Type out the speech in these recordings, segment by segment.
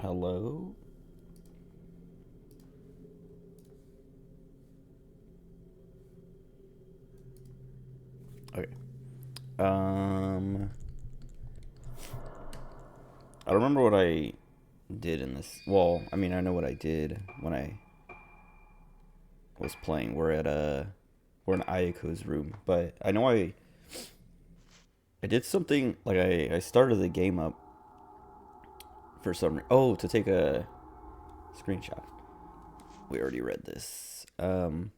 Hello? Okay. Um, I don't remember what I did in this. Well, I mean, I know what I did when I was playing. We're in Ayako's room, but I know I did something like I started the game up for some oh, to take a screenshot. We already read this. I'll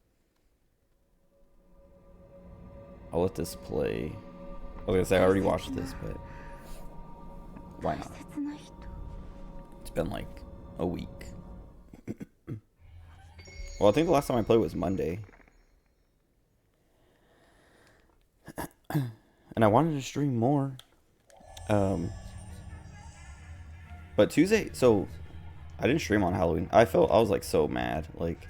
let this play. I was gonna say I already watched this, but why not? It's been like a week. Well, I think the last time I played was Monday. And I wanted to stream more. Um, but Tuesday, so I didn't stream on Halloween. I was like so mad. Like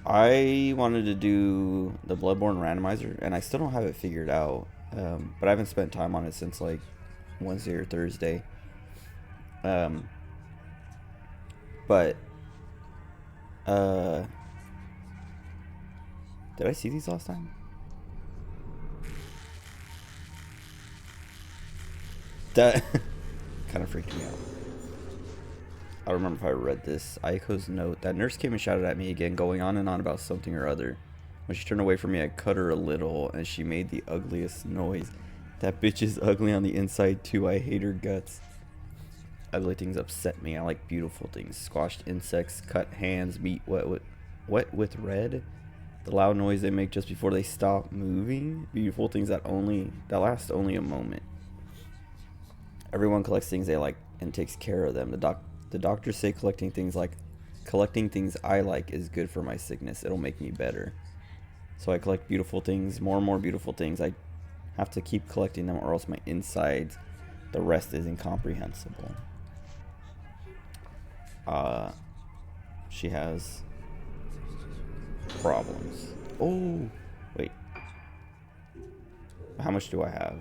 I wanted to do the Bloodborne randomizer, and I still don't have it figured out. But I haven't spent time on it since like Wednesday or Thursday. Um, but uh, did I see these last time? That kind of freaked me out. I don't remember if I read this. Aiko's note. That nurse came and shouted at me again, going on and on about something or other. When she turned away from me, I cut her a little, and she made the ugliest noise. That bitch is ugly on the inside, too. I hate her guts. Ugly things upset me. I like beautiful things. Squashed insects, cut hands, meat wet with red. The loud noise they make just before they stop moving. Beautiful things that last only a moment. Everyone collects things they like and takes care of them. The doctors say collecting things I like is good for my sickness. It'll make me better. So I collect beautiful things, more and more beautiful things. I have to keep collecting them or else my insides, the rest is incomprehensible. She has problems. Oh, wait. How much do I have?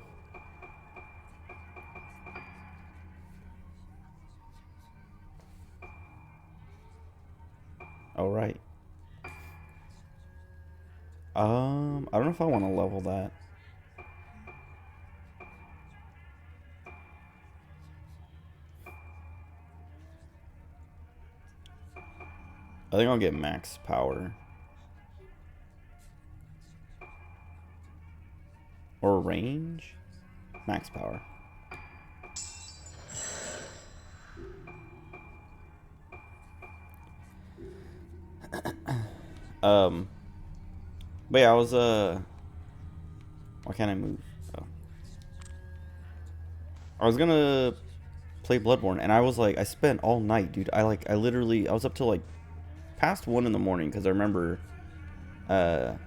All right. I don't know if I want to level that. I think I'll get max power. Or range? Max power. Um, but yeah, why can't I move? Oh. I was gonna play Bloodborne, and I was like, I spent all night, dude. I was up till like past 1 in the morning, because uh, I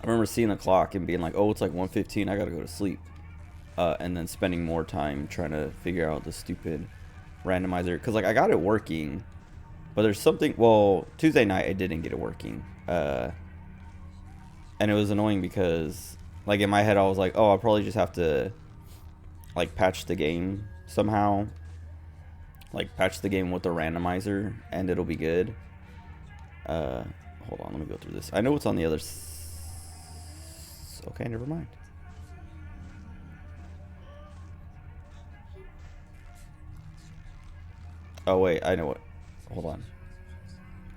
remember seeing the clock and being like, oh, it's like 1:15, I gotta go to sleep. And then spending more time trying to figure out the stupid randomizer, because like I got it working, but there's something. Well, Tuesday night I didn't get it working, and it was annoying because like in my head I was like, oh, I'll probably just have to like patch the game somehow, like patch the game with the randomizer, and it'll be good. Uh, Hold on, let me go through this. I know it's on the other. Okay, never mind. Oh wait, I know what. Hold on.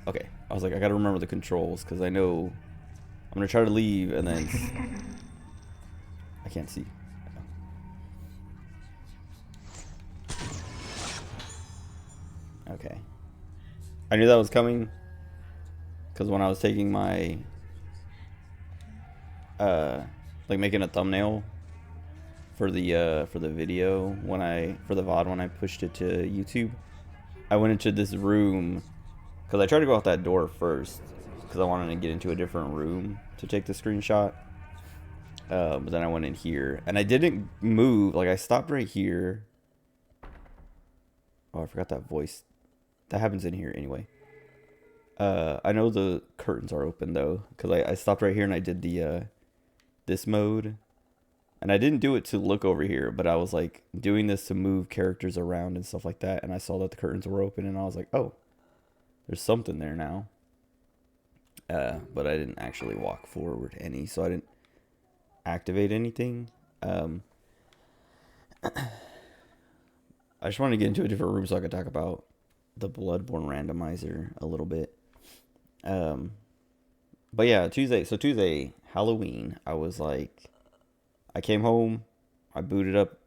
Okay, I was like, I gotta remember the controls because I know I'm gonna try to leave and then I can't see. Okay, I knew that was coming because when I was taking my like making a thumbnail for the video for the VOD when I pushed it to YouTube, I went into this room because I tried to go out that door first because I wanted to get into a different room to take the screenshot. But then I went in here and I didn't move. Like I stopped right here. Oh, I forgot that voice. That happens in here anyway. I know the curtains are open though because I stopped right here and I did the this mode, And I didn't do it to look over here, but I was like doing this to move characters around and stuff like that. And I saw that the curtains were open, and I was like, oh, there's something there now. But I didn't actually walk forward any, so I didn't activate anything. I just wanted to get into a different room so I could talk about the Bloodborne randomizer a little bit. But yeah, Tuesday. So Tuesday, Halloween. I came home, I booted up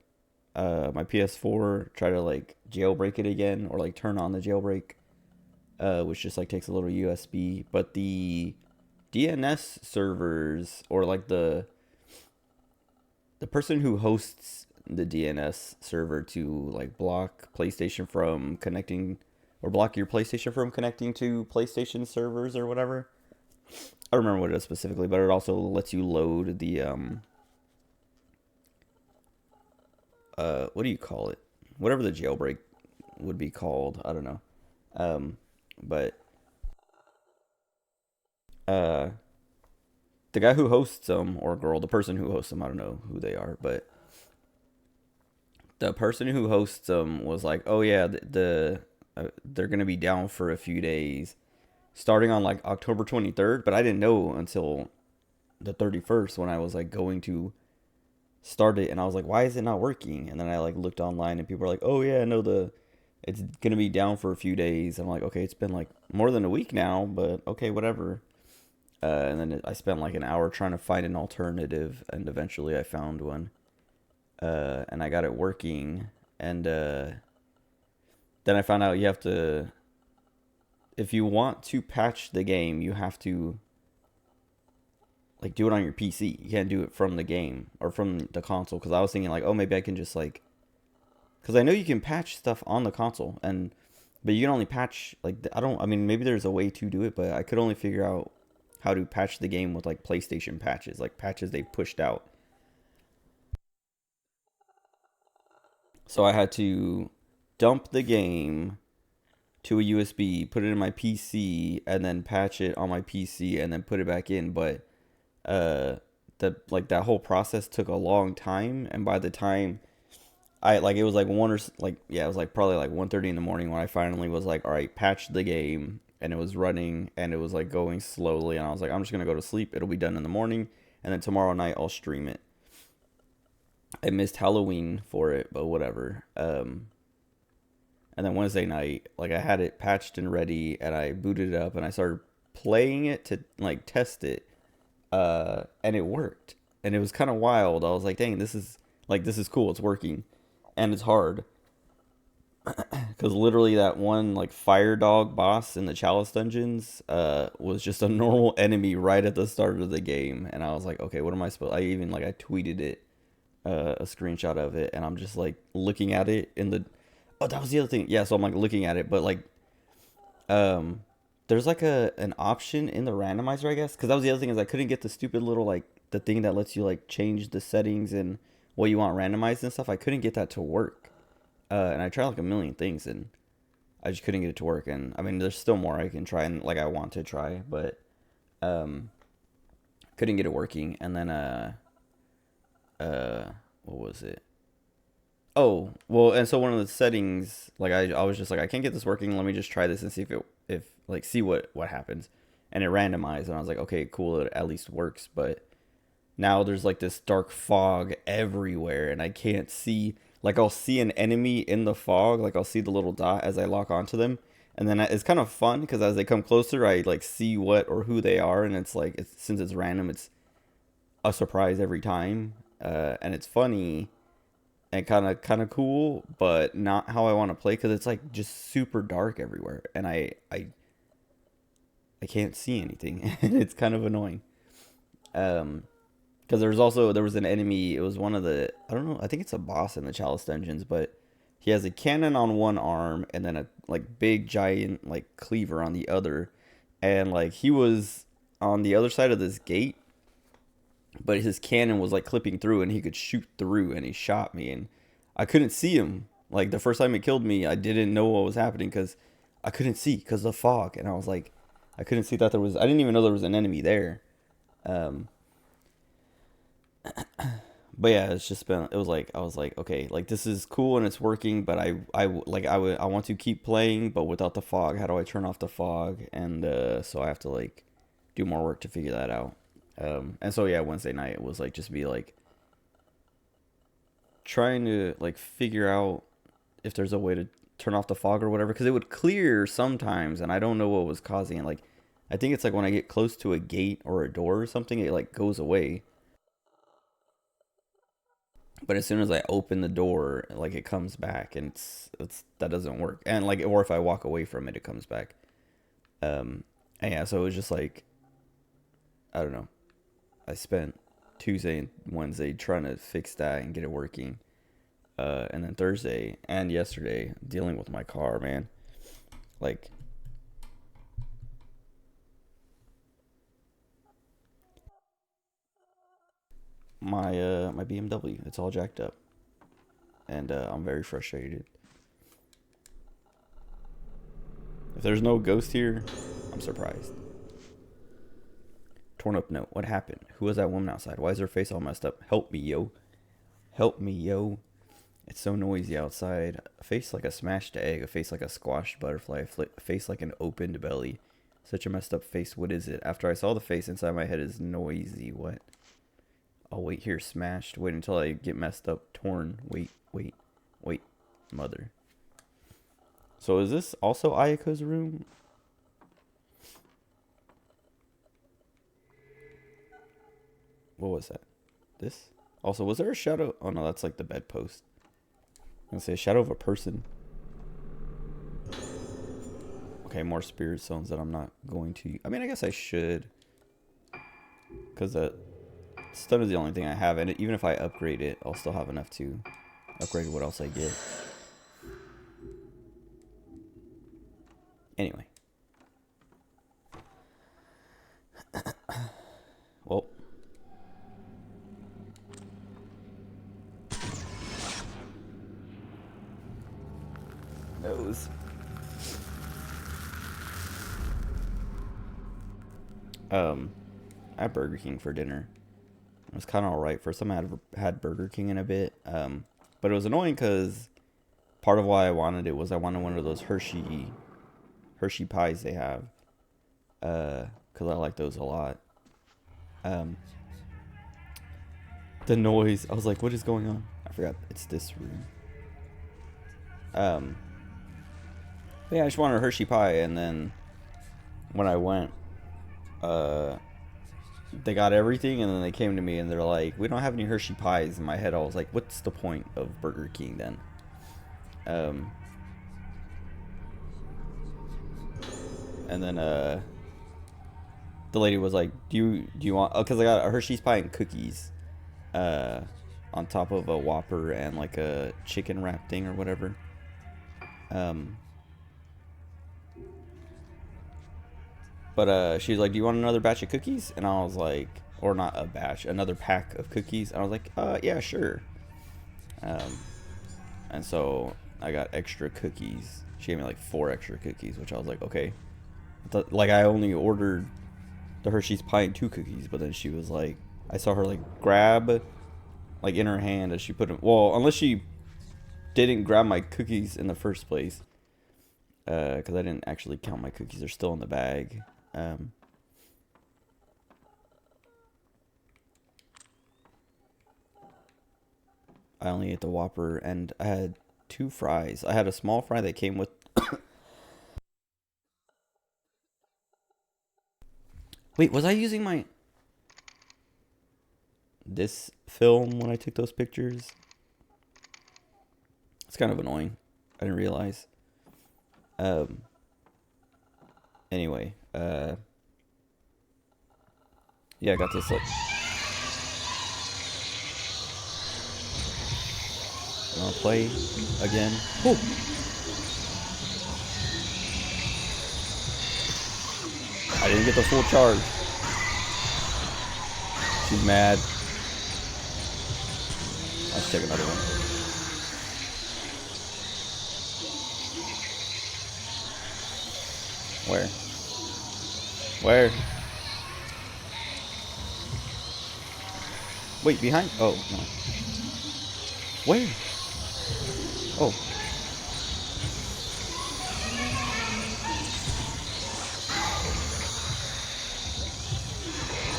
my PS4, try to like jailbreak it again or like turn on the jailbreak, which just like takes a little USB. But the DNS servers or like the person who hosts the DNS server to like block PlayStation from connecting or block your PlayStation from connecting to PlayStation servers or whatever. I don't remember what it is specifically, but it also lets you load the what do you call it? Whatever the jailbreak would be called. I don't know. But uh the guy who hosts them or girl, the person who hosts them, I don't know who they are, but the person who hosts them was like, "Oh yeah, they're gonna be down for a few days, starting on like October 23rd." But I didn't know until the 31st when I was like going to start it, and I was like, "Why is it not working?" And then I like looked online, and people were like, "Oh yeah, no, it's gonna be down for a few days." I'm like, "Okay, it's been like more than a week now, but okay, whatever." And then I spent like an hour trying to find an alternative, and eventually I found one. And I got it working. And then I found out you have to, if you want to patch the game, you have to like do it on your PC. You can't do it from the game or from the console. Because I was thinking like, oh, maybe I can just like, because I know you can patch stuff on the console, but you can only patch like I mean maybe there's a way to do it, but I could only figure out how to patch the game with like PlayStation patches, like patches they pushed out. So I had to dump the game to a USB, put it in my PC, and then patch it on my PC, and then put it back in. But that whole process took a long time, and by the time I like it was like one or like yeah, it was like probably like 1:30 in the morning when I finally was like, all right, patch the game, and it was running, and it was like going slowly, and I was like, I'm just gonna go to sleep. It'll be done in the morning, and then tomorrow night I'll stream it. I missed Halloween for it, but whatever. And then Wednesday night, like I had it patched and ready, and I booted it up, and I started playing it to like test it, and it worked, and it was kind of wild. I was like, dang, this is cool. It's working, and it's hard because literally that one like fire dog boss in the Chalice dungeons was just a normal enemy right at the start of the game, and I was like, okay, what am I supposed? I even like I tweeted it a screenshot of it, and I'm just like looking at it in the. Oh, that was the other thing. Yeah, so I'm like looking at it, but like, there's like an option in the randomizer, I guess, because that was the other thing is I couldn't get the stupid little like the thing that lets you like change the settings and what you want randomized and stuff. I couldn't get that to work, and I tried like a million things, and I just couldn't get it to work. And I mean, there's still more I can try, and like I want to try, but couldn't get it working. And then what was it? Oh, well, and so one of the settings, like I was just like, I can't get this working. Let me just try this and see if like see what happens. And it randomized, and I was like, okay, cool, it at least works. But now there's like this dark fog everywhere, and I can't see. Like I'll see an enemy in the fog, like I'll see the little dot as I lock onto them, and then it's kind of fun because as they come closer, I like see what or who they are, and it's like since it's random, it's a surprise every time, and it's funny and kind of cool, but not how I want to play because it's like just super dark everywhere, and I can't see anything, and it's kind of annoying. Because there was an enemy. It was one of the I don't know. I think it's a boss in the Chalice dungeons, but he has a cannon on one arm and then a like big giant like cleaver on the other, and like he was on the other side of this gate, but his cannon was like clipping through and he could shoot through, and he shot me, and I couldn't see him. Like the first time it killed me, I didn't know what was happening because I couldn't see because of the fog, and I was like, I couldn't see that I didn't even know there was an enemy there. Um, But yeah, it's just been. It was like I was like, okay, like this is cool and it's working, but I want to keep playing, but without the fog. How do I turn off the fog? And so I have to like do more work to figure that out. And so yeah, Wednesday night it was like just be like trying to like figure out if there's a way to turn off the fog or whatever, because it would clear sometimes, and I don't know what was causing it. Like, I think it's like when I get close to a gate or a door or something, it like goes away. But as soon as I open the door, like it comes back, and it's that doesn't work. And like, or if I walk away from it, it comes back. And yeah, so it was just like I don't know. I spent Tuesday and Wednesday trying to fix that and get it working. And then Thursday and yesterday dealing with my car, man. Like, my BMW, it's all jacked up, and I'm very frustrated. If there's no ghost here, I'm surprised. Torn up note. What happened? Who was that woman outside? Why is her face all messed up? Help me, yo. Help me, yo. It's so noisy outside. A face like a smashed egg. A face like a squashed butterfly. A face like an opened belly. Such a messed up face. What is it? After I saw the face, inside my head is noisy. What? I'll wait here. Smashed. Wait until I get messed up. Torn. Wait. Wait. Wait. Mother. So is this also Ayako's room? What was that? This? Also, was there a shadow? Oh no, that's like the bedpost. I'm gonna say a shadow of a person. Okay, more spirit zones that I'm not going to. I mean, I guess I should. Because that stun is the only thing I have. And even if I upgrade it, I'll still have enough to upgrade what else I get. Anyway. Well. Nose. I had Burger King for dinner. It was kind of alright. First time I had Burger King in a bit. But it was annoying because part of why I wanted it was I wanted one of those Hershey pies they have. Because I like those a lot. The noise. I was like, what is going on? I forgot. It's this room. But yeah, I just wanted a Hershey pie, and then when I went, they got everything, and then they came to me and they're like, we don't have any Hershey pies. In my head I was like, what's the point of Burger King then? And then the lady was like, do you want, because I got a Hershey's pie and cookies on top of a Whopper and like a chicken wrap thing or whatever. But she was like, do you want another batch of cookies? And I was like, or not a batch, another pack of cookies. And I was like, yeah, sure. And so I got extra cookies. She gave me like 4 extra cookies, which I was like, okay. I thought, like, I only ordered the Hershey's pie and 2 cookies, but then she was like, I saw her like grab, like in her hand as she put them. Well, unless she didn't grab my cookies in the first place, because I didn't actually count my cookies. They're still in the bag. I only ate the Whopper, and I had 2 fries. I had a small fry that came with. Wait, was I using this film when I took those pictures? It's kind of annoying. I didn't realize. Anyway, yeah, I got this like. I'll play again. Oh. I didn't get the full charge. She's mad. Let's take another one. Where? Where? Wait, behind? Oh, no. Where? Oh.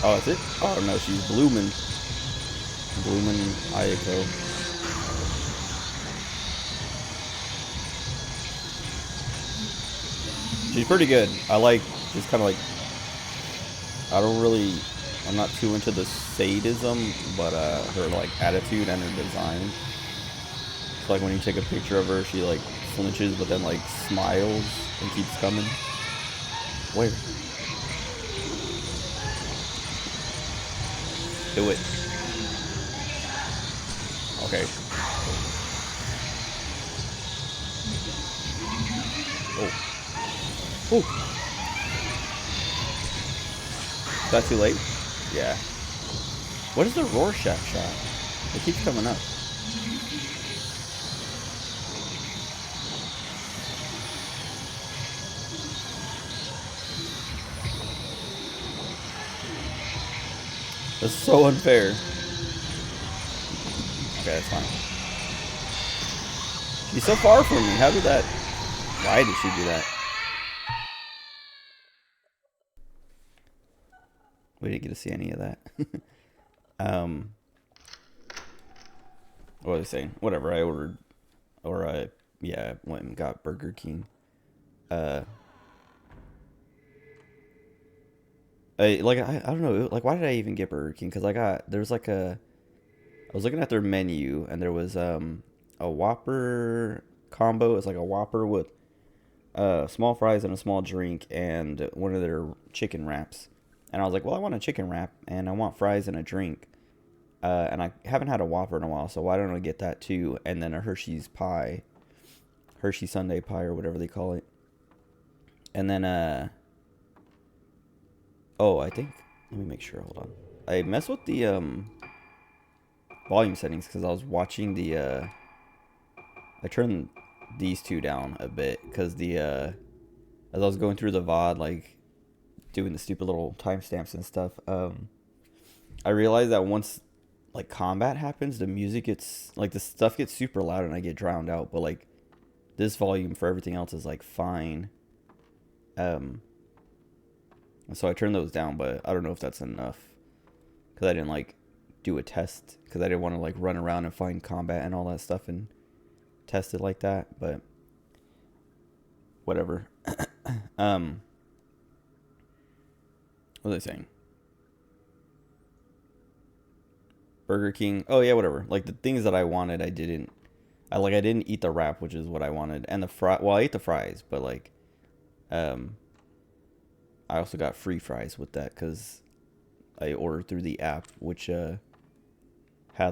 Oh, that's it? Oh, no, she's blooming. Blooming Ayako. She's pretty good. I like, just kind of like, I don't really, I'm not too into the sadism, but her like attitude and her design. It's like when you take a picture of her, she like flinches, but then like smiles and keeps coming. Where? Do it. Okay. Oh. Oh. Is that too late? Yeah. What is the Rorschach shot? It keeps coming up. That's so unfair. Okay, that's fine. She's so far from me. How did that... Why did she do that? We didn't get to see any of that. um... What was I saying? Whatever, I ordered... Or I... Yeah, went and got Burger King. I don't know, like, why did I even get Burger King? Because there's like a... I was looking at their menu, and there was, a Whopper combo. It's like a Whopper with small fries and a small drink and one of their chicken wraps. And I was like, well, I want a chicken wrap and I want fries and a drink. And I haven't had a Whopper in a while, so why don't I get that too? And then a Hershey's pie, Hershey Sunday pie or whatever they call it. And then, oh, I think, let me make sure, hold on. I messed with the volume settings because I was watching I turned these two down a bit because as I was going through the VOD, like, doing the stupid little timestamps and stuff, I realized that once like combat happens, the music gets like the stuff gets super loud and I get drowned out. But like this volume for everything else is like fine. So I turned those down, but I don't know if that's enough because I didn't like do a test because I didn't want to like run around and find combat and all that stuff and test it like that. But whatever. What was I saying? Burger King. Oh yeah, whatever. Like the things that I wanted, I didn't. I didn't eat the wrap, which is what I wanted, and the fry. Well, I ate the fries, but like, um, I also got free fries with that because I ordered through the app, which had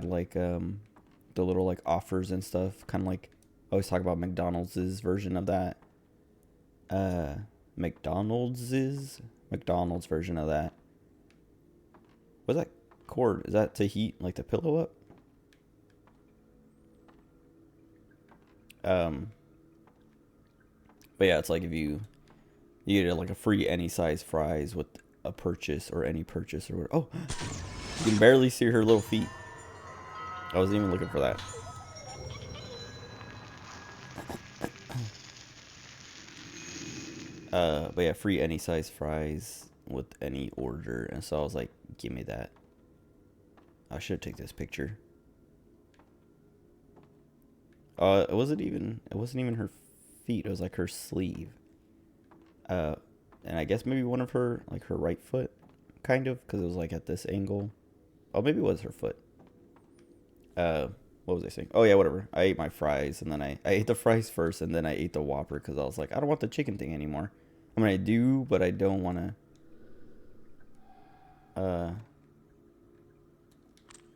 like the little like offers and stuff. Kind of like I always talk about McDonald's version of that. McDonald's version of that. What's that cord? Is that to heat like the pillow up? But yeah, it's like if you get like a free any size fries with a purchase or any purchase or whatever. Oh, you can barely see her little feet. I wasn't even looking for that. But yeah, free any size fries with any order, and so I was like, give me that. I should take this picture. It wasn't even her feet. It was like her sleeve. And I guess maybe one of her, like her right foot, kind of, because it was like at this angle. Oh, maybe it was her foot. What was I saying? Oh yeah, whatever. I ate my fries, and then I ate the fries first, and then I ate the Whopper because I was like, I don't want the chicken thing anymore. I mean, I do, but I don't want to.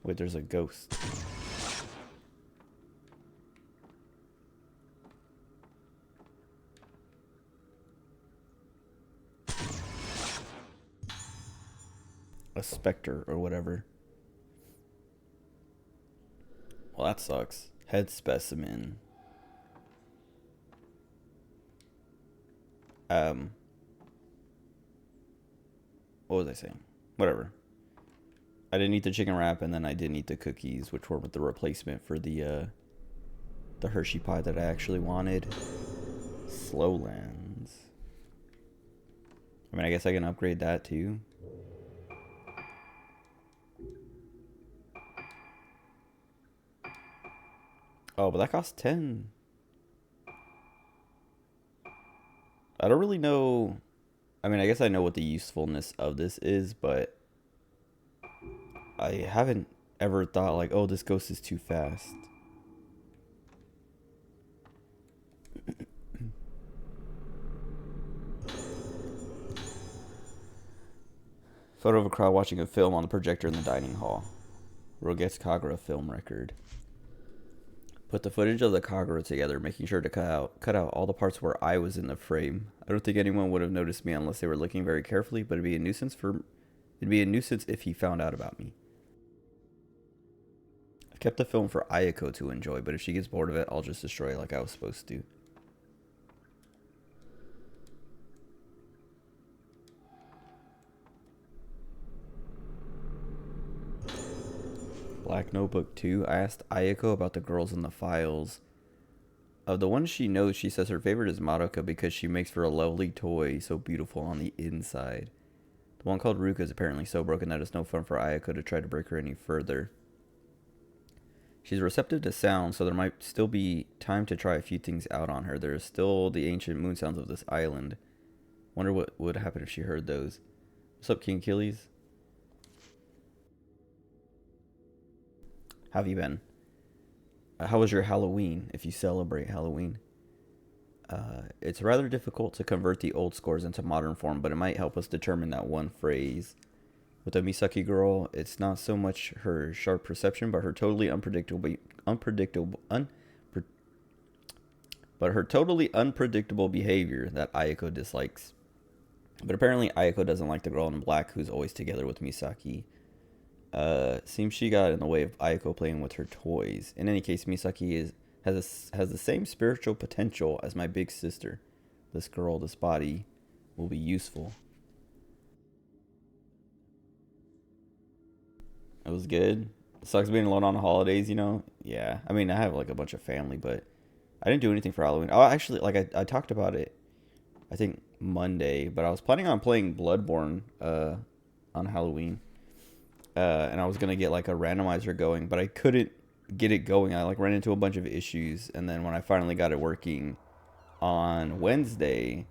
Wait, there's a ghost. A specter or whatever. Well, that sucks. Head specimen. Um. What was I saying? Whatever. I didn't eat the chicken wrap, and then I didn't eat the cookies, which were the replacement for the Hershey pie that I actually wanted. Slowlands. I mean, I guess I can upgrade that too. Oh, but that costs 10. I don't really know. I mean, I guess I know what the usefulness of this is, but I haven't ever thought like, oh, this ghost is too fast. Photo of a crowd watching a film on the projector in the dining hall. Roget's Kagura film record. Put the footage of the Kagura together, making sure to cut out all the parts where I was in the frame. I don't think anyone would have noticed me unless they were looking very carefully, but it'd be a nuisance if he found out about me. I've kept the film for Ayako to enjoy, but if she gets bored of it, I'll just destroy it like I was supposed to. Black Notebook 2. I asked Ayako about the girls in the files. Of the ones she knows, she says her favorite is Madoka because she makes for a lovely toy, so beautiful on the inside. The one called Ruka is apparently so broken that it's no fun for Ayako to try to break her any further. She's receptive to sound, so there might still be time to try a few things out on her. There is still the ancient moon sounds of this island. Wonder what would happen if she heard those. What's up, King Achilles? How have you been? How was your Halloween, if you celebrate Halloween? It's rather difficult to convert the old scores into modern form, but it might help us determine that one phrase. With the Misaki girl, it's not so much her sharp perception, but her totally unpredictable behavior that Ayako dislikes. But apparently Ayako doesn't like the girl in black who's always together with Misaki. Seems she got in the way of Ayako playing with her toys. In any case, Misaki has the same spiritual potential as my big sister. This girl, this body, will be useful. It was good. Sucks being alone on the holidays, you know? Yeah. I mean, I have like a bunch of family, but I didn't do anything for Halloween. Oh, actually, like I talked about it, I think Monday, but I was planning on playing Bloodborne on Halloween. And I was going to get like a randomizer going, but I couldn't get it going. I like ran into a bunch of issues, and then when I finally got it working on Wednesday,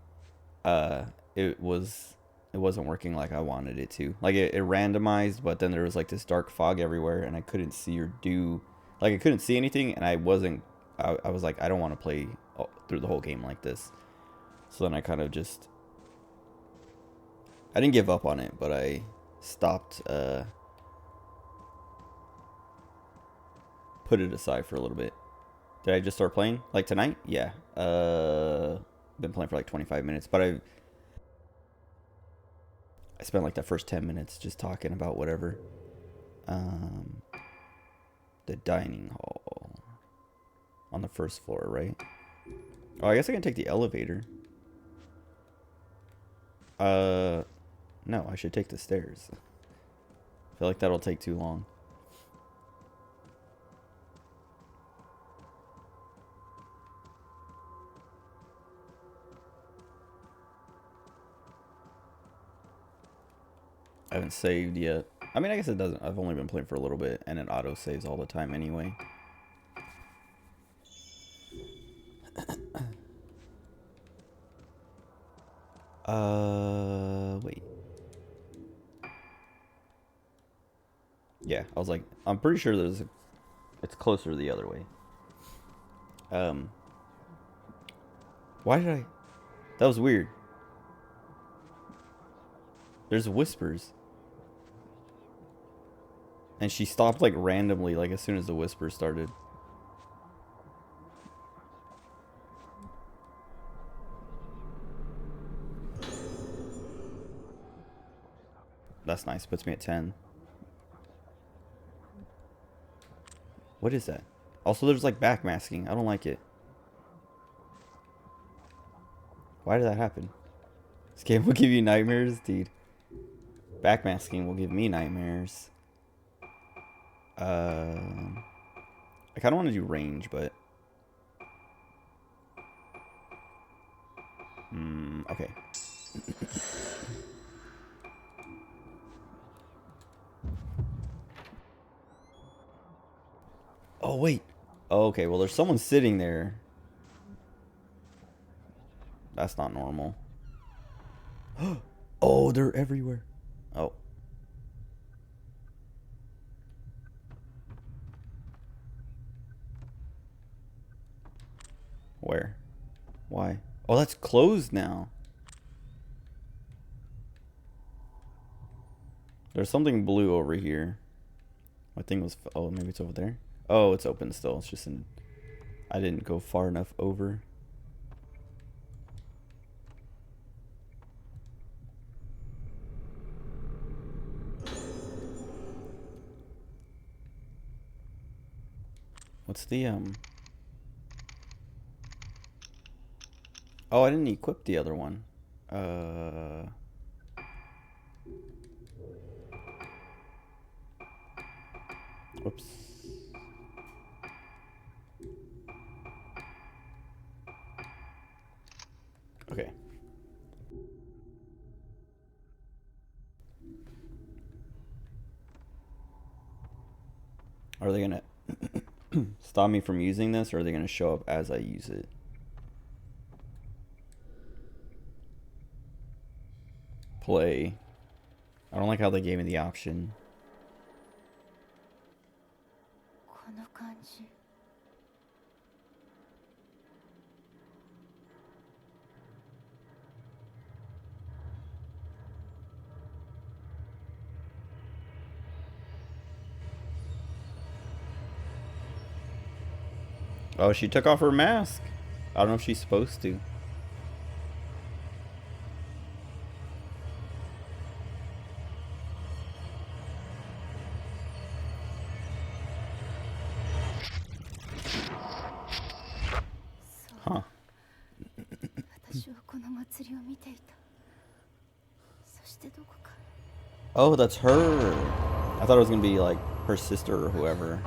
it wasn't working like I wanted it to. Like it randomized, but then there was like this dark fog everywhere, and I couldn't see or do, like I couldn't see anything, and I was like, I don't want to play through the whole game like this. So then I kind of just, I didn't give up on it, but I stopped, put it aside for a little bit. Did I just start playing? Like tonight? Yeah. Been playing for like 25 minutes, but I spent like the first 10 minutes just talking about whatever. The dining hall. On the first floor, right? Oh, I guess I can take the elevator. No, I should take the stairs. I feel like that'll take too long. I haven't saved yet. I mean, I guess it doesn't. I've only been playing for a little bit, and it auto saves all the time anyway. Wait. Yeah, I was like, I'm pretty sure it's closer the other way. Why did I? That was weird. There's whispers. And she stopped like randomly, like as soon as the whisper started. That's nice. Puts me at 10. What is that? Also, there's like backmasking. I don't like it. Why did that happen? This game will give you nightmares, dude. Backmasking will give me nightmares. I kind of want to do range, but okay. Oh wait. Oh, okay. Well, there's someone sitting there. That's not normal. Oh, they're everywhere. Oh. Where? Why? Oh, that's closed now. There's something blue over here. My thing was... Oh, maybe it's over there. Oh, it's open still. It's just in... I didn't go far enough over. What's the, Oh, I didn't equip the other one. Whoops. Okay. Are they gonna stop me from using this, or are they gonna show up as I use it? Play. I don't like how they gave me the option. Oh, she took off her mask. I don't know if she's supposed to. Huh. Oh, that's her. I thought it was gonna be like her sister or whoever.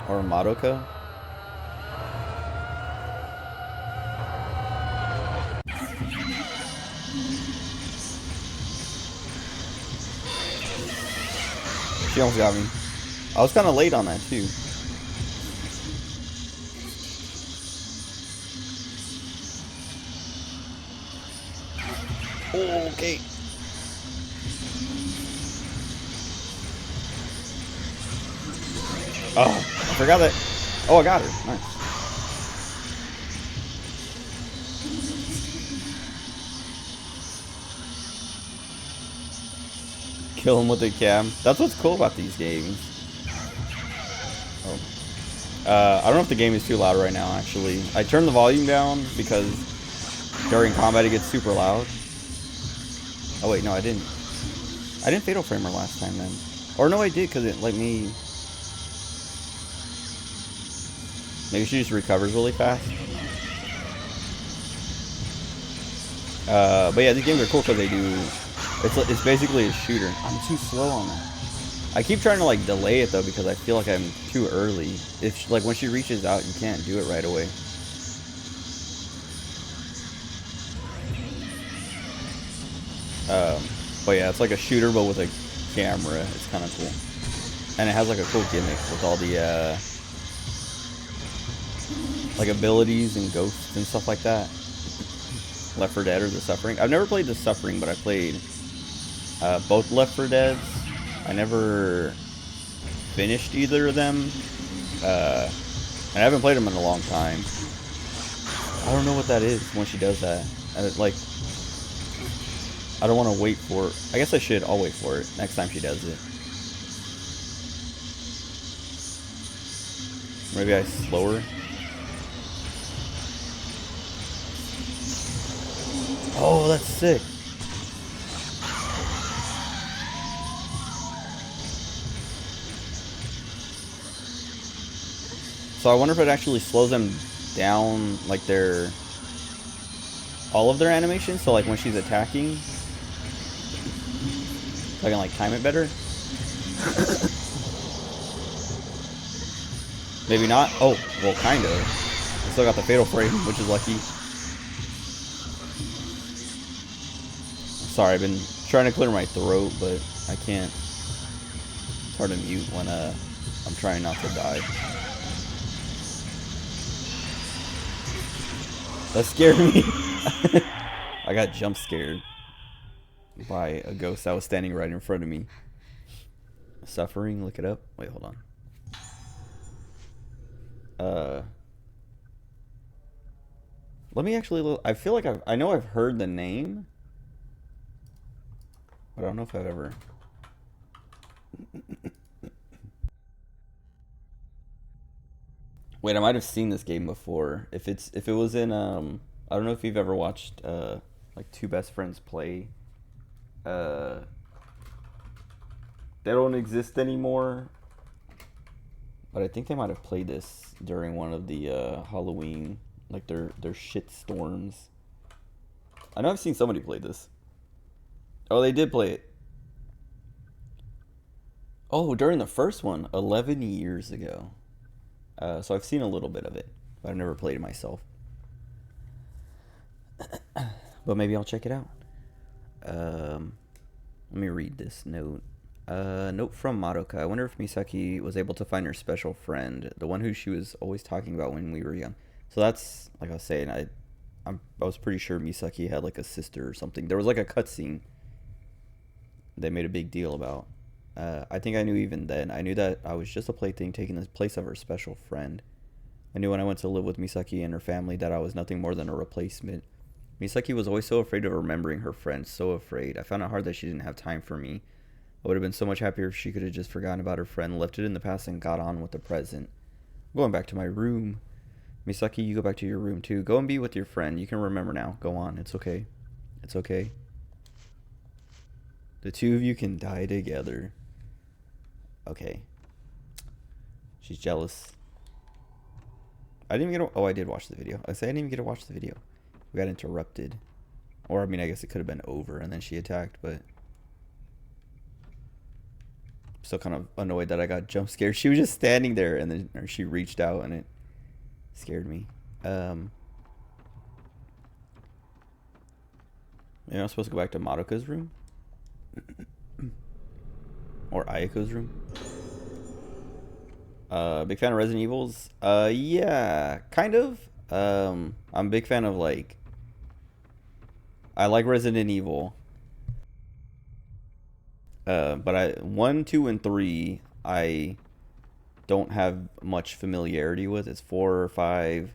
Or Madoka. She almost got me. I was kind of late on that too. Oh, okay. Oh, I forgot that. Oh, I got her. Nice. Kill him with a cam. That's what's cool about these games. Oh. I don't know if the game is too loud right now, actually. I turned the volume down because during combat it gets super loud. Oh, wait, no, I didn't. I didn't Fatal Frame her last time, then. Or no, I did, because it let me... Maybe she just recovers really fast. But yeah, these games are cool because they do... It's basically a shooter. I'm too slow on that. I keep trying to like delay it though because I feel like I'm too early. If like when she reaches out, you can't do it right away. But yeah, it's like a shooter but with a camera. It's kind of cool, and it has like a cool gimmick with all the like abilities and ghosts and stuff like that. Left 4 Dead or The Suffering. I've never played The Suffering, but I played both Left 4 Deads. I never finished either of them. And I haven't played them in a long time. I don't know what that is when she does that. I don't want to wait for it. I guess I should. I'll wait for it next time she does it. Maybe I slow her. Oh, that's sick. So I wonder if it actually slows them down, like all of their animations. So like when she's attacking, So I can like time it better. Maybe not. Oh, well, kind of. I still got the fatal frame, which is lucky. Sorry, I've been trying to clear my throat, but I can't. It's hard to mute when I'm trying not to die. That scared me. I got jump scared by a ghost that was standing right in front of me. Suffering, look it up. Wait, hold on. Let me actually look. I feel like I know I've heard the name, but I don't know if I've ever. Wait, I might have seen this game before. If it was in I don't know if you've ever watched like two best friends play. They don't exist anymore. But I think they might have played this during one of the Halloween, like their shit storms. I know I've seen somebody play this. Oh, they did play it. Oh, during the first one, 11 years ago. So I've seen a little bit of it, but I've never played it myself. But maybe I'll check it out. Let me read this note. Note from Madoka. I wonder if Misaki was able to find her special friend, the one who she was always talking about when we were young. So that's, like I was saying, I was pretty sure Misaki had like a sister or something. There was like a cutscene they made a big deal about. I think I knew even then. I knew that I was just a plaything taking the place of her special friend. I knew when I went to live with Misaki and her family that I was nothing more than a replacement. Misaki was always so afraid of remembering her friend, so afraid. I found it hard that she didn't have time for me. I would have been so much happier if she could have just forgotten about her friend, left it in the past, and got on with the present. I'm going back to my room. Misaki, you go back to your room too. Go and be with your friend. You can remember now. Go on. It's okay. It's okay. The two of you can die together. Okay. She's jealous. I didn't even get to... Oh, I did watch the video. I didn't even get to watch the video. We got interrupted. Or, I mean, I guess it could have been over and then she attacked, but... I'm still kind of annoyed that I got jump scared. She was just standing there and then she reached out and it scared me. Maybe I'm supposed to go back to Madoka's room? Or Ayako's room? Big fan of Resident Evils? Yeah, kind of. I'm a big fan of, like... I like Resident Evil. But 1, 2, and 3, I don't have much familiarity with. It's 4 or 5.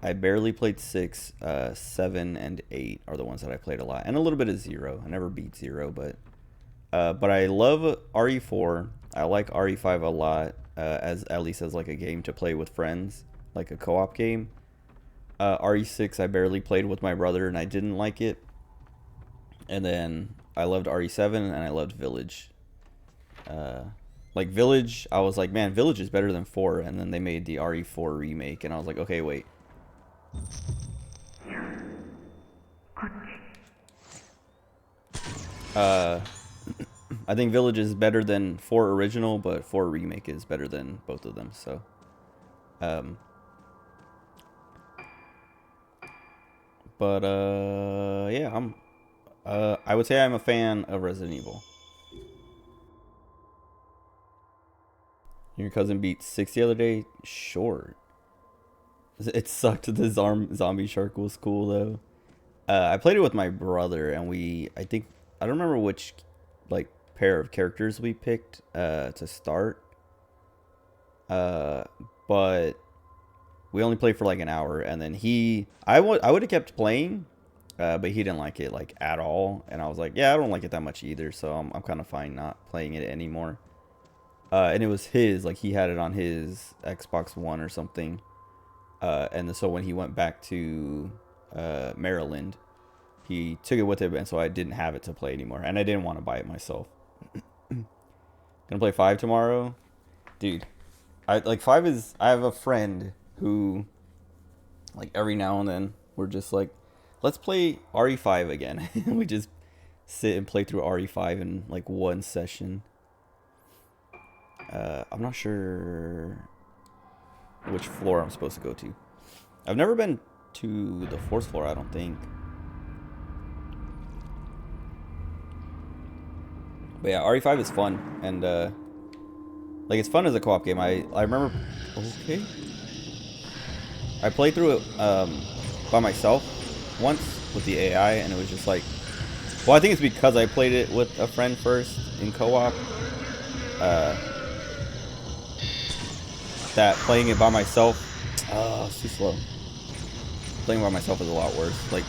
I barely played 6. 7 and 8 are the ones that I played a lot. And a little bit of 0. I never beat 0, but I love RE4. I like RE5 a lot, as at least as like a game to play with friends, like a co-op game. RE6 I barely played with my brother and I didn't like it. And then I loved RE7 and I loved Village. Like Village, I was like, man, Village is better than 4. And then they made the RE4 remake and I was like, okay, wait. I think Village is better than 4 original, but 4 remake is better than both of them. So, yeah, I would say I'm a fan of Resident Evil. Your cousin beat 6 the other day? Short. It sucked. The zombie shark was cool though. I played it with my brother, and I don't remember which like pair of characters we picked to start. But we only played for like an hour, and then I would have kept playing, but he didn't like it like at all, and I was like, yeah, I don't like it that much either, so I'm kind of fine not playing it anymore. And it was like he had it on his Xbox One or something, and so when he went back to Maryland, he took it with him, and so I didn't have it to play anymore, and I didn't want to buy it myself. Gonna play 5 tomorrow, dude. I have a friend who, like, every now and then we're just like, let's play RE5 again. We just sit and play through RE5 in like one session. I'm not sure which floor I'm supposed to go to. I've never been to the 4th floor, I don't think. But yeah, RE5 is fun, and like it's fun as a co-op game. I remember. Okay. I played through it by myself once with the AI, and it was just like, well, I think it's because I played it with a friend first in co-op. That playing it by myself, it's too slow. Playing by myself is a lot worse. Like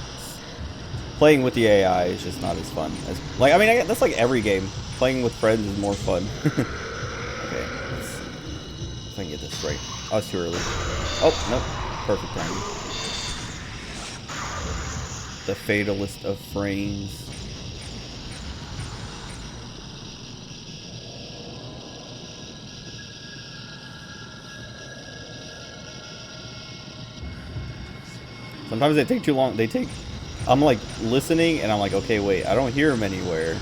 playing with the AI is just not as fun as like. I mean, that's like every game. Playing with friends is more fun. Okay, let's see if I can get this right. Oh, it's too early. Oh, nope. Perfect timing. The fatalist of frames. Sometimes they take too long. I'm like listening and I'm like, okay, wait, I don't hear him anywhere.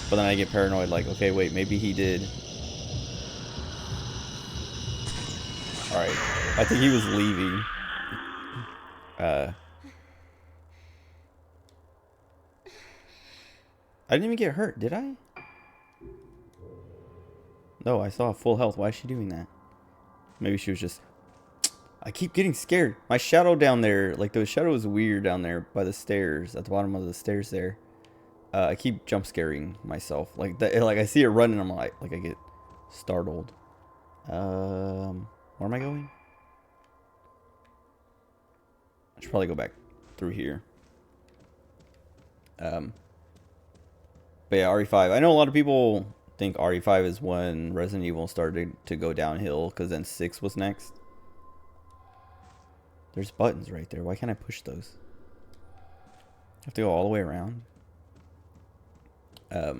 But then I get paranoid, like, okay, wait, maybe he did. Alright. I think he was leaving. I didn't even get hurt, did I? No, I saw full health. Why is she doing that? Maybe she was just... I keep getting scared. My shadow down there, like the shadow is weird down there by the stairs, at the bottom of the stairs there. I keep jump scaring myself. Like that, like I see it running, I'm like I get startled. Where am I going? I should probably go back through here. But yeah, RE5. I know a lot of people think RE5 is when Resident Evil started to go downhill, because then 6 was next. There's buttons right there. Why can't I push those? I have to go all the way around. But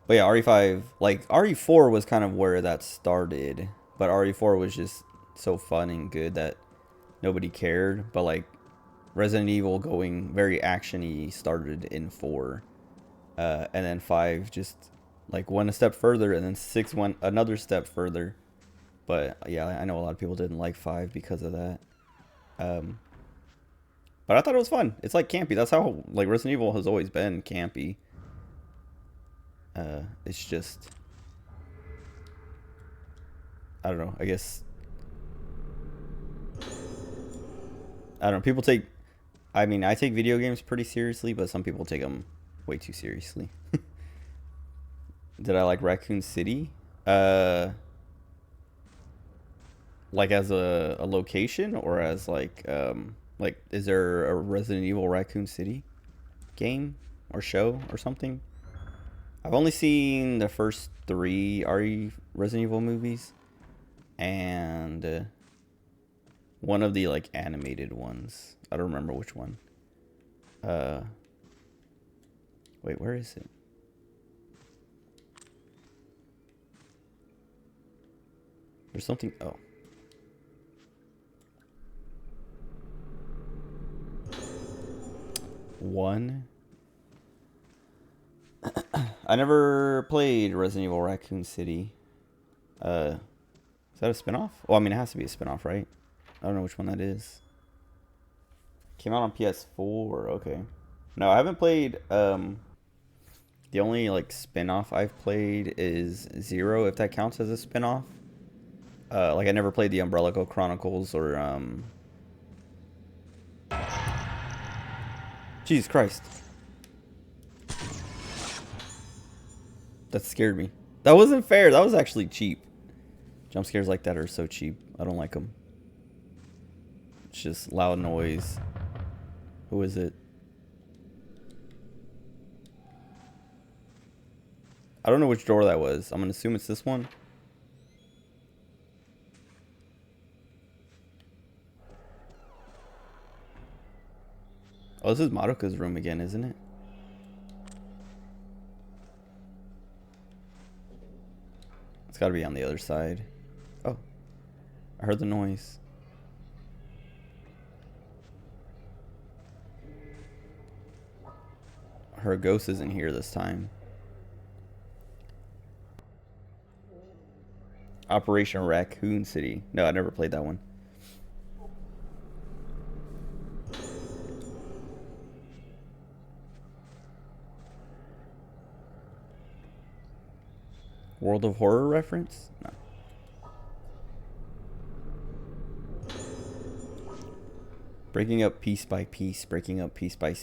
yeah, RE5, like RE4 was kind of where that started, but RE4 was just so fun and good that nobody cared. But like Resident Evil going very action-y started in 4, and then 5 just like went a step further, and then 6 went another step further. But yeah, I know a lot of people didn't like 5 because of that. But I thought it was fun. It's like campy. That's how like Resident Evil has always been, campy. It's just, I don't know. I guess I don't know. People take, I mean, I take video games pretty seriously, but some people take them way too seriously. Did I like Raccoon City? Like as a location, or as like is there a Resident Evil Raccoon City game or show or something? I've only seen the first 3 Resident Evil movies, and one of the like animated ones. I don't remember which one. Wait, where is it? There's something. Oh. One. I never played Resident Evil Raccoon City. Is that a spinoff? Well, I mean, it has to be a spinoff, right? I don't know which one that is. Came out on PS4. Okay. No, I haven't played. The only like spinoff I've played is Zero, if that counts as a spinoff. Like I never played the Umbrella Chronicles or Jesus Christ. That scared me. That wasn't fair. That was actually cheap. Jump scares like that are so cheap. I don't like them. It's just loud noise. Who is it? I don't know which door that was. I'm going to assume it's this one. Oh, this is Madoka's room again, isn't it? It's got to be on the other side. Oh. I heard the noise. her ghost isn't here this time. Operation Raccoon City. No, I never played that one. World of Horror reference? No. Breaking up piece by piece. Breaking up piece by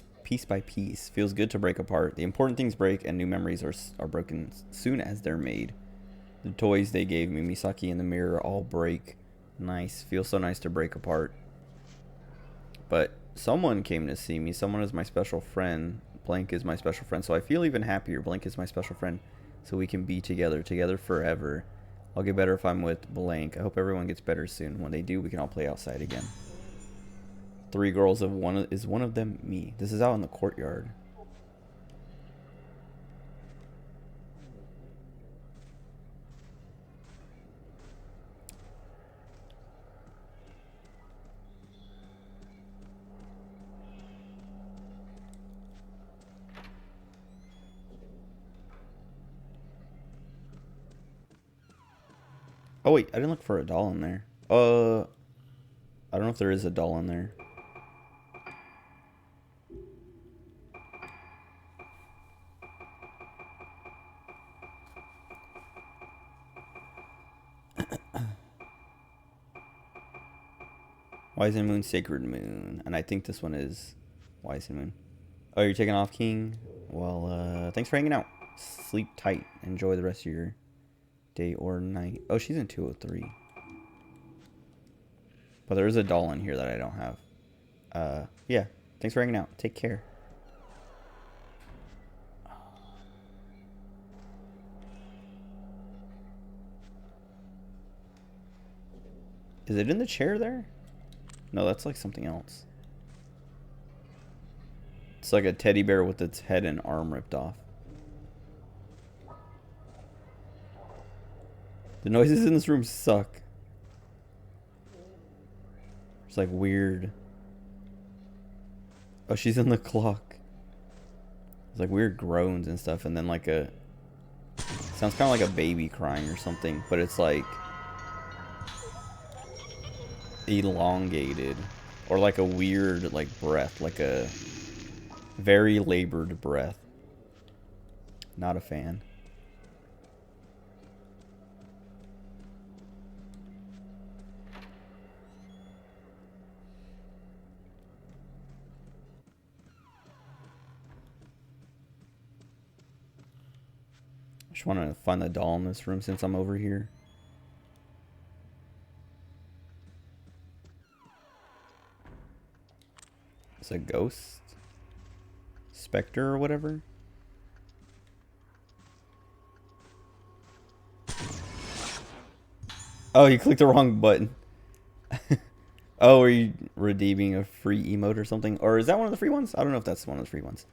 piece. Feels good to break apart. The important things break and new memories are broken soon as they're made. The toys they gave me, Misaki and the mirror, all break. Nice. Feels so nice to break apart. But someone came to see me. Someone is my special friend. Blank is my special friend. So I feel even happier. Blank is my special friend. So we can be together forever. I'll get better if I'm with Blank. I hope everyone gets better soon. When they do, we can all play outside again. 3 girls of one is one of them me. This is out in the courtyard. Oh wait, I didn't look for a doll in there. I don't know if there is a doll in there. Wise and Moon, Sacred Moon. And I think this one is Wise and Moon. Oh, you're taking off, King? Well, thanks for hanging out. Sleep tight. Enjoy the rest of your day or night. Oh, she's in 203. But there is a doll in here that I don't have. Yeah. Thanks for hanging out. Take care. Is it in the chair there? No, that's like something else. It's like a teddy bear with its head and arm ripped off. The noises in this room suck. It's like weird. Oh, she's in the clock. It's like weird groans and stuff, and then like a... Sounds kind of like a baby crying or something, but it's like... elongated. Or like a weird like breath, like a very labored breath. Not a fan. I just want to find the doll in this room since I'm over here. It's a ghost? Spectre or whatever? Oh, you clicked the wrong button. Oh, are you redeeming a free emote or something? Or is that one of the free ones? I don't know if that's one of the free ones.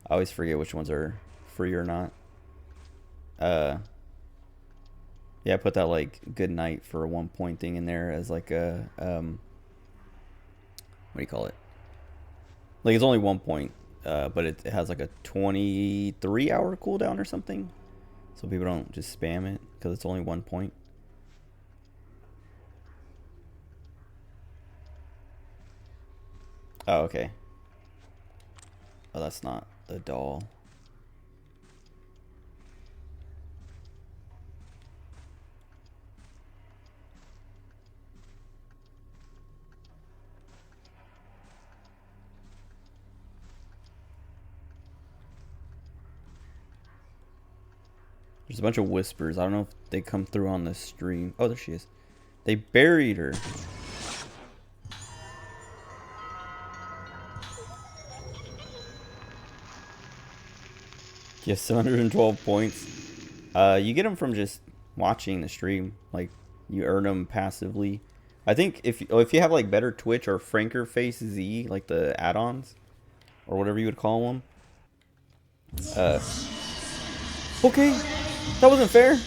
I always forget which ones are free or not. Yeah, I put that like good night for a 1 point thing in there as like a what do you call it? Like it's only 1 point, but it has like a 23-hour cooldown or something, so people don't just spam it because it's only 1 point. Oh, okay. Oh, that's not the doll. There's a bunch of whispers. I don't know if they come through on the stream. Oh, there she is. They buried her. Yes, 712 points. You get them from just watching the stream. Like, you earn them passively. I think if you have like better Twitch or Franker Face Z, like the add-ons, or whatever you would call them. Okay, that wasn't fair.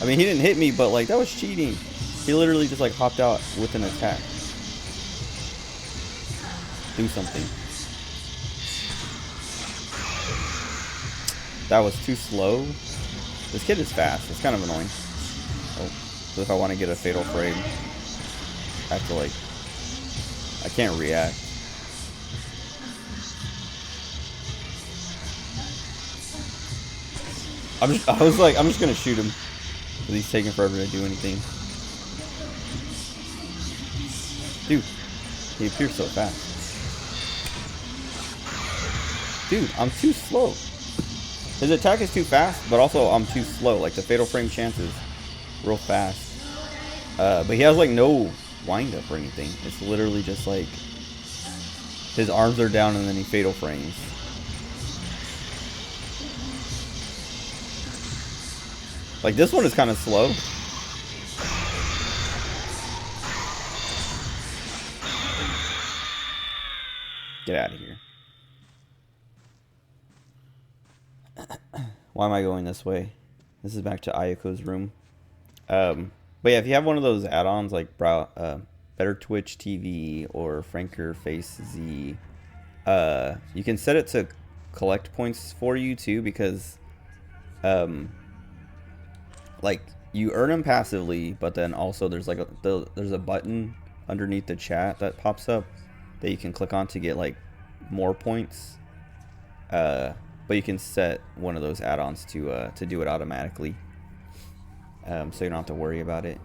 I mean, he didn't hit me, but like that was cheating. He literally just like hopped out with an attack. Do something. that was too slow. This kid is fast. It's kind of annoying. Oh, so if I want to get a fatal frame, I have to like, I can't react. I was like, I'm just gonna shoot him, because he's taking forever to do anything. Dude, he appears so fast. Dude, I'm too slow. His attack is too fast, but also I'm too slow. Like, the fatal frame chance is real fast. But he has, like, no wind up or anything. It's literally just, like, his arms are down and then he fatal frames. Like, this one is kind of slow. Get out of here. Why am I going this way? This is back to Ayako's room. But yeah, if you have one of those add-ons like Better Twitch TV or Franker Face Z, you can set it to collect points for you too, because like you earn them passively, but then also there's like there's a button underneath the chat that pops up that you can click on to get like more points. But you can set one of those add-ons to do it automatically, so you don't have to worry about it.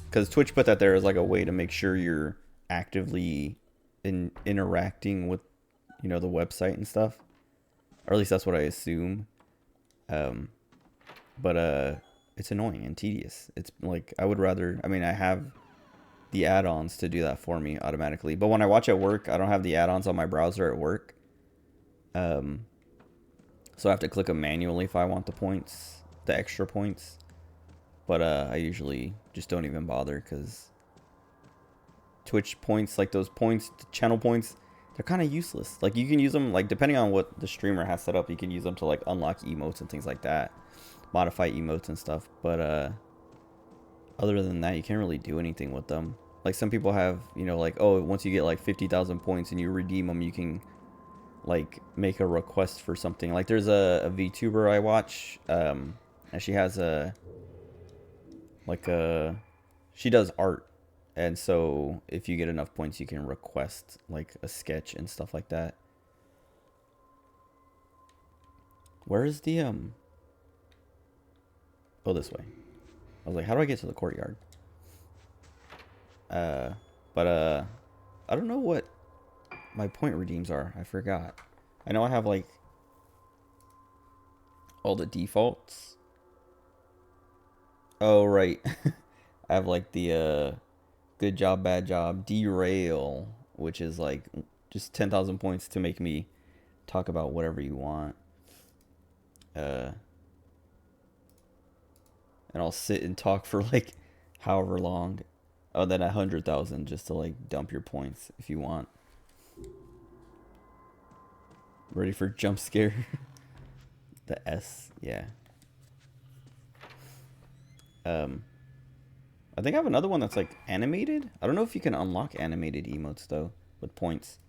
Because Twitch put that there as like a way to make sure you're actively interacting with, you know, the website and stuff, or at least that's what I assume. But it's annoying and tedious. It's like, I would rather, I mean, I have the add-ons to do that for me automatically, but when I watch at work, I don't have the add-ons on my browser at work. So I have to click them manually if I want the points, the extra points. But I usually just don't even bother, because Twitch points, like those points, channel points, they're kind of useless. Like, you can use them, like, depending on what the streamer has set up, you can use them to like unlock emotes and things like that, modify emotes and stuff. But other than that, you can't really do anything with them. Like, some people have, you know, like, oh, once you get like 50,000 points and you redeem them, you can like make a request for something. Like, there's a VTuber I watch, and she has she does art, and so if you get enough points, you can request like a sketch and stuff like that. Where is the oh, this way. I was like, how do I get to the courtyard? But I don't know what my point redeems are. I forgot. I know I have like all the defaults. Oh, right. I have like the good job, bad job, derail, which is like just 10,000 points to make me talk about whatever you want. And I'll sit and talk for like however long. Oh, then 100,000 just to like dump your points if you want. Ready for jump scare? The S, yeah. I think I have another one that's like animated. I don't know if you can unlock animated emotes though with points.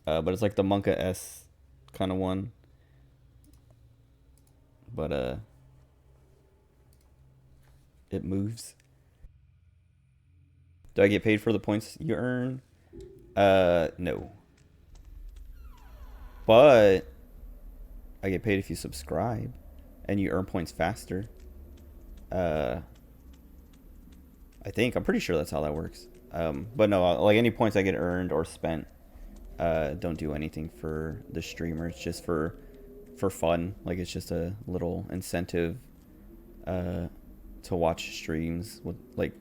But it's like the Monka S kind of one. But it moves. Do I get paid for the points you earn? No. But I get paid if you subscribe and you earn points faster. I think, I'm pretty sure that's how that works. But no, like any points I get earned or spent, don't do anything for the streamer. It's just for fun. Like, it's just a little incentive to watch streams with like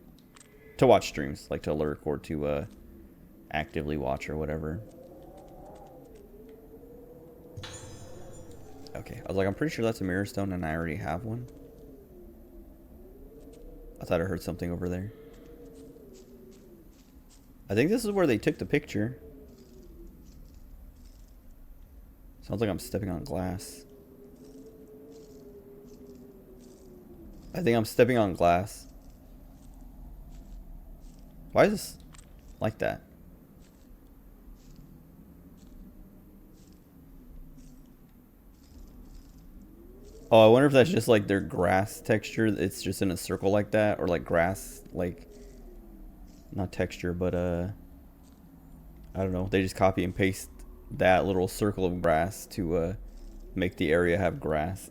to lurk or to actively watch or whatever. Okay, I was like, I'm pretty sure that's a mirror stone and I already have one. I thought I heard something over there. I think this is where they took the picture. Sounds like I'm stepping on glass. I think I'm stepping on glass. Why is this like that? Oh, I wonder if that's just like their grass texture. It's just in a circle like that, or like grass, like not texture, but I don't know. They just copy and paste that little circle of grass to make the area have grass.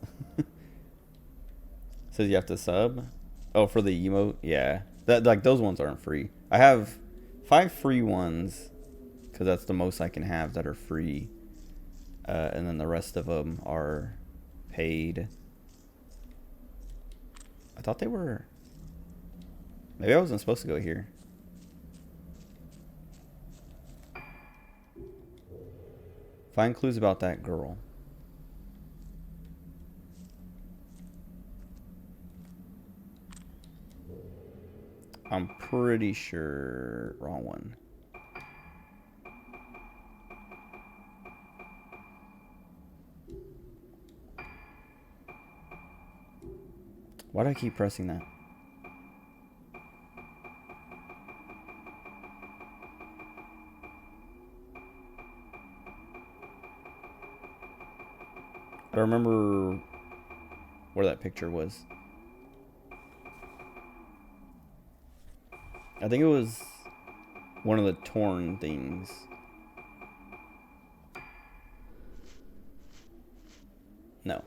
Says you have to sub. Oh, for the emote, yeah. That like those ones aren't free. I have 5 free ones because that's the most I can have that are free, and then the rest of them are paid. I thought they were. Maybe I wasn't supposed to go here. Find clues about that girl. I'm pretty sure. Wrong one. Why do I keep pressing that? I don't remember where that picture was. I think it was one of the torn things. No.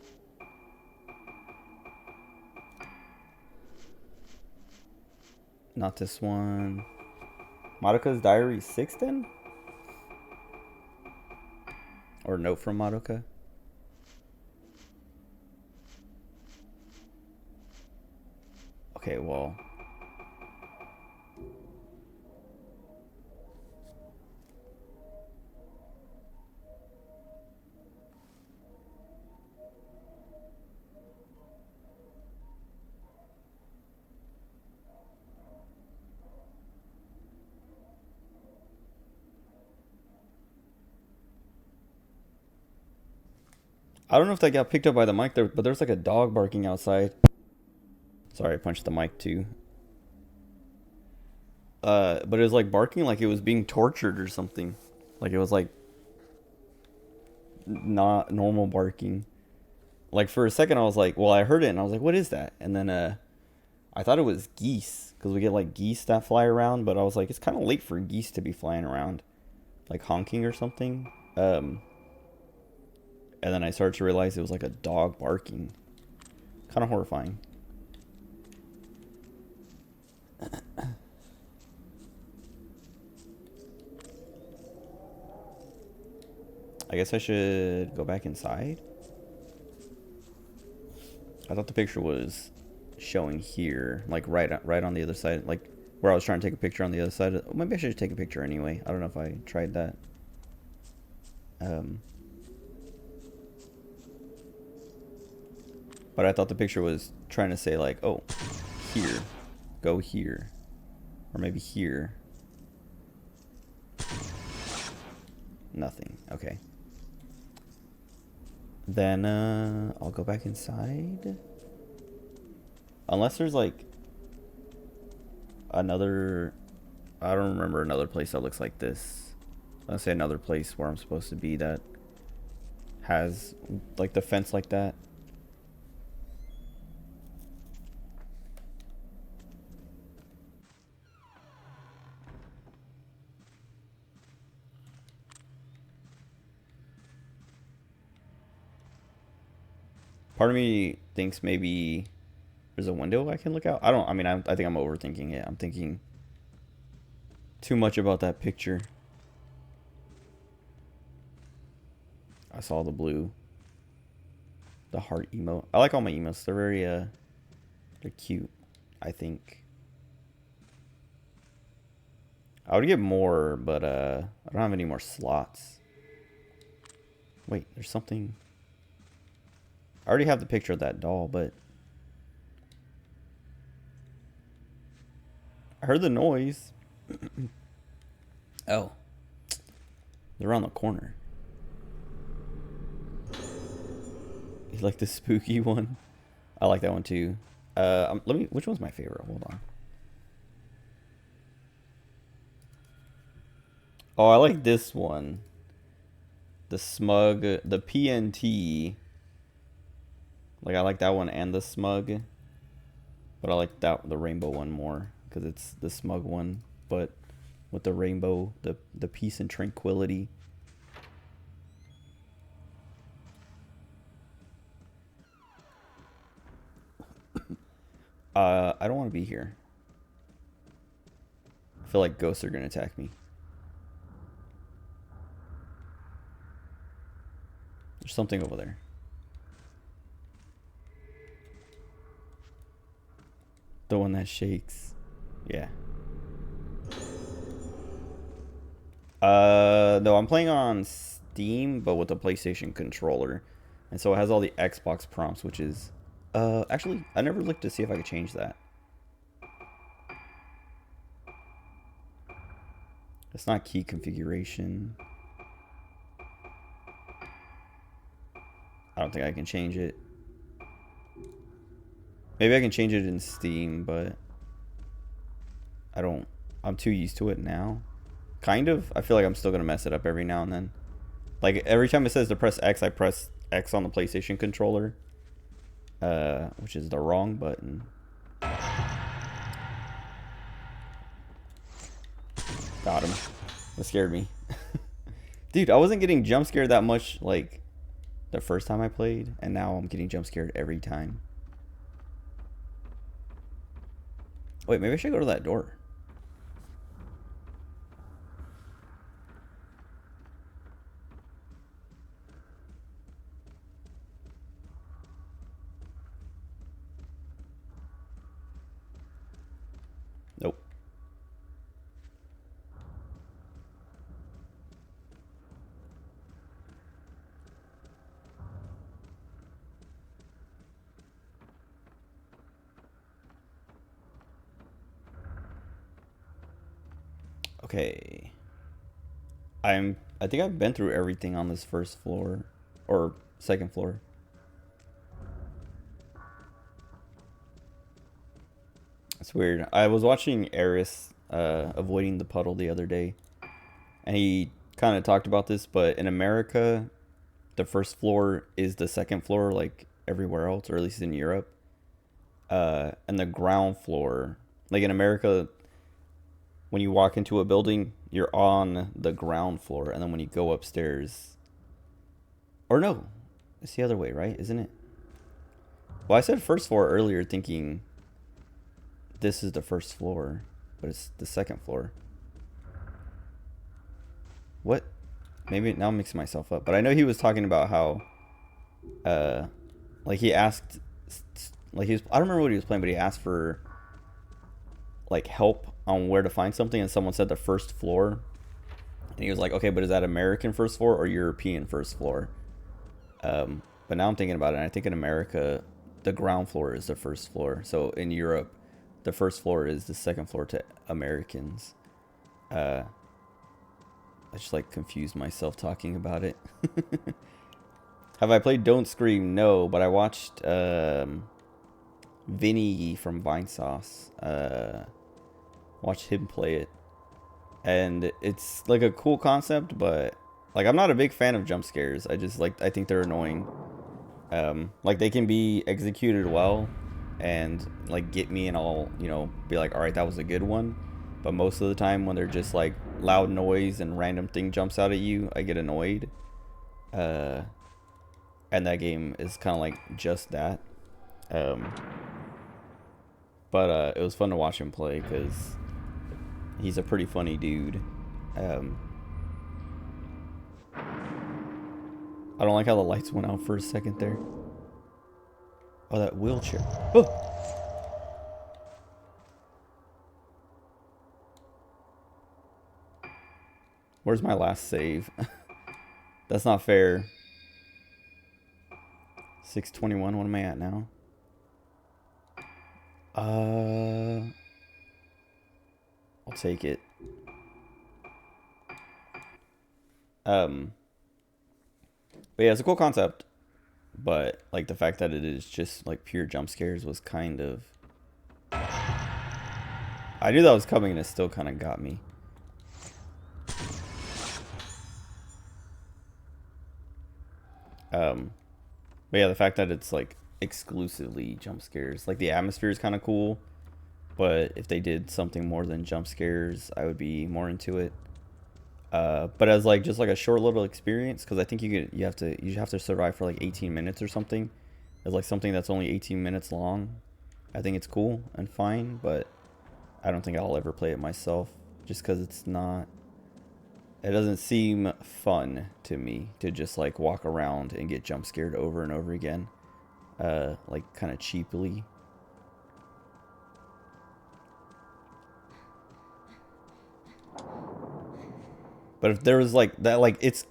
Not this one. Madoka's Diary 6 then? Or note from Madoka? Okay, well. I don't know if that got picked up by the mic there, but there's like a dog barking outside. Sorry, I punched the mic too. But it was like barking like it was being tortured or something. Like it was like not normal barking. Like for a second I was like, well, I heard it and I was like, what is that? And then I thought it was geese because we get like geese that fly around, but I was like, it's kind of late for geese to be flying around, like honking or something. And then I started to realize it was like a dog barking. Kind of horrifying. I guess I should go back inside. I thought the picture was showing here, like right on the other side, like where I was trying to take a picture on the other side. Maybe I should take a picture anyway. I don't know if I tried that. But I thought the picture was trying to say like, oh, here, go here, or maybe here. Nothing. Okay. Then I'll go back inside. Unless there's like another, I don't remember another place that looks like this. Let's say another place where I'm supposed to be that has like the fence like that. Part of me thinks maybe there's a window I can look out. I mean, I think I'm overthinking it. I'm thinking too much about that picture. I saw the blue. The heart emote. I like all my emotes. They're very, they're cute, I think. I would get more, but, I don't have any more slots. Wait, there's something. I already have the picture of that doll, but I heard the noise. Oh. They're around the corner. You like the spooky one? I like that one too. Which one's my favorite? Hold on. Oh, I like this one. The smug, the PNT. Like I like that one and the smug, but I like the rainbow one more because it's the smug one, but with the rainbow, the peace and tranquility. I don't want to be here. I feel like ghosts are gonna attack me. There's something over there. The one that shakes. Yeah. No, I'm playing on Steam, but with a PlayStation controller. And so it has all the Xbox prompts, which is... actually, I never looked to see if I could change that. It's not key configuration. I don't think I can change it. Maybe I can change it in Steam, but... I'm too used to it now. Kind of. I feel like I'm still going to mess it up every now and then. Like, every time it says to press X, I press X on the PlayStation controller. Which is the wrong button. Got him. That scared me. Dude, I wasn't getting jump scared that much, like, the first time I played. And now I'm getting jump scared every time. Wait, maybe I should go to that door. Nope. Okay. I think I've been through everything on this first floor or second floor. It's weird. I was watching Eris avoiding the puddle the other day, and he kind of talked about this, but in America, the first floor is the second floor, like everywhere else, or at least in Europe. And the ground floor, like in America, when you walk into a building, you're on the ground floor, and then when you go upstairs, or no, it's the other way, right? Isn't it? Well, I said first floor earlier, thinking this is the first floor, but it's the second floor. What? Maybe now I'm mixing myself up, but I know he was talking about how, like he asked, like I don't remember what he was playing, but he asked for like help on where to find something, and someone said the first floor, and he was like, okay, but is that American first floor or European first floor? But now I'm thinking about it, and I think in America the ground floor is the first floor, so in Europe the first floor is the second floor to Americans. I just like confused myself talking about it. Have I played Don't Scream? No, but I watched Vinny from Vinesauce. Watched him play it, and it's like a cool concept, but like I'm not a big fan of jump scares. I think they're annoying. Like they can be executed well and like get me, and I'll, you know, be like, all right, that was a good one. But most of the time when they're just like loud noise and random thing jumps out at you, I get annoyed. And that game is kind of like just that. But it was fun to watch him play because he's a pretty funny dude. I don't like how the lights went out for a second there. Oh, that wheelchair. Oh! Where's my last save? That's not fair. 621, what am I at now? I'll take it. But yeah, it's a cool concept. But like the fact that it is just like pure jump scares was kind of... I knew that was coming, and it still kind of got me. But yeah, the fact that it's like exclusively jump scares. Like the atmosphere is kind of cool, but if they did something more than jump scares, I would be more into it. But as like just like a short little experience, because I think you have to survive for like 18 minutes or something. As like something that's only 18 minutes long, I think it's cool and fine, but I don't think I'll ever play it myself, just because it doesn't seem fun to me to just like walk around and get jump scared over and over again, like kind of cheaply. But if there was like that, like it's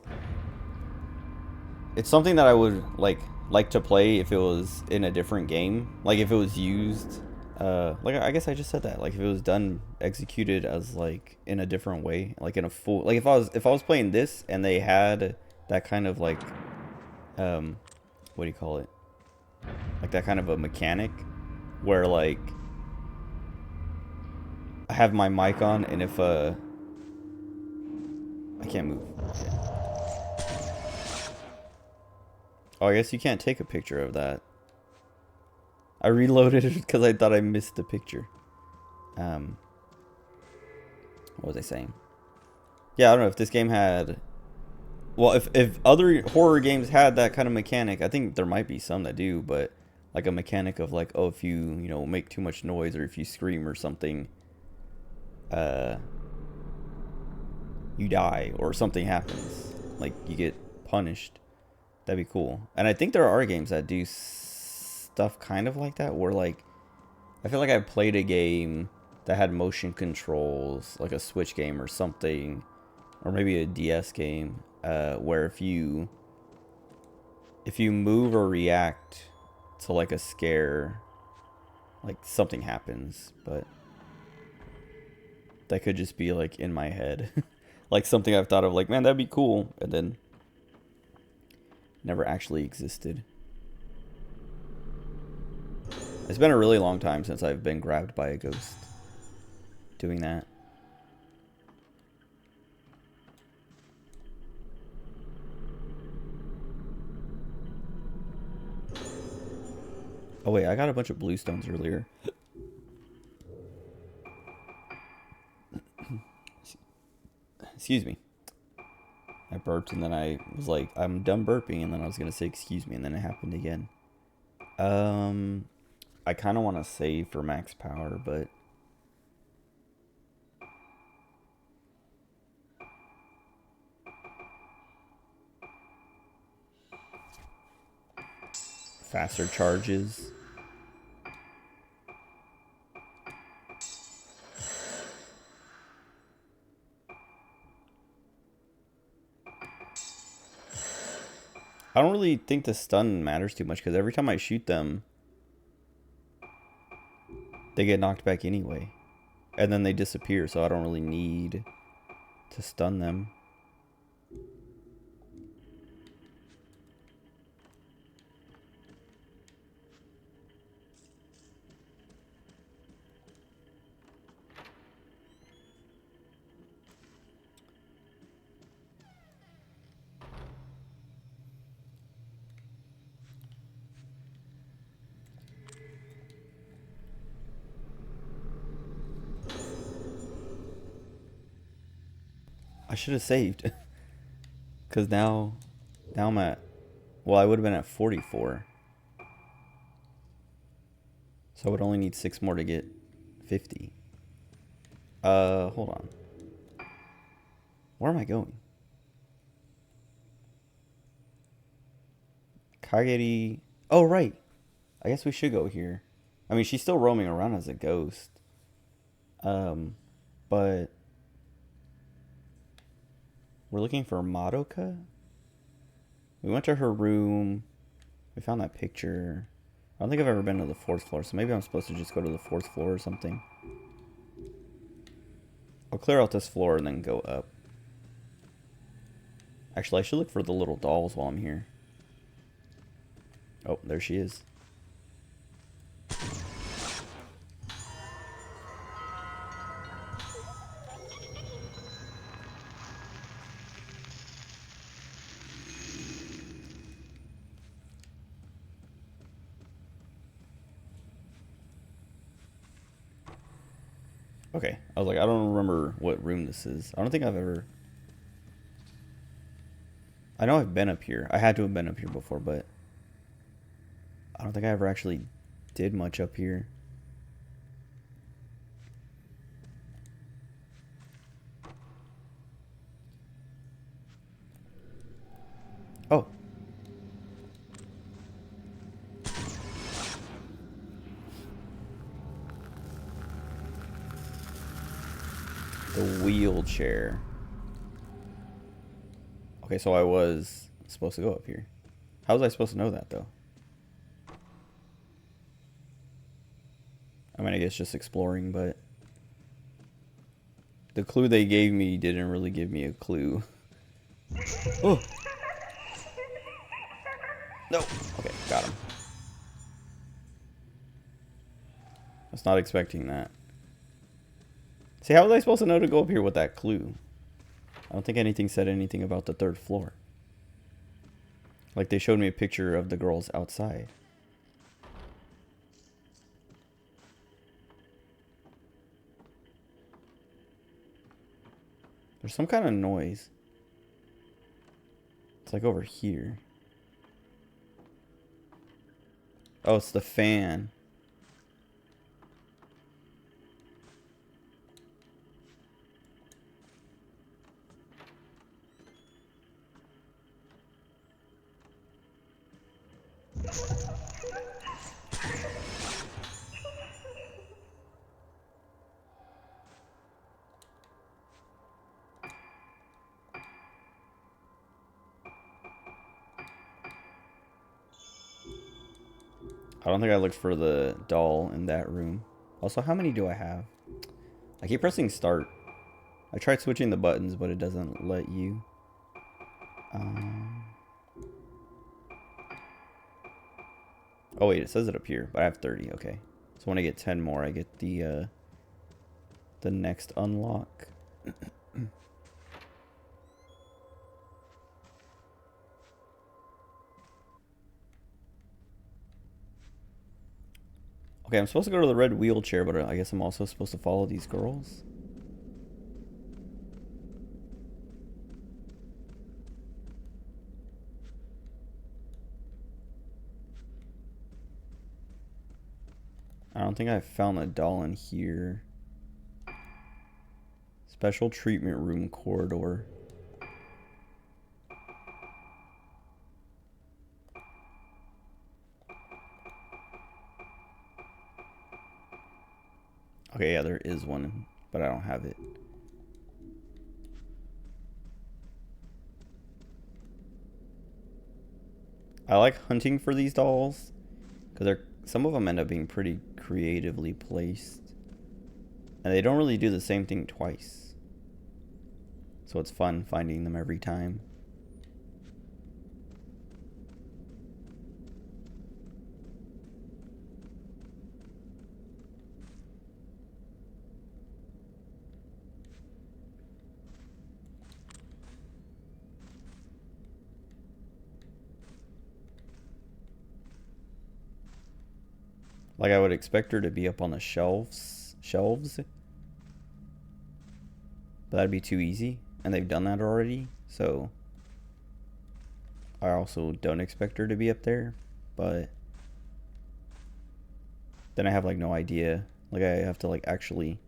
something that I would like to play if it was in a different game, like if it was used, like I guess I just said that, like if it was done executed as like in a different way, like in a full, like if I was playing this and they had that kind of like what do you call it, like that kind of a mechanic where like I have my mic on, and if I can't move. Okay. Oh, I guess you can't take a picture of that. I reloaded it because I thought I missed the picture. What was I saying? Yeah, I don't know if this game had... Well, if other horror games had that kind of mechanic, I think there might be some that do, but like a mechanic of like, oh, if you make too much noise or if you scream or something, you die or something happens. Like you get punished. That'd be cool. And I think there are games that do stuff kind of like that, where like I feel like I played a game that had motion controls, like a Switch game or something, or maybe a DS game, where if you move or react to like a scare, like something happens. But that could just be like in my head. Like something I've thought of, like, man, that'd be cool, and then never actually existed. It's been a really long time since I've been grabbed by a ghost doing that. Oh wait, I got a bunch of blue stones earlier. Excuse me. I burped and then I was like, I'm done burping, and then I was gonna say excuse me, and then it happened again. I kind of want to save for max power, but faster charges. I don't really think the stun matters too much, because every time I shoot them, they get knocked back anyway. And then they disappear, so I don't really need to stun them. I should have saved. Because now I'm at... Well, I would have been at 44. So I would only need 6 more to get 50. Hold on. Where am I going? Kageri... Oh, right. I guess we should go here. I mean, she's still roaming around as a ghost. But... We're looking for Madoka? We went to her room. We found that picture. I don't think I've ever been to the 4th floor, so maybe I'm supposed to just go to the 4th floor or something. I'll clear out this floor and then go up. Actually, I should look for the little dolls while I'm here. Oh, there she is. Okay, I was like, I don't remember what room this is. I don't think I've ever... I know I've been up here. I had to have been up here before, but... I don't think I ever actually did much up here. Oh. The wheelchair. Okay, so I was supposed to go up here. How was I supposed to know that, though? I mean, I guess just exploring, but... The clue they gave me didn't really give me a clue. Oh! No! Okay, got him. I was not expecting that. See, how was I supposed to know to go up here with that clue? I don't think anything said anything about the 3rd floor. Like, they showed me a picture of the girls outside. There's some kind of noise. It's like over here. Oh, it's the fan. I don't think I looked for the doll in that room. Also, how many do I have? I keep pressing start. I tried switching the buttons, but it doesn't let you. Oh wait, it says it up here, but I have 30. Okay, so when I get 10 more, I get the next unlock. Okay, I'm supposed to go to the red wheelchair, but I guess I'm also supposed to follow these girls. I don't think I found a doll in here. Special treatment room corridor. Okay, yeah, there is one, but I don't have it. I like hunting for these dolls because some of them end up being pretty creatively placed, and they don't really do the same thing twice. So it's fun finding them every time. Like, I would expect her to be up on the shelves, but that'd be too easy, and they've done that already, so I also don't expect her to be up there, but then I have like no idea. Like, I have to like actually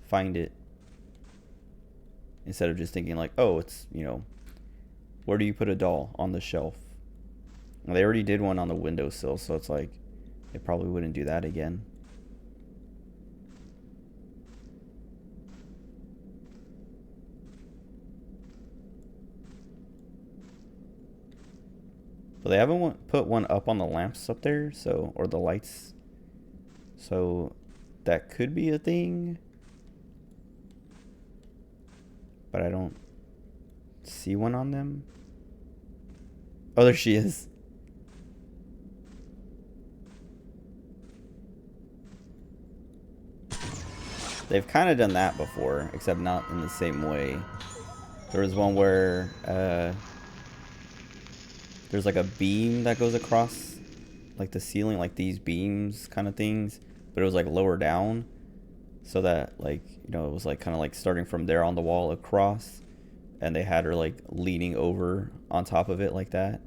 find it instead of just thinking like, oh, it's, you know, where do you put a doll on the shelf? Well, they already did one on the windowsill, so it's like they probably wouldn't do that again. But they haven't put one up on the lamps up there, so, or the lights. So that could be a thing. But I don't see one on them. Oh, there she is. They've kind of done that before, except not in the same way. There was one where there's like a beam that goes across like the ceiling, like these beams kind of things, but it was like lower down. so that like, you know, it was like kind of like starting from there on the wall across, and they had her like leaning over on top of it like that.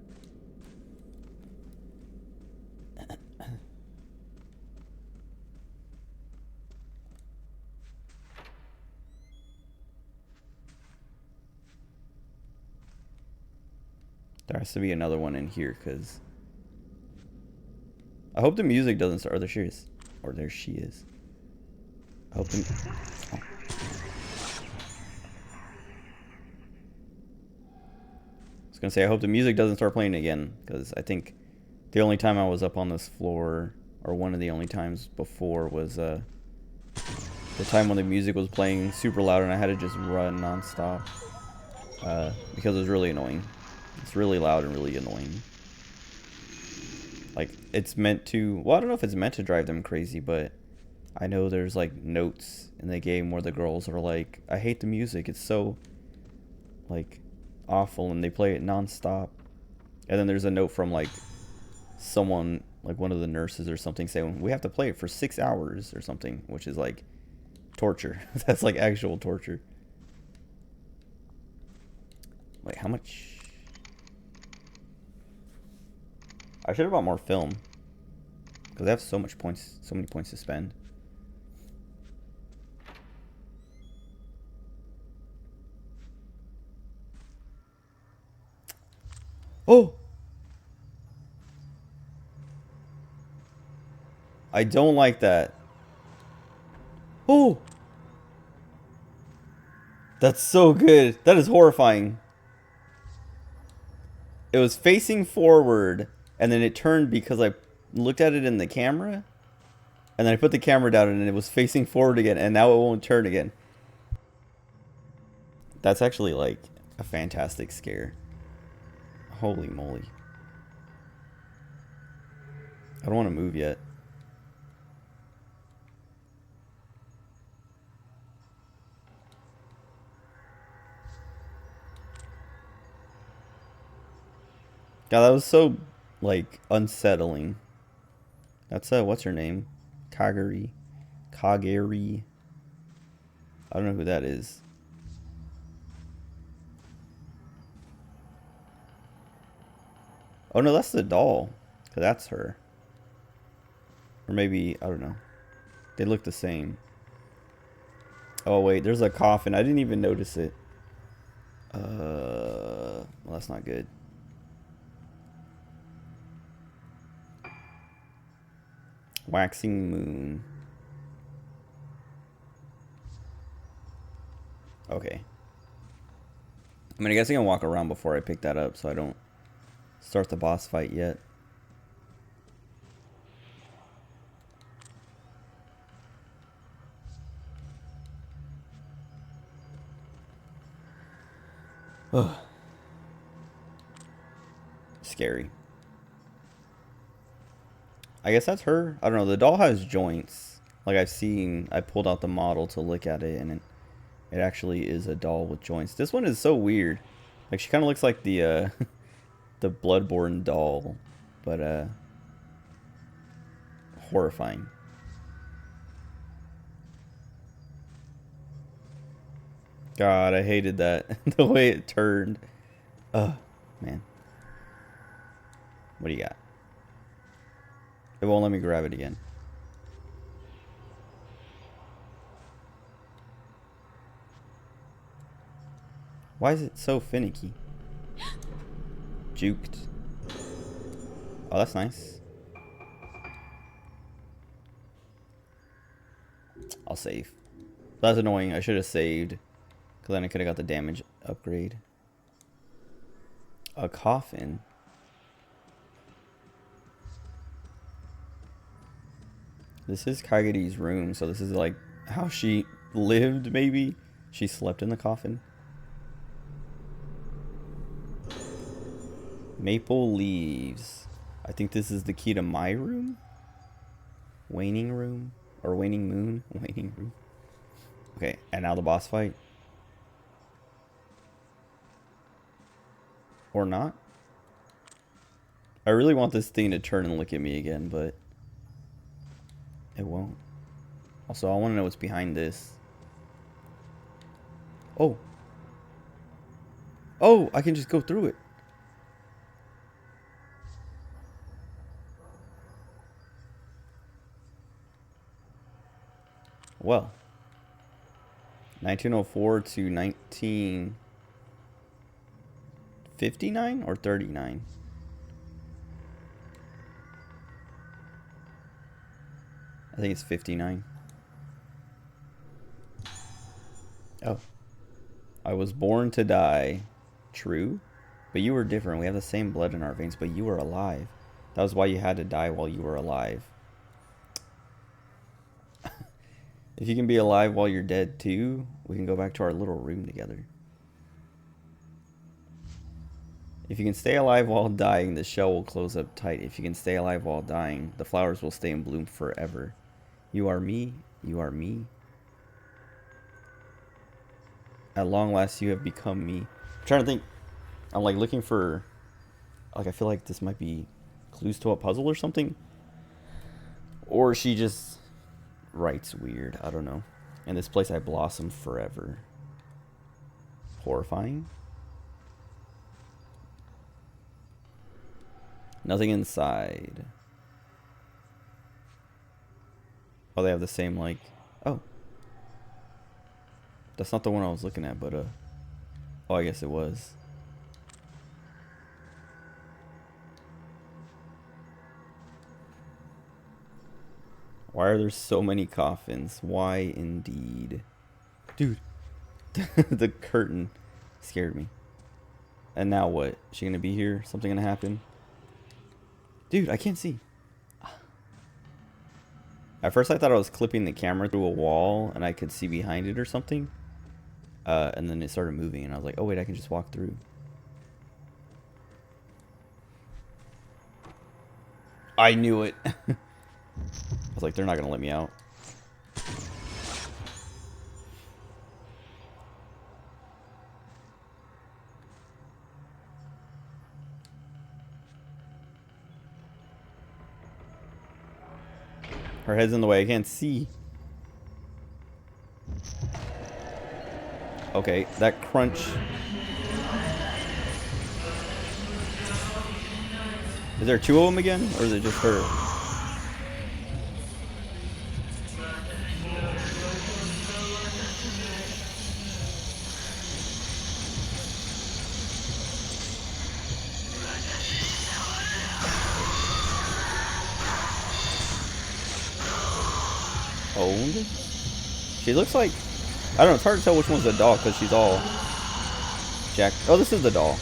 There has to be another one in here, because I hope the music doesn't start. Or there she is. Or there she is. I hope the... Oh. I was going to say, I hope the music doesn't start playing again, because I think the only time I was up on this floor, or one of the only times before, was the time when the music was playing super loud and I had to just run nonstop. Because it was really annoying. It's really loud and really annoying. Like, it's meant to... Well, I don't know if it's meant to drive them crazy, but I know there's, like, notes in the game where the girls are like, I hate the music. It's so, like, awful, and they play it nonstop. And then there's a note from, like, someone, like, one of the nurses or something saying, we have to play it for 6 hours or something, which is, like, torture. That's, like, actual torture. Wait, how much... I should have bought more film, because I have so many points to spend. Oh! I don't like that. Oh! That's so good. That is horrifying. It was facing forward, and then it turned because I looked at it in the camera, and then I put the camera down, and it was facing forward again, and now it won't turn again. That's actually, like, a fantastic scare. Holy moly. I don't want to move yet. God, that was so, like, unsettling. That's, what's her name? Kagari. Kagari. I don't know who that is. Oh, no, that's the doll. 'Cause that's her. Or maybe, I don't know. They look the same. Oh, wait, there's a coffin. I didn't even notice it. Well, that's not good. Waxing moon. Okay. I mean, I guess I can walk around before I pick that up, so I don't start the boss fight yet. Ugh. Scary. I guess that's her. I don't know. The doll has joints. Like, I pulled out the model to look at it, and it actually is a doll with joints. This one is so weird. Like, she kind of looks like the, the Bloodborne doll, but, horrifying. God, I hated that. The way it turned. Ugh, man. What do you got? It won't let me grab it again. Why is it so finicky? Juked. Oh, that's nice. I'll save. That's annoying. I should have saved, because then I could have got the damage upgrade. A coffin. This is Kagari's room, so this is like how she lived, maybe? She slept in the coffin. Maple leaves. I think this is the key to my room? Waning room? Or waning moon? Waning room. Okay, and now the boss fight. Or not? I really want this thing to turn and look at me again, but it won't. Also, I want to know what's behind this. Oh. Oh, I can just go through it. Well. 1904 to 1959 or 39? I think it's 59. Oh. I was born to die. True. But you were different. We have the same blood in our veins, but you were alive. That was why you had to die while you were alive. If you can be alive while you're dead too, we can go back to our little room together. If you can stay alive while dying, the shell will close up tight. If you can stay alive while dying, the flowers will stay in bloom forever. You are me. You are me. At long last, you have become me. I'm trying to think. I'm like looking for, like, I feel like this might be clues to a puzzle or something. Or she just writes weird. I don't know. In this place, I blossom forever. Horrifying. Nothing inside. Oh, they have the same, like... Oh. That's not the one I was looking at, but, oh, I guess it was. Why are there so many coffins? Why indeed? Dude. The curtain scared me. And now what? Is she gonna be here? Something gonna happen? Dude, I can't see. At first I thought I was clipping the camera through a wall and I could see behind it or something. And then it started moving and I was like, oh wait, I can just walk through. I knew it. I was like, they're not gonna let me out. Her head's in the way, I can't see. Okay, that crunch. Is there two of them again? Or is it just her? Owned? She looks like... I don't know, it's hard to tell which one's the doll because she's all jacked. Oh, this is the doll.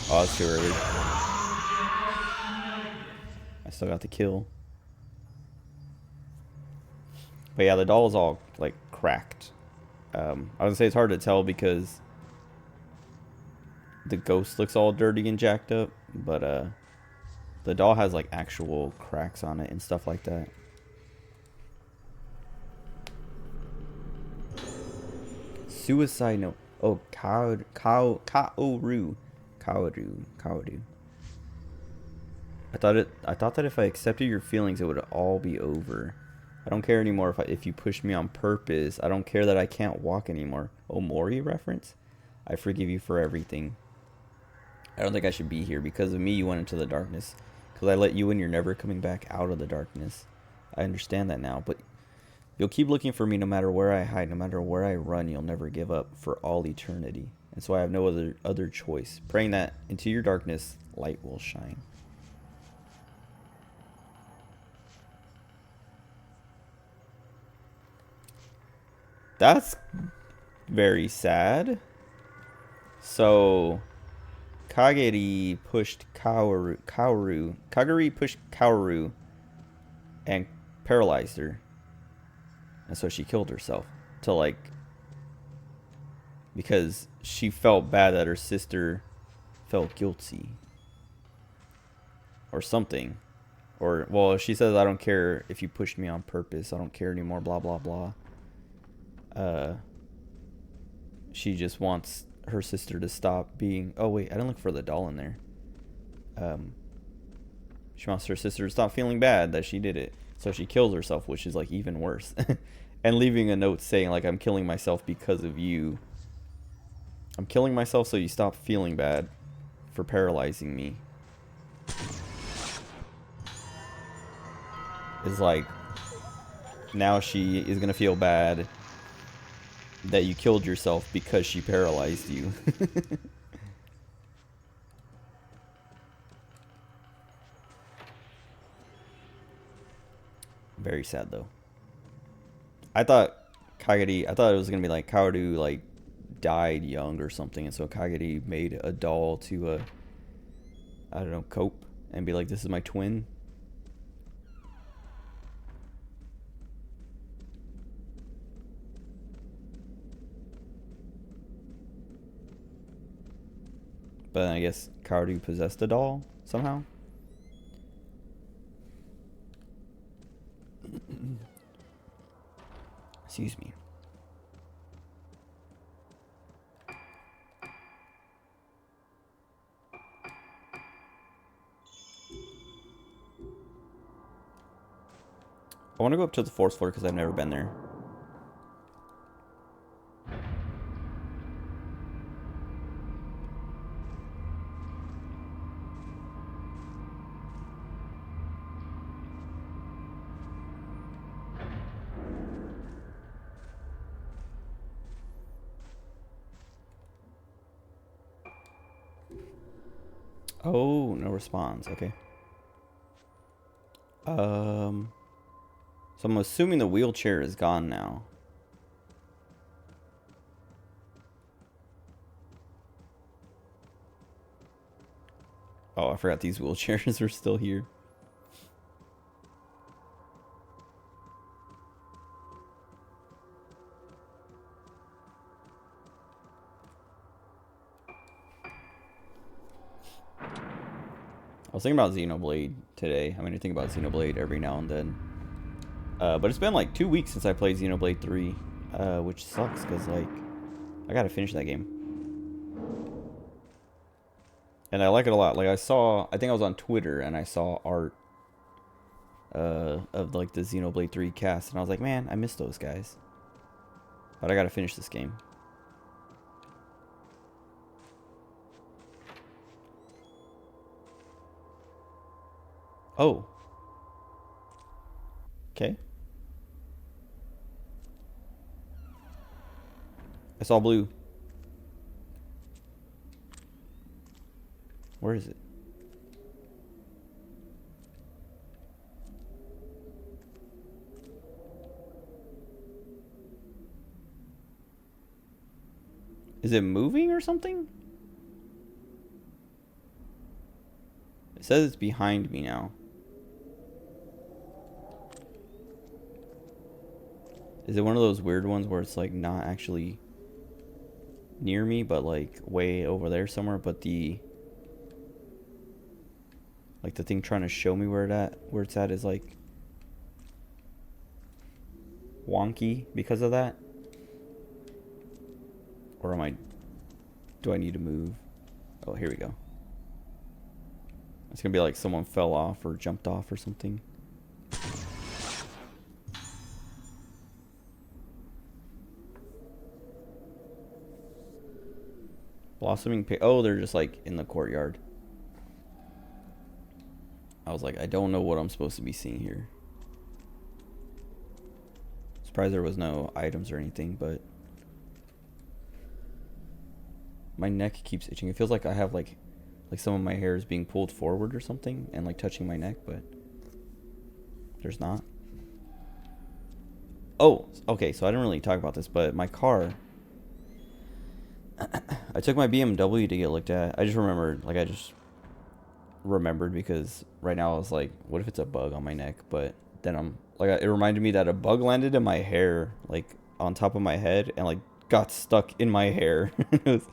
Oh, it's too early. I still got the kill. But yeah, the doll is all, like, cracked. I was gonna say it's hard to tell because the ghost looks all dirty and jacked up. But, the doll has, like, actual cracks on it and stuff like that. Suicide note. Oh, Kaoru. I thought that if I accepted your feelings, it would all be over. I don't care anymore if you push me on purpose. I don't care that I can't walk anymore. Oh, Mori reference? I forgive you for everything. I don't think I should be here. Because of me, you went into the darkness. Because I let you in, you're never coming back out of the darkness. I understand that now, but you'll keep looking for me no matter where I hide, no matter where I run. You'll never give up for all eternity. And so I have no other choice. Praying that into your darkness, light will shine. That's very sad. So Kageri pushed Kageri pushed Kaoru and paralyzed her. And so she killed herself to, like, because she felt bad that her sister felt guilty or something. Or, well, she says, I don't care if you pushed me on purpose. I don't care anymore, blah, blah, blah. She just wants her sister to stop being... Oh, wait, I didn't look for the doll in there. She wants her sister to stop feeling bad that she did it. So she kills herself, which is like even worse. And leaving a note saying like, I'm killing myself because of you. I'm killing myself so you stop feeling bad for paralyzing me. Is like, now she is gonna feel bad that you killed yourself because she paralyzed you. Very sad though. I thought I thought it was gonna be like Kaoru like died young or something, and so Kagedi made a doll to I don't know, cope and be like, this is my twin. But then I guess Kaoru possessed a doll somehow. Excuse me. I want to go up to the fourth floor because I've never been there. Oh, no response. Okay. So I'm assuming the wheelchair is gone now. Oh, I forgot these wheelchairs are still here. I was thinking about Xenoblade today. I mean, I think about Xenoblade every now and then. But it's been like 2 weeks since I played Xenoblade 3, which sucks because, like, I gotta finish that game. And I like it a lot. Like, I think I was on Twitter and I saw art of, like, the Xenoblade 3 cast, and I was like, man, I miss those guys. But I gotta finish this game. Oh. Okay. I saw blue. Where is it? Is it moving or something? It says it's behind me now. Is it one of those weird ones where it's like not actually near me, but like way over there somewhere, but the thing trying to show me where it's at is like wonky because of that? Or do I need to move? Oh, here we go. It's gonna be like someone fell off or jumped off or something. Blossoming oh, they're just like in the courtyard. I was like, I don't know what I'm supposed to be seeing here. Surprised there was no items or anything, but my neck keeps itching. It feels like I have like some of my hair is being pulled forward or something and like touching my neck, but there's not. Oh, okay, so I didn't really talk about this, but my car, I took my BMW to get looked at. I just remembered because right now I was like, what if it's a bug on my neck? But then I'm like, it reminded me that a bug landed in my hair, like on top of my head, and like got stuck in my hair. It was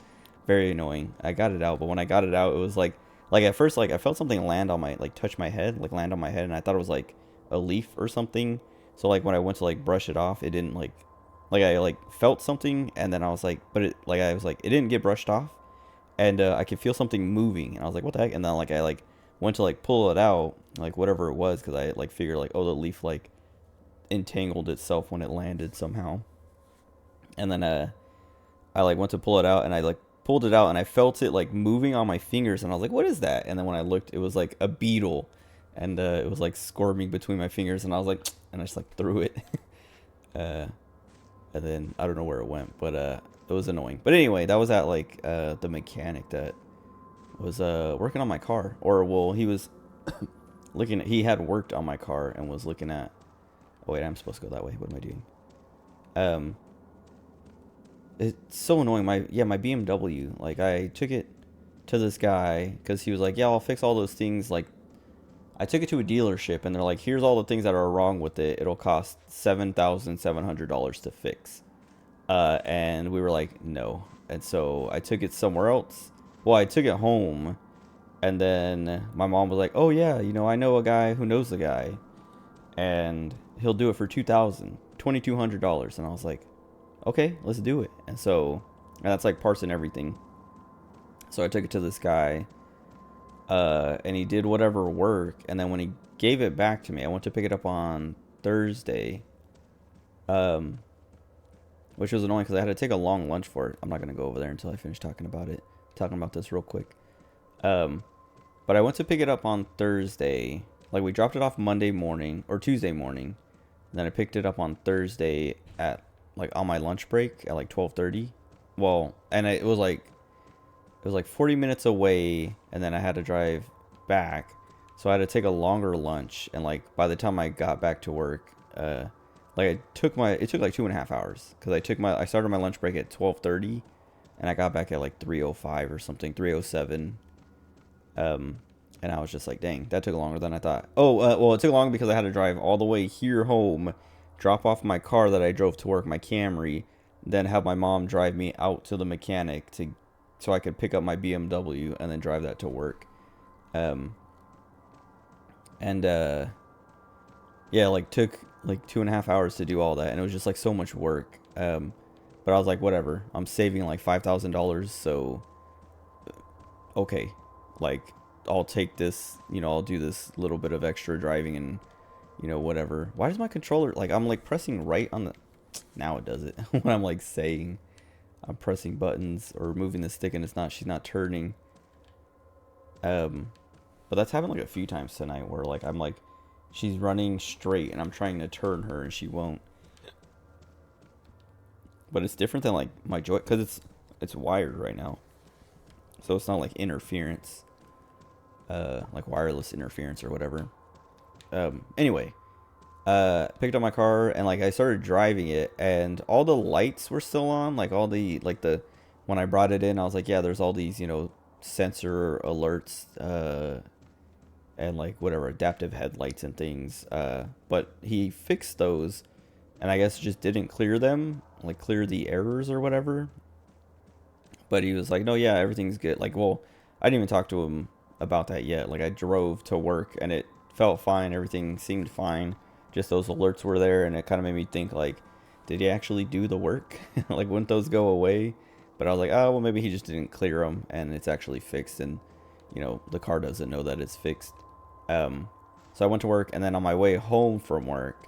very annoying. I got it out, but when I got it out, it was like at first, like I felt something land on my, like touch my head, like land on my head, and I thought it was like a leaf or something. So like when I went to like brush it off, it didn't like I like felt something, and then I was like, but it it didn't get brushed off, and I could feel something moving, and I was like, what the heck? And then like I like went to like pull it out, like whatever it was, because I like figured like, oh, the leaf like entangled itself when it landed somehow. And then I like went to pull it out, and I like pulled it out, and I felt it like moving on my fingers, and I was like, what is that? And then when I looked, it was like a beetle, and it was like squirming between my fingers, and I was like, and I just like threw it. And then I don't know where it went, but it was annoying. But anyway, that was at like the mechanic that was working on my car, or well, he was looking at, he had worked on my car and was looking at, oh wait, I'm supposed to go that way. What am I doing? It's so annoying. My BMW, like I took it to this guy because he was like, yeah, I'll fix all those things. Like I took it to a dealership, and they're like, here's all the things that are wrong with it. It'll cost $7,700 to fix. And we were like, no. And so I took it somewhere else. Well, I took it home, and then my mom was like, oh yeah, you know, I know a guy who knows the guy, and he'll do it for $2,200. And I was like, okay, let's do it. And so, and that's like parts and everything. So I took it to this guy, and he did whatever work. And then when he gave it back to me, I went to pick it up on Thursday, which was annoying because I had to take a long lunch for it. I'm not going to go over there until I finish talking about this real quick. But I went to pick it up on Thursday. Like we dropped it off Monday morning or Tuesday morning. And then I picked it up on Thursday at like on my lunch break at like 12:30. Well, and it was like 40 minutes away, and then I had to drive back. So I had to take a longer lunch, and like by the time I got back to work, like it took like 2.5 hours, because I started my lunch break at 12:30, and I got back at like 3:05 or something, 3:07. And I was just like, dang, that took longer than I thought. Oh, well, it took long because I had to drive all the way here home, drop off my car that I drove to work, my Camry, then have my mom drive me out to the mechanic so I could pick up my BMW and then drive that to work. Yeah, like took like 2.5 hours to do all that, and it was just like so much work. But I was like, whatever, I'm saving like $5,000, so okay, like I'll take this, you know, I'll do this little bit of extra driving, and you know, whatever. Why does my controller, like I'm like pressing right on the, now it does it when I'm like saying I'm pressing buttons or moving the stick, and she's not turning. But that's happened like a few times tonight where like I'm like, she's running straight and I'm trying to turn her and she won't. But it's different than like my joy, because it's wired right now, so it's not like interference, like wireless interference or whatever. Anyway, picked up my car, and like I started driving it, and all the lights were still on, like all the when I brought it in, I was like, yeah, there's all these, you know, sensor alerts, and like whatever, adaptive headlights and things, but he fixed those, and I guess just didn't clear them, like clear the errors or whatever. But he was like, no, yeah, everything's good. Like, well, I didn't even talk to him about that yet. Like I drove to work and it felt fine, everything seemed fine, just those alerts were there, and it kind of made me think like, did he actually do the work? Like, wouldn't those go away? But I was like, oh, well, maybe he just didn't clear them and it's actually fixed, and you know, the car doesn't know that it's fixed. So I went to work, and then on my way home from work,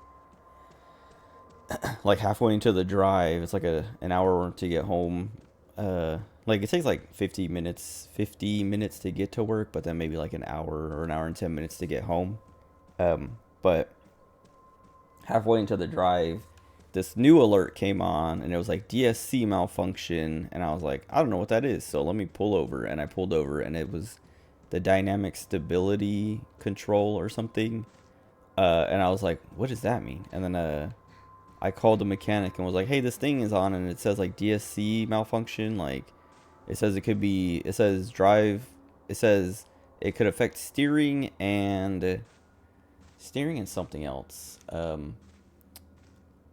like halfway into the drive, it's like an hour to get home. Like it takes like 50 minutes to get to work, but then maybe like an hour or an hour and 10 minutes to get home. But halfway into the drive, this new alert came on, and it was like DSC malfunction, and I was like, I don't know what that is, so let me pull over. And I pulled over, and it was the dynamic stability control or something. And I was like, what does that mean? And then I called the mechanic and was like, hey, this thing is on, and it says like DSC malfunction. Like it says it could be, it says it could affect steering and something else.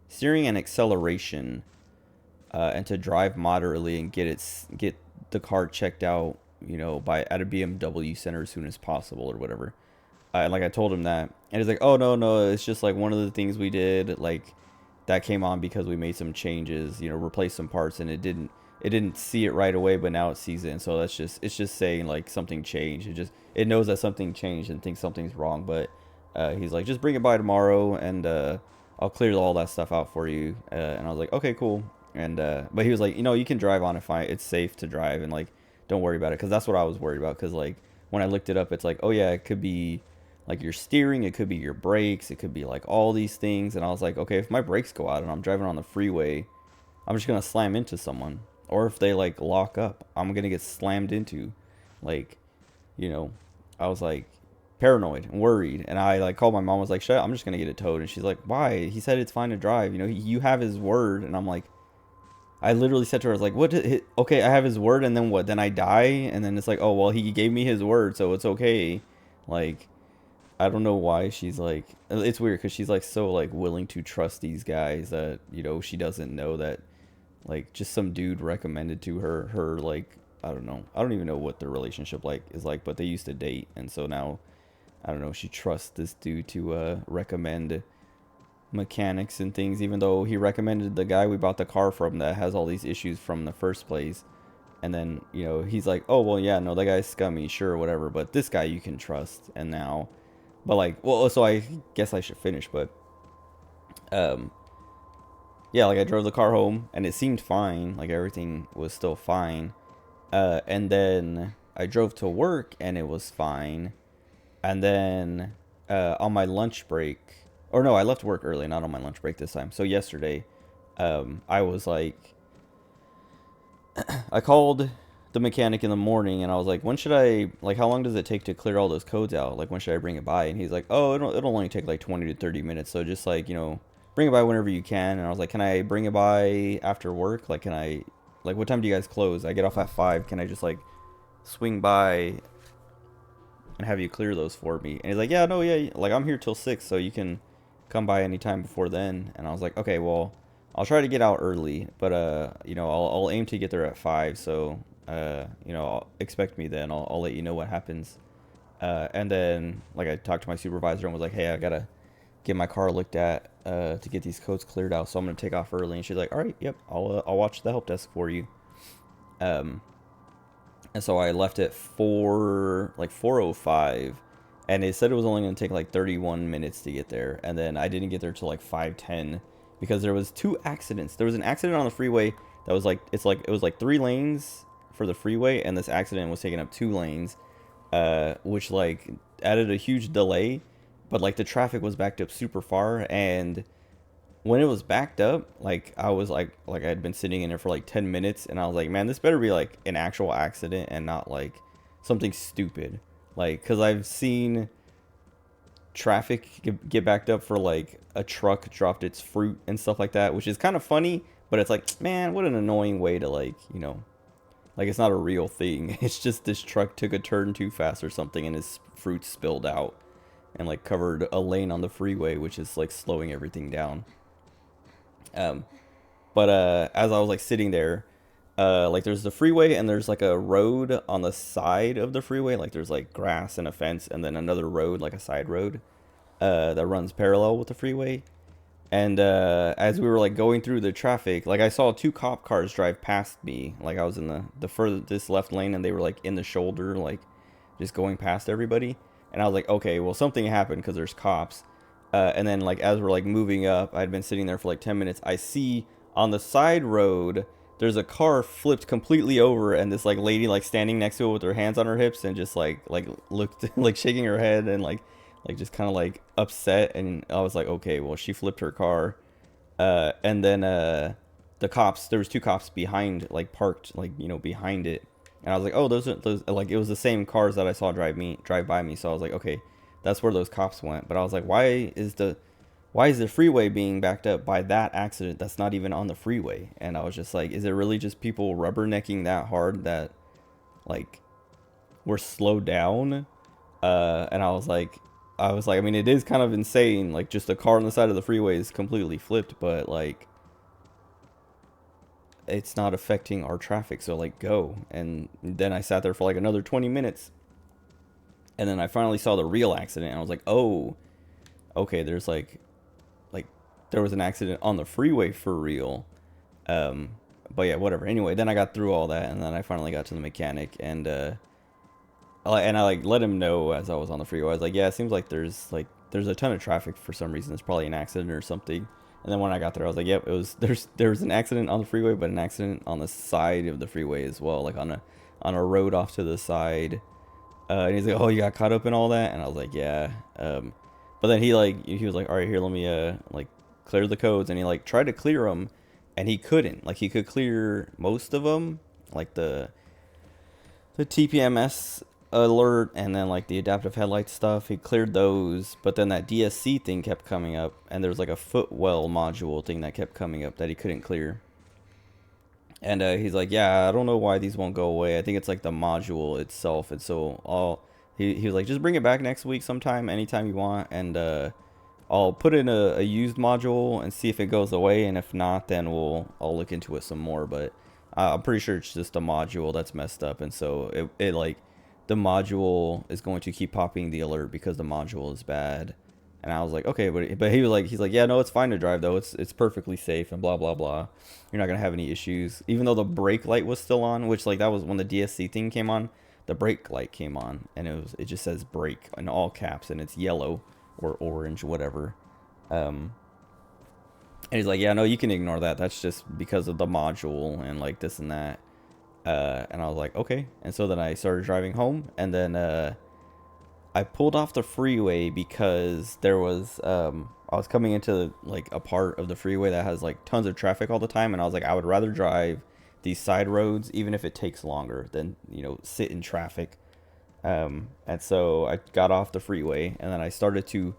Steering and acceleration, and to drive moderately and get the car checked out, you know, at a BMW center as soon as possible or whatever. Like I told him that, and he's like, oh no, it's just like one of the things we did, like that came on because we made some changes, you know, replaced some parts, and it it didn't see it right away, but now it sees it, and so it's just saying like something changed. It knows that something changed and thinks something's wrong, but he's like, just bring it by tomorrow, and I'll clear all that stuff out for you. And I was like, okay, cool. And but he was like, you can drive on it fine. It's safe to drive, and like, don't worry about it, because that's what I was worried about. Because like when I looked it up, it's like, oh yeah, it could be like your steering, it could be your brakes, it could be like all these things. And I was like, okay, if my brakes go out and I'm driving on the freeway, I'm just gonna slam into someone. Or if they like lock up, I'm gonna get slammed into. Like, I was like paranoid and worried, and I like called my mom. Was like, shut up, I'm just gonna get it towed. And she's like, why? He said it's fine to drive. You have his word. And I'm like, I literally said to her, I was like, what? Okay, I have his word, and then what? Then I die, and then it's like, oh well, he gave me his word, so it's okay. Like, I don't know why she's like, it's weird because she's like so like willing to trust these guys that she doesn't know that like just some dude recommended to her like, I don't know, I don't even know what their relationship like is like, but they used to date, and so now I don't know, she trusts this dude to recommend mechanics and things, even though he recommended the guy we bought the car from that has all these issues from the first place. And then he's like, oh well, yeah, no, that guy's scummy, sure, whatever, but this guy you can trust. And now, but like, well, so I guess I should finish, but yeah, like I drove the car home and it seemed fine, like everything was still fine. And then I drove to work and it was fine. And then on my lunch break, or no, I left work early, not on my lunch break this time. So yesterday, I was like, I called the mechanic in the morning and I was like, when should I, like, how long does it take to clear all those codes out? Like, when should I bring it by? And he's like, oh, it'll only take like 20 to 30 minutes. So just like, bring it by whenever you can. And I was like, can I bring it by after work? Like, what time do you guys close? I get off at 5. Can I just like swing by and have you clear those for me? And he's like, yeah, no, yeah, like I'm here till 6, so you can come by anytime before then. And I was like, okay, well, I'll try to get out early, but I'll aim to get there at 5, so I'll expect me then. I'll let you know what happens. And then like I talked to my supervisor and was like, hey, I gotta get my car looked at to get these codes cleared out, so I'm gonna take off early. And she's like, all right, yep, I'll watch the help desk for you. And so I left at 4:05, and it said it was only going to take like 31 minutes to get there. And then I didn't get there till like 5:10 because there was 2 accidents. There was an accident on the freeway that was like, it was like 3 lanes for the freeway, and this accident was taking up 2 lanes, which like added a huge delay. But like the traffic was backed up super far, and when it was backed up, like I was like I had been sitting in it for like 10 minutes, and I was like, man, this better be like an actual accident and not like something stupid. Like, because I've seen traffic get backed up for like a truck dropped its fruit and stuff like that, which is kind of funny, but it's like, man, what an annoying way to like, like it's not a real thing. It's just this truck took a turn too fast or something, and his fruit spilled out and like covered a lane on the freeway, which is like slowing everything down. But as I was like sitting there, like there's the freeway and there's like a road on the side of the freeway, like there's like grass and a fence, and then another road, like a side road, that runs parallel with the freeway. And as we were like going through the traffic, like I saw 2 cop cars drive past me. Like I was in the furthest left lane, and they were like in the shoulder, like just going past everybody. And I was like, okay, well, something happened because there's cops. And then like as we're like moving up, I'd been sitting there for like 10 minutes. I see on the side road there's a car flipped completely over, and this like lady like standing next to it with her hands on her hips and just like looked like shaking her head and like just kind of like upset. And I was like, okay, well, she flipped her car. And then the cops, there was 2 cops behind, like parked like behind it. And I was like, oh, those like, it was the same cars that I saw drive by me. So I was like, okay, that's where those cops went. But I was like, why is the freeway being backed up by that accident that's not even on the freeway? And I was just like, is it really just people rubbernecking that hard that like we're slowed down? And I was like, I mean, it is kind of insane. Like, just a car on the side of the freeway is completely flipped, but like it's not affecting our traffic, so like go. And then I sat there for like another 20 minutes, and then I finally saw the real accident, and I was like, oh, okay, there's like there was an accident on the freeway for real. But yeah, whatever. Anyway, then I got through all that, and then I finally got to the mechanic, and I like let him know as I was on the freeway. I was like, yeah, it seems like there's a ton of traffic for some reason. It's probably an accident or something. And then when I got there, I was like, yep, it was there was an accident on the freeway, but an accident on the side of the freeway as well, like on a road off to the side. And he's like, oh, you got caught up in all that, and I was like, yeah. But then he was like, all right, here, let me like clear the codes, and he like tried to clear them, and he couldn't. Like he could clear most of them, like the TPMS alert and then like the adaptive headlight stuff. He cleared those, but then that DSC thing kept coming up, and there was like a footwell module thing that kept coming up that he couldn't clear. And he's like, yeah, I don't know why these won't go away. I think it's like the module itself. And so he was like, just bring it back next week sometime, anytime you want, and I'll put in a used module and see if it goes away, and if not, then I'll look into it some more. But I'm pretty sure it's just a module that's messed up, and so it like the module is going to keep popping the alert because the module is bad. And I was like, okay, but he's like, yeah, no, it's fine to drive though. It's perfectly safe and blah blah blah. You're not gonna have any issues, even though the brake light was still on, which like that was when the DSC thing came on. The brake light came on, and it just says brake in all caps, and it's yellow or orange, whatever. And he's like, yeah, no, you can ignore that. That's just because of the module and like this and that. And I was like, okay. And so then I started driving home, and then I pulled off the freeway because there was I was coming into like a part of the freeway that has like tons of traffic all the time, and I was like, I would rather drive these side roads even if it takes longer than, you know, sit in traffic. And so I got off the freeway, and then I started to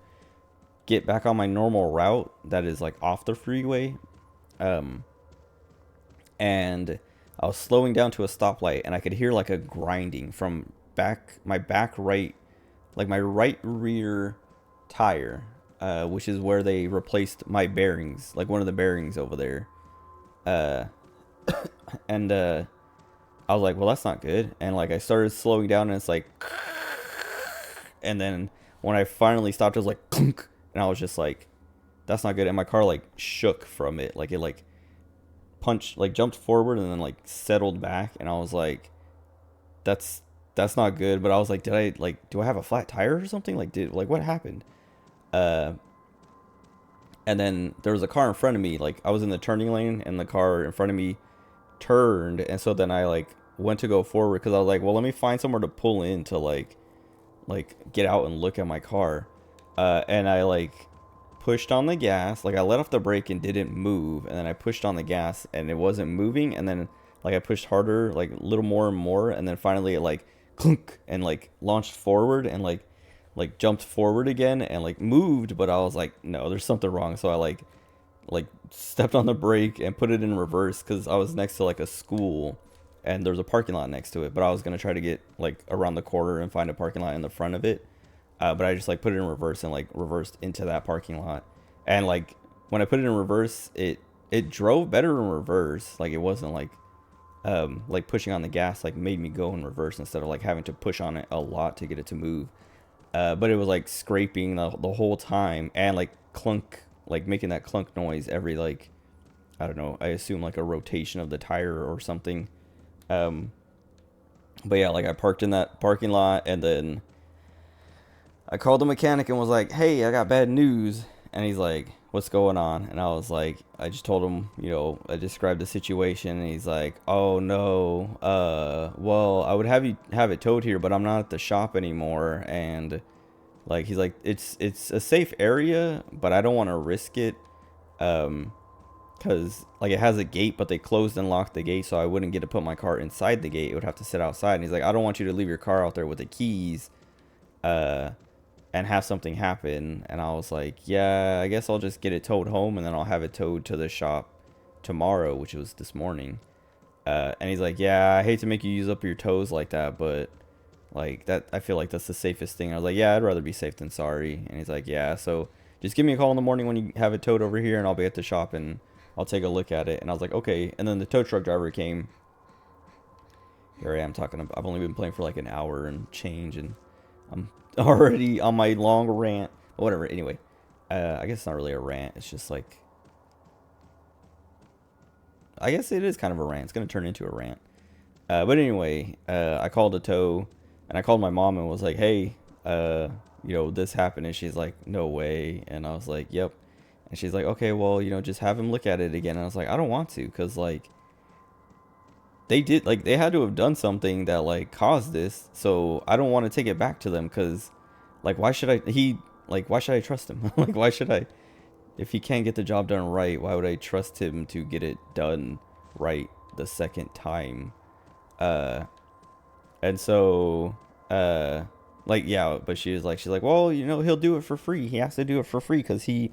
get back on my normal route that is like off the freeway. And I was slowing down to a stoplight, and I could hear like a grinding from my back right, like my right rear tire, which is where they replaced my bearings, like one of the bearings over there. And I was like, well, that's not good. And like I started slowing down, and it's like, and then when I finally stopped, it was like clunk, and I was just like, that's not good. And my car like shook from it, like it like punched, like jumped forward and then like settled back, and I was like, that's not good. But I was like, do I have a flat tire or something? Like, what happened? And then there was a car in front of me. Like, I was in the turning lane, and the car in front of me turned, and so then I like went to go forward because I was like, well, let me find somewhere to pull in to like get out and look at my car. And I like pushed on the gas, like I let off the brake and didn't move, and then I pushed on the gas and it wasn't moving, and then like I pushed harder, like a little more and more, and then finally it like clunk and like launched forward and like jumped forward again and like moved. But I was like, no, there's something wrong. So I like stepped on the brake and put it in reverse because I was next to like a school, and there's a parking lot next to it, but I was gonna try to get like around the corner and find a parking lot in the front of it. But I just like put it in reverse and like reversed into that parking lot. And like when I put it in reverse, it drove better in reverse. Like it wasn't like pushing on the gas like made me go in reverse instead of like having to push on it a lot to get it to move. But it was like scraping the whole time, and like clunk, like making that clunk noise every like, I don't know, I assume like a rotation of the tire or something. But yeah, like I parked in that parking lot, and then I called the mechanic and was like, hey, I got bad news. And he's like, what's going on? And I was like, I just told him, you know, I described the situation, and he's like, oh no, well, I would have you have it towed here, but I'm not at the shop anymore. And like, he's like, it's a safe area, but I don't want to risk it. Cause like it has a gate, but they closed and locked the gate, so I wouldn't get to put my car inside the gate. It would have to sit outside. And he's like, I don't want you to leave your car out there with the keys, and have something happen. And I was like, yeah, I guess I'll just get it towed home, and then I'll have it towed to the shop tomorrow, which was this morning. And he's like, yeah, I hate to make you use up your toes like that, but like that, I feel like that's the safest thing. I was like, yeah, I'd rather be safe than sorry. And he's like, yeah, so just give me a call in the morning when you have it towed over here, and I'll be at the shop and I'll take a look at it. And I was like, okay. And then the tow truck driver came. Here I am talking. I've only been playing for like an hour and change, and I'm already on my long rant. But whatever. Anyway, I guess it's not really a rant. It's just like I guess it is kind of a rant. It's gonna turn into a rant. But anyway, I called a tow, and I called my mom and was like, "Hey, this happened," and she's like, "No way," and I was like, "Yep," and she's like, "Okay, well, just have him look at it again," and I was like, "I don't want to, cause like they had to have done something that like caused this, so I don't want to take it back to them, cause like why should I trust him? Like why should I if he can't get the job done right, why would I trust him to get it done right the second time?" Uh, and so, yeah, but she's like, well, he'll do it for free. He has to do it for free because he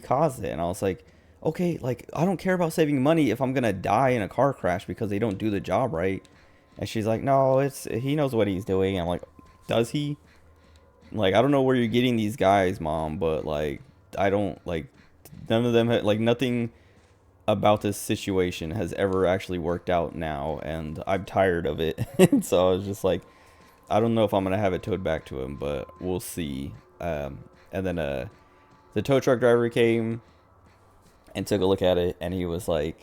caused it. And I was like, okay, like I don't care about saving money if I'm gonna die in a car crash because they don't do the job right. And she's like, no, he knows what he's doing. And I'm like, does he? Like, I don't know where you're getting these guys, mom, but like, I don't like none of them like nothing about this situation has ever actually worked out now, and I'm tired of it. And so I was just like, I don't know if I'm gonna have it towed back to him, but we'll see. And then the tow truck driver came and took a look at it, and he was like,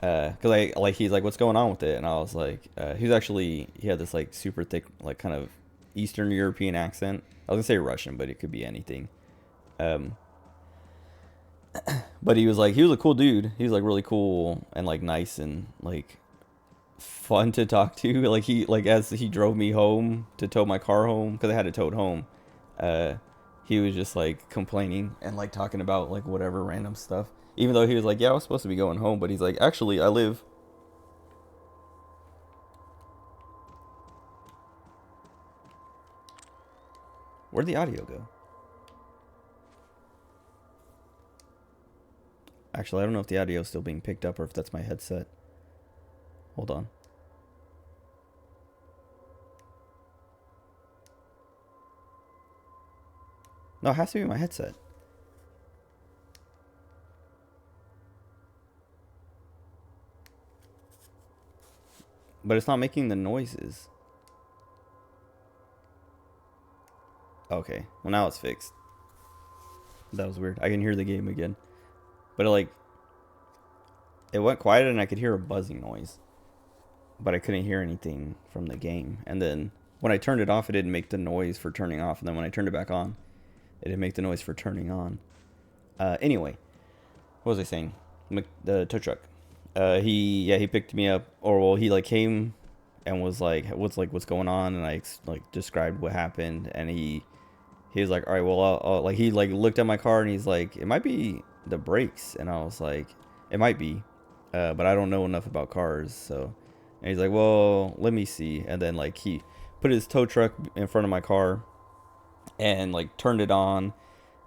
cause he's like, what's going on with it? And I was like, he had this like super thick, like kind of Eastern European accent. I was gonna say Russian, but it could be anything. Um, but he was a cool dude. He was like really cool and like nice and like fun to talk to. As he drove me home to tow my car home because I had it towed home. Uh, he was just like complaining and like talking about like whatever random stuff. Even though he was like, yeah, I was supposed to be going home, but he's like, actually, I live. Where'd the audio go? Actually, I don't know if the audio is still being picked up or if that's my headset. Hold on. No, it has to be my headset. But it's not making the noises. Okay, well now it's fixed. That was weird. I can hear the game again. But it went quiet and I could hear a buzzing noise. But I couldn't hear anything from the game. And then when I turned it off, it didn't make the noise for turning off. And then when I turned it back on, it didn't make the noise for turning on. Anyway, what was I saying? The tow truck. He picked me up, or well, he like came and was like, what's going on? And I like described what happened, and he was like, all right, well, like he like looked at my car and he's like, it might be the brakes, and I was like, it might be, but I don't know enough about cars, so. And he's like, well, let me see, and then like he put his tow truck in front of my car, and like turned it on,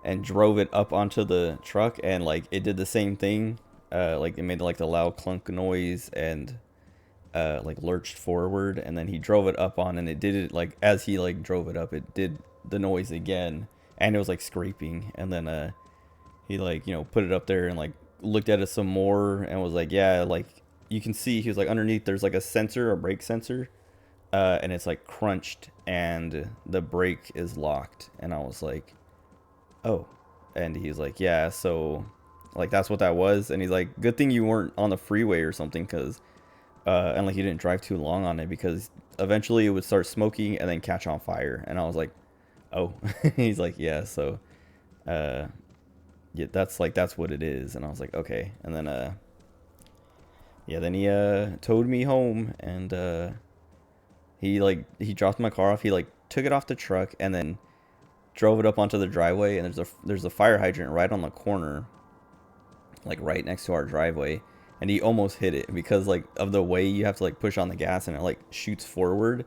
and drove it up onto the truck, and like it did the same thing, like it made like the loud clunk noise, and like lurched forward, and then he drove it up on, and it did it like as he like drove it up, it did the noise again, and it was like scraping, and then he like put it up there and like looked at it some more and was like, yeah, like you can see, he was like, underneath there's like a sensor, a brake sensor, and it's like crunched and the brake is locked, and I was like, oh, and he's like, yeah, so like that's what that was, and he's like, good thing you weren't on the freeway or something, because and like he didn't drive too long on it, because eventually it would start smoking and then catch on fire. And I was like, oh. He's like, yeah, so yeah, that's what it is. And I was like, okay. And then yeah, then he towed me home, and he dropped my car off, he like took it off the truck and then drove it up onto the driveway, and there's a fire hydrant right on the corner, like right next to our driveway, and he almost hit it because like of the way you have to like push on the gas and it like shoots forward.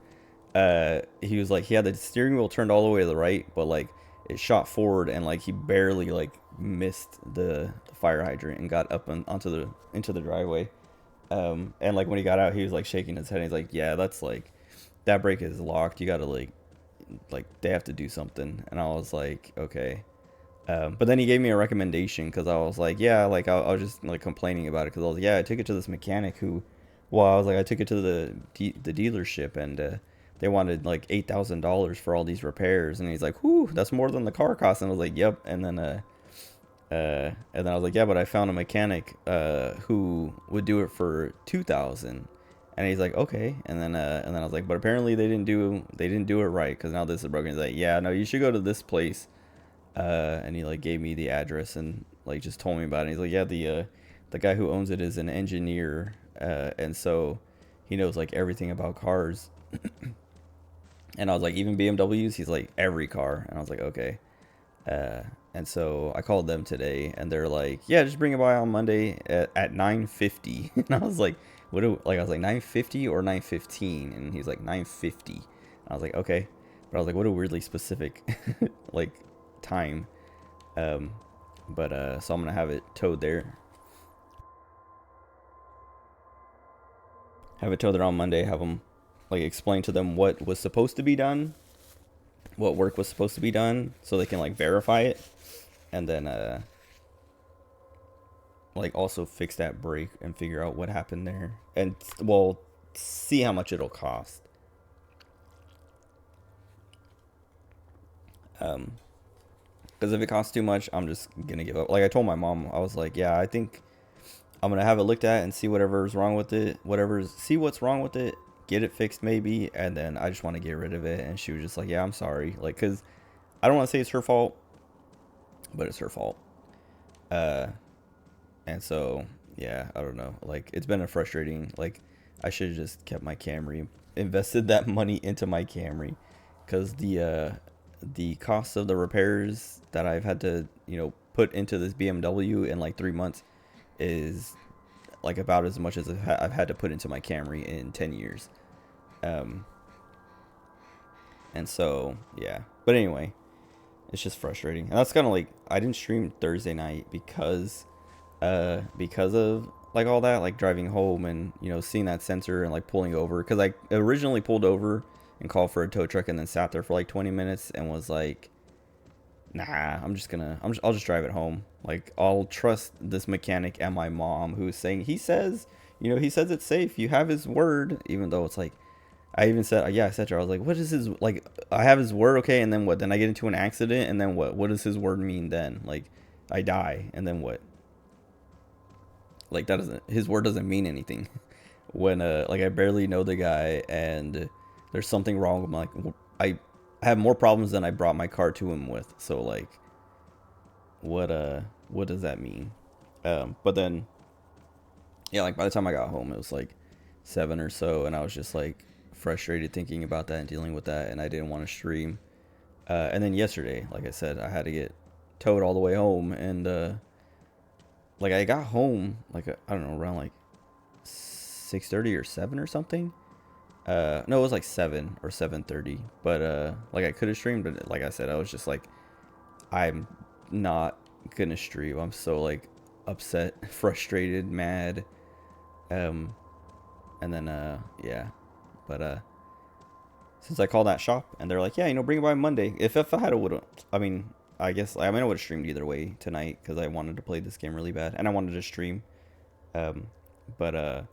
He was like, he had the steering wheel turned all the way to the right, but like it shot forward, and like he barely like missed the fire hydrant and got up into the driveway. And like when he got out, he was like shaking his head, and he's like, yeah, that's like, that brake is locked, you gotta like they have to do something. And I was like, okay. But then he gave me a recommendation, because I was like, yeah, like I was just like complaining about it, because I was like, yeah, I took it to this mechanic who, well, I was like, I took it to the dealership, and they wanted like $8,000 for all these repairs, and he's like, whew, that's more than the car cost. And I was like, yep. And then And then I was like, yeah, but I found a mechanic who would do it for 2,000. And he's like, okay. And then I was like, but apparently they didn't do it right because now this is broken. He's like, yeah, no, you should go to this place. And he like gave me the address and like just told me about it. And he's like, yeah, the guy who owns it is an engineer, and so he knows like everything about cars. And I was like, even BMWs? He's like, every car. And I was like, okay. And so I called them today, and they're like, "Yeah, just bring it by on Monday at 9:50." And I was like, "What?" I was like 9:50 or 9:15, and he's like 9:50. I was like, "Okay," but I was like, "What a weirdly specific like time." Um, but so I'm gonna have it towed there. Have it towed there on Monday. Have them like explain to them what was supposed to be done, what work was supposed to be done, so they can like verify it, and then like also fix that brake and figure out what happened there, and well, see how much it'll cost. um because if it costs too much, I'm just gonna give up. Like I told my mom, I was like, yeah, I think I'm gonna have it looked at and see whatever's wrong with it, see what's wrong with it, get it fixed maybe, and then I just want to get rid of it. And she was just like, yeah, I'm sorry, like, because I don't want to say it's her fault, but it's her fault. uh And so, yeah, I don't know. Like, it's been a frustrating. Like, I should have just kept my Camry, invested that money into my Camry, because the cost of the repairs that I've had to put into this BMW in like 3 months is like about as much as I've had to put into my Camry in 10 years. Um, and so yeah. But anyway, it's just frustrating, and that's kind of like I didn't stream Thursday night because of like all that, like driving home and seeing that sensor and like pulling over, because I originally pulled over and called for a tow truck and then sat there for like 20 minutes and was like, nah, I'll just drive it home. Like, I'll trust this mechanic and my mom, who's saying he says it's safe, you have his word, even though it's like, I even said, yeah, I said to her, I was like, what is his, like, I have his word, okay, and then what? Then I get into an accident, and then what does his word mean then? Like, I die, and then what? Like, that doesn't, his word doesn't mean anything. When like, I barely know the guy and there's something wrong with my, like, I have more problems than I brought my car to him with. So like, what does that mean? But then yeah, like by the time I got home it was like 7 or so, and I was just like frustrated thinking about that and dealing with that, and I didn't want to stream. And then yesterday, like I said, I had to get towed all the way home, and like I got home like I don't know, around like 6:30 or 7 or something. No, it was like 7 or 7:30. But like I could have streamed, but like I said, I was just like, I'm not gonna stream. I'm so like upset, frustrated, mad. Um, and then yeah, but since I called that shop and they're like, yeah, bring it by Monday. If I had a would, I mean, I would have streamed either way tonight because I wanted to play this game really bad and I wanted to stream. Um, but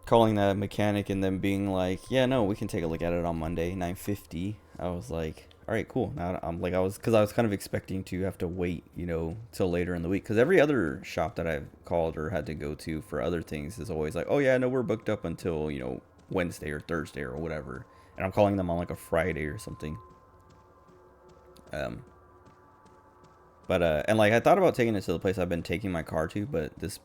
calling that mechanic and them being like, yeah, no, we can take a look at it on Monday, 9:50. I was like, all right, cool. Now I'm like, because I was kind of expecting to have to wait, till later in the week. Because every other shop that I've called or had to go to for other things is always like, oh yeah, no, we're booked up until Wednesday or Thursday or whatever. And I'm calling them on like a Friday or something. Um, but and like I thought about taking it to the place I've been taking my car to, but this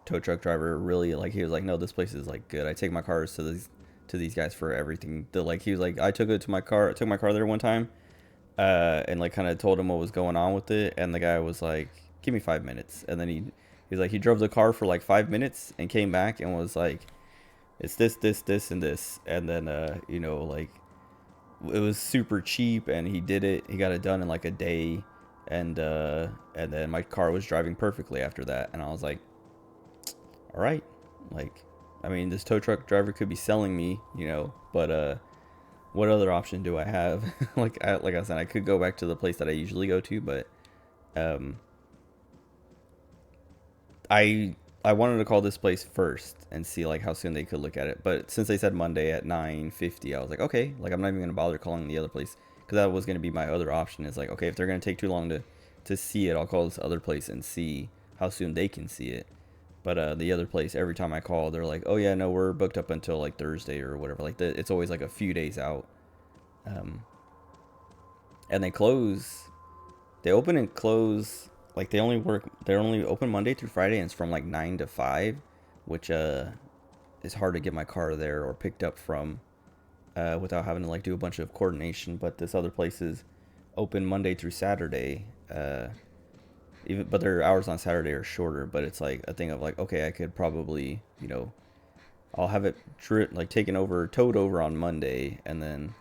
tow truck driver really, like, he was like, no, this place is like good. I take my cars to these guys for everything. Like, he was like, I took my car there one time, and like kind of told him what was going on with it, and the guy was like, give me 5 minutes. And then he's like, he drove the car for like 5 minutes and came back and was like, it's this and this. And then like, it was super cheap, and he got it done in like a day. And then my car was driving perfectly after that, and I was like, all right, like, I mean, this tow truck driver could be selling me, but what other option do I have? like I said, I could go back to the place that I usually go to, but um I wanted to call this place first and see like how soon they could look at it. But since they said Monday at 9:50, I was like, okay, like I'm not even gonna bother calling the other place, because that was gonna be my other option. Is like, okay, if they're gonna take too long to see it, I'll call this other place and see how soon they can see it. But the other place, every time I call, they're like, "Oh yeah, no, we're booked up until like Thursday or whatever." Like it's always like a few days out. And they close. They open and close. Like they only work. They're only open Monday through Friday, and it's from like 9 to 5, which is hard to get my car there or picked up from without having to like do a bunch of coordination. But this other place is open Monday through Saturday. But their hours on Saturday are shorter. But it's like a thing of like, okay, I could probably, I'll have it like towed over on Monday, and then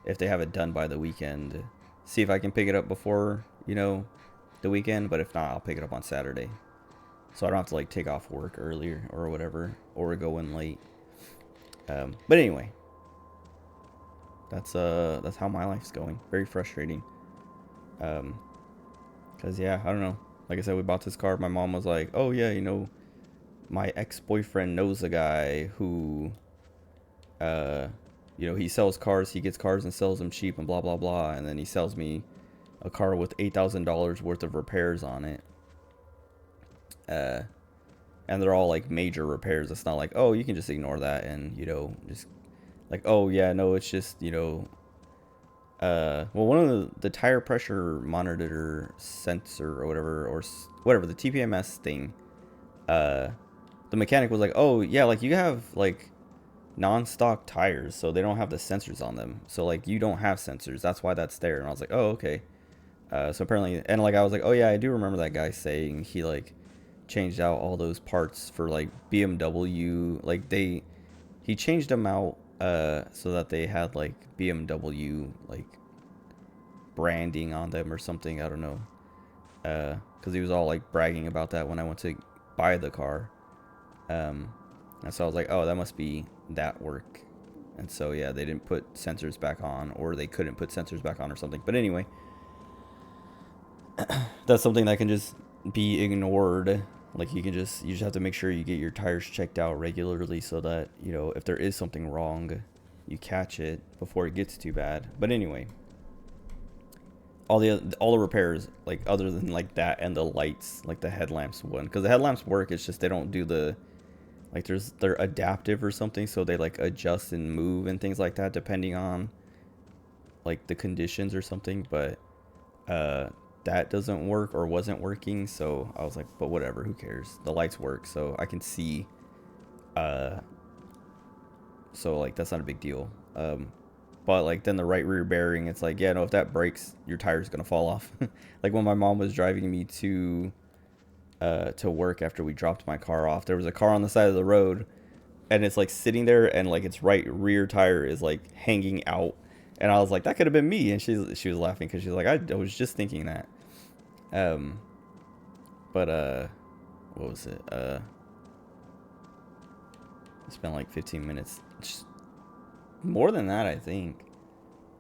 if they have it done by the weekend, see if I can pick it up before the weekend. But if not, I'll pick it up on Saturday, so I don't have to like take off work earlier or whatever, or go in late. But anyway, that's how my life's going. Very frustrating. Cause yeah, I don't know. Like I said, we bought this car. My mom was like, "Oh yeah, my ex-boyfriend knows a guy who, he sells cars. He gets cars and sells them cheap and blah blah blah. And then he sells me a car with $8,000 worth of repairs on it. And they're all like major repairs. It's not like, oh, you can just ignore that and just like, oh yeah, no, it's just well, one of the tire pressure monitor sensor or whatever the TPMS thing. The mechanic was like, oh yeah, like you have like non-stock tires, so they don't have the sensors on them. So like you don't have sensors. That's why that's there. And I was like, oh okay. So apparently, and like I was like, oh yeah, I do remember that guy saying he like changed out all those parts for like BMW. Like he changed them out so that they had like BMW like branding on them or something. I don't know. Because he was all like bragging about that when I went to buy the car. And so I was like, oh, that must be that work. And so yeah, they didn't put sensors back on, or they couldn't put sensors back on or something. But anyway, that's something that can just be ignored. Like you just have to make sure you get your tires checked out regularly so that if there is something wrong, you catch it before it gets too bad. But anyway, all the repairs, like other than like that and the lights, like the headlamps one, because the headlamps work. It's just they don't do the like they're adaptive or something, so they like adjust and move and things like that depending on like the conditions or something. But that doesn't work or wasn't working, so I was like, but whatever, who cares? The lights work, so I can see. So like that's not a big deal. But like then the right rear bearing, it's like, yeah, no, if that breaks, your tire's gonna fall off. Like when my mom was driving me to work after we dropped my car off, there was a car on the side of the road, and it's like sitting there, and like its right rear tire is like hanging out. And I was like, that could have been me. And she was laughing because she's like, I was just thinking that. But what was it? I spent like 15 minutes, just more than that, I think.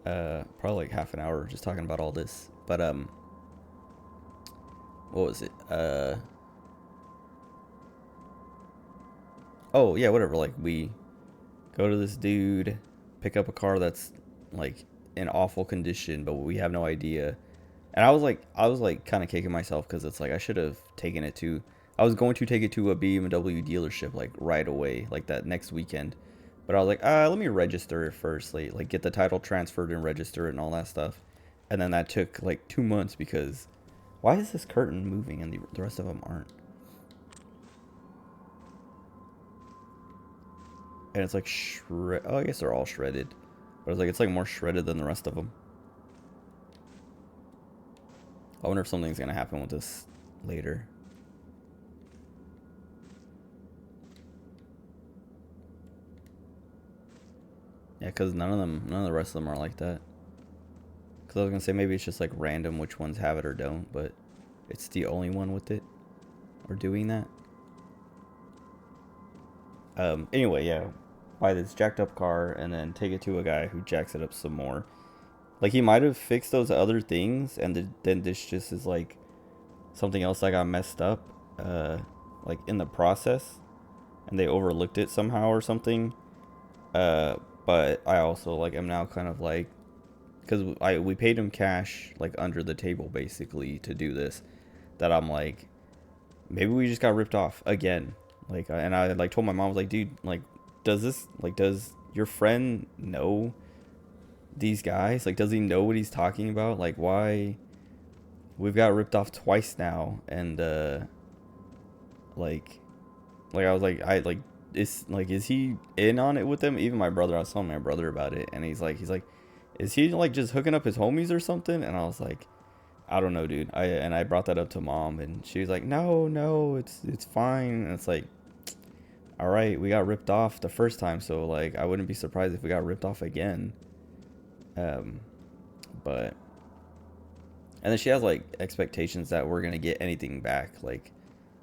Probably like half an hour just talking about all this. But what was it? Oh yeah, whatever. Like we go to this dude, pick up a car that's like in awful condition, but we have no idea. And I was like kind of kicking myself because it's like I should have taken it to. I was going to take it to a BMW dealership like right away, like that next weekend. But I was like, let me register it first, like get the title transferred and register it and all that stuff. And then that took like 2 months because why is this curtain moving and the rest of them aren't? And it's like oh, I guess they're all shredded. But it's like more shredded than the rest of them. I wonder if something's gonna happen with this later. Yeah, because none of the rest of them are like that. Because I was gonna say maybe it's just like random which ones have it or don't, but it's the only one with it or doing that. Anyway, yeah, buy this jacked up car and then take it to a guy who jacks it up some more. Like he might have fixed those other things, and then this just is like something else that got messed up, like in the process, and they overlooked it somehow or something. But I also like am now kind of like because we paid him cash like under the table basically to do this, that I'm like, maybe we just got ripped off again. Like, and I like told my mom, I was like, dude, like, does your friend know these guys? Like, does he know what he's talking about? Like, why we've got ripped off twice now? And like I was like, is he in on it with them? Even my brother, I was telling my brother about it, and he's like, is he like just hooking up his homies or something? And I was like, I don't know, dude. I brought that up to mom, and she was like, no, it's fine. And it's like, all right, we got ripped off the first time, so like I wouldn't be surprised if we got ripped off again. But and then she has like expectations that we're gonna get anything back. Like,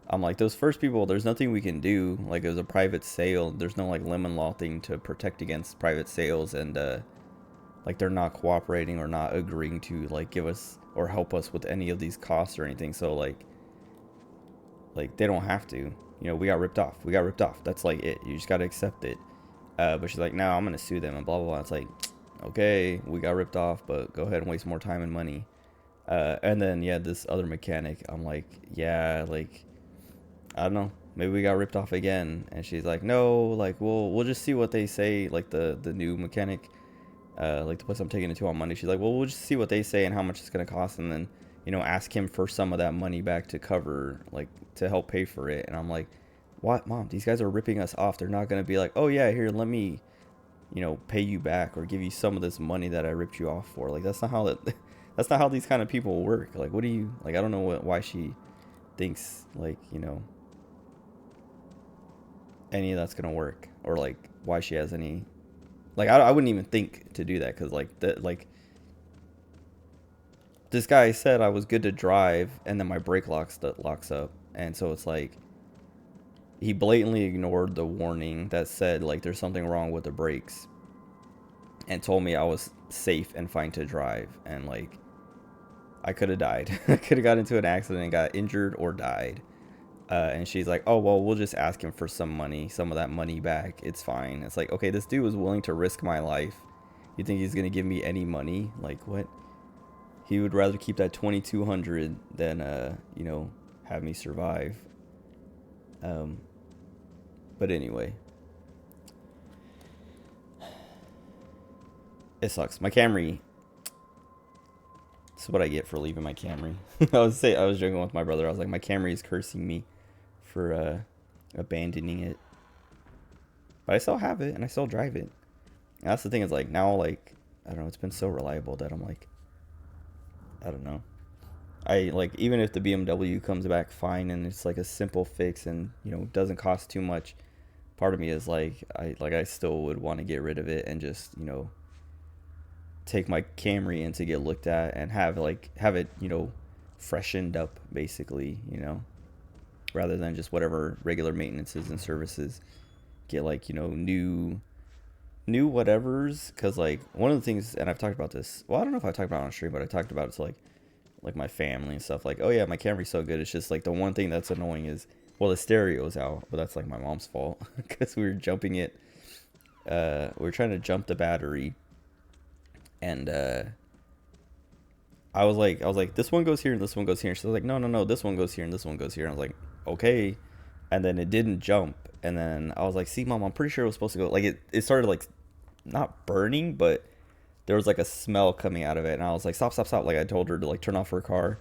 I'm like, those first people, there's nothing we can do. Like, it was a private sale. There's no like lemon law thing to protect against private sales, and like they're not cooperating or not agreeing to like give us or help us with any of these costs or anything. So like they don't have to. You know, we got ripped off. We got ripped off. That's like it. You just got to accept it. But she's like, no, I'm going to sue them and blah, blah, blah. It's like, okay, we got ripped off, but go ahead and waste more time and money. And then, yeah, this other mechanic, I'm like, yeah, like, I don't know. Maybe we got ripped off again. And she's like, no, like, we'll just see what they say. Like the new mechanic, like the place I'm taking it to on Monday. She's like, well, we'll just see what they say and how much it's going to cost. And then, you know, ask him for some of that money back to cover, like, to help pay for it. And I'm like, what, mom? These guys are ripping us off. They're not going to be like, oh yeah, here, let me, you know, pay you back or give you some of this money that I ripped you off for. Like, that's not how that's not how these kind of people work. Like, what do you, like, I don't know why she thinks, like, you know, any of that's going to work, or like why she has any, like, I wouldn't even think to do that. Cause like this guy said I was good to drive, and then my brake locks up. And so it's like, he blatantly ignored the warning that said like there's something wrong with the brakes, and told me I was safe and fine to drive. And like, I could have died. I could have got into an accident and got injured or died. And she's like, oh, well, we'll just ask him for some of that money back. It's fine. It's like, okay, this dude was willing to risk my life. You think he's going to give me any money? Like, what? He would rather keep that 2,200 than, you know, have me survive. But anyway, it sucks. My Camry. This is what I get for leaving my Camry. I was joking with my brother. I was like, my Camry is cursing me for abandoning it. But I still have it and I still drive it. And that's the thing, is like, now, like, I don't know, it's been so reliable that I'm like, I don't know. I like, even if the BMW comes back fine and it's like a simple fix and, you know, doesn't cost too much, part of me is like, I still would want to get rid of it and just, you know, take my Camry in to get looked at and have it, you know, freshened up basically, you know, rather than just whatever regular maintenances and services. Get like, you know, new whatevers. Because like, one of the things, and I've talked about this, well, I don't know if I talked about it on stream, but I talked about it to like my family and stuff. Like, oh yeah, my Camry's so good. It's just like, the one thing that's annoying is, well, the stereo's out, but that's like my mom's fault. Because we were jumping it, we were trying to jump the battery, and I was like, this one goes here and this one goes here. And she was like, no, this one goes here and this one goes here. And I was like, okay. And then it didn't jump. And then I was like, see, mom, I'm pretty sure it was supposed to go. Like, it started like, not burning, but there was like a smell coming out of it. And I was like, stop. Like, I told her to like turn off her car.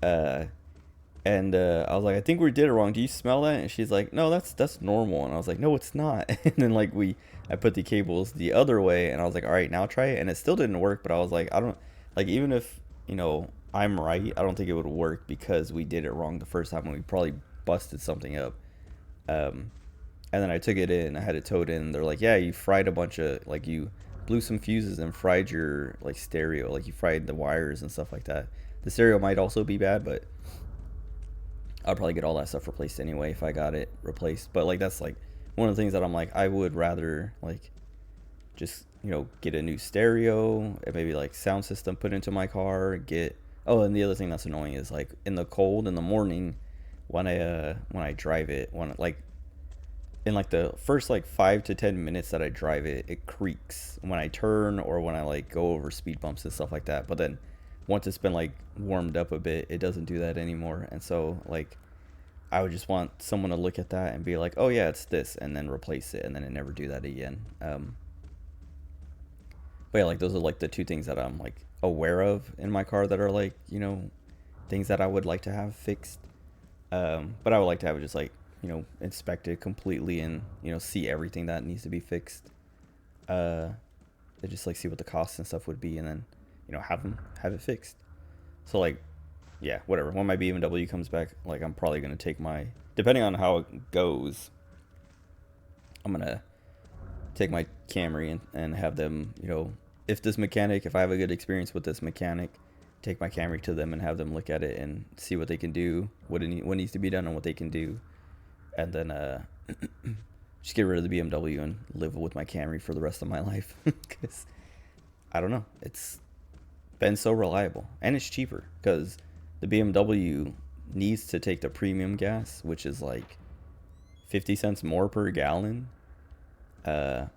And I was like, I think we did it wrong. Do you smell that? And she's like, no, that's normal. And I was like, no, it's not. And then like, I put the cables the other way, and I was like, all right, now try it. And it still didn't work. But I was like, I don't, like, even if, you know, I'm right, I don't think it would work, because we did it wrong the first time and we probably busted something up. And then I took it in, I had it towed in, and they're like, yeah, you fried a bunch of, like, you blew some fuses and fried your, like, stereo, like, you fried the wires and stuff like that. The stereo might also be bad, but I'll probably get all that stuff replaced anyway if I got it replaced. But like, that's like one of the things that I'm like, I would rather like just, you know, get a new stereo and maybe like sound system put into my car, oh, and the other thing that's annoying is like in the cold in the morning when I drive it, when like in like the first like 5 to 10 minutes that I drive it, it creaks when I turn or when I like go over speed bumps and stuff like that. But then once it's been like warmed up a bit, it doesn't do that anymore. And so like I would just want someone to look at that and be like, oh yeah, it's this, and then replace it, and then it never do that again. But yeah, like those are like the two things that I'm like aware of in my car that are like, things that I would like to have fixed. But I would like to have it just like, inspected completely and, see everything that needs to be fixed. To just like see what the costs and stuff would be, and then, have it fixed. So like, yeah, whatever. When my BMW comes back, like I'm probably gonna take my, depending on how it goes, I'm gonna take my Camry and have them, if I have a good experience with this mechanic, take my Camry to them and have them look at it and see what they can do, what needs to be done and what they can do, and then just get rid of the BMW and live with my Camry for the rest of my life, because I don't know, it's been so reliable and it's cheaper because the BMW needs to take the premium gas, which is like 50 cents more per gallon. And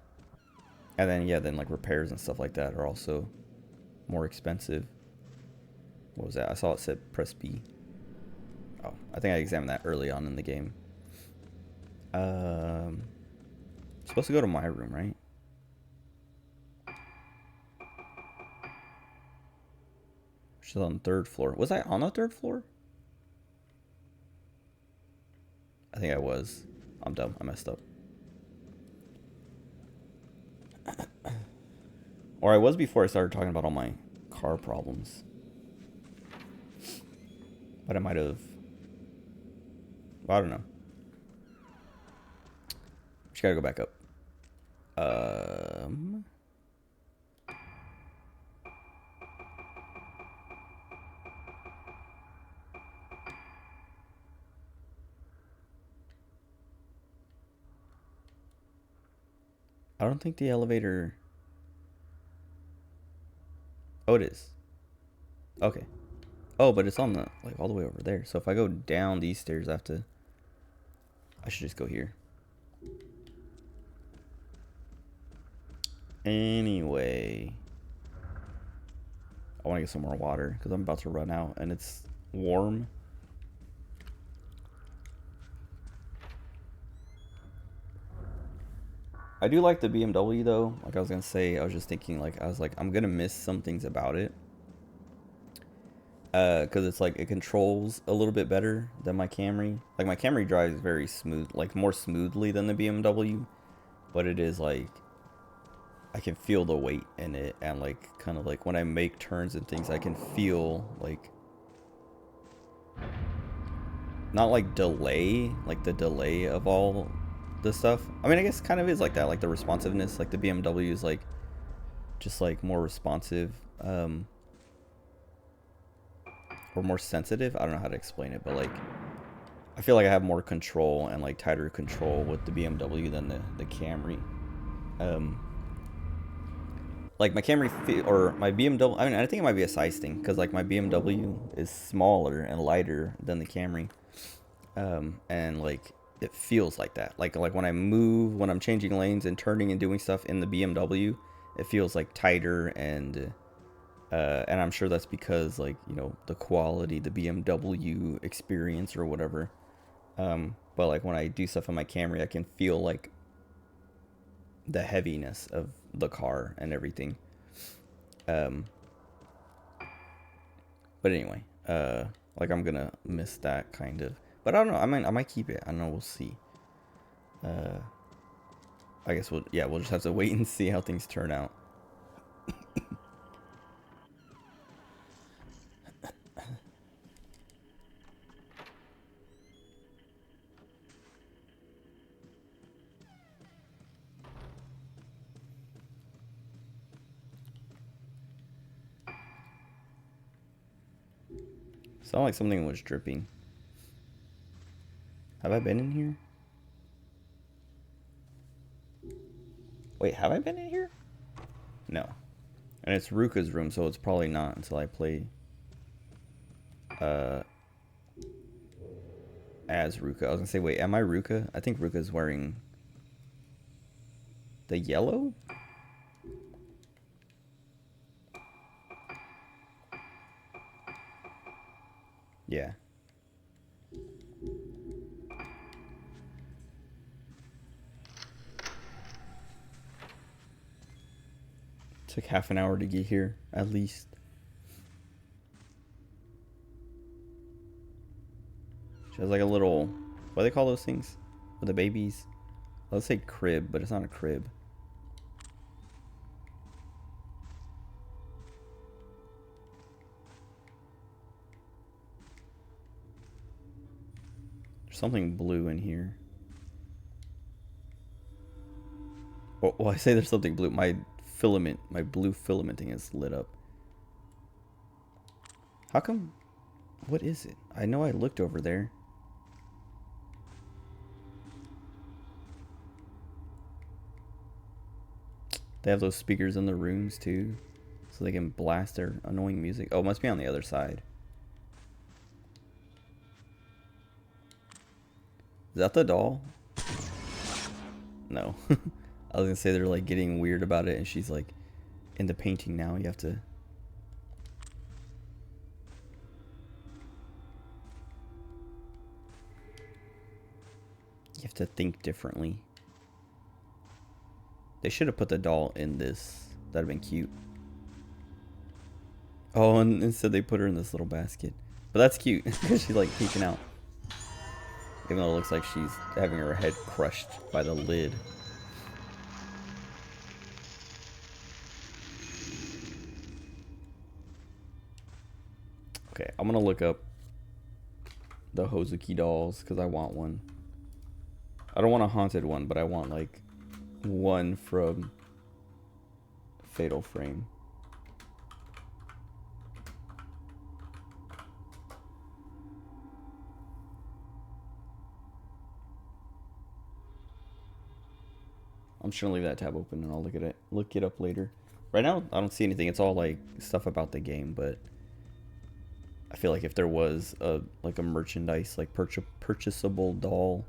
then, yeah, then like repairs and stuff like that are also more expensive. What was that? I saw it said press B. Oh, I think I examined that early on in the game. Supposed to go to my room, right? She's on the third floor. Was I on the third floor? I think I was. I'm dumb. I messed up. Or I was before I started talking about all my car problems. But I might have... I don't know. Just gotta go back up. I don't think the elevator... Oh, it is. Okay. Oh, but it's on the, like, all the way over there. So if I go down these stairs, I should just go here. Anyway. I want to get some more water because I'm about to run out and it's warm. I do like the BMW though. Like I was going to say, I was just thinking like, I'm going to miss some things about it. Because it's like it controls a little bit better than my Camry. Like my Camry drives very smooth, like more smoothly than the BMW, but it is like I can feel the weight in it, and like kind of like when I make turns and things, I can feel like not like delay, like the delay of all the stuff. I mean, I guess kind of is like that, like the responsiveness. Like the BMW is like just like more responsive. Or more sensitive. I don't know how to explain it, but like I feel like I have more control and like tighter control with the BMW than the Camry. Like my Camry or my BMW, I mean, I think it might be a size thing because like my BMW is smaller and lighter than the Camry, and like it feels like that. Like when I move, when I'm changing lanes and turning and doing stuff in the BMW, it feels like tighter and I'm sure that's because like, the quality, the BMW experience or whatever. But like when I do stuff in my Camry, I can feel like the heaviness of the car and everything. But anyway, like I'm gonna miss that kind of, but I don't know. I might keep it. I don't know. We'll see. I guess we'll just have to wait and see how things turn out. Sound like something was dripping. Have I been in here? Wait, have I been in here? No. And it's Ruka's room, so it's probably not until I play as Ruka. I was gonna say, wait, am I Ruka? I think Ruka's wearing The yellow? Yeah. Took half an hour to get here, at least. She has like a little, what do they call those things? For the babies? Let's say crib, but it's not a crib. There's something blue in here. Well, I say there's something blue. My filament, my blue filament thing is lit up. How come? What is it? I know I looked over there. They have those speakers in the rooms too, so they can blast their annoying music. Oh, it must be on the other side. Is that the doll? No. I was gonna say they're like getting weird about it, and she's like in the painting now. You have to think differently. They should have put the doll in this. That'd have been cute. Oh, and instead they put her in this little basket. But that's cute because she's like peeking out. Even though it looks like she's having her head crushed by the lid. Okay, I'm gonna look up the Hozuki dolls because I want one. I don't want a haunted one, but I want like one from Fatal Frame. I'm just gonna leave that tab open and I'll look it up later. Right now, I don't see anything. It's all like stuff about the game, but I feel like if there was a merchandise like purchasable doll.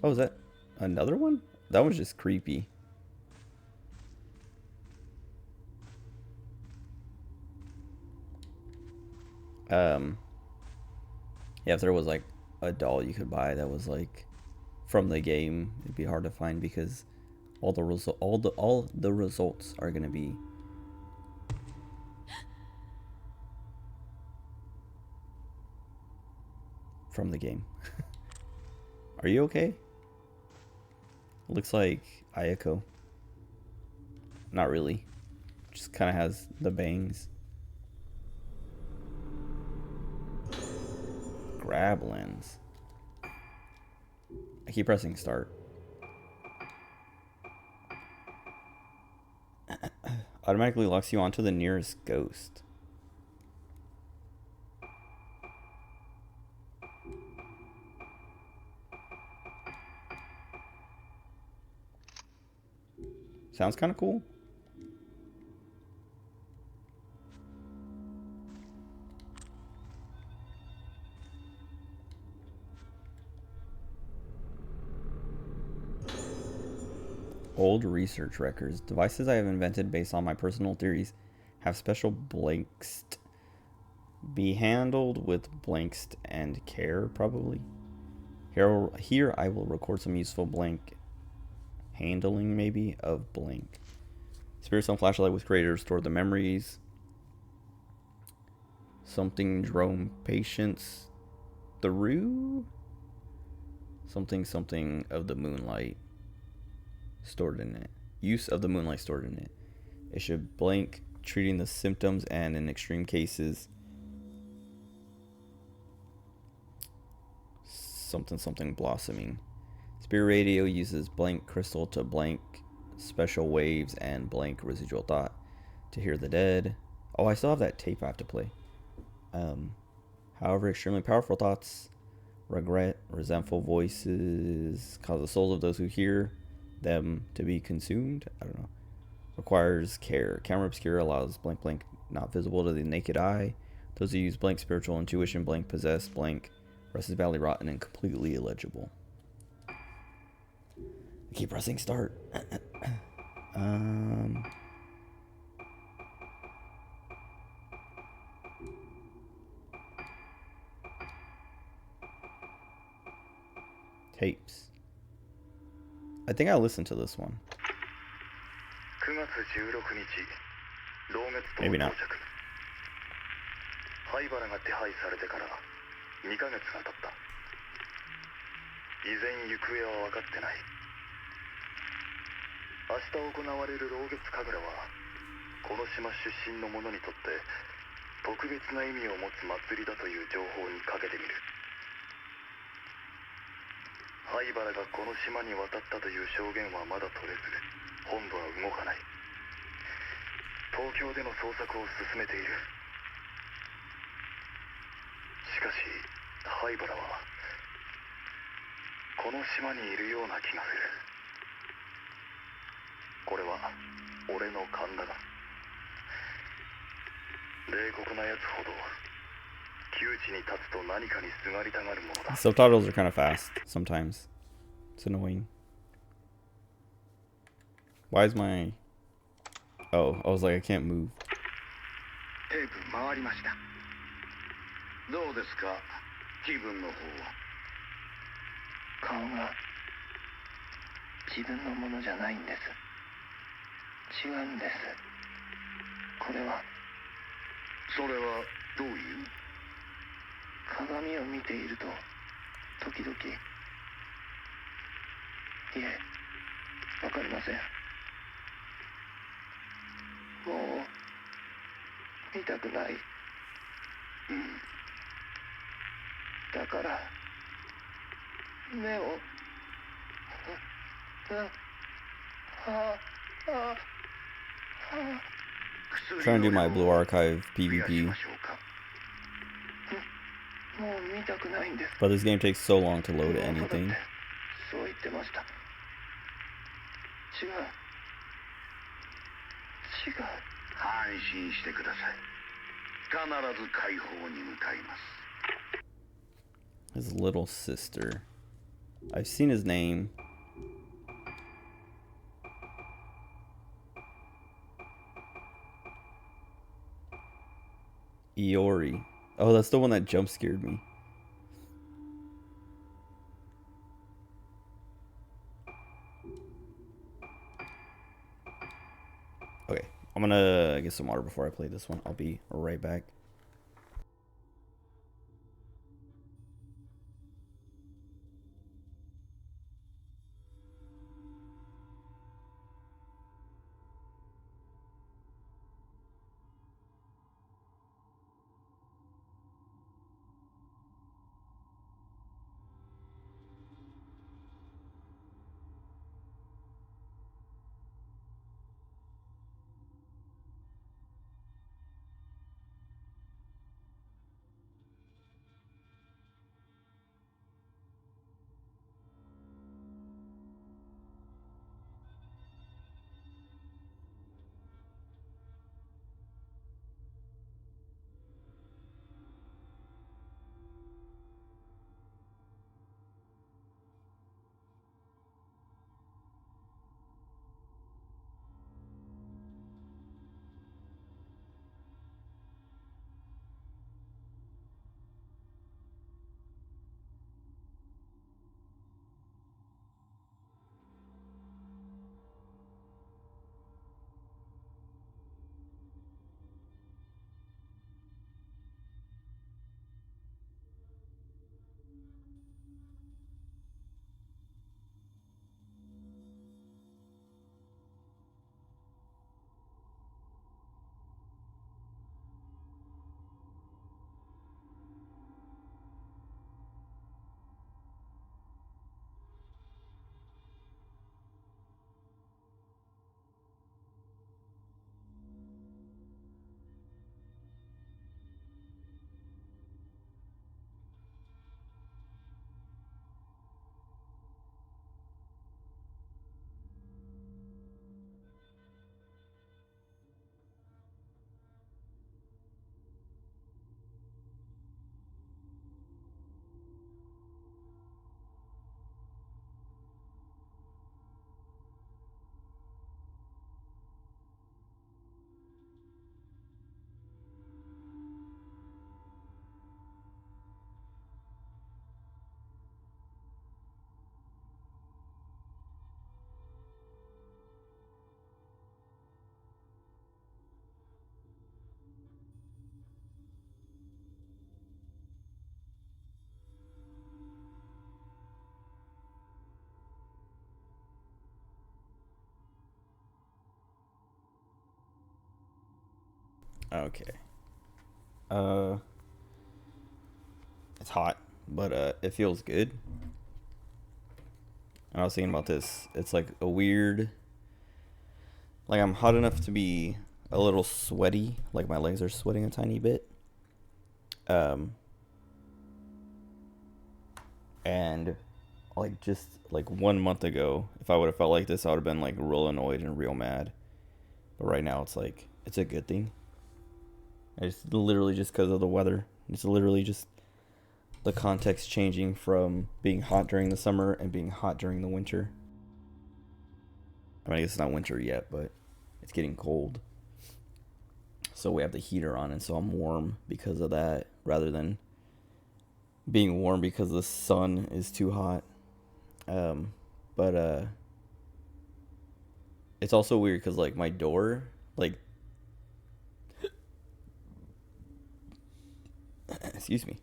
Oh, is that another one? That one's just creepy. Yeah, if there was like a doll you could buy that was like from the game, it'd be hard to find because all the results are gonna be from the game. Are you okay? Looks like Ayako. Not really. Just kind of has the bangs. Grab lens. I keep pressing start. Automatically locks you onto the nearest ghost. Sounds kind of cool. Old research records. Devices I have invented based on my personal theories have special blanks. Be handled with blanks and care, probably. Here I will record some useful blank handling, maybe, of blank. Spirit Stone flashlight with creators stored the memories. Something drone patience through. Something of the moonlight stored in it. Use of the moonlight stored in it. It should blank treating the symptoms and in extreme cases something blossoming. Spirit radio uses blank crystal to blank special waves and blank residual thought to hear the dead. Oh, I still have that tape I have to play. However, extremely powerful thoughts, regret, resentful voices cause the souls of those who hear them to be consumed. I don't know. Requires care. Camera obscure allows blank blank not visible to the naked eye. Those who use blank spiritual intuition, blank possessed, blank rest is badly rotten and completely illegible. I keep pressing start. Tapes. I think I listened to this one. Maybe not. 灰原が手配されてから2ヶ月が経った。依然行方は分かってない。明日行われる老月神楽はこの島出身の者にとって特別な意味を持つ祭りだという情報にかけてみる。灰原がこの島に渡ったという証言はまだ取れず、本部は動かない。東京での捜索を進めている。しかし灰原はこの島にいるような気がする。これは俺の勘だが、冷酷なやつほど窮地に立つと何かにすがりたがるものだ。Subtitles are kind of fast sometimes. It's annoying. Why is my... Oh, I was like, I can't move. テープ回りました。どうですか、気分の方は。顔が自分のものじゃないんです。違うんです。これは。それはどういう？鏡を見ていると時々。いえ、わかりません。もう見たくない。だから目をTrying to do my Blue Archive PvP, but this game takes so long to load anything. そう言ってました。違う。安心してください。必ず解放に向かいます。His little sister. I've seen his name. Iori. Oh, that's the one that jump scared me. Okay, I'm gonna get some water before I play this one. I'll be right back. Okay. It's hot, but it feels good. And I was thinking about this. It's like a weird, like I'm hot enough to be a little sweaty, like my legs are sweating a tiny bit. Um, and like just like 1 month ago, if I would have felt like this, I would have been like real annoyed and real mad. But right now, it's like it's a good thing. It's literally just because of the weather. It's literally just the context changing from being hot during the summer and being hot during the winter. I mean, I guess it's not winter yet, but it's getting cold. So we have the heater on, and so I'm warm because of that, rather than being warm because the sun is too hot. But it's also weird because like my door, like, excuse me,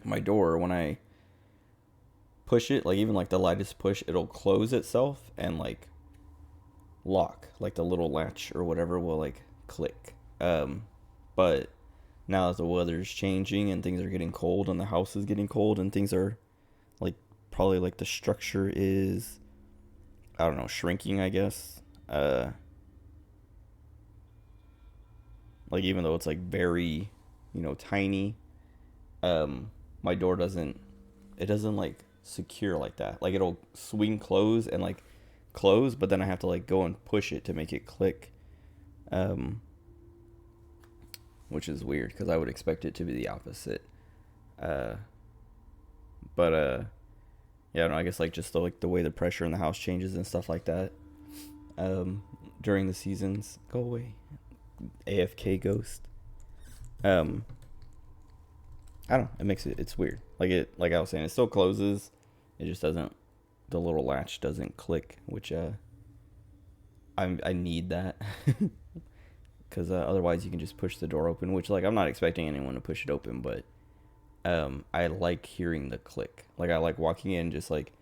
my door, when I push it, like even like the lightest push, it'll close itself and like lock, like the little latch or whatever will like click. But now that the weather's changing and things are getting cold and the house is getting cold and things are like probably like the structure is, I don't know, shrinking, I guess. Like even though it's like very, tiny, my door doesn't, it doesn't like secure like that. Like it'll swing close and like close, but then I have to like go and push it to make it click. Which is weird because I would expect it to be the opposite. Uh, but yeah, I guess like just like the way the pressure in the house changes and stuff like that. During the seasons, go away, AFK ghost. I don't know. It makes it. It's weird. Like I was saying, it still closes. It just doesn't. The little latch doesn't click, which I need that. Because otherwise you can just push the door open, which like I'm not expecting anyone to push it open, but I like hearing the click. Like I like walking in, just like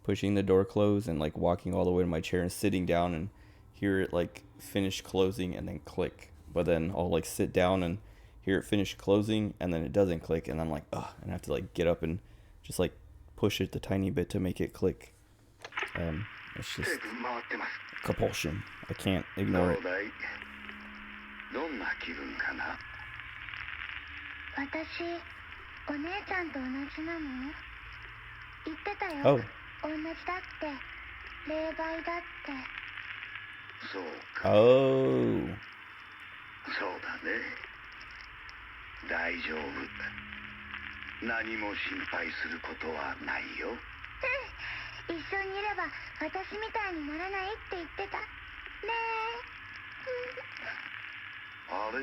pushing the door close and like walking all the way to my chair and sitting down and hear it like finish closing and then click. But then I'll like sit down and hear it finish closing and then it doesn't click and I'm like, ugh, and I have to like get up and just like push it the tiny bit to make it click. It's just compulsion. I can't ignore it. どんな気分かな私、お姉ちゃんと同じなの言ってたよ、Oh. 同じだって霊媒だってそうか Oh. そうだね大丈夫何も心配することはないよ一緒にいれば私みたいにならないって言ってたねえあれを試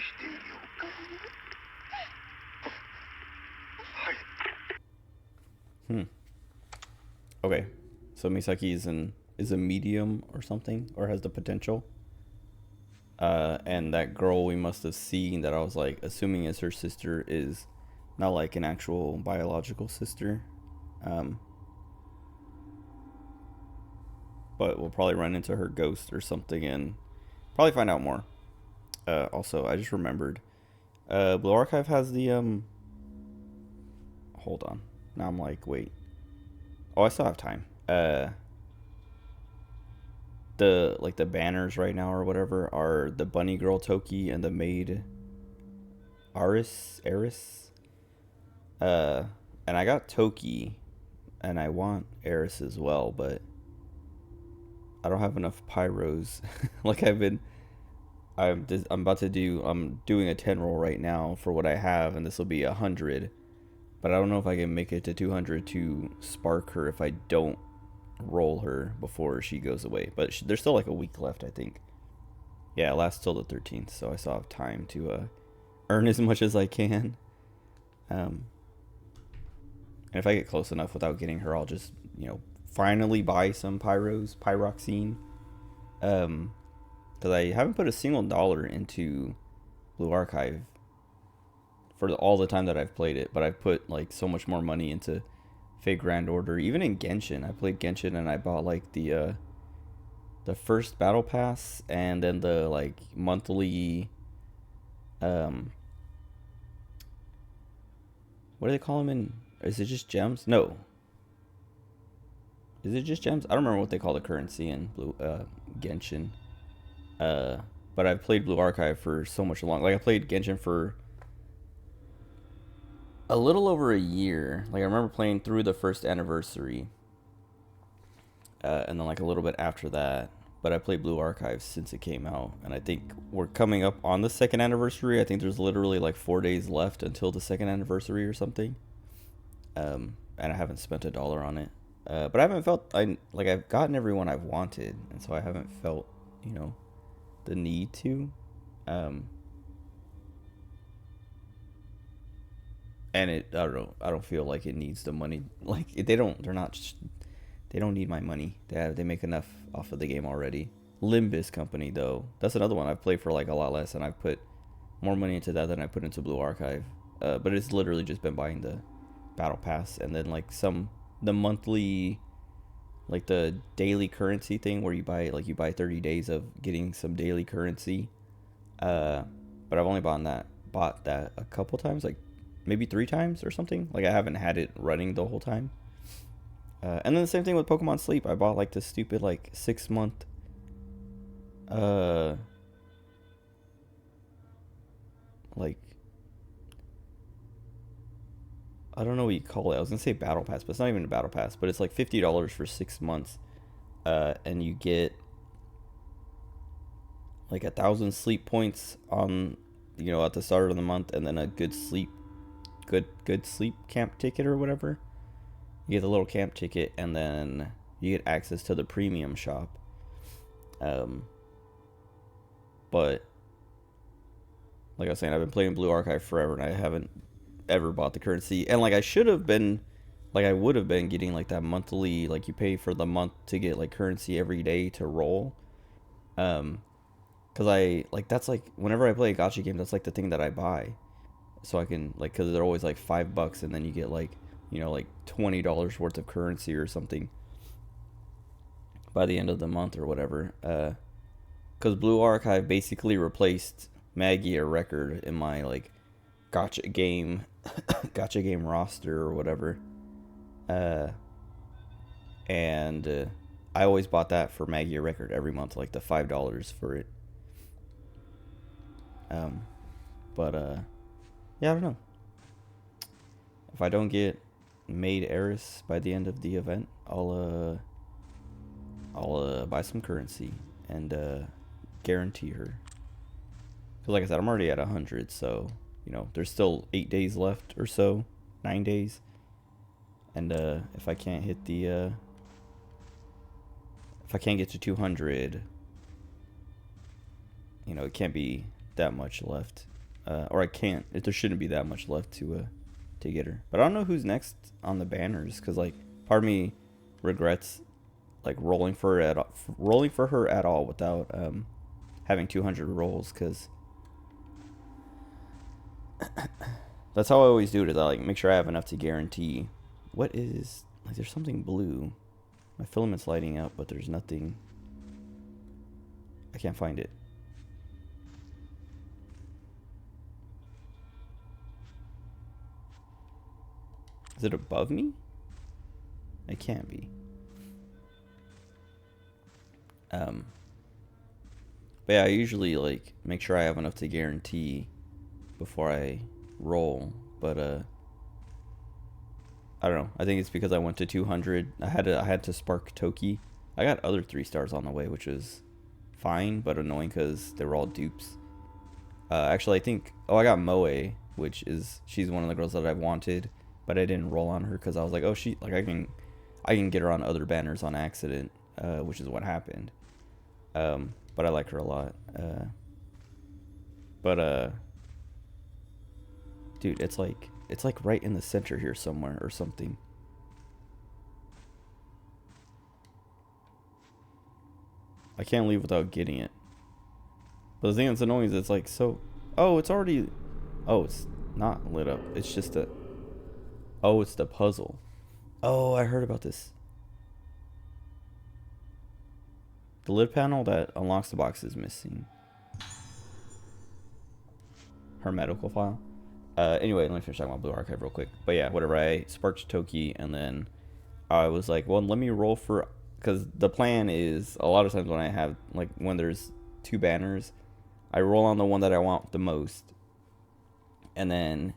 してみようかはい Okay. So Misaki is a medium or something, or has the potential. And that girl we must have seen that I was like assuming is her sister is not like an actual biological sister. But we'll probably run into her ghost or something and probably find out more. Also, I just remembered. Blue Archive has the hold on. Now I'm like, wait. Oh, I still have time. The banners right now or whatever are the bunny girl Toki and the maid Eris. And I got Toki and I want Eris as well, but I don't have enough pyros. Like I'm doing a 10 roll right now for what I have, and this will be 100. But I don't know if I can make it to 200 to spark her if I don't roll her before she goes away. But there's still like a week left, I think. Yeah, it lasts till the 13th, so I still have time to earn as much as I can. And if I get close enough without getting her, I'll just, finally buy some pyroxene. Because I haven't put a single dollar into Blue Archive for all the time that I've played it, but I've put like so much more money into Fate Grand Order. Even in Genshin, I played Genshin and I bought like the the first battle pass and then the like monthly what do they call them in, is it just gems? No, is it just gems? I don't remember what they call the currency in blue Genshin. uh but I've played Blue Archive for so much long. Like I played Genshin for a little over a year. Like I remember playing through the first anniversary, and then like a little bit after that. But I played Blue Archive since it came out, and I think we're coming up on the second anniversary. I think there's literally like 4 days left until the second anniversary or something. And I haven't spent $1 on it. But I haven't felt I've gotten everyone I've wanted, and so I haven't felt, the need to. And I don't know. I don't feel like it needs the money. Like they don't. They don't need my money. They make enough off of the game already. Limbus Company though, that's another one I've played for like a lot less, and I've put more money into that than I put into Blue Archive. But it's literally just been buying the battle pass and then like the monthly, like the daily currency thing where you buy 30 days of getting some daily currency. But I've only bought that a couple times, like maybe 3 times or something. Like I haven't had it running the whole time. And then the same thing with Pokemon Sleep. I bought like this stupid like 6-month like, I don't know what you call it. I was gonna say battle pass, but it's not even a battle pass. But it's like $50 for 6 months, and you get like 1,000 sleep points on, at the start of the month, and then a good sleep camp ticket or whatever. You get the little camp ticket, and then you get access to the premium shop. But like I was saying, I've been playing Blue Archive forever, and I haven't ever bought the currency. And like I should have been, like I would have been getting like that monthly, like you pay for the month to get like currency every day to roll. Cause that's like whenever I play a gacha game, that's like the thing that I buy, so I can like, cause they're always like $5, and then you get like like $20 worth of currency or something by the end of the month or whatever. Cause Blue Archive basically replaced Maggie a record in my like gacha game roster or whatever. And I always bought that for Maggie a record every month, like the $5 for it. But yeah, I don't know. If I don't get made heiress by the end of the event, I'll buy some currency and guarantee her. Cause like I said, I'm already at 100, so there's still 8 days left or so, 9 days. And if I can't hit if I can't get to 200, it can't be that much left. Or I can't. There shouldn't be that much left to get her. But I don't know who's next on the banners, because like part of me regrets like rolling for her at all without having 200 rolls, because that's how I always do it. Is I like make sure I have enough to guarantee. What is, like, there's something blue. My filament's lighting up, but there's nothing. I can't find it. Is it above me? It can't be. But yeah, I usually like make sure I have enough to guarantee before I roll. But I don't know. I think it's because I went to 200. I had to spark Toki. I got other 3 stars on the way, which is fine but annoying because they were all dupes. Actually, I think I got Moe, she's one of the girls that I wanted, but I didn't roll on her because I was like, oh, I can get her on other banners on accident, which is what happened. But I like her a lot. Dude, it's like right in the center here somewhere or something. I can't leave without getting it. But the thing that's annoying is it's like so. Oh, it's already. Oh, it's not lit up. It's just a. Oh, it's the puzzle. Oh, I heard about this. The lid panel that unlocks the box is missing. Her medical file. Anyway, let me finish talking about Blue Archive real quick. But yeah, whatever. I sparked Toki, and then I was like, well, let me roll for... Because the plan is, a lot of times when I have, like, when there's 2 banners, I roll on the one that I want the most. And then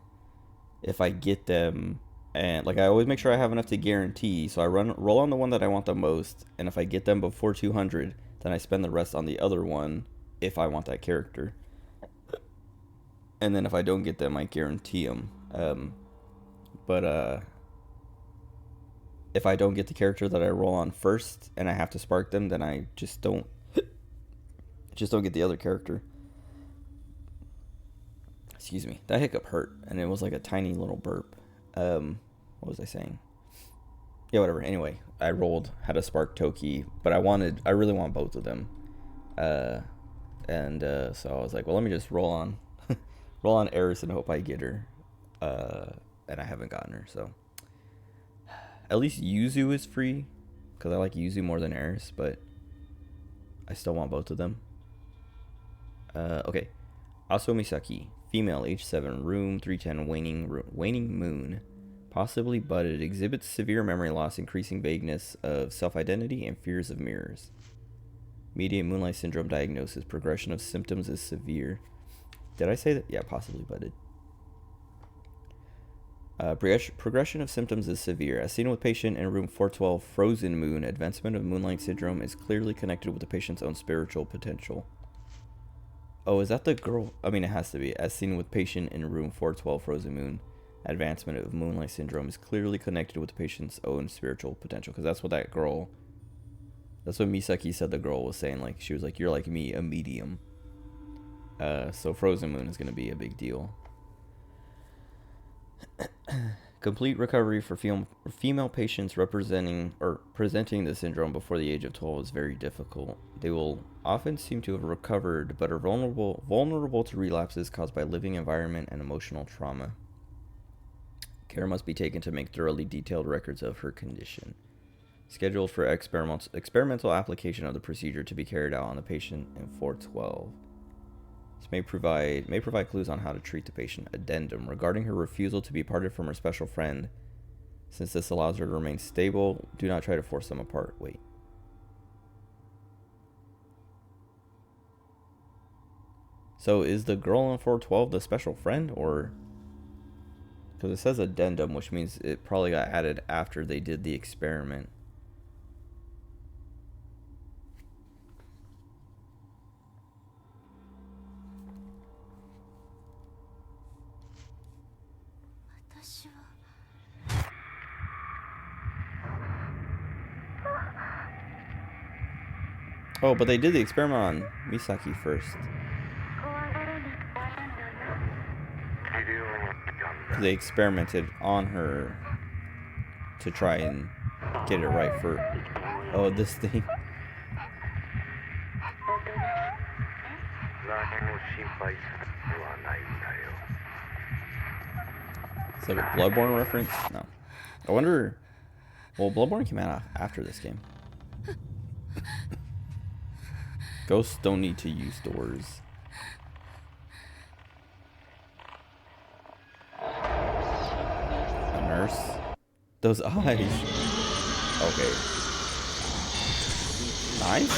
if I get them... And, like, I always make sure I have enough to guarantee. So I roll on the one that I want the most. And if I get them before 200, then I spend the rest on the other one if I want that character. And then if I don't get them, I guarantee them. But if I don't get the character that I roll on first and I have to spark them, then I just don't get the other character. Excuse me. That hiccup hurt, and it was like a tiny little burp. What was I saying? Yeah, whatever. Anyway, I rolled, had a spark Toki, but I really want both of them. So I was like, well, let me just roll on Eris and hope I get her. And I haven't gotten her, so. At least Yuzu is free, because I like Yuzu more than Eris, but I still want both of them. Okay. Aso Misaki, female, age 7, room 310, waning moon. Possibly budded, exhibits severe memory loss, increasing vagueness of self-identity, and fears of mirrors. Immediate moonlight syndrome diagnosis. Progression of symptoms is severe. Did I say that? Yeah, possibly budded. Progression of symptoms is severe. As seen with patient in room 412, frozen moon, advancement of moonlight syndrome is clearly connected with the patient's own spiritual potential. Oh, is that the girl? I mean, it has to be. As seen with patient in room 412, frozen moon, advancement of moonlight syndrome is clearly connected with the patient's own spiritual potential. Because that's what that girl... That's what Misaki said the girl was saying. Like, she was like, you're like me, a medium. So frozen moon is going to be a big deal. Complete recovery for female patients presenting the syndrome before the age of 12 is very difficult. They will often seem to have recovered, but are vulnerable to relapses caused by living environment and emotional trauma. Care must be taken to make thoroughly detailed records of her condition. Scheduled for experimental application of the procedure to be carried out on the patient in 412. This may provide clues on how to treat the patient. Addendum. Regarding her refusal to be parted from her special friend, since this allows her to remain stable, do not try to force them apart. Wait. So is the girl in 412 the special friend, or... Because it says addendum, which means it probably got added after they did the experiment. Oh, but they did the experiment on Misaki first. They experimented on her to try and get it right for... Oh, this thing. Is that a Bloodborne reference? No. I wonder... Well, Bloodborne came out after this game. Ghosts don't need to use doors. A nurse? Those eyes. Okay. Nice.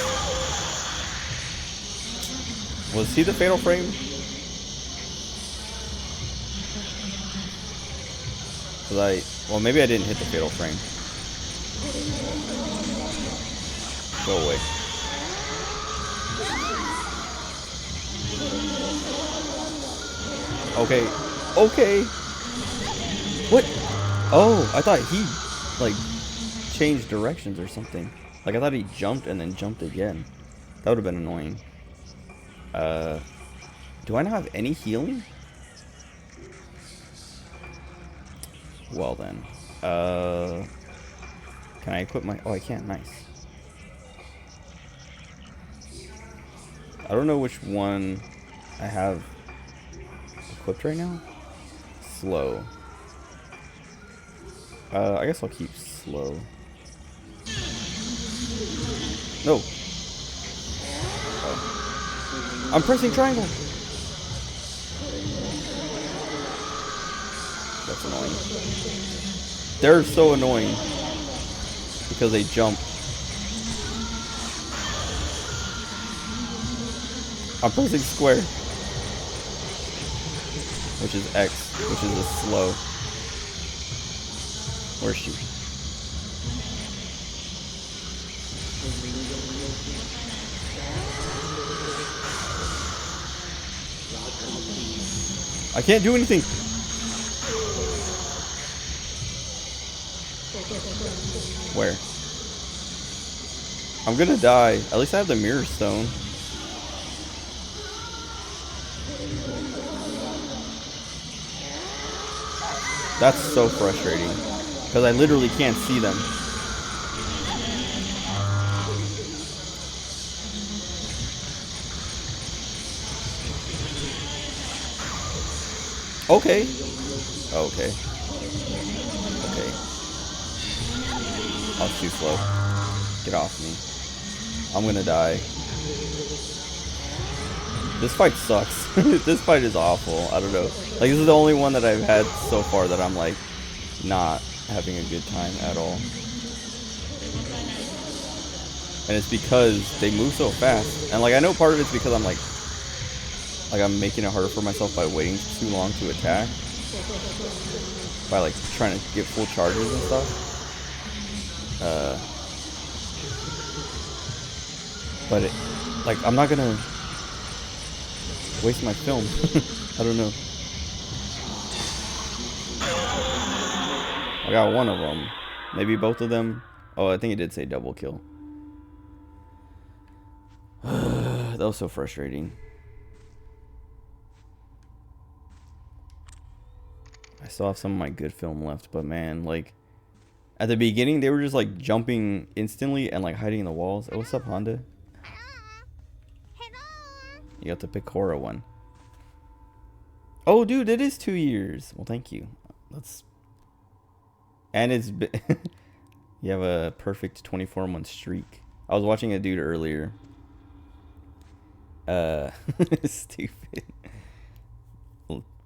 Was he the fatal frame? Well, maybe I didn't hit the fatal frame. Go away. Okay. Okay. What? Oh, I thought he, like, changed directions or something. Like, I thought he jumped and then jumped again. That would have been annoying. Do I not have any healing? Well then. Can I equip my... Oh, I can't. Nice. I don't know which one I have equipped right now. Slow. I guess I'll keep slow. No. I'm pressing triangle. That's annoying. They're so annoying because they jump. I'm pressing square, which is X, which is a slow. Where's she? I can't do anything. Where? I'm gonna die. At least I have the mirror stone. That's so frustrating. Because I literally can't see them. Okay. Okay. Okay. I was too slow. Get off me. I'm gonna die. This fight sucks. This fight is awful. I don't know. Like, this is the only one that I've had so far that I'm, like, not having a good time at all. And it's because they move so fast. And, like, I know part of it's because I'm, like I'm making it harder for myself by waiting too long to attack. By, like, trying to get full charges and stuff. But, like, I'm not gonna waste my film. I don't know. I got one of them. Maybe both of them. Oh, I think it did say double kill. That was so frustrating. I still have some of my good film left, but man, like, at the beginning, they were just, like, jumping instantly and, like, hiding in the walls. Oh, what's up, Honda? You got the Picora one. Oh, dude, it is 2 years. Well, thank you. And it's... You have a perfect 24-month streak. I was watching a dude earlier. Stupid.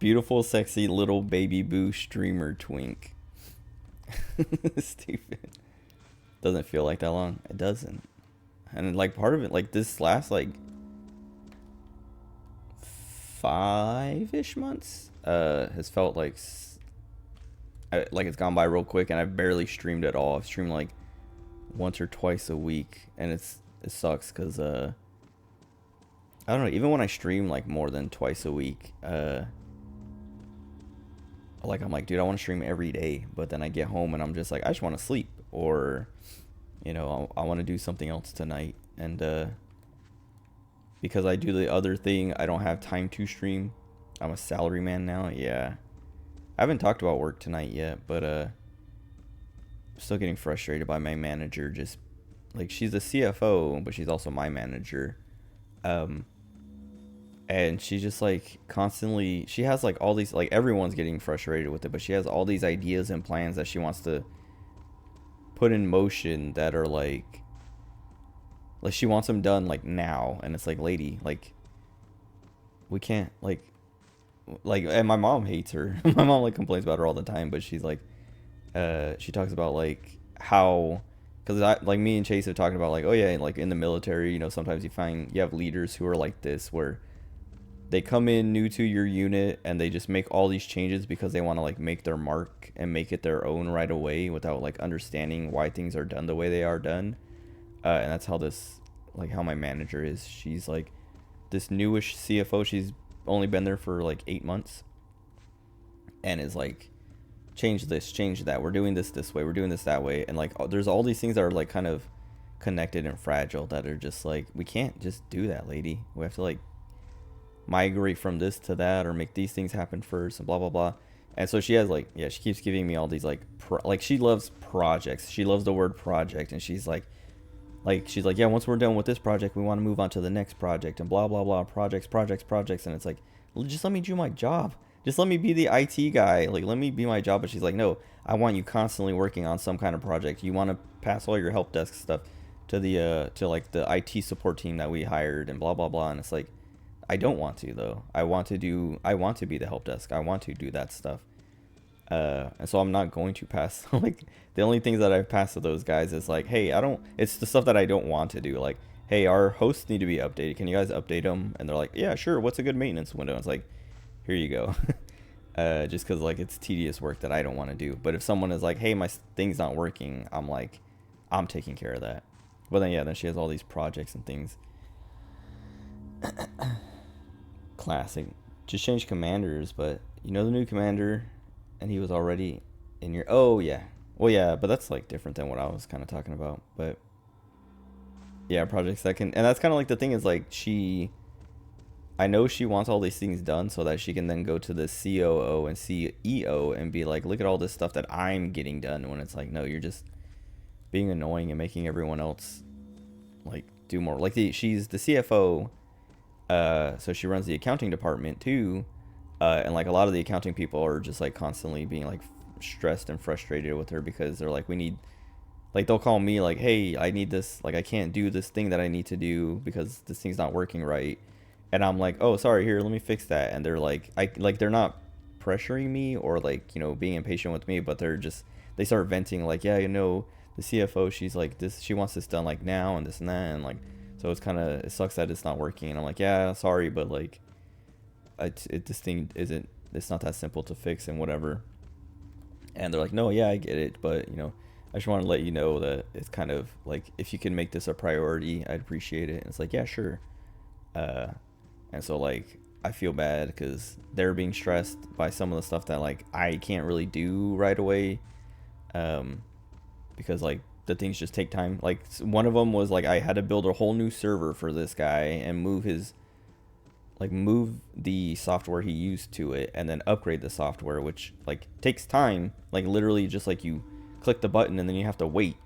Beautiful, sexy, little baby boo streamer twink. Stupid. Doesn't feel like that long. It doesn't. And, like, part of it, like, this last, like, 5-ish months has felt like it's gone by real quick, and I've barely streamed at all. I've streamed like once or twice a week, and it sucks because I don't know, even when I stream like more than twice a week, like, I'm like, dude, I want to stream every day, but then I get home and I'm just like, I just want to sleep, or, you know, I want to do something else tonight. And because I do the other thing, I don't have time to stream. I'm a salary man now. Yeah, I haven't talked about work tonight yet, but I'm still getting frustrated by my manager. Just like, she's the CFO, but she's also my manager. And she's just like constantly, she has like all these, like, everyone's getting frustrated with it, but she has all these ideas and plans that she wants to put in motion that are like she wants them done like now. And it's like, lady, like, we can't, like, and my mom hates her. My mom like complains about her all the time, but she's like, she talks about like how, because like me and Chase have talked about like, oh yeah, like in the military, you know, sometimes you have leaders who are like this, where they come in new to your unit and they just make all these changes because they want to like make their mark and make it their own right away without like understanding why things are done the way they are done. And that's how how my manager is. She's like this newish CFO. She's only been there for like 8 months, and is like, change this, change that. We're doing this way. We're doing this that way. And like, there's all these things that are like kind of connected and fragile that are just like, we can't just do that, lady. We have to like migrate from this to that, or make these things happen first, and blah blah blah. And so she has like, yeah, she keeps giving me all these like she loves projects. She loves the word project, and she's like, yeah, once we're done with this project, we want to move on to the next project, and blah blah blah, projects. And it's like, just let me do my job. Just let me be the IT guy. Like, let me be my job. But she's like, no, I want you constantly working on some kind of project. You want to pass all your help desk stuff to the to like the IT support team that we hired, and blah blah blah. And it's like, I don't want to though. I want to be the help desk. I want to do that stuff. And so I'm not going to pass. Like the only things that I've passed to those guys is like, hey, I don't. It's the stuff that I don't want to do. Like, hey, our hosts need to be updated. Can you guys update them? And they're like, yeah, sure. What's a good maintenance window? It's like, here you go. Just because like it's tedious work that I don't want to do. But if someone is like, hey, my thing's not working, I'm like, I'm taking care of that. But then yeah, then she has all these projects and things. Classic. Just changed commanders, but you know the new commander, and he was already in your. Oh yeah, well yeah, but that's like different than what I was kind of talking about. But yeah, projects that can, and that's kind of like the thing is like I know she wants all these things done so that she can then go to the COO and CEO and be like, look at all this stuff that I'm getting done. When it's like, no, you're just being annoying and making everyone else like do more. Like she's the CFO. So she runs the accounting department too, and like a lot of the accounting people are just like constantly being like stressed and frustrated with her because they're like, we need, like they'll call me like, hey, I need this, like I can't do this thing that I need to do because this thing's not working right, and I'm like, oh sorry, here, let me fix that. And they're like, they're not pressuring me or like, you know, being impatient with me, but they start venting like, yeah, you know, the CFO, she's like this, she wants this done like now and this and that, and like, so it's kind of, it sucks that it's not working. And I'm like, yeah, sorry, but like, this thing isn't, it's not that simple to fix and whatever. And they're like, no, yeah, I get it, but you know, I just want to let you know that it's kind of like, if you can make this a priority, I'd appreciate it. And it's like, yeah, sure. And so like, I feel bad because they're being stressed by some of the stuff that like I can't really do right away, because like the things just take time. Like one of them was like I had to build a whole new server for this guy and move the software he used to it and then upgrade the software, which like takes time. Like literally just like you click the button and then you have to wait.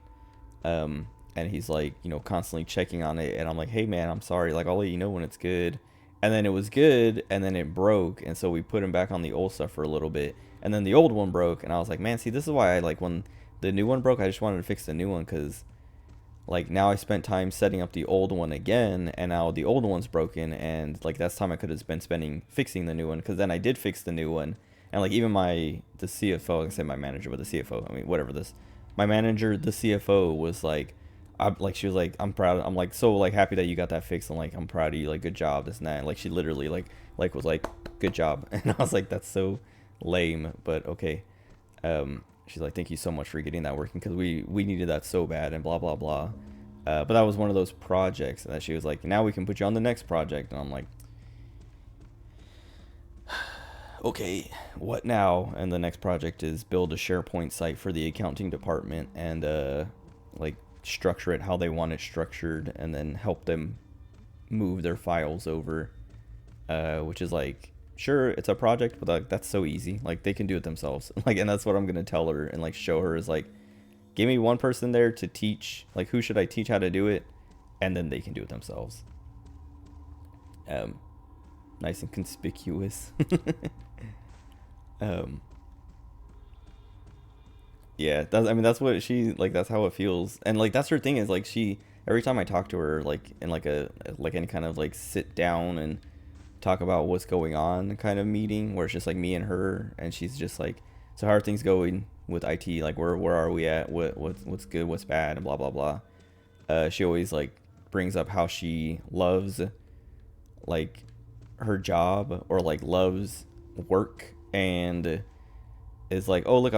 And he's like, you know, constantly checking on it, and I'm like, hey man, I'm sorry, like I'll let you know when it's good. And then it was good, and then it broke, and so we put him back on the old stuff for a little bit, and then the old one broke, and I was like, man, see, this is why I like when the new one broke, I just wanted to fix the new one, because like now I spent time setting up the old one again, and now the old one's broken, and like that's time I could have been spending fixing the new one, because then I did fix the new one. And like even the CFO, I can say my manager, but the CFO, I mean whatever, my manager, the CFO was like, she was like, I'm proud. I'm like so like happy that you got that fixed, and like I'm proud of you, like good job, this and that. And, like she literally like was like, good job. And I was like, that's so lame, but okay. She's like, thank you so much for getting that working, because we needed that so bad, and blah blah blah. But that was one of those projects that she was like, now we can put you on the next project. And I'm like, okay, what now? And the next project is build a SharePoint site for the accounting department, and like structure it how they want it structured, and then help them move their files over, which is like, sure, it's a project, but like that's so easy, like they can do it themselves. Like, and that's what I'm gonna tell her and like show her is like, give me one person there to teach, like who should I teach how to do it, and then they can do it themselves. Nice and conspicuous. Yeah, that's what she like, that's how it feels. And like that's her thing, is like she, every time I talk to her, like in like any kind of like sit down and talk about what's going on kind of meeting, where it's just like me and her, and she's just like, so how are things going with IT, like where are we at, what's good, what's bad, and blah blah blah. She always like brings up how she loves like her job, or like loves work, and is like, oh look,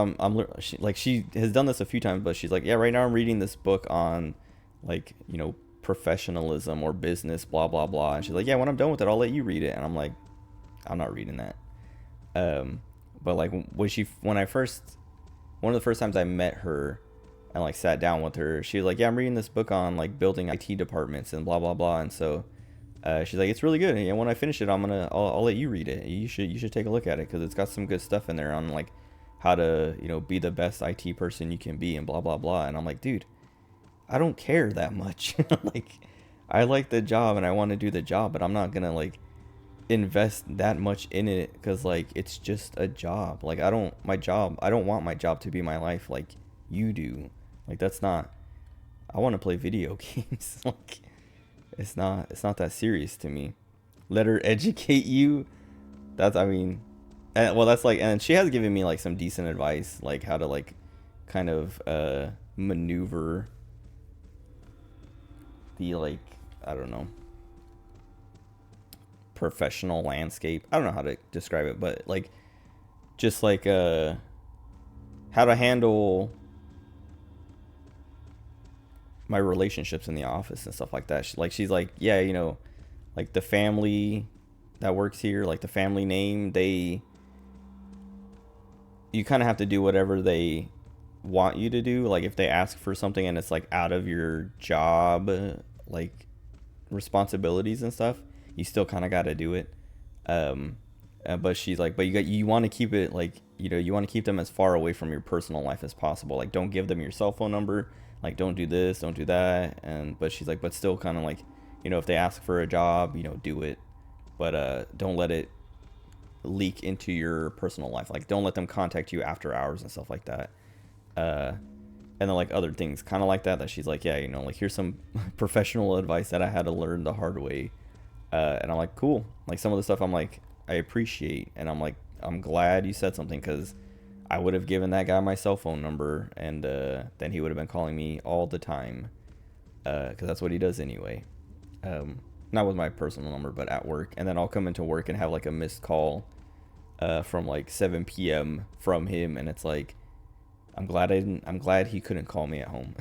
she has done this a few times, but she's like, yeah, right now I'm reading this book on like, you know, professionalism or business, blah blah blah. And she's like, yeah, when I'm done with it, I'll let you read it. And I'm like, I'm not reading that. But like one of the first times I met her and like sat down with her, she was like, yeah, I'm reading this book on like building IT departments and blah blah blah. And so she's like, it's really good, and when I finish it, I'll let you read it. You should take a look at it, because it's got some good stuff in there on like how to, you know, be the best IT person you can be, and blah blah blah. And I'm like, dude, I don't care that much. Like, I like the job and I want to do the job, but I'm not gonna like invest that much in it, because like it's just a job. Like I don't want my job to be my life like you do. Like that's not, I want to play video games. Like it's not that serious to me. let her educate you. That's, I mean, and, well, that's like, and she has given me like some decent advice, like how to like kind of maneuver the like, I don't know, professional landscape. I don't know how to describe it, but like just like how to handle my relationships in the office and stuff like that. She's like, yeah, you know, like the family that works here, like the family name, you kind of have to do whatever they want you to do. Like if they ask for something and it's like out of your job, like responsibilities and stuff, you still kind of got to do it. Um, but she's like, but you want to keep it like, you know, you want to keep them as far away from your personal life as possible. Like don't give them your cell phone number. Like don't do this, don't do that. And but she's like, but still kind of like, you know, if they ask for a job, you know, do it. But don't let it leak into your personal life. Like don't let them contact you after hours and stuff like that. And then like other things kind of like that she's like, yeah, you know, like here's some professional advice that I had to learn the hard way. And I'm like, cool. Like some of the stuff I'm like, I appreciate. And I'm like, I'm glad you said something, because I would have given that guy my cell phone number, and then he would have been calling me all the time, because that's what he does anyway. Not with my personal number, but at work. And then I'll come into work and have like a missed call from like 7 p.m. from him, and it's like, I'm glad he couldn't call me at home.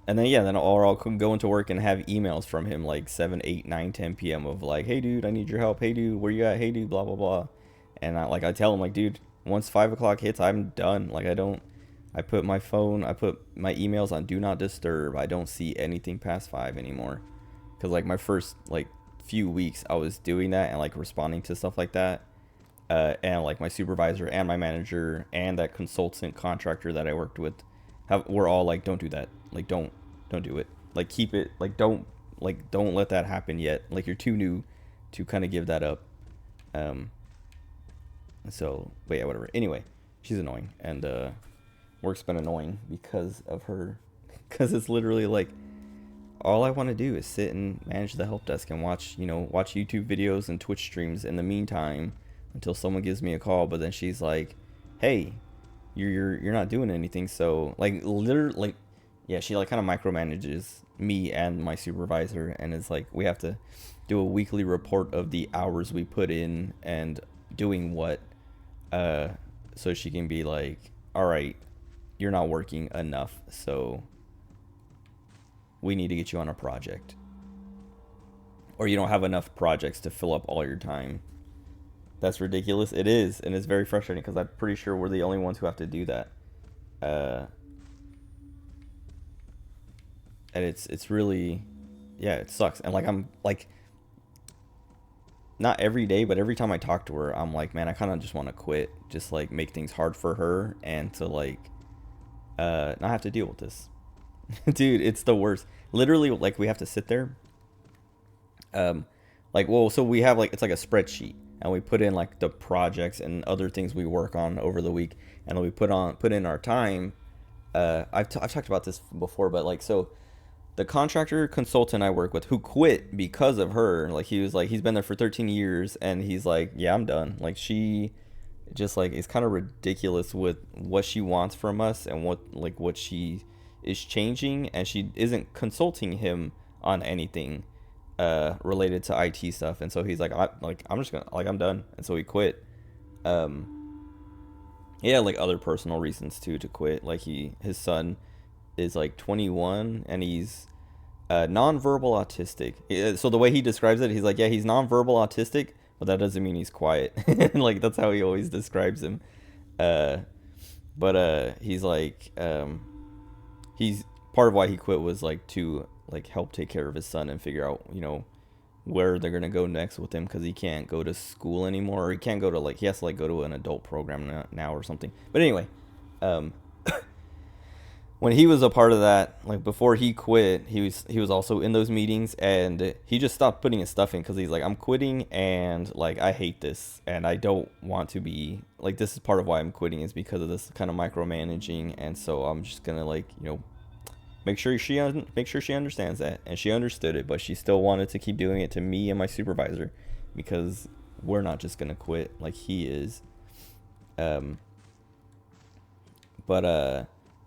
And then yeah, then I'll go into work and have emails from him like 7, 8, 9, 10 p.m. of like, hey dude, I need your help. Hey dude, where you at? Hey dude, blah blah blah. And I tell him like, dude, once 5 o'clock hits, I'm done. Like I put my emails on do not disturb. I don't see anything past 5 anymore. Cause like my first like few weeks I was doing that and like responding to stuff like that. And like my supervisor and my manager and that consultant contractor that I worked with were all like, don't do that. Like don't do it. Like keep it, like don't let that happen yet. Like you're too new to kind of give that up. So, but yeah, whatever. Anyway, she's annoying, and work's been annoying because of her. Because it's literally like, all I want to do is sit and manage the help desk and watch YouTube videos and Twitch streams in the meantime until someone gives me a call. But then she's like, hey, you're not doing anything. So like literally, like, yeah, she like kind of micromanages me and my supervisor, and it's like we have to do a weekly report of the hours we put in and doing what, so she can be like, all right, you're not working enough, so we need to get you on a project, or you don't have enough projects to fill up all your time. That's ridiculous. It is, and it's very frustrating because I'm pretty sure we're the only ones who have to do that. And it's really, yeah, it sucks. And like I'm like, not every day, but every time I talk to her, I'm like, man, I kind of just want to quit, just like make things hard for her and to like not have to deal with this. Dude, it's the worst. Literally, like we have to sit there. Like, well, so we have like, it's like a spreadsheet, and we put in like the projects and other things we work on over the week, and then we put in our time. I've talked about this before, but like, so the contractor consultant I work with who quit because of her, like he was like, he's been there for 13 years, and he's like, yeah, I'm done. Like she just like is kind of ridiculous with what she wants from us and what she is changing, and she isn't consulting him on anything related to IT stuff. And so he's like, I'm just gonna, like, I'm done. And so he quit. Yeah, like other personal reasons too to quit. Like his son is like 21, and he's nonverbal autistic. So the way he describes it, he's like, yeah, he's nonverbal autistic, but that doesn't mean he's quiet. Like that's how he always describes him. But he's like, he's part of why he quit was like to like help take care of his son and figure out, where they're gonna go next with him, because he can't go to school anymore, or he can't go to he has to like go to an adult program now or something. But anyway, when he was a part of that, like before he quit, he was also in those meetings, and he just stopped putting his stuff in because he's like, I'm quitting, and like I hate this, and I don't want to be like, this is part of why I'm quitting, is because of this kind of micromanaging, and so I'm just gonna like, make sure she understands that, and she understood it, but she still wanted to keep doing it to me and my supervisor, because we're not just gonna quit like he is. Um, but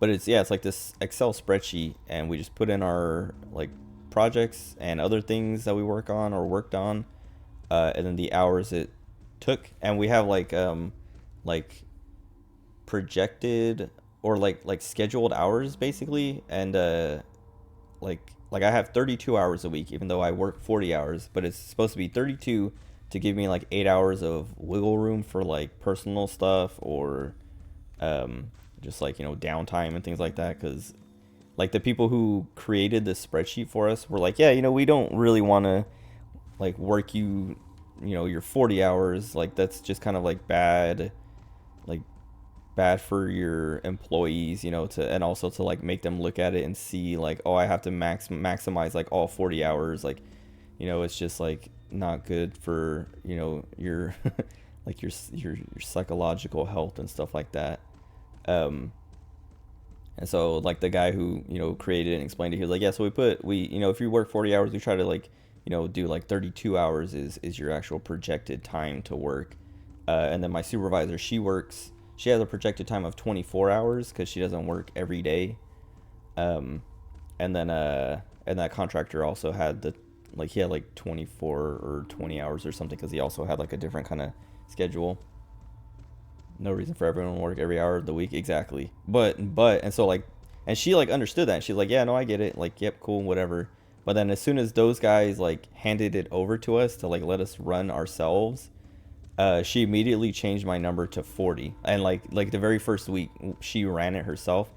it's, yeah, it's like this Excel spreadsheet, and we just put in our like projects and other things that we work on or worked on, and then the hours it took, and we have like projected or like scheduled hours basically, and like I have 32 hours a week, even though I work 40 hours, but it's supposed to be 32 to give me like 8 hours of wiggle room for like personal stuff, or just like, downtime and things like that, because like the people who created this spreadsheet for us were like, yeah, we don't really want to like work your 40 hours, like that's just kind of like like bad for your employees, to, and also to like make them look at it and see like, oh, I have to maximize like all 40 hours, like, it's just like not good for, your like your psychological health and stuff like that. And so like the guy who, created it and explained it, he was like, yeah, so we if you work 40 hours, we try to like, do like 32 hours is your actual projected time to work. And then my supervisor, she has a projected time of 24 hours because she doesn't work every day. And then and that contractor also had he had like 24 or 20 hours or something, because he also had like a different kind of schedule. No reason for everyone to work every hour of the week, exactly. But and so like, and she like understood that. She's like, yeah, no, I get it. Like, yep, cool, whatever. But then as soon as those guys like handed it over to us to like let us run ourselves, she immediately changed my number to 40. And like the very first week she ran it herself,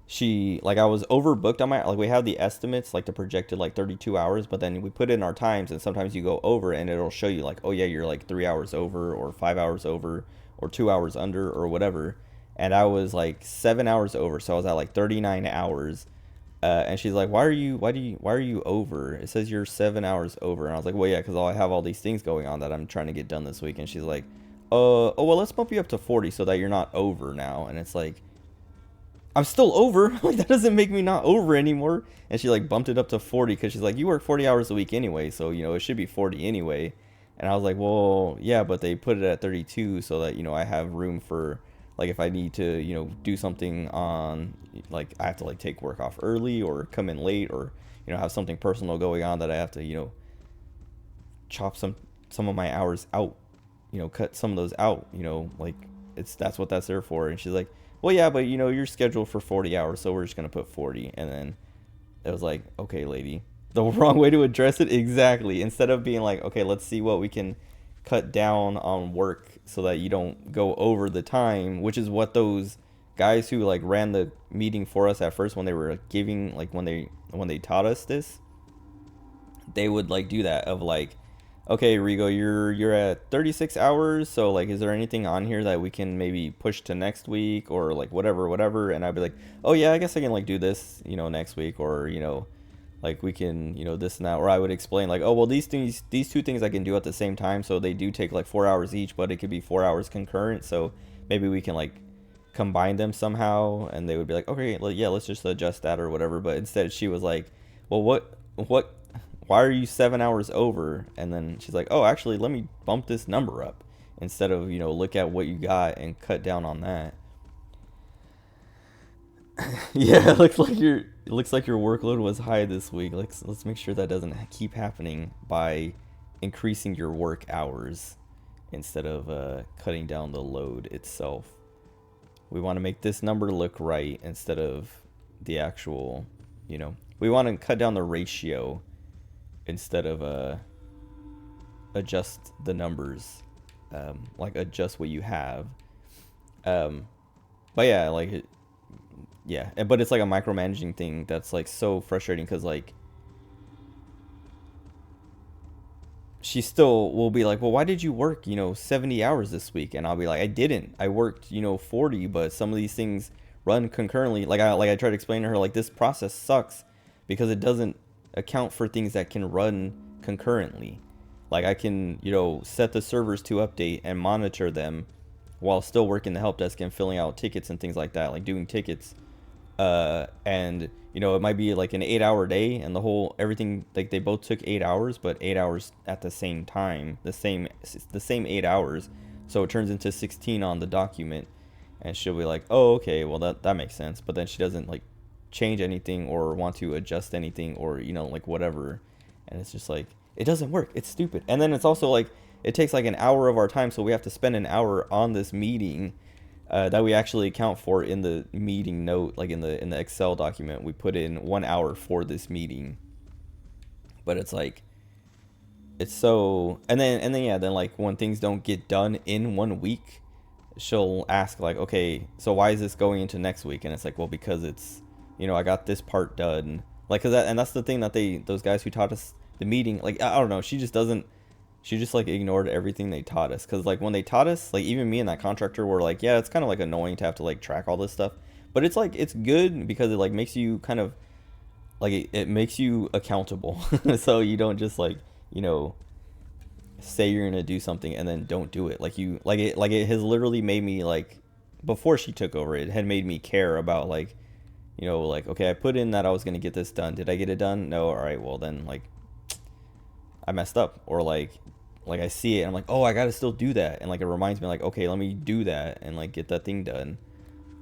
she like, I was overbooked on my, like, we have the estimates, like the projected like 32 hours, but then we put in our times, and sometimes you go over and it'll show you like, oh yeah, you're like 3 hours over or 5 hours over or 2 hours under or whatever. And I was like 7 hours over, so I was at like 39 hours. And she's like, why are you over? It says you're 7 hours over. And I was like, well, yeah, because I have all these things going on that I'm trying to get done this week. And she's like, oh, well, let's bump you up to 40 so that you're not over now. And it's like, I'm still over. Like, that doesn't make me not over anymore. And she like bumped it up to 40 because she's like, you work 40 hours a week anyway, so it should be 40 anyway. And I was like, well, yeah, but they put it at 32 so that I have room for, like, if I need to do something on, like, I have to like take work off early or come in late, or have something personal going on that I have to chop some of my hours out, cut some of those out, like, that's what that's there for. And she's like, well, yeah, but you're scheduled for 40 hours, so we're just gonna put 40. And then it was like, okay, lady, the wrong way to address it. Exactly. Instead of being like, okay, let's see what we can cut down on work so that you don't go over the time, which is what those guys who like ran the meeting for us at first, when they were giving, like, when they taught us this, they would like do that of like, okay, Rigo, you're at 36 hours, so like, is there anything on here that we can maybe push to next week, or like whatever. And I'd be like, oh yeah, I guess I can like do this next week, or like we can this and that. Or I would explain like, oh well, these two things I can do at the same time, so they do take like 4 hours each, but it could be 4 hours concurrent, so maybe we can like combine them somehow. And they would be like, okay, yeah, let's just adjust that or whatever. But instead she was like, well, what why are you 7 hours over? And then she's like, oh, actually, let me bump this number up, instead of look at what you got and cut down on that. Yeah, it looks like your workload was high this week. Let's make sure that doesn't keep happening by increasing your work hours instead of cutting down the load itself. We want to make this number look right instead of the actual, we want to cut down the ratio instead of adjust the numbers, like adjust what you have. But yeah, like yeah, but it's like a micromanaging thing that's like so frustrating, because like she still will be like, well, why did you work 70 hours this week? And I'll be like, I didn't. I worked 40, but some of these things run concurrently. Like I tried to explain to her, like, this process sucks because it doesn't account for things that can run concurrently. Like, I can set the servers to update and monitor them while still working the help desk and filling out tickets and things like that, like doing tickets. And you know, it might be like an 8 hour day, and the whole everything, like they both took 8 hours, but 8 hours at the same time, the same 8 hours, so it turns into 16 on the document. And she'll be like, oh, okay, well that makes sense. But then she doesn't like change anything or want to adjust anything, or you know, like whatever. And it's just like, it doesn't work, it's stupid. And then it's also like, it takes like an hour of our time, so we have to spend an hour on this meeting, that we actually account for in the meeting note, like in the Excel document. We put in 1 hour for this meeting. But it's like, it's so, and then yeah, then like when things don't get done in 1 week, she'll ask like, okay, so why is this going into next week? And it's like, well, because it's, you know, I got this part done, like, cause that, and that's the thing that those guys who taught us the meeting, like, I don't know, she just like ignored everything they taught us. Cause like when they taught us, like even me and that contractor were like, yeah, it's kind of like annoying to have to like track all this stuff, but it's like, it's good because it like makes you kind of like, it makes you accountable. So you don't just like, you know, say you're gonna do something and then don't do it. Like you, like it has literally made me like, before she took over, it had made me care about like, you know, like, okay, I put in that I was gonna get this done. Did I get it done? No. All right. Well then, like, I messed up, or like I see it and I'm like, oh, I gotta still do that, and like it reminds me like, okay, let me do that and like get that thing done.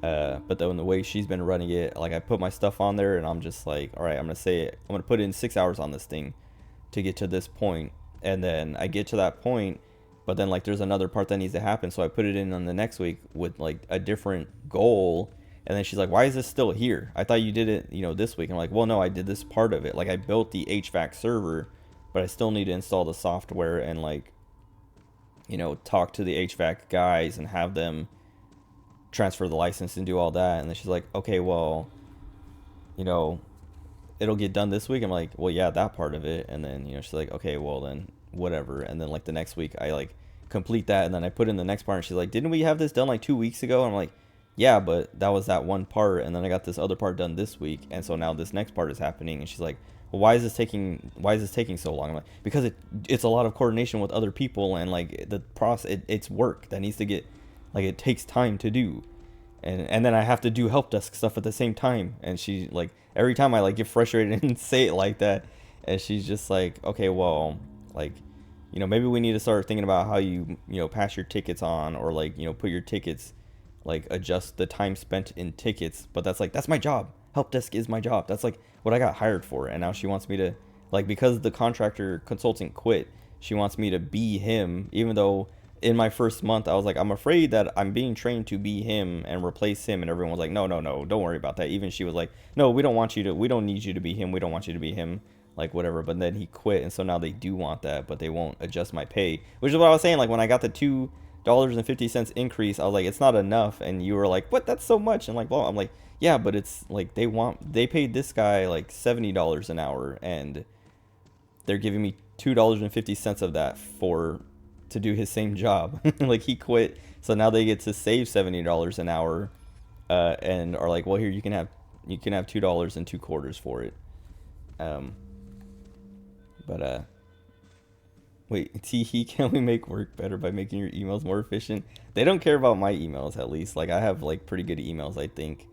But then the way she's been running it, like I put my stuff on there and I'm just like, all right, I'm gonna put in 6 hours on this thing to get to this point, and then I get to that point, but then like there's another part that needs to happen, so I put it in on the next week with like a different goal. And then she's like, why is this still here? I thought you did it, you know, this week. I'm like, well, no, I did this part of it. Like I built the HVAC server, but I still need to install the software and like, you know, talk to the HVAC guys and have them transfer the license and do all that. And then she's like, okay, well, you know, it'll get done this week. I'm like, well, yeah, that part of it. And then, you know, she's like, okay, well then whatever. And then like the next week I like complete that, and then I put in the next part, and she's like, didn't we have this done like 2 weeks ago? And I'm like, yeah, but that was that one part, and then I got this other part done this week, and so now this next part is happening. And she's like, well, why is this taking so long? I'm like, because it's a lot of coordination with other people, and like the process, it's work that needs to get, like, it takes time to do. And then I have to do help desk stuff at the same time. And she like, every time I like get frustrated and say it like that, and she's just like, okay, well, like, you know, maybe we need to start thinking about how you know, pass your tickets on, or like, you know, put your tickets, like adjust the time spent in tickets. But that's like, that's my job. Help desk is my job. That's like what I got hired for. And now she wants me to, like, because the contractor consultant quit, she wants me to be him, even though in my first month I was like, I'm afraid that I'm being trained to be him and replace him. And everyone was like, no, no, no, don't worry about that. Even she was like, no, we don't need you to be him. We don't want you to be him, like whatever. But then he quit, and so now they do want that, but they won't adjust my pay, which is what I was saying. Like when I got the $2.50 increase, I was like, it's not enough. And you were like, what, that's so much. And like, well, I'm like, yeah, but it's like, they paid this guy like $70 an hour, and they're giving me $2.50 of that to do his same job. Like he quit, so now they get to save $70 an hour, and are like, well, here, you can have $2.02 for it. But wait, T, can we make work better by making your emails more efficient? They don't care about my emails, at least. Like I have like pretty good emails, I think.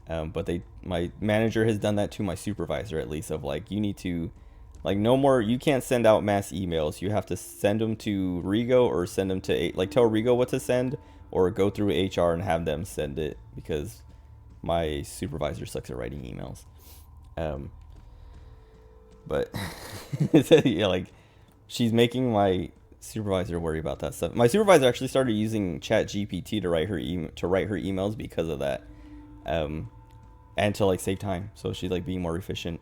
But my manager has done that to my supervisor, at least, of like, you need to, like, no more, you can't send out mass emails. You have to send them to Rigo, or send them to, like, tell Rigo what to send, or go through HR and have them send it, because my supervisor sucks at writing emails. But yeah, like, she's making my supervisor worry about that stuff. My supervisor actually started using ChatGPT to write her emails because of that. And to like save time, so she's like being more efficient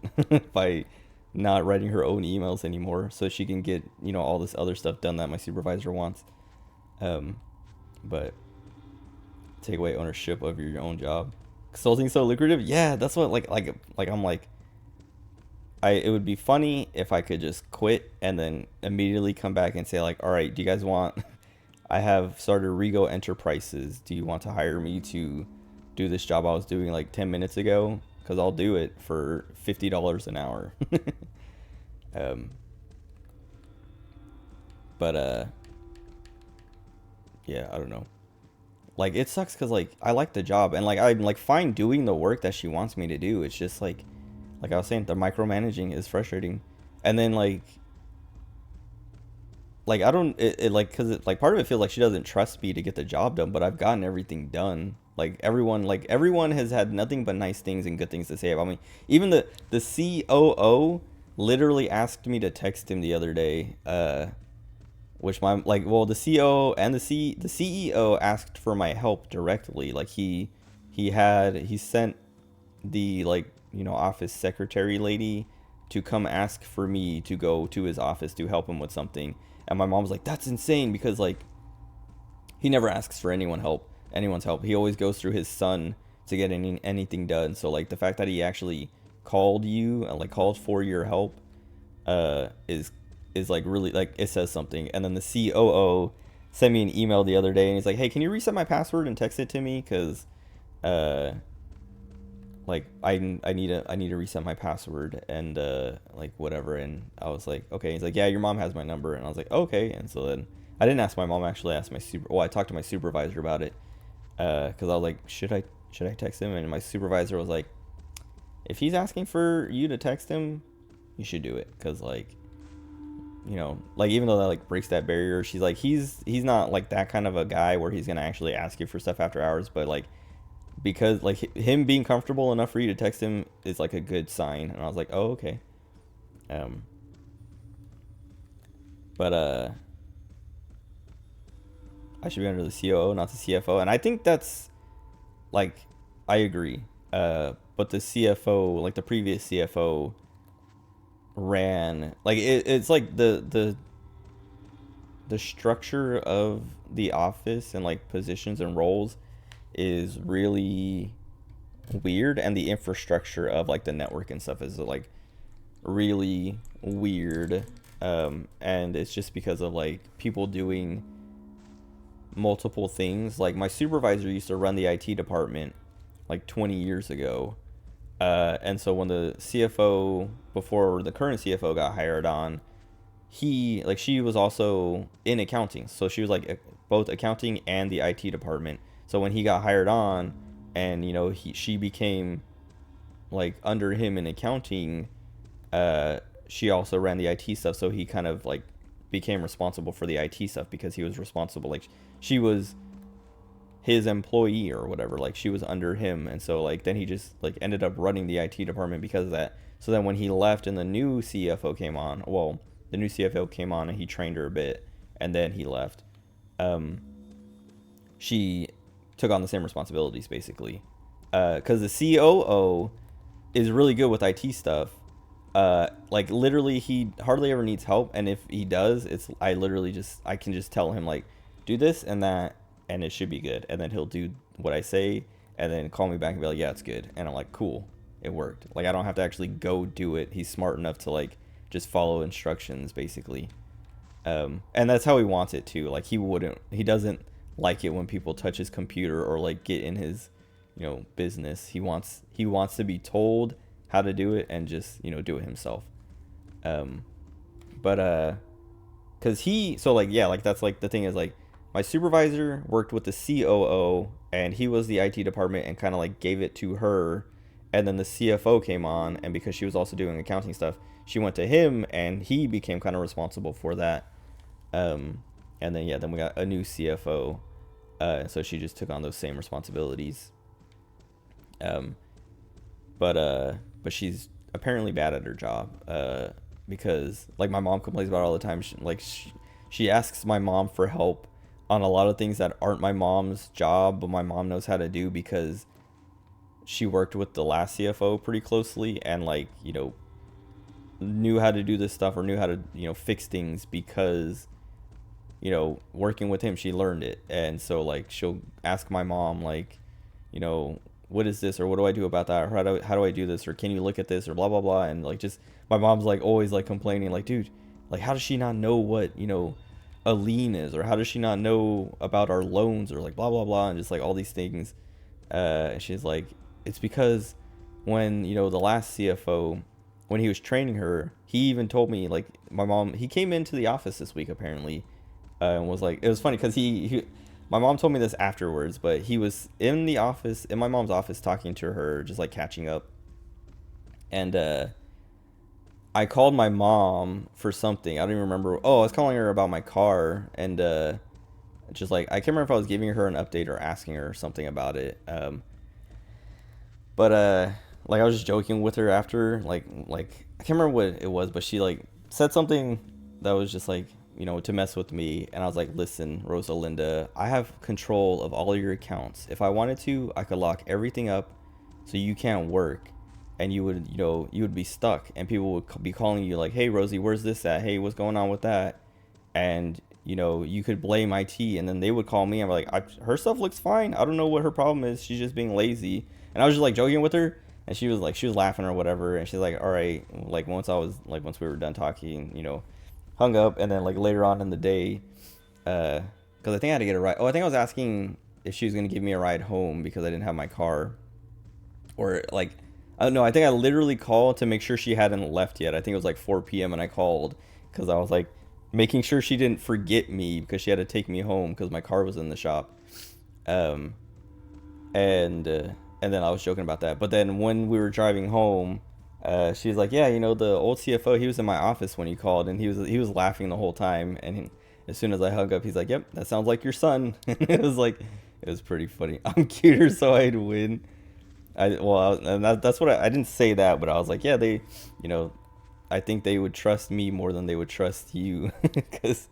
by not writing her own emails anymore, so she can get, you know, all this other stuff done that my supervisor wants. But take away ownership of your own job. Consulting so lucrative? Yeah, that's what, like I'm like, it would be funny if I could just quit and then immediately come back and say like, all right, do you guys want, I have started Rigo Enterprises, do you want to hire me to do this job I was doing like 10 minutes ago? Because I'll do it for $50 an hour. But yeah, I don't know. like it sucks because like I like the job and like I'm like fine doing the work that she wants me to do. It's just like I was saying, the micromanaging is frustrating. And then like I don't it like because it, like part of it feels like she doesn't trust me to get the job done, but I've gotten everything done. Like everyone has had nothing but nice things and good things to say about me. Even the COO literally asked me to text him the other day. Which my like well the COO and the CEO asked for my help directly. Like he sent the like office secretary lady to come ask for me to go to his office to help him with something. And my mom's like, that's insane because like he never asks for anyone's help. He always goes through his son to get anything done. So like the fact that he actually called you and like called for your help is like really like it says something. And then the COO sent me an email the other day and he's like, hey, can you reset my password and text it to me because uh like I need to reset my password and like whatever. And I was like, okay. He's like, yeah, your mom has my number. And I was like, okay. And so then I didn't ask my mom, actually. I asked I talked to my supervisor about it because I was like, should I text him? And my supervisor was like, if he's asking for you to text him, you should do it because like like even though that like breaks that barrier, she's like, he's not like that kind of a guy where he's gonna actually ask you for stuff after hours, but like because like him being comfortable enough for you to text him is like a good sign. And I was like, oh, okay. um but I should be under the COO, not the CFO. And I think that's like I agree. But the CFO, like the previous CFO, ran like it's like the structure of the office and like positions and roles is really weird, and the infrastructure of like the network and stuff is like really weird. And it's just because of like people doing multiple things. Like my supervisor used to run the IT department like 20 years ago. And so when the CFO, before the current CFO got hired on, she was also in accounting. So she was like both accounting and the IT department. So when he got hired on and, she became like under him in accounting, she also ran the IT stuff. So he kind of like became responsible for the IT stuff because he was responsible. Like she was his employee or whatever, like she was under him. And so like then he just like ended up running the IT department because of that. So then when he left and the new CFO came on, and he trained her a bit and then he left, she took on the same responsibilities basically. Because the COO is really good with IT stuff. Like literally he hardly ever needs help, and if he does, I can just tell him like, do this and that and it should be good, and then he'll do what I say and then call me back and be like, yeah, it's good. And I'm like, cool, it worked. Like I don't have to actually go do it. He's smart enough to like just follow instructions basically. And that's how he wants it too. Like he doesn't like it when people touch his computer or like get in his business. He wants to be told how to do it and just do it himself. But because that's like the thing is like my supervisor worked with the COO and he was the IT department and kind of like gave it to her, and then the CFO came on, and because she was also doing accounting stuff, she went to him and he became kind of responsible for that. And then we got a new CFO, so she just took on those same responsibilities. But she's apparently bad at her job, because like my mom complains about it all the time. She asks my mom for help on a lot of things that aren't my mom's job, but my mom knows how to do because she worked with the last CFO pretty closely and like knew how to do this stuff or knew how to fix things because working with him she learned it. And so like she'll ask my mom like what is this, or what do I do about that, or how do I do this, or can you look at this, or blah blah blah. And like just my mom's like always like complaining like, dude, like how does she not know what a lien is, or how does she not know about our loans, or like blah blah blah, and just like all these things. She's like, it's because when the last CFO, when he was training her, he even told me like he came into the office this week apparently, and was like, it was funny because he my mom told me this afterwards, but he was in the office, in my mom's office, talking to her, just like catching up. And I called my mom for something. I don't even remember. Oh, I was calling her about my car, and just like, I can't remember if I was giving her an update or asking her something about it. But like I was just joking with her after, like I can't remember what it was, but she like said something that was just like, to mess with me, and I was like, listen, Rosalinda, I have control of all of your accounts. If I wanted to, I could lock everything up, so you can't work, and you would be stuck, and people would be calling you like, hey Rosie, where's this at? Hey, what's going on with that? And you could blame IT, and then they would call me and be like, her stuff looks fine. I don't know what her problem is. She's just being lazy. And I was just like joking with her, and she was laughing or whatever, and she's like, all right. Like once we were done talking, hung up, and then like later on in the day, because I think I had to get a ride. Oh, I think I was asking if she was gonna give me a ride home because I didn't have my car, or like, I don't know. I think I literally called to make sure she hadn't left yet. I think it was like 4 p.m. and I called because I was like making sure she didn't forget me because she had to take me home because my car was in the shop. Um, and then I was joking about that. But then when we were driving home, she's like, "Yeah, the old CFO. He was in my office when you called, and he was laughing the whole time. And as soon as I hung up, he's like, "Yep, that sounds like your son." It was pretty funny. I'm cuter, so I'd win. And that's what I didn't say that, but I was like, yeah, you know, I think they would trust me more than they would trust you, because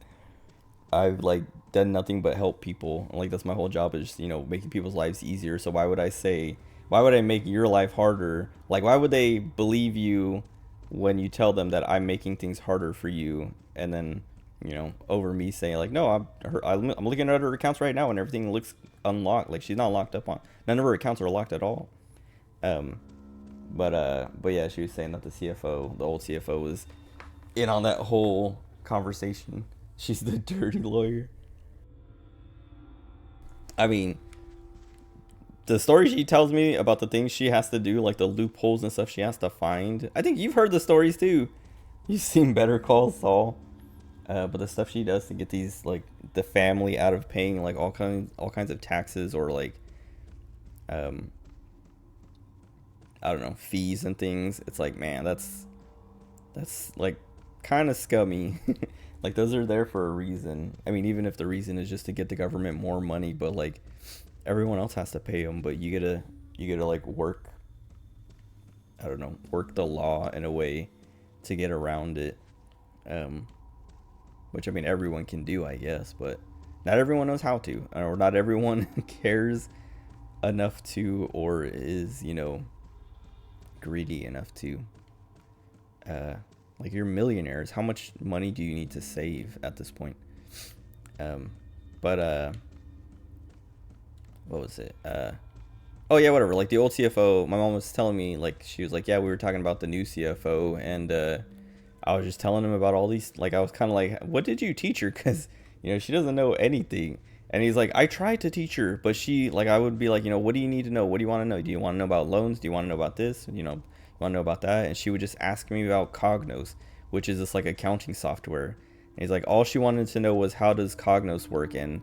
I've like done nothing but help people. Like that's my whole job, is making people's lives easier. So why would I make your life harder? Like why would they believe you when you tell them that I'm making things harder for you, and then over me saying like, no, I'm looking at her accounts right now and everything looks unlocked. Like she's not locked up on, none of her accounts are locked at all. Um, but yeah, she was saying that the old CFO, was in on that whole conversation. She's the dirty lawyer. I mean, the story she tells me about the things she has to do, like the loopholes and stuff she has to find. I think you've heard the stories too. You've seen Better Call Saul. But the stuff she does to get these like the family out of paying like all kinds of taxes, or like um I don't know, fees and things. It's like, man, that's like kind of scummy. Like those are there for a reason. I mean, even if the reason is just to get the government more money, but like everyone else has to pay them, but you gotta like work, I don't know, work the law in a way to get around it. Um which I mean everyone can do, I guess, but not everyone knows how to, or not everyone cares enough to, or is greedy enough to. uh like you're millionaires, how much money do you need to save at this point? um but what was it? Oh yeah, whatever. Like the old CFO, my mom was telling me, like she was like, yeah, we were talking about the new CFO, and I was just telling him about all these. Like I was kind of like, what did you teach her? Because she doesn't know anything. And he's like, I tried to teach her, but she, like, I would be like, what do you need to know? What do you want to know? Do you want to know about loans? Do you want to know about this? You want to know about that? And she would just ask me about Cognos, which is this like accounting software. And he's like, all she wanted to know was, how does Cognos work, and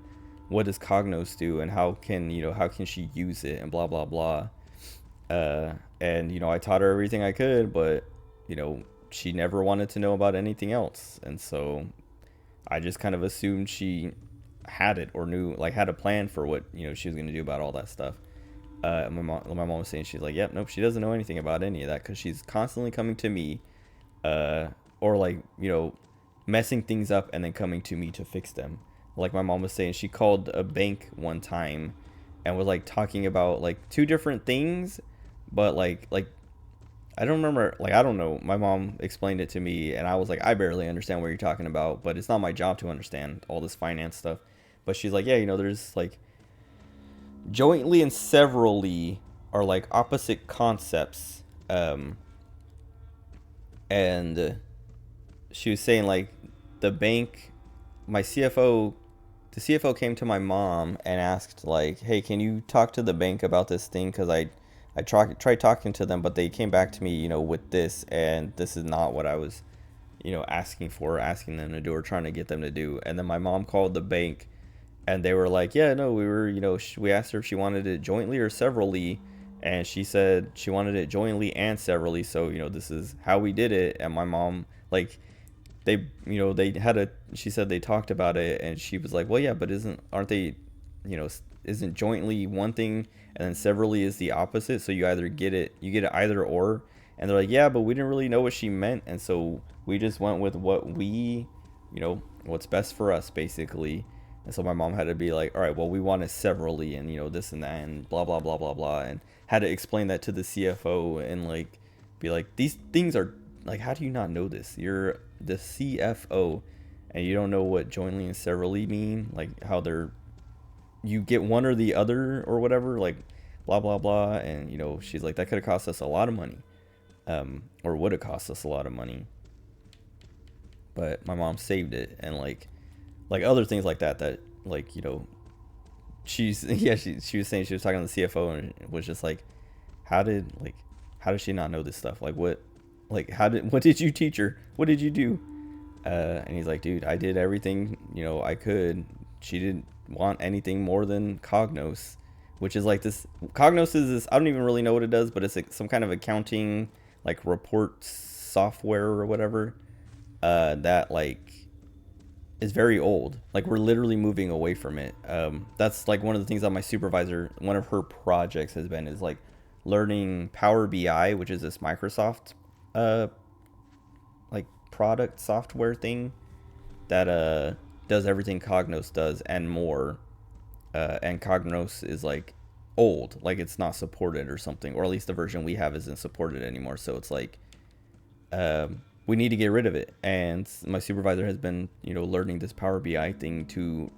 what does Cognos do, and how can she use it, and blah blah blah. And I taught her everything I could, but she never wanted to know about anything else, and so I just kind of assumed she had it, or knew, like had a plan for what she was going to do about all that stuff. My mom was saying, she's like, yep, nope, she doesn't know anything about any of that, because she's constantly coming to me, or like messing things up and then coming to me to fix them. Like my mom was saying, she called a bank one time and was like talking about like two different things, but like I don't remember, like I don't know. My mom explained it to me, and I was like, I barely understand what you're talking about, but it's not my job to understand all this finance stuff. But she's like, yeah, there's like jointly and severally are like opposite concepts. And she was saying like the bank, my CFO, the CFO came to my mom and asked like, hey, can you talk to the bank about this thing? Because I tried talking to them, but they came back to me, with this, and this is not what I was, asking them to do, or trying to get them to do. And then my mom called the bank And they were like, yeah, no, we were, we asked her if she wanted it jointly or severally, and she said she wanted it jointly and severally. So this is how we did it. And my mom, like, they had a, she said they talked about it, and she was like, well, yeah, but aren't they, you know isn't jointly one thing and then severally is the opposite, so you get it either or. And they're like, yeah, but we didn't really know what she meant, and so we just went with what's best for us, basically. And so my mom had to be like, all right, well, we want it severally, and this and that, and blah blah blah blah blah, and had to explain that to the CFO, and like be like, these things are, like, how do you not know this? You're the CFO, and you don't know what jointly and severally mean, like how they're, you get one or the other or whatever, like blah blah blah. And she's like, that could have cost us a lot of money, or would have cost us a lot of money, but my mom saved it. And like other things like that, like she's yeah, she was saying, she was talking to the CFO, and was just like, how did she not know this stuff? Like, what did you teach her? What did you do? And he's like, dude, I did everything I could. She didn't want anything more than Cognos, which is like this. Cognos is this, I don't even really know what it does, but it's like some kind of accounting, like, report software or whatever, that like is very old. Like, we're literally moving away from it. That's like one of the things that my supervisor, one of her projects has been, is like learning Power BI, which is this Microsoft like product software thing that does everything Cognos does and more. And Cognos is like old, like it's not supported or something, or at least the version we have isn't supported anymore. So it's like, we need to get rid of it. And my supervisor has been learning this Power BI thing to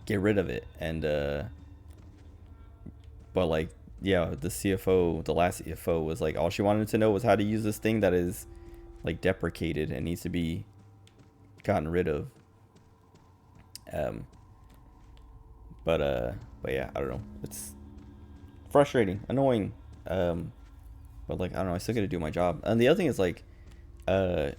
get rid of it. And but like, yeah, the last CFO was like, all she wanted to know was how to use this thing that is like deprecated and needs to be gotten rid of. But yeah, I don't know. It's frustrating, annoying. But like, I don't know. I still got to do my job. And the other thing is like, the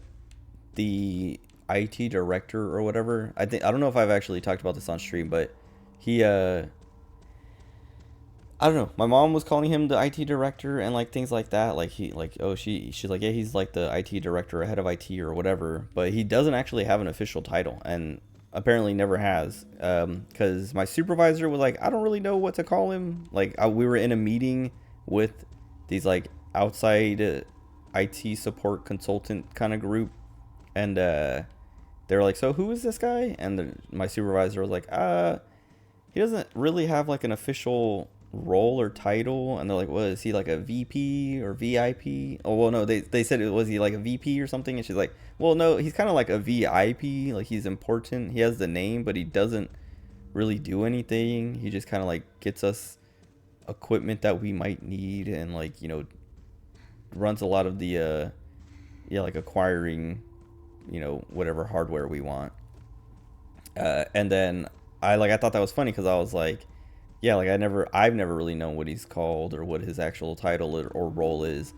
IT director or whatever. I don't know if I've actually talked about this on stream, but he I don't know. My mom was calling him the IT director and like things like that. Like she's like, yeah, he's like the IT director or head of IT or whatever. But he doesn't actually have an official title, and apparently never has. Because my supervisor was like, I don't really know what to call him. Like, we were in a meeting with these like outside IT support consultant kind of group, and they were like, so who is this guy? And my supervisor was like, he doesn't really have like an official role or title. And they're like, what is he, like a VP or VIP? Oh well, no, they said, was he like a VP or something? And she's like, well, no, he's kind of like a VIP. Like, he's important, he has the name, but he doesn't really do anything. He just kind of like gets us equipment that we might need, and like runs a lot of the like acquiring whatever hardware we want. And then I thought that was funny, because I was like, yeah, like I've never really known what he's called or what his actual title or role is.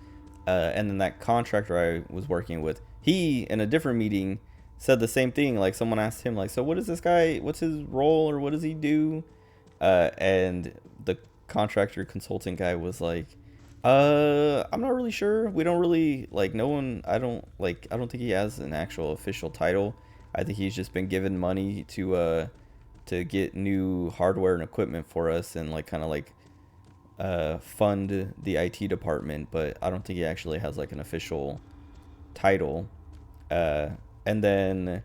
And then that contractor I was working with, he, in a different meeting, said the same thing. Like, someone asked him, like, so what is this guy, what's his role, or what does he do? And the contractor consulting guy was like, I'm not really sure. We don't really, like, no one, I don't think he has an actual official title. I think he's just been given money to get new hardware and equipment for us, and like kind of like fund the IT department, but I don't think he actually has like an official title. And then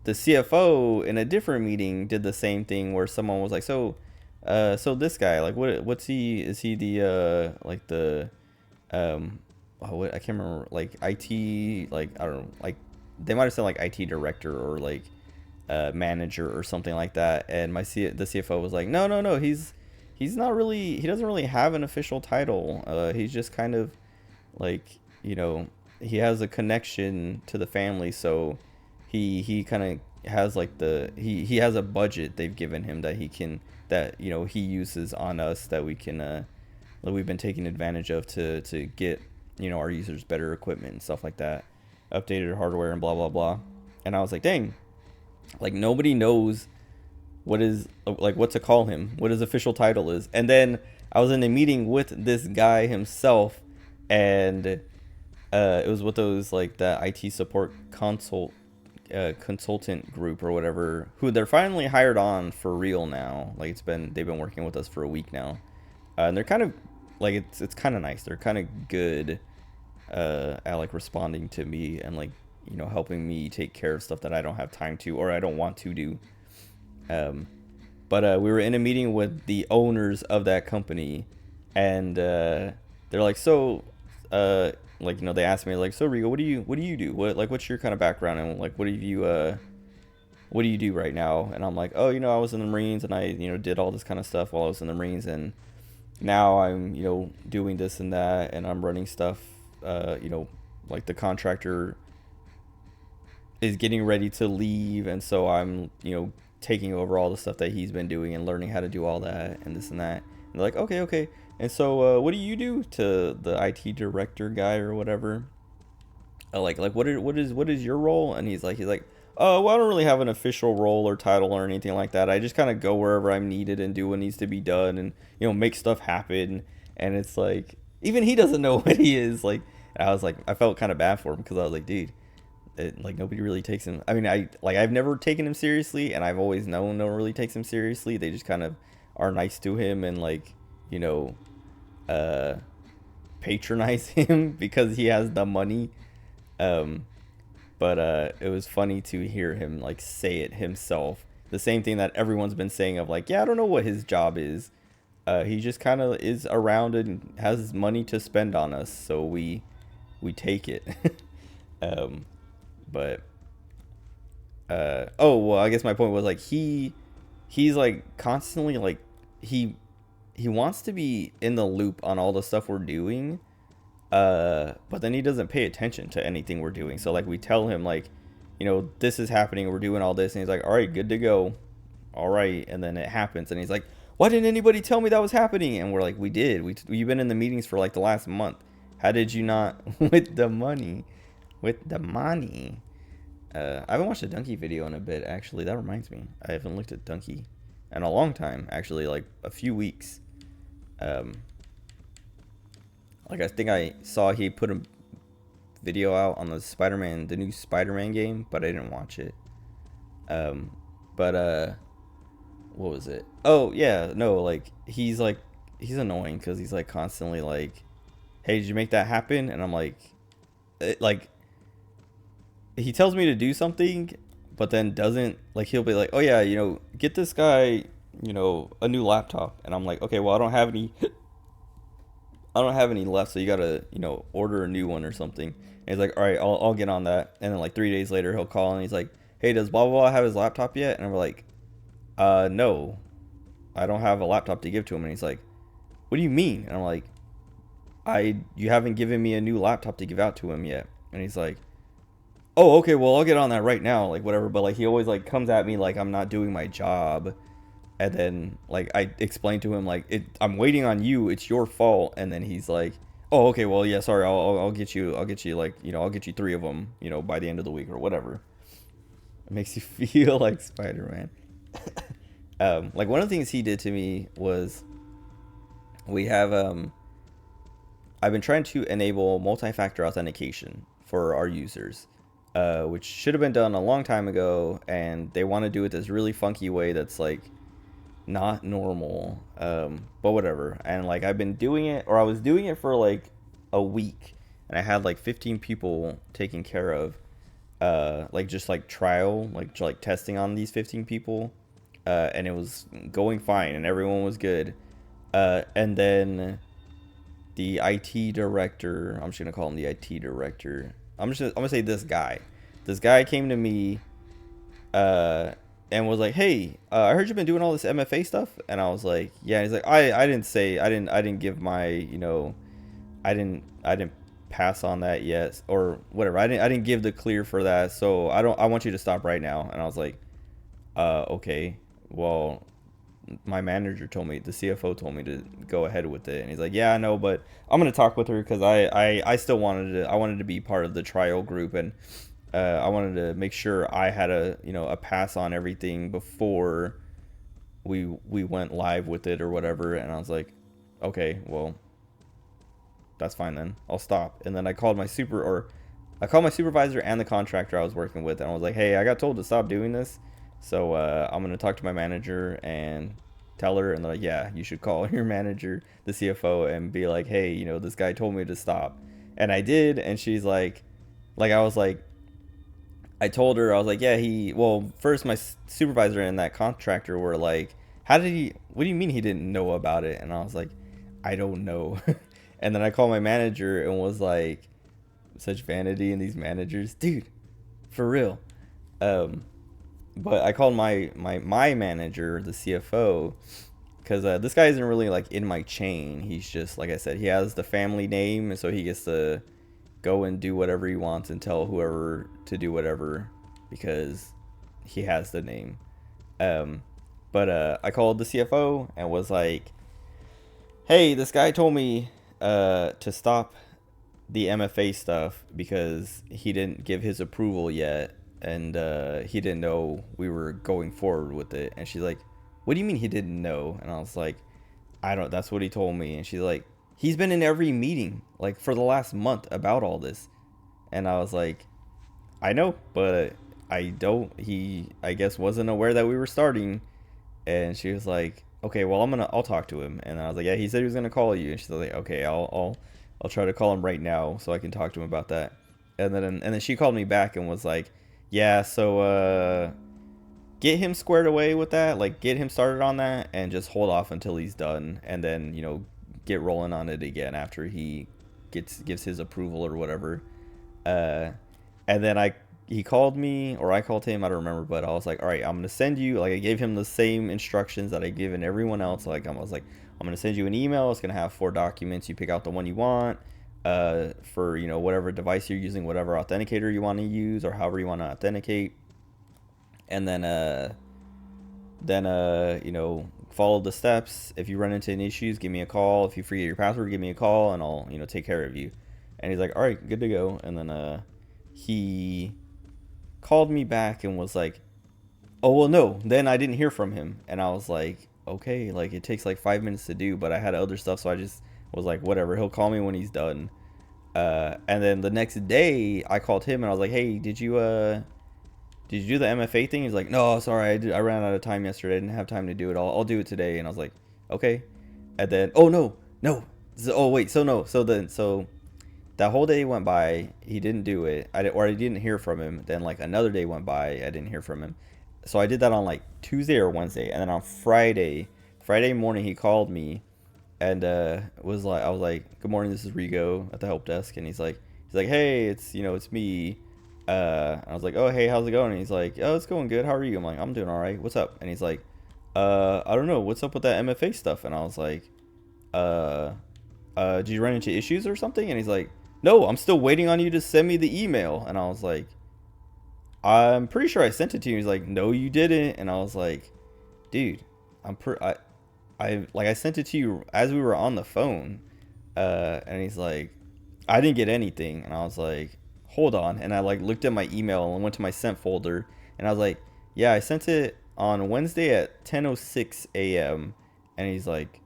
the CFO in a different meeting did the same thing, where someone was like, so this guy, like, what's he, is he the like the I can't remember, like IT, like, I don't know, like they might have said like IT director or like manager or something like that. And the CFO was like, no, he's not really, he doesn't really have an official title. He's just kind of like, he has a connection to the family, so he kind of has like he has a budget they've given him that he uses on us, that we can that we've been taking advantage of to get our users better equipment and stuff like that, updated hardware and blah blah blah. And I was like, dang, like, nobody knows what is like what to call him, what his official title is. And then I was in a meeting with this guy himself, and it was with those like the IT support consultant group or whatever, who they're finally hired on for real now. Like they've been working with us for a week now, and they're kind of like it's kind of nice. They're kind of good at like responding to me and like helping me take care of stuff that I don't have time to or I don't want to do. Um, but we were in a meeting with the owners of that company, and they're like, so, like they asked me like, so Rigo, what do you do? What's your kind of background and like what do you do right now? And I'm like, oh, I was in the Marines and I did all this kind of stuff while I was in the Marines, and now I'm doing this and that, and I'm running stuff. Like the contractor is getting ready to leave, and so I'm taking over all the stuff that he's been doing and learning how to do all that and this and that. And they're like, okay. And so what do you do? To the IT director guy or whatever. Like what is your role? And he's like, oh, well, I don't really have an official role or title or anything like that. I just kind of go wherever I'm needed and do what needs to be done, and make stuff happen. And it's like even he doesn't know what he is like. I was like, I felt kind of bad for him because I was like, dude, like nobody really takes him. I mean, I've never taken him seriously, and I've always known no one really takes him seriously. They just kind of are nice to him and like uh, patronize him because he has the money. Um, but it was funny to hear him like say it himself. The same thing that everyone's been saying of like, yeah, I don't know what his job is. He just kind of is around and has money to spend on us, so we take it. um, but oh well, I guess my point was like he's like constantly like he wants to be in the loop on all the stuff we're doing, but then he doesn't pay attention to anything we're doing. So like we tell him like, this is happening, we're doing all this, and he's like, all right, good to go, all right, and then it happens, and he's like, why didn't anybody tell me that was happening? And we're like, we did. We've been in the meetings for like the last month. How did you not? With the money. I haven't watched a Donkey video in a bit, actually. That reminds me. I haven't looked at Donkey in a long time, actually, like a few weeks. Like I think I saw he put a video out on the new Spider-Man game, but I didn't watch it. But what was it? Oh yeah, no, like he's annoying because he's like constantly like, hey, did you make that happen? And I'm like, like he tells me to do something, but then doesn't. Like he'll be like, oh yeah, get this guy, a new laptop, and I'm like, okay, well I don't have any. I don't have any left, so you gotta, order a new one or something. And he's like, all right, I'll get on that. And then like 3 days later, he'll call and he's like, hey, does blah blah blah have his laptop yet? And I'm like, no, I don't have a laptop to give to him. And he's like, what do you mean? And I'm like, you haven't given me a new laptop to give out to him yet. And he's like, oh, okay, well I'll get on that right now, like whatever. But like he always like comes at me like I'm not doing my job. And then like I explained to him like I'm waiting on you, it's your fault. And then he's like, oh okay, well yeah, sorry, I'll get you like I'll get you 3 of them by the end of the week or whatever. It makes you feel like Spider-Man. Like one of the things he did to me was we have I've been trying to enable multi-factor authentication for our users, which should have been done a long time ago, and they want to do it this really funky way that's like not normal, but whatever. And like I was doing it for like a week, and I had like 15 people taken care of, like just like trial, like testing on these 15 people, and it was going fine and everyone was good, and then the IT director, I'm just gonna call him the IT director, I'm gonna say this guy came to me and was like, hey, I heard you've been doing all this MFA stuff. And I was like, yeah. And he's like, I didn't give my, I didn't pass on that yet, or whatever. I didn't give the clear for that. So I want you to stop right now. And I was like, okay, well, my manager told me, the CFO told me to go ahead with it. And he's like, yeah, I know, but I'm going to talk with her because I still wanted to be part of the trial group. And I wanted to make sure I had a pass on everything before we went live with it or whatever. And I was like, okay, well, that's fine then. I'll stop. And then I called my supervisor and the contractor I was working with, and I was like, hey, I got told to stop doing this, so I'm gonna talk to my manager and tell her. And they're like, yeah, you should call your manager, the CFO, and be like, hey, this guy told me to stop. And I did. And she's like I was like, I told her, I was like, yeah, first my supervisor and that contractor were like, what do you mean he didn't know about it? And I was like, I don't know. And then I called my manager and was like, such vanity in these managers, dude, for real. Um, but I called my manager, the CFO, because this guy isn't really like in my chain. He's just, like I said, he has the family name, and so he gets to go and do whatever he wants and tell whoever to do whatever because he has the name. Um, but I called the CFO and was like, hey, this guy told me to stop the MFA stuff because he didn't give his approval yet, and he didn't know we were going forward with it. And she's like, what do you mean he didn't know? And I was like, I don't, that's what he told me. And she's like, he's been in every meeting like for the last month about all this. And I was like, I know, but I don't, he, I guess, wasn't aware that we were starting. And she was like, okay, well, I'll talk to him. And I was like, yeah, he said he was gonna call you. And she's like, okay, I'll try to call him right now so I can talk to him about that. And then she called me back and was like, yeah, so get him squared away with that, like get him started on that, and just hold off until he's done, and then get rolling on it again after he gives his approval or whatever. And then he called me, or I called him, I don't remember, but I was like, all right, I'm gonna send you, like, I gave him the same instructions that I given everyone else. Like, I was like, I'm gonna send you an email. It's gonna have 4 documents. You pick out the one you want, for whatever device you're using, whatever authenticator you want to use, or however you want to authenticate. And then follow the steps. If you run into any issues, give me a call. If you forget your password, give me a call, and I'll take care of you. And he's like, all right, good to go. And then he called me back and was like, oh, well, no, then I didn't hear from him. And I was like, okay, like, it takes like 5 minutes to do, but I had other stuff, so I just was like, whatever, he'll call me when he's done. And then the next day I called him and I was like, hey, did you do the MFA thing? He's like, no, sorry, I ran out of time yesterday. I didn't have time to do it. I'll do it today. And I was like, okay. And then, oh, no. Oh, wait, so no. So that whole day went by. He didn't do it. I didn't hear from him. Then like another day went by. I didn't hear from him. So I did that on like Tuesday or Wednesday. And then on Friday morning, he called me and I was like, good morning, this is Rigo at the help desk. And he's like, hey, it's me. I was like, oh, hey, how's it going? And he's like, oh, it's going good. How are you? I'm like, I'm doing all right. What's up? And he's like, I don't know. What's up with that MFA stuff? And I was like, did you run into issues or something? And he's like, no, I'm still waiting on you to send me the email. And I was like, I'm pretty sure I sent it to you. He's like, no, you didn't. And I was like, dude, I sent it to you as we were on the phone. And he's like, I didn't get anything. And I was like, hold on. And I like looked at my email and went to my sent folder. And I was like, yeah, I sent it on Wednesday at 10:06 a.m. And he's like,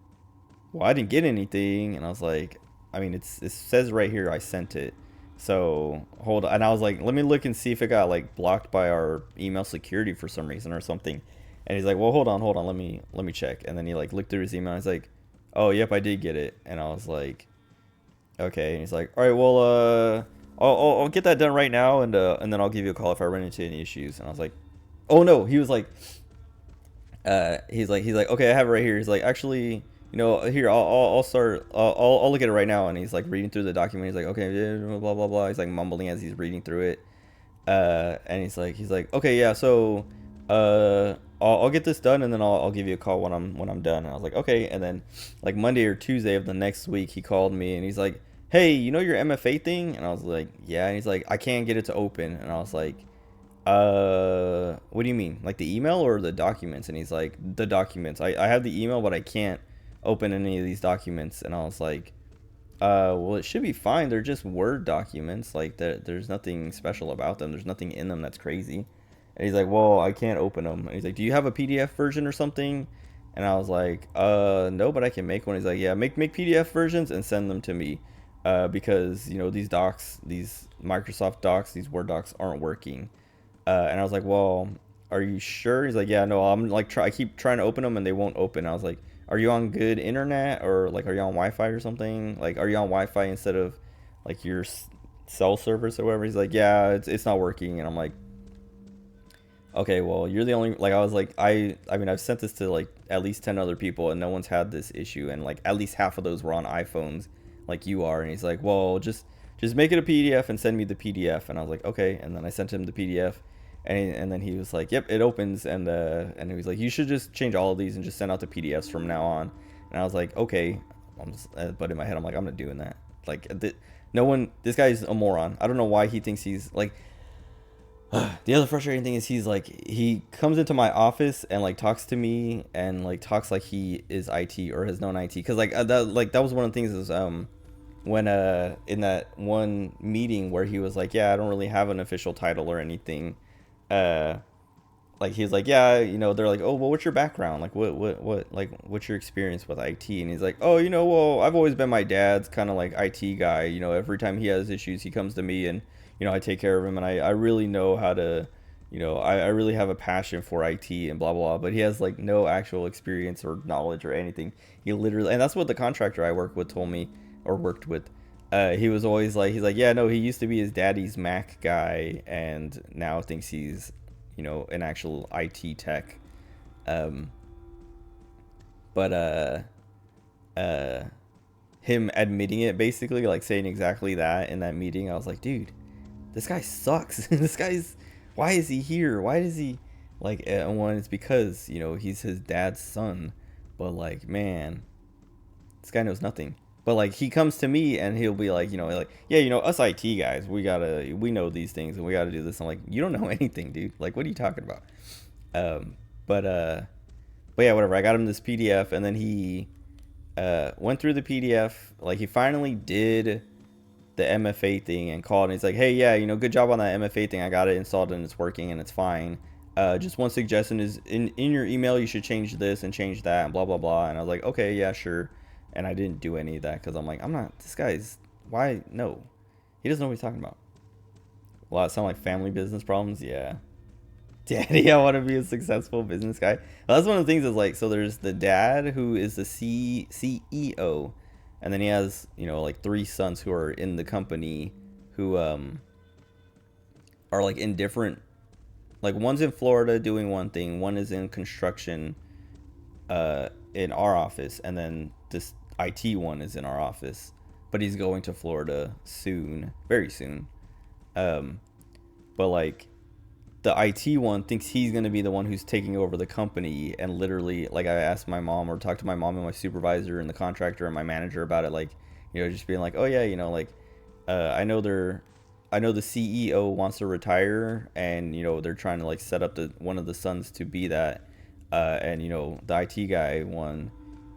well, I didn't get anything. And I was like, I mean, it says right here I sent it. So hold on. And I was like, let me look and see if it got like blocked by our email security for some reason or something. And he's like, well, hold on, let me check. And then he like looked through his email and he's like, oh, yep, I did get it. And I was like, okay. And he's like, all right, well, I'll get that done right now, and then I'll give you a call if I run into any issues. And I was like, oh no. He was like, he's like, okay, I have it right here. He's like, actually, here, I'll start. I'll look at it right now. And he's like reading through the document. He's like, okay, blah blah blah. He's like mumbling as he's reading through it. And he's like, okay, yeah. So, I'll get this done, and then I'll give you a call when I'm done. And I was like, okay. And then like Monday or Tuesday of the next week, he called me and he's like, hey, your MFA thing? And I was like, yeah. And he's like, I can't get it to open. And I was like, what do you mean? Like the email or the documents? And he's like, the documents. I have the email, but I can't open any of these documents. And I was like, well, it should be fine. They're just Word documents. Like there's nothing special about them. There's nothing in them that's crazy. And he's like, well, I can't open them. And he's like, do you have a PDF version or something? And I was like, no, but I can make one. He's like, yeah, make PDF versions and send them to me, because these docs, these Microsoft docs, these Word docs aren't working. And I was like, well, are you sure? He's like, yeah, no, I'm like, I keep trying to open them and they won't open. I was like, are you on good internet, or like, are you on Wi-Fi or something? Like, are you on Wi-Fi instead of like your cell service or whatever? He's like, yeah, it's not working. And I'm like, okay, well, you're the only, like, I was like, I mean, I've sent this to like at least 10 other people and no one's had this issue, and like at least half of those were on iPhones like you are. And he's like, well, just make it a PDF and send me the PDF. And I was like, okay. And then I sent him the PDF, and then he was like, yep, it opens. And he was like, you should just change all of these and just send out the PDFs from now on. And I was like, okay. But in my head I'm like, I'm not doing that. Like, no one, this guy's a moron. I don't know why he thinks he's like, the other frustrating thing is he's like, he comes into my office and like talks to me and like talks like he is IT or has known IT, because that was one of the things is when in that one meeting where he was like, yeah, I don't really have an official title or anything, uh like he's like, yeah, they're like, oh, well, what's your background, like what like what's your experience with IT? And he's like, oh, well, I've always been my dad's kind of like IT guy. Every time he has issues he comes to me, and I take care of him, and I really know how to, I really have a passion for IT and blah blah blah. But he has like no actual experience or knowledge or anything. He literally, and that's what the contractor I work with told me, or worked with. He was always like, he's like, yeah, no, he used to be his daddy's Mac guy and now thinks he's an actual IT tech. Um, but uh, him admitting it, basically, like saying exactly that in that meeting, I was like, dude, this guy sucks. This guy's, why is he here? Why does he, like, one, it's because, he's his dad's son. But, like, man, this guy knows nothing. But, like, he comes to me and he'll be like, yeah, us IT guys, we know these things and we gotta do this. I'm like, you don't know anything, dude. Like, what are you talking about? Um, but, uh, but yeah, whatever. I got him this PDF, and then he, went through the PDF. Like, he finally did the MFA thing and called, and he's like, hey, yeah, good job on that MFA thing. I got it installed and it's working and it's fine. Just one suggestion is in your email, you should change this and change that and blah, blah, blah. And I was like, okay, yeah, sure. And I didn't do any of that because I'm like, I'm not, this guy's, why? No. He doesn't know what he's talking about. Well, it sound like family business problems? Yeah. Daddy, I want to be a successful business guy. Well, that's one of the things is like, so there's the dad who is the CEO, and then he has, like 3 sons who are in the company who are like in different, like one's in Florida doing one thing, one is in construction in our office, and then this IT one is in our office, but he's going to Florida soon, very soon. Um, but like the IT one thinks he's going to be the one who's taking over the company, and literally, like, I asked my mom or talked to my mom and my supervisor and the contractor and my manager about it, like, just being like, oh yeah, like, I know the CEO wants to retire, and they're trying to like set up one of the sons to be that, and the IT guy one,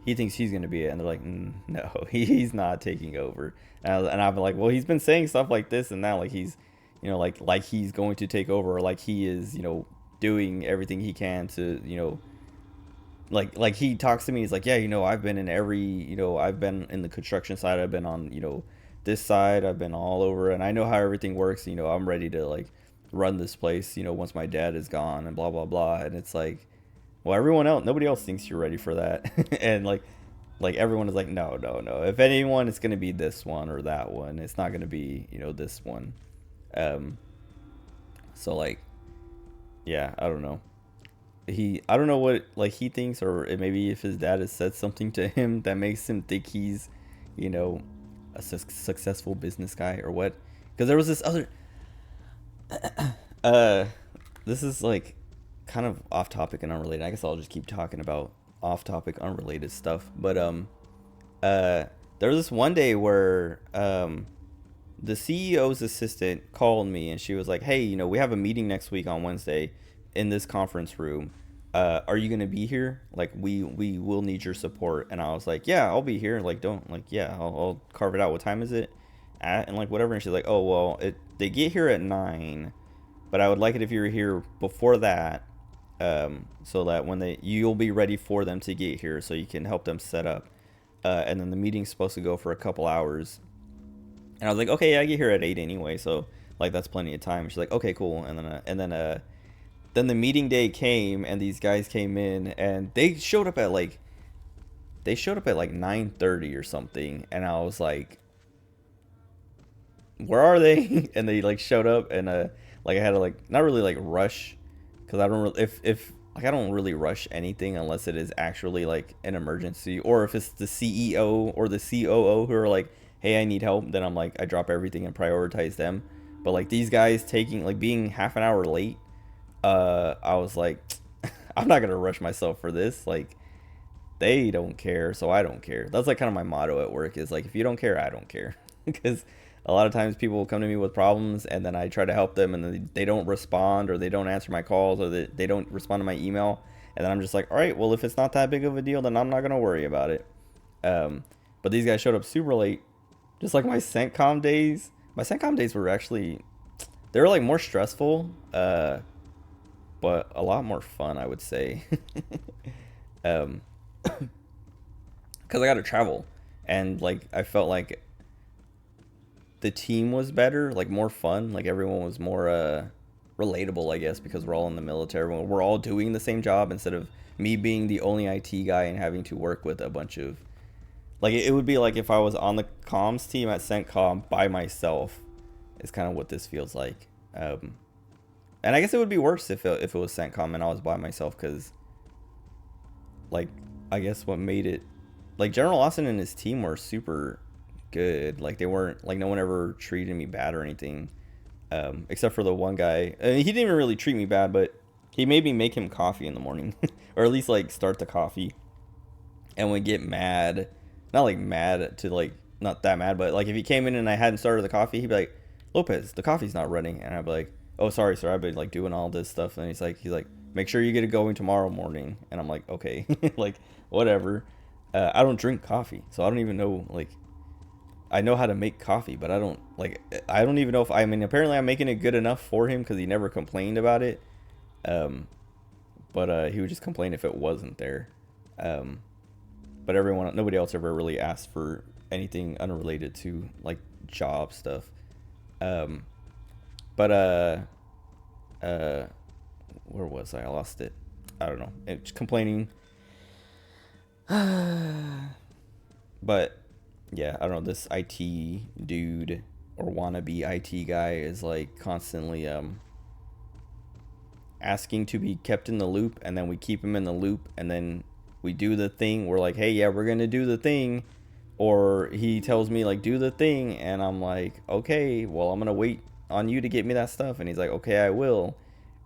he thinks he's going to be it, and they're like, no, he's not taking over. And I'm like, well, he's been saying stuff like this and that, like he's, like he's going to take over, or like he is, doing everything he can to, like he talks to me, he's like, yeah, I've been in every, I've been in the construction side, I've been on, this side, I've been all over, and I know how everything works, I'm ready to like run this place, once my dad is gone, and blah blah blah. And it's like, well, everyone else, nobody else thinks you're ready for that. And like everyone is like, no, no, no, if anyone, it's going to be this one or that one, it's not going to be, this one. um so like, yeah, I don't know. I don't know what like he thinks, or maybe if his dad has said something to him that makes him think he's, you know a successful business guy or what. Because there was this other uh this is like kind of off topic and unrelated. I guess I'll just keep talking about off topic unrelated stuff. But there was this one day where the CEO's assistant called me and she was like, hey, we have a meeting next week on Wednesday in this conference room. Are you going to be here? Like, we will need your support. And I was like, yeah, I'll be here. Like, don't, like, yeah, I'll carve it out. What time is it at? And like, whatever. And she's like, oh, well, they get here at 9, but I would like it if you were here before that. so that when you'll be ready for them to get here, so you can help them set up. And then the meeting's supposed to go for a couple hours. And I was like, okay, yeah, I get here at 8 anyway, so like that's plenty of time. She's like, okay, cool. Then the meeting day came, and these guys came in, and they showed up at like 9:30 or something, and I was like, where are they? And they like showed up, and like I had to like not really like rush, because I don't really, if like I don't really rush anything unless it is actually like an emergency, or if it's the CEO or the COO who are like, hey, I need help, then I'm like, I drop everything and prioritize them. But like these guys taking like being half an hour late, I was like, I'm not gonna rush myself for this. Like they don't care, so I don't care. That's like kind of my motto at work, is like, if you don't care, I don't care. Because a lot of times people will come to me with problems, and then I try to help them, and then they don't respond, or they don't answer my calls, or they don't respond to my email, and then I'm just like, all right, well, if it's not that big of a deal, then I'm not gonna worry about it. But these guys showed up super late, just like my CENTCOM days. My CENTCOM days were actually, they were like more stressful, but a lot more fun, I would say. um, because I got to travel, and like I felt like the team was better, like more fun, like everyone was more relatable, I guess, because we're all in the military. We're all doing the same job, instead of me being the only IT guy and having to work with a bunch of, like, it would be like if I was on the comms team at CENTCOM by myself, is kind of what this feels like. And I guess it would be worse if it was CENTCOM and I was by myself, because like I guess what made it, like, General Austin and his team were super good. Like they weren't, like, no one ever treated me bad or anything, except for the one guy. I mean, he didn't even really treat me bad, but he made me make him coffee in the morning, or at least like start the coffee, and would get mad, not like mad to like, not that mad, but like if he came in and I hadn't started the coffee, he'd be like, Lopez, the coffee's not running, and I'd be like, oh, sorry, sir, I've been like doing all this stuff. And he's like, make sure you get it going tomorrow morning. And I'm like, okay, like whatever. I don't drink coffee, so I don't even know, like, I know how to make coffee, but I don't even know if, I mean, apparently I'm making it good enough for him, because he never complained about it. But he would just complain if it wasn't there. But nobody else ever really asked for anything unrelated to like job stuff. But where was I? I lost it. I don't know. It's complaining. But yeah, I don't know. This IT dude, or wannabe IT guy, is like constantly asking to be kept in the loop, and then we keep him in the loop, and then we do the thing. We're like, hey, yeah, we're gonna do the thing, or he tells me like, do the thing, and I'm like, okay, well, I'm gonna wait on you to get me that stuff. And he's like, okay, I will.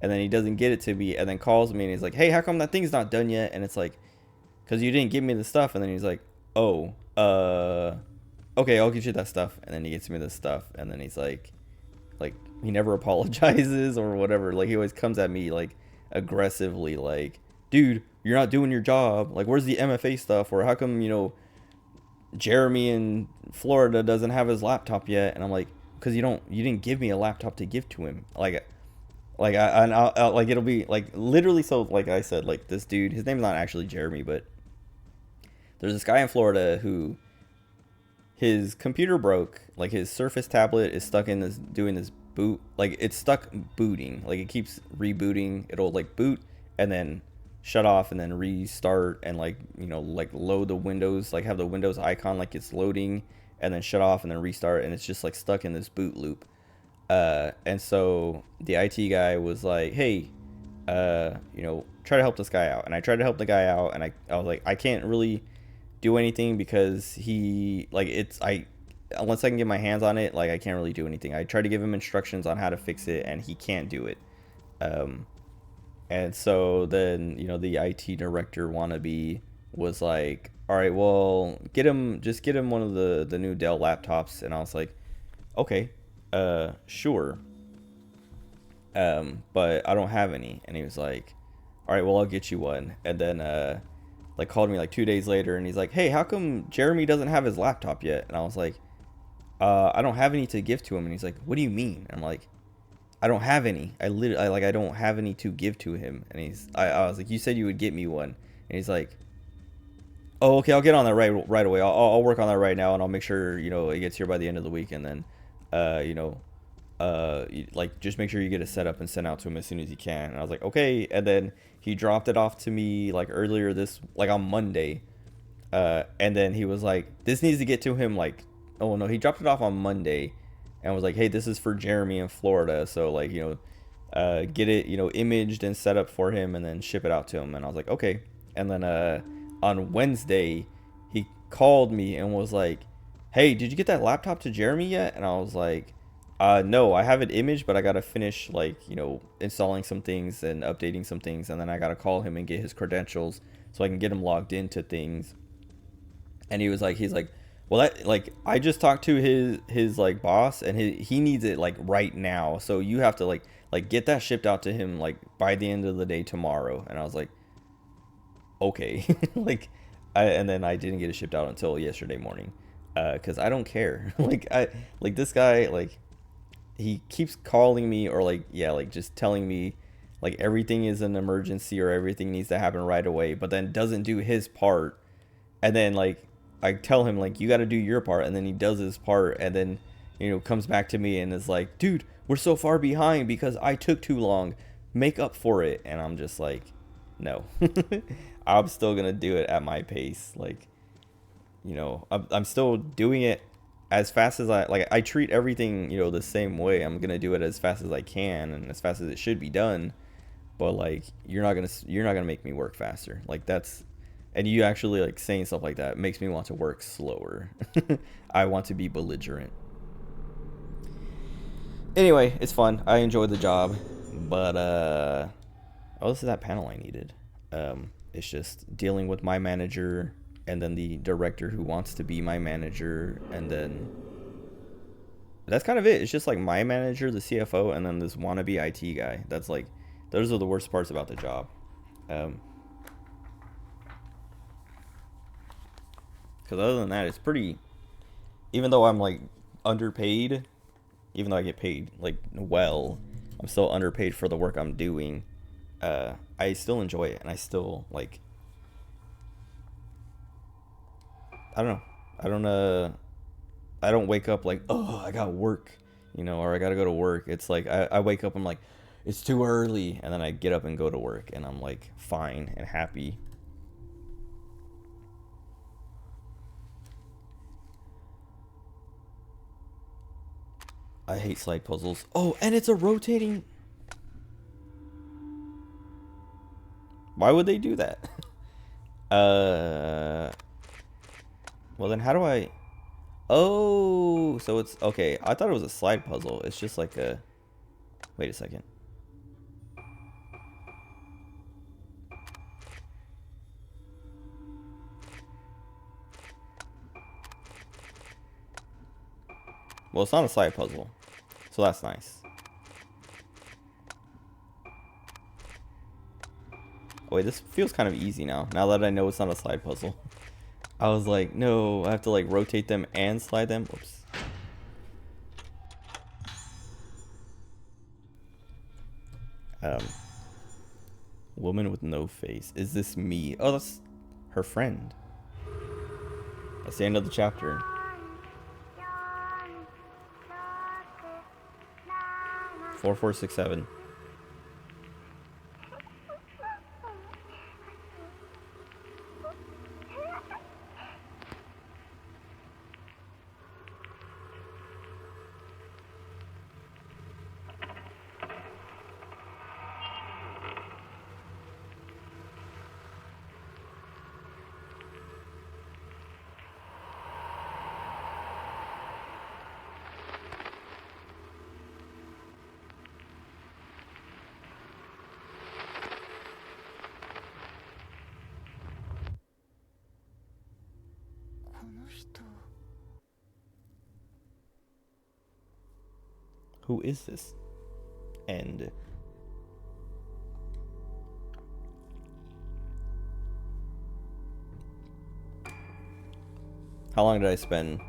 And then he doesn't get it to me, and then calls me, and he's like, hey, how come that thing's not done yet? And it's like, because you didn't give me the stuff. And then he's like, oh, okay, I'll get you that stuff. And then he gets me the stuff, and then he's like he never apologizes or whatever. Like he always comes at me like aggressively, like, dude, you're not doing your job. Like, where's the MFA stuff? Or how come, Jeremy in Florida doesn't have his laptop yet? And I'm like, because you didn't give me a laptop to give to him. I'll like, it'll be like literally, so like I said, like this dude, his name's not actually Jeremy, but there's this guy in Florida who, his computer broke. Like his Surface tablet is stuck in this, doing this boot, like it's stuck booting, like it keeps rebooting. It'll like boot and then shut off and then restart, and like, like load the windows, like have the Windows icon like it's loading, and then shut off and then restart, and it's just like stuck in this boot loop. And so the IT guy was like, hey, try to help this guy out. And I tried to help the guy out, and I was like, I can't really do anything, because he, like, unless I can get my hands on it, like I can't really do anything. I tried to give him instructions on how to fix it, and he can't do it. And so then, the IT director wannabe was like, all right, well, just get him one of the new Dell laptops. And I was like, okay, sure. But I don't have any. And he was like, all right, well, I'll get you one. And then, like called me like 2 days later, and he's like, hey, how come Jeremy doesn't have his laptop yet? And I was like, I don't have any to give to him. And he's like, what do you mean? And I'm like, I don't have any. I don't have any to give to him. And I was like, you said you would get me one. And he's like, oh, okay, I'll get on that right away. I'll work on that right now, and I'll make sure, you know, it gets here by the end of the week. And then, you know, like, just make sure you get it set up and sent out to him as soon as you can. And I was like, okay. And then he dropped it off to me like earlier like on Monday. And then he was like, this needs to get to him like, oh no, he dropped it off on Monday and was like, hey, this is for Jeremy in Florida. So like, you know, get it, you know, imaged and set up for him and then ship it out to him. And I was like, okay. And then, on Wednesday, he called me and was like, hey, did you get that laptop to Jeremy yet? And I was like, no, I have it imaged, but I got to finish like, you know, installing some things and updating some things. And then I got to call him and get his credentials so I can get him logged into things. And he's like, well, that, like, I just talked to his like boss, and he needs it like right now. So you have to like get that shipped out to him like by the end of the day tomorrow. And I was like, okay. Like, and then I didn't get it shipped out until yesterday morning, because I don't care. Like this guy, like, he keeps calling me, or like, yeah, like just telling me like everything is an emergency or everything needs to happen right away, but then doesn't do his part. And then like I tell him like, you got to do your part, and then he does his part, and then, you know, comes back to me and is like, dude, we're so far behind because I took too long, make up for it. And I'm just like, no. I'm still gonna do it at my pace. Like, you know, I'm still doing it as fast as I treat everything, you know, the same way. I'm gonna do it as fast as I can and as fast as it should be done. But like, you're not gonna make me work faster. Like, that's, and you actually like saying stuff like that makes me want to work slower. I want to be belligerent. Anyway, it's fun. I enjoy the job, but oh, this is that panel I needed. It's just dealing with my manager and then the director who wants to be my manager, and then that's kind of it. It's just like my manager, the CFO, and then this wannabe IT guy. That's like, those are the worst parts about the job. Because other than that, it's pretty, even though I'm like underpaid, even though I get paid like well, I'm still underpaid for the work I'm doing. I still enjoy it, and I still like, I don't know. I don't wake up like, oh, I got work, you know, or I gotta go to work. It's like I wake up, I'm like, it's too early, and then I get up and go to work, and I'm like fine and happy. I hate slide puzzles. Oh, and it's a rotating. Why would they do that? Well then how do I... Oh, so it's... Okay, I thought it was a slide puzzle. It's just like a... Wait a second. Well, it's not a slide puzzle, so that's nice. Oh, wait, this feels kind of easy now that I know it's not a slide puzzle. I was like, no, I have to like rotate them and slide them. Whoops. Woman with no face. Is this me? Oh, that's her friend. That's the end of the chapter. 4467. Who is this? And how long did I spend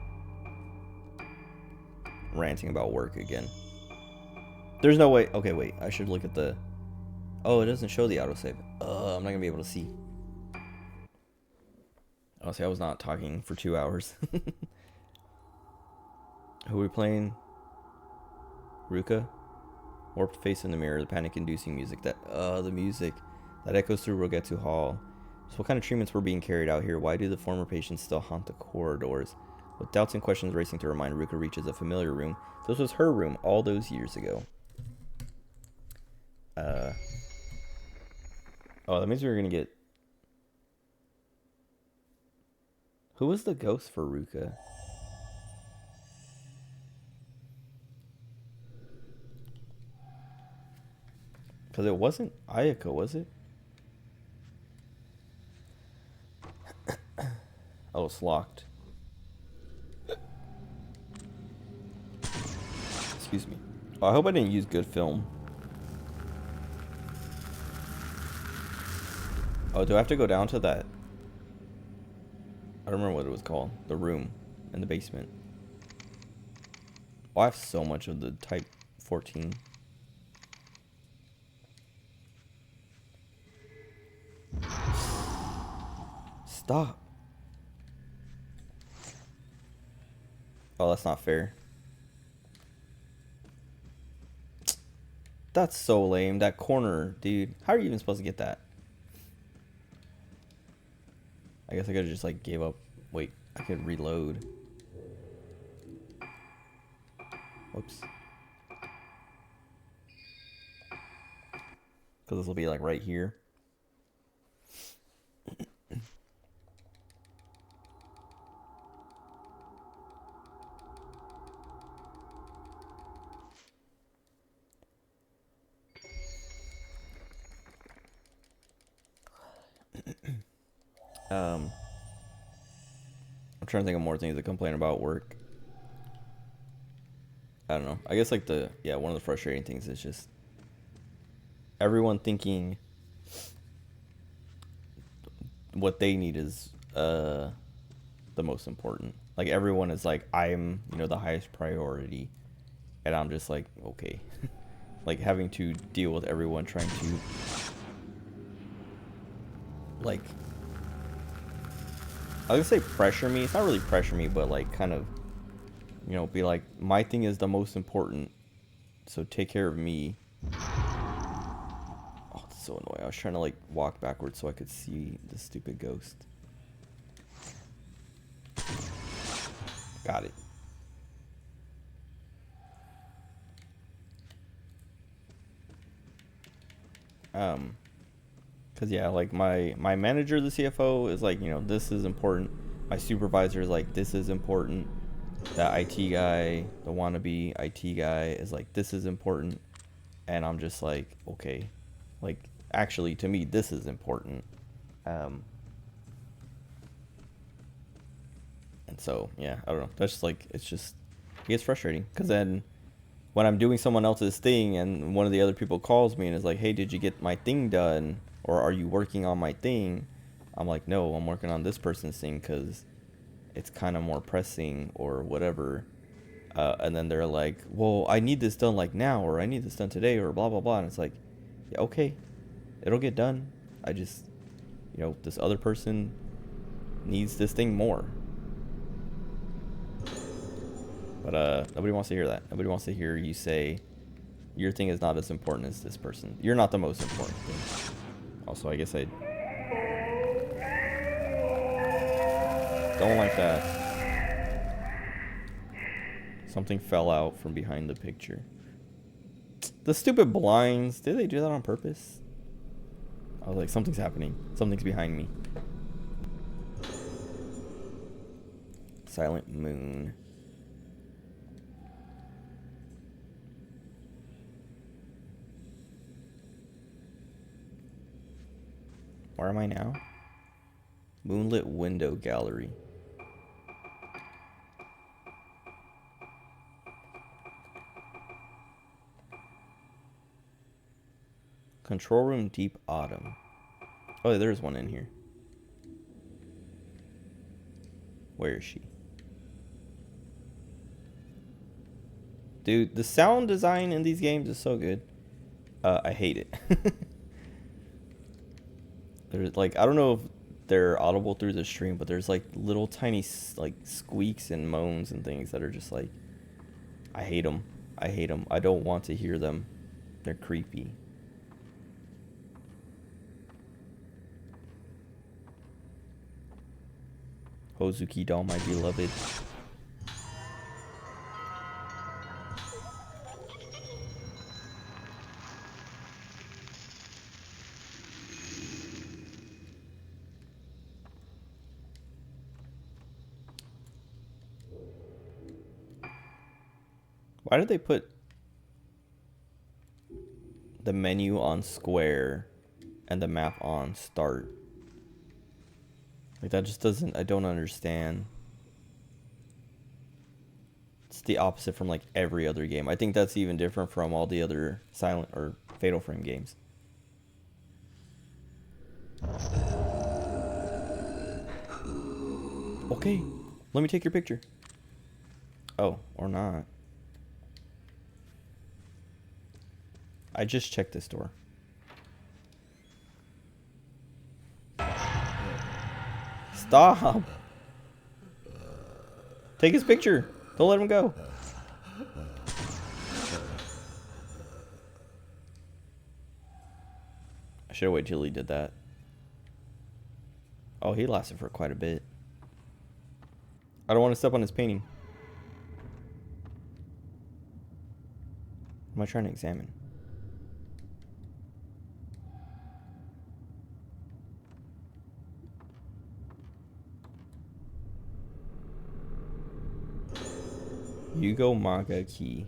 ranting about work again? There's no way. Okay, wait. I should look at the... Oh, it doesn't show the autosave. I'm not going to be able to see. Honestly, I was not talking for 2 hours. Who are we playing? Ruka? Warped face in the mirror, the panic-inducing music that... the music that echoes through Rogetsu Hall. So what kind of treatments were being carried out here? Why do the former patients still haunt the corridors? With doubts and questions racing through her mind, Ruka reaches a familiar room. This was her room all those years ago. Oh, that means we're gonna get... Who was the ghost for Ruka? Because it wasn't Ayako, was it? Oh, it's locked. Excuse me. Oh, I hope I didn't use good film. Oh, do I have to go down to that? I don't remember what it was called. The room in the basement. Oh, I have so much of the Type 14. Stop. Oh, that's not fair. That's so lame. That corner, dude. How are you even supposed to get that? I guess I could have just like gave up. Wait, I could reload. Whoops. Because this will be like right here. I'm trying to think of more things to complain about work. I don't know. I guess like one of the frustrating things is just everyone thinking what they need is the most important. Like everyone is like, I'm, the highest priority. And I'm just like, okay. Like having to deal with everyone trying to like, I was gonna say pressure me. It's not really pressure me, but like kind of, be like, my thing is the most important. So take care of me. Oh, it's so annoying. I was trying to like walk backwards so I could see the stupid ghost. Got it. Cause yeah, like my manager, the CFO, is like, this is important. My supervisor is like, this is important. That IT guy, the wannabe IT guy, is like, this is important. And I'm just like, okay, like actually to me this is important. And so yeah, I don't know. That's just like, it gets frustrating because then when I'm doing someone else's thing and one of the other people calls me and is like, hey, did you get my thing done? Or are you working on my thing? I'm like, no, I'm working on this person's thing because it's kind of more pressing or whatever. And then they're like, well, I need this done like now, or I need this done today, or blah, blah, blah. And it's like, yeah, okay, it'll get done. I just, this other person needs this thing more. But nobody wants to hear that. Nobody wants to hear you say your thing is not as important as this person. You're not the most important thing. Also, I guess I don't like that. Something fell out from behind the picture. The stupid blinds. Did they do that on purpose? I was like, something's happening. Something's behind me. Silent moon. Where am I now? Moonlit window gallery. Control room deep autumn. Oh, there's one in here. Where is she? Dude, the sound design in these games is so good. I hate it. There's like, I don't know if they're audible through the stream, but there's like little tiny like squeaks and moans and things that are just like, I hate them. I hate them. I don't want to hear them. They're creepy. Hozuki doll, my beloved. Why did they put the menu on square and the map on start? Like, that just doesn't, I don't understand. It's the opposite from like every other game. I think that's even different from all the other Silent or Fatal Frame games. Okay, let me take your picture. Oh, or not. I just checked this door. Stop! Take his picture. Don't let him go. I should have waited till he did that. Oh, he lasted for quite a bit. I don't want to step on his painting. What am I trying to examine? Yugo Maga Key.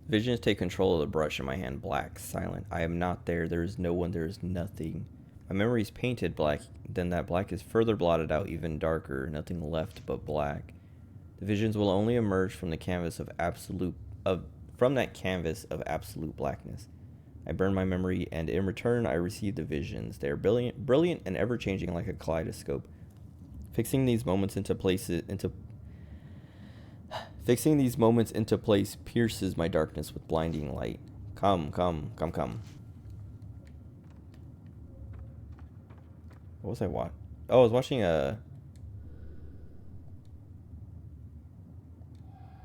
Visions take control of the brush in my hand. Black, silent. I am not there. There is no one. There is nothing. My memory is painted black. Then that black is further blotted out, even darker. Nothing left but black. The visions will only emerge from the canvas of absolute blackness. I burn my memory, and in return, I receive the visions. They are brilliant, and ever changing like a kaleidoscope. Fixing these moments into place pierces my darkness with blinding light. Come. What was I watching? Oh, I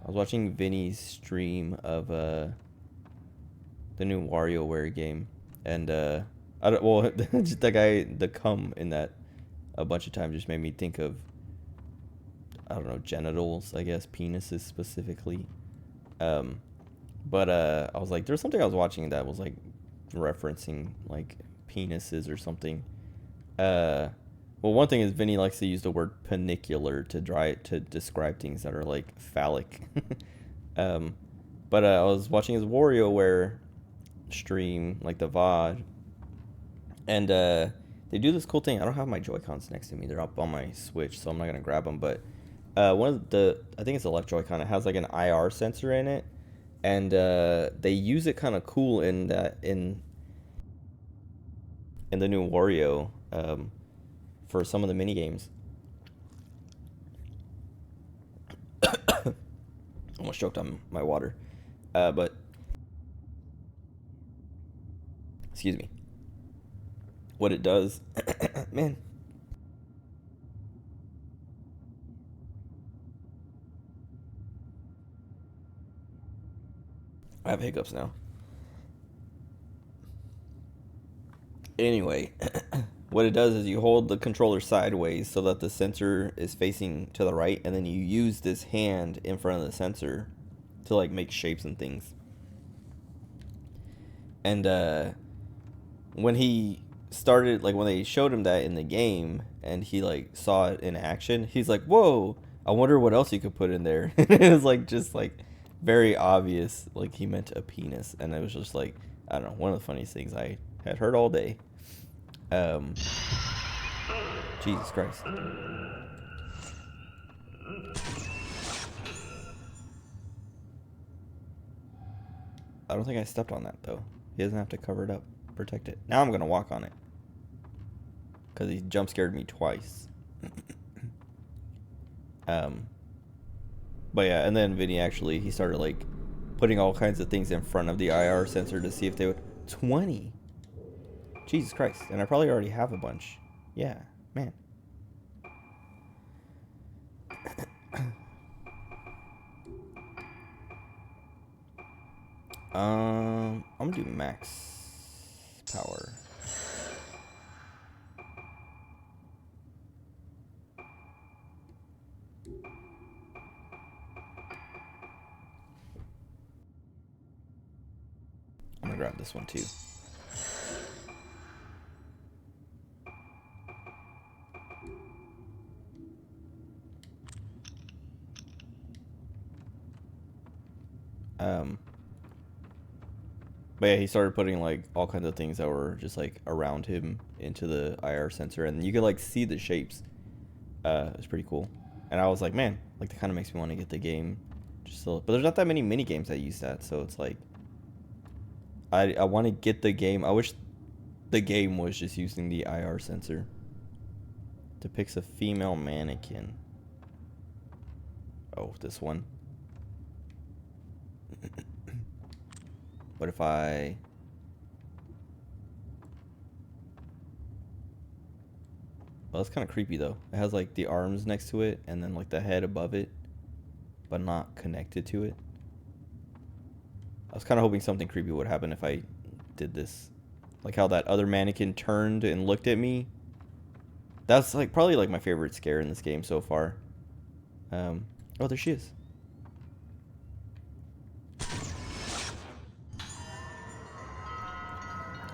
was watching Vinny's stream of the new WarioWare game, and just that guy, the cum in that a bunch of times just made me think of, I don't know, genitals, I guess, penises specifically. But I was like, there's something I was watching that was like referencing like penises or something. Well, one thing is Vinny likes to use the word penicular to describe things that are like phallic. But I was watching his WarioWare stream, like the VOD, and they do this cool thing. I don't have my Joy-Cons next to me; they're up on my Switch, so I'm not gonna grab them. But one of I think it's the left Joy-Con. It has like an IR sensor in it, and they use it kind of cool in the new Wario for some of the mini games. Almost choked on my water, but excuse me. What it does, man. I have hiccups now. Anyway, what it does is you hold the controller sideways so that the sensor is facing to the right, and then you use this hand in front of the sensor to like make shapes and things. And when he started, like when they showed him that in the game and he like saw it in action, he's like, whoa, I wonder what else you could put in there. It was like just like very obvious, like he meant a penis, and it was just like, I don't know, one of the funniest things I had heard all day. Jesus Christ. I don't think I stepped on that though. He doesn't have to cover it up, protect it. Now I'm gonna walk on it because he jump scared me twice. But yeah, and then Vinny actually, he started like putting all kinds of things in front of the IR sensor to see if they would. 20? Jesus Christ. And I probably already have a bunch. Yeah, man. I'm gonna do max power. I'm gonna grab this one too. But yeah, he started putting like all kinds of things that were just like around him into the IR sensor, and you could like see the shapes. It was pretty cool, and I was like, man, like that kind of makes me want to get the game. Just so, but there's not that many mini games that use that, so it's like, I want to get the game. I wish the game was just using the IR sensor. Depicts a female mannequin. Oh, this one. What if I... Well, that's kind of creepy though. It has like the arms next to it and then like the head above it, but not connected to it. I was kind of hoping something creepy would happen if I did this. Like how that other mannequin turned and looked at me. That's like probably like my favorite scare in this game so far. Oh, there she is.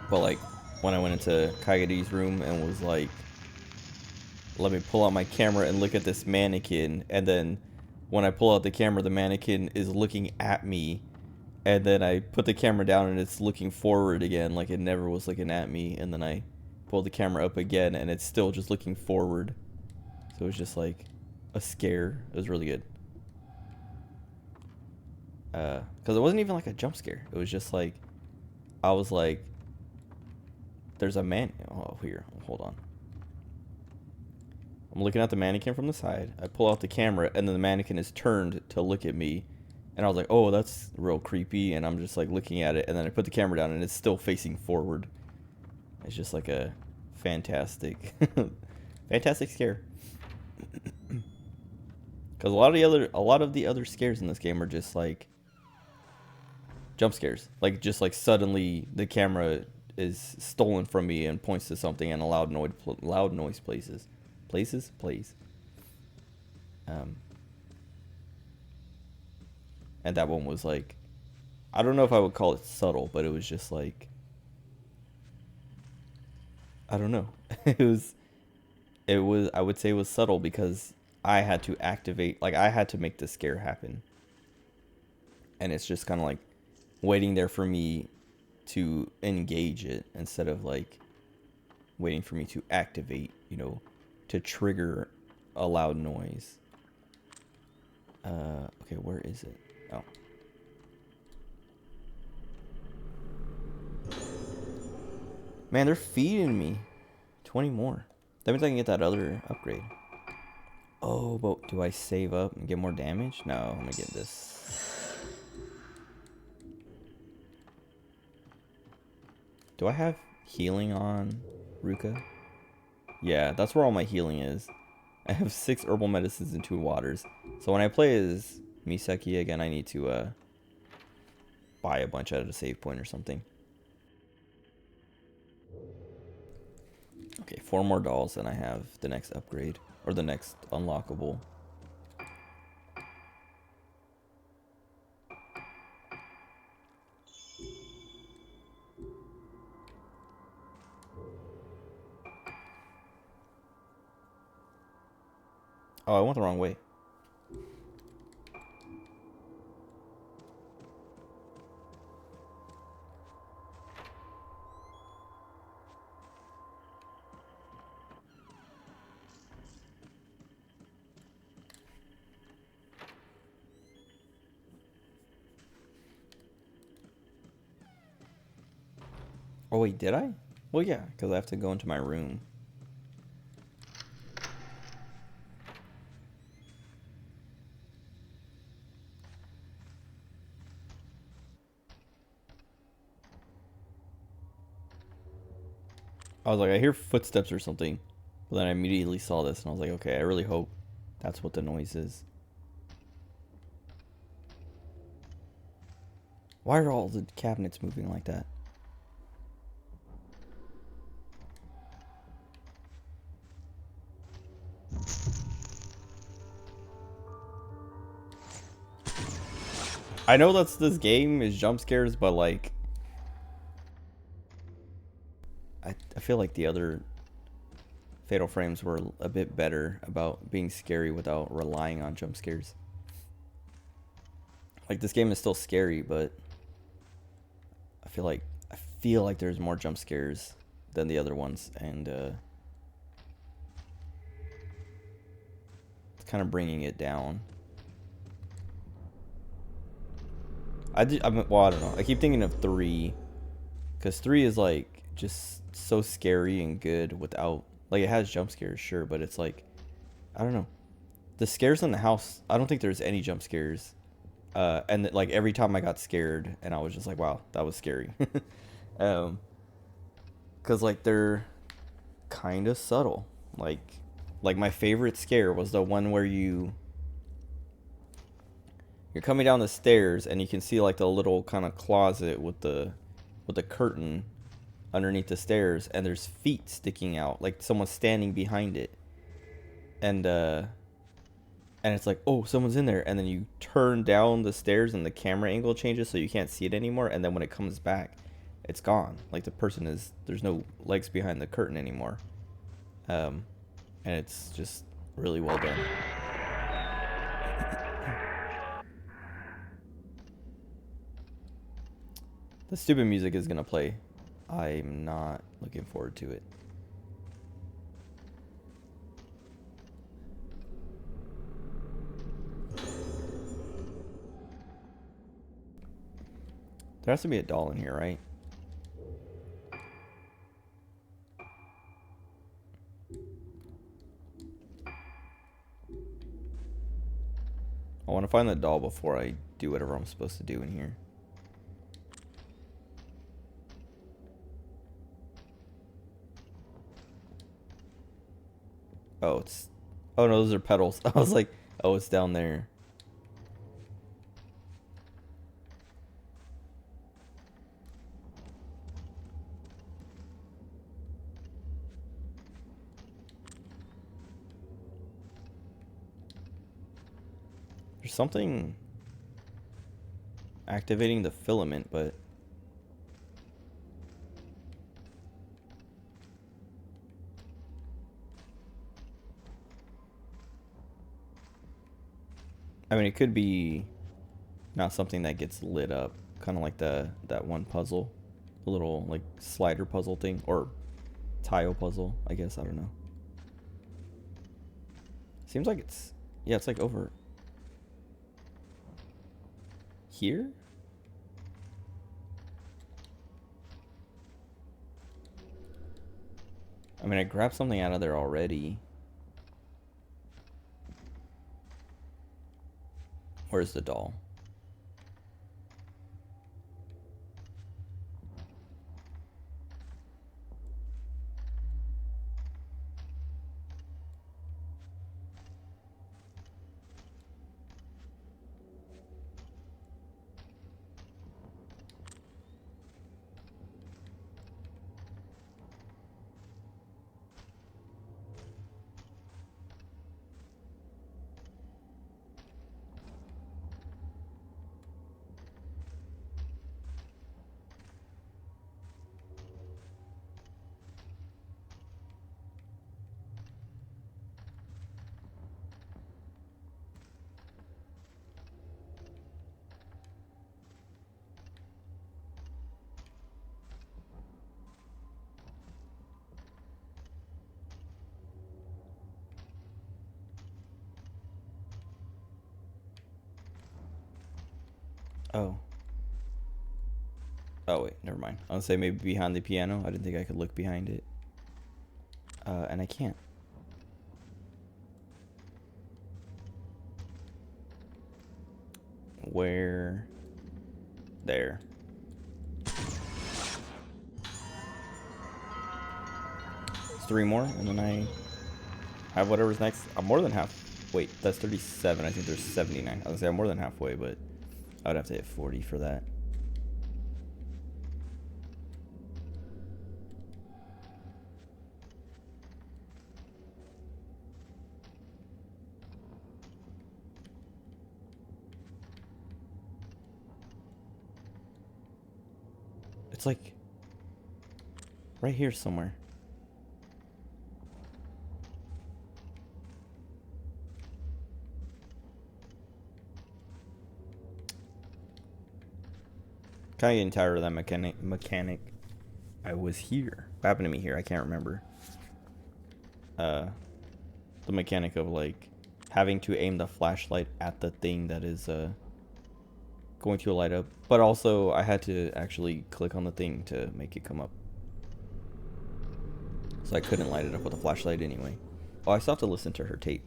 But like when I went into Coyote's room and was like, let me pull out my camera and look at this mannequin, and then when I pull out the camera, the mannequin is looking at me, and then I put the camera down and it's looking forward again like it never was looking at me, and then I pull the camera up again and it's still just looking forward. So it was just like a scare. It was really good. Because it wasn't even like a jump scare. It was just like, I was like, there's a man. Oh, here, hold on. I'm looking at the mannequin from the side. I pull out the camera, and then the mannequin is turned to look at me. And I was like, oh, that's real creepy. And I'm just like looking at it, and then I put the camera down, and it's still facing forward. It's just like a fantastic, fantastic scare. Because a lot of the other scares in this game are just like jump scares. Like just like suddenly the camera is stolen from me and points to something, and a loud noise plays. And that one was like, I don't know if I would call it subtle, but it was just like, I don't know. it was I would say it was subtle because I had to activate, like I had to make the scare happen. And it's just kind of like waiting there for me to engage it instead of like waiting for me to activate, you know, to trigger a loud noise. Okay, where is it? Oh. Man, they're feeding me 20 more. That means I can get that other upgrade. Oh, but do I save up and get more damage? No, I'm gonna get this. Do I have healing on Ruka? Yeah, that's where all my healing is. I have 6 herbal medicines and 2 waters. So when I play as Misaki again, I need to buy a bunch at a save point or something. Okay, 4 more dolls and I have the next upgrade. Or the next unlockable. Oh, I went the wrong way. Oh wait, did I? Well, yeah, because I have to go into my room. I was like, I hear footsteps or something. But then I immediately saw this and I was like, okay, I really hope that's what the noise is. Why are all the cabinets moving like that? I know that's this game is jump scares, but like I feel like the other Fatal Frames were a bit better about being scary without relying on jump scares. Like this game is still scary, but I feel like there's more jump scares than the other ones, and it's kind of bringing it down. Well, I don't know. I keep thinking of 3, because 3 is like just so scary and good without, like, it has jump scares, sure, but it's like, I don't know. The scares in the house, I don't think there's any jump scares. And like every time I got scared, and I was just like, wow, that was scary. Cause like they're kind of subtle. Like my favorite scare was the one where you're coming down the stairs and you can see like the little kind of closet with the curtain underneath the stairs, and there's feet sticking out, like someone's standing behind it, and it's like, oh, someone's in there, and then you turn down the stairs and the camera angle changes so you can't see it anymore, and then when it comes back, it's gone. Like there's no legs behind the curtain anymore. And it's just really well done. The stupid music is gonna play. I'm not looking forward to it. There has to be a doll in here, right? I want to find the doll before I do whatever I'm supposed to do in here. Oh, oh no, those are petals. I was like, oh, it's down there. There's something activating the filament, but I mean, it could be not something that gets lit up, kind of like that one puzzle, the little like slider puzzle thing, or tile puzzle, I guess. I don't know. Seems like it's like over here. I mean, I grabbed something out of there already. Where's the doll? Oh. Oh wait, never mind. I was gonna say maybe behind the piano. I didn't think I could look behind it. And I can't. Where? There. 3 more, and then I have whatever's next. I'm more than half. Wait, that's 37. I think there's 79. I was gonna say I'm more than halfway, but I would have to hit 40 for that. It's like right here somewhere. Kind of getting tired of that mechanic. I was here. What happened to me here? I can't remember. The mechanic of like having to aim the flashlight at the thing that is going to light up, but also I had to actually click on the thing to make it come up, so I couldn't light it up with a flashlight anyway. Oh, I still have to listen to her tape.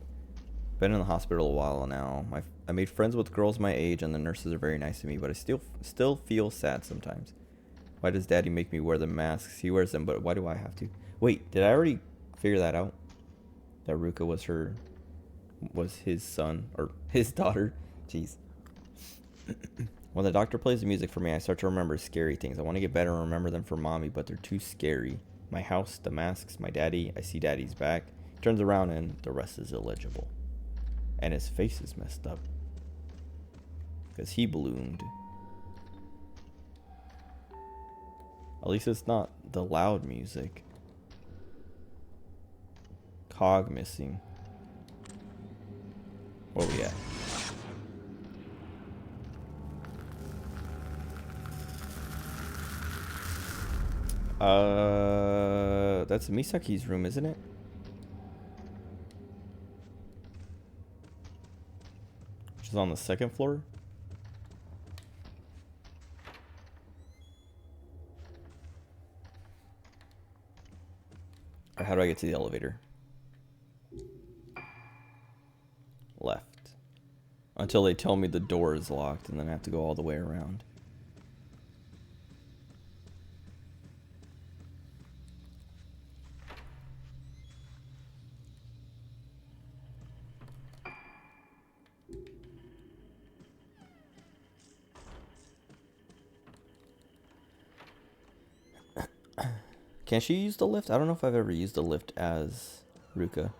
Been in the hospital a while now. I made friends with girls my age, and the nurses are very nice to me, but I still feel sad sometimes. Why does Daddy make me wear the masks? He wears them, but why do I have to? Wait, did I already figure that out? That Ruka was his son or his daughter? Jeez. When the doctor plays the music for me, I start to remember scary things. I want to get better and remember them for Mommy, but they're too scary. My house, the masks, my daddy. I see Daddy's back. He turns around and the rest is illegible. And his face is messed up. Because he ballooned. At least it's not the loud music. Cog missing. Where we at? That's Misaki's room, isn't it? Which is on the 2nd floor. Or how do I get to the elevator? Left. Until they tell me the door is locked, and then I have to go all the way around. Can she use the lift? I don't know if I've ever used the lift as Ruka.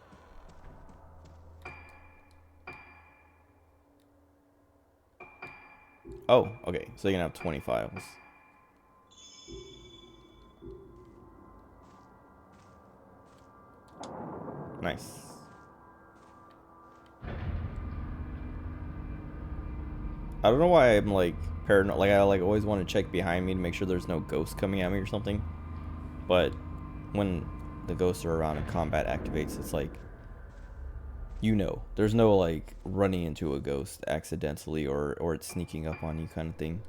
Oh, okay. So you can have 20 files. Nice. I don't know why I'm like paranoid. Like I like always want to check behind me to make sure there's no ghosts coming at me or something. But when the ghosts are around and combat activates, it's like, you know, there's no like running into a ghost accidentally or it's sneaking up on you kind of thing.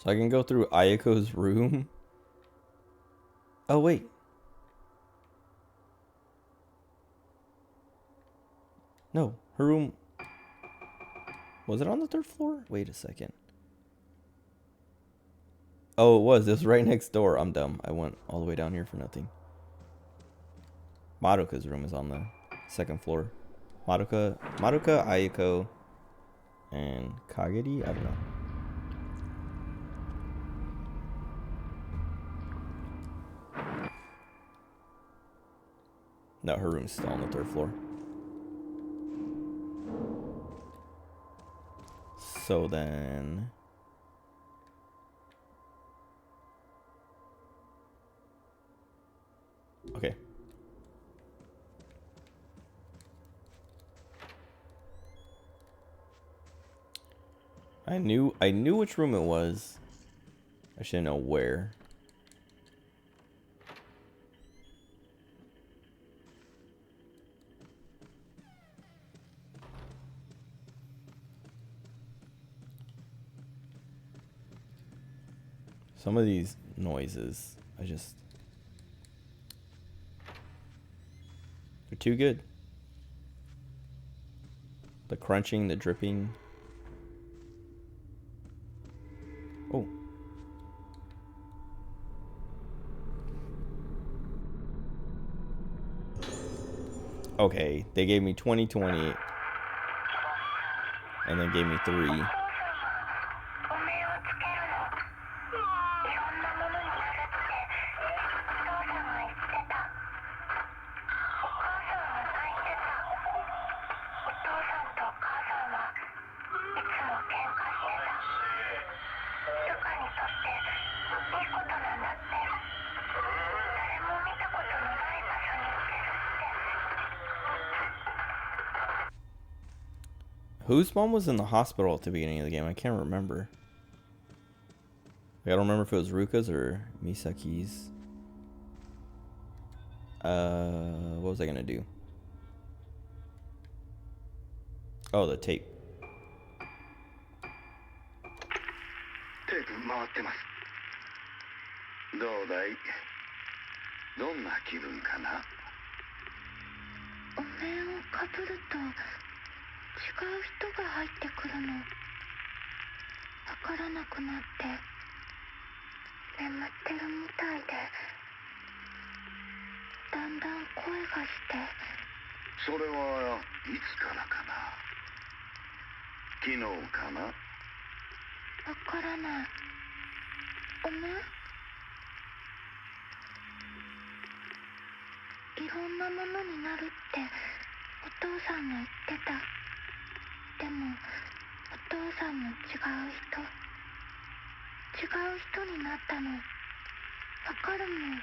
So I can go through Ayako's room. Oh, wait. No, her room. Was it on the 3rd floor? Wait a second. Oh, it was. It was right next door. I'm dumb. I went all the way down here for nothing. Madoka's room is on the 2nd floor. Madoka, Ayako, and Kagedi? I don't know. No, her room's still on the 3rd floor. So then... Okay. I knew which room it was. I should know where. Some of these noises, they're too good. The crunching, the dripping. Oh. Okay, they gave me 2020 and then gave me 3. Whose mom was in the hospital at the beginning of the game? I can't remember. I don't remember if it was Ruka's or Misaki's. What was I gonna do? Oh, the tape. テープ回ってます。どうだい？どんな気分かな？お面をかぶると違う人が入ってくるの。わからなくなって眠ってるみたいで、だんだん声がして。それはいつからかな？昨日かな？わからない。お面？いろんなものになるってお父さんが言ってた。でもお父さんも違う人になったの。わかるもん。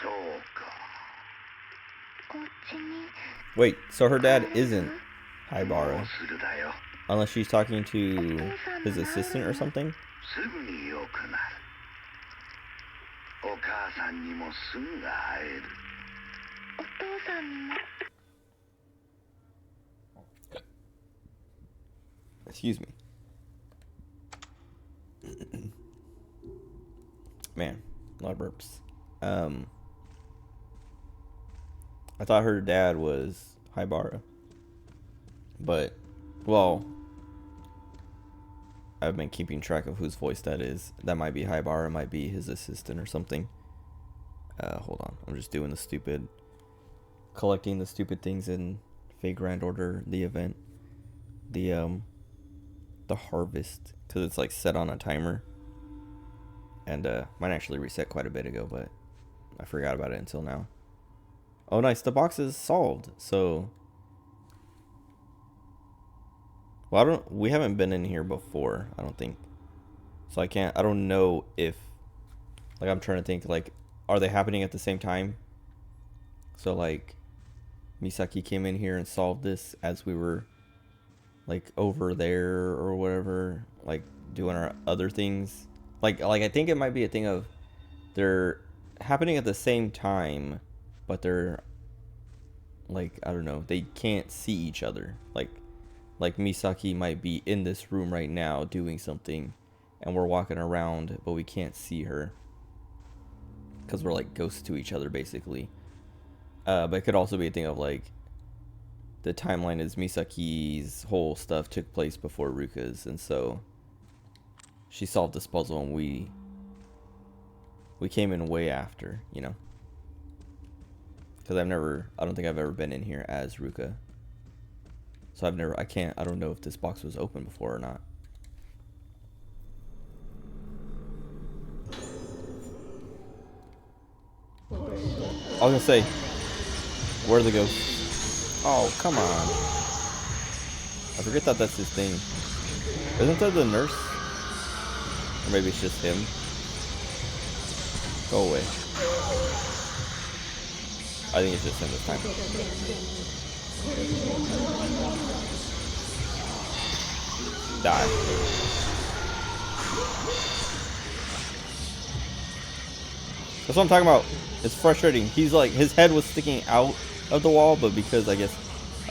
そうか。お家に。 Wait, so her dad isn't Haibara, もうすぐだよ。 unless she's talking to his assistant or something? すぐに良くなる。お母さんにもすぐ会える。お父さんにも。 Excuse me. Man, a lot of burps. I thought her dad was Haibara. But, well, I've been keeping track of whose voice that is. That might be Haibara, might be his assistant or something. Hold on. I'm just doing collecting the stupid things in Fate Grand Order, the event. The harvest, because it's like set on a timer. And mine actually reset quite a bit ago, but I forgot about it until now. Oh, nice. The box is solved. So, well, we haven't been in here before, I don't think. So I don't know if, like, I'm trying to think, like, are they happening at the same time? So, like, Misaki came in here and solved this as we were, like, over there or whatever, like, doing our other things. Like I think it might be a thing of they're happening at the same time, but they're, like, I don't know, they can't see each other. Like Misaki might be in this room right now doing something, and we're walking around, but we can't see her because we're like ghosts to each other, basically. But it could also be a thing of, like, the timeline is Misaki's whole stuff took place before Ruka's, and so she solved this puzzle and we came in way after, you know? Because I don't think I've ever been in here as Ruka. So I don't know if this box was open before or not. I was gonna say, where are the ghosts? Oh, come on. I forget that that's his thing. Isn't that the nurse? Or maybe it's just him. Go away. I think it's just him this time. Die. That's what I'm talking about. It's frustrating. He's like, his head was sticking out of the wall, but because I guess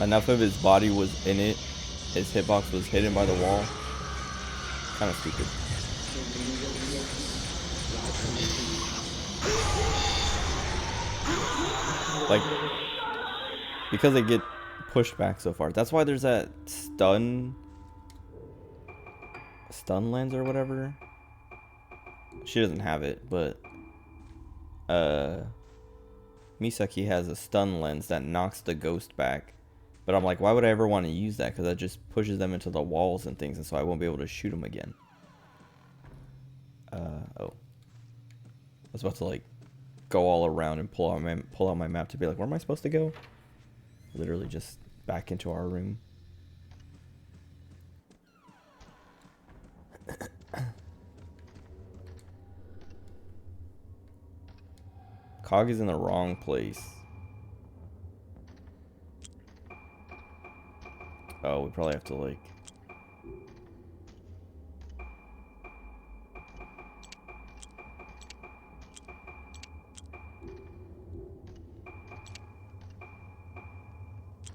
enough of his body was in it, his hitbox was hidden by the wall. Kind of stupid. Like, because they get pushed back so far. That's why there's that stun lens or whatever. She doesn't have it, but Misaki has a stun lens that knocks the ghost back. But I'm like, why would I ever want to use that? Because that just pushes them into the walls and things, and so I won't be able to shoot them again. Oh. I was about to, like, go all around and pull out my map to be like, where am I supposed to go? Literally just back into our room. Cog is in the wrong place. Oh, we probably have to, like...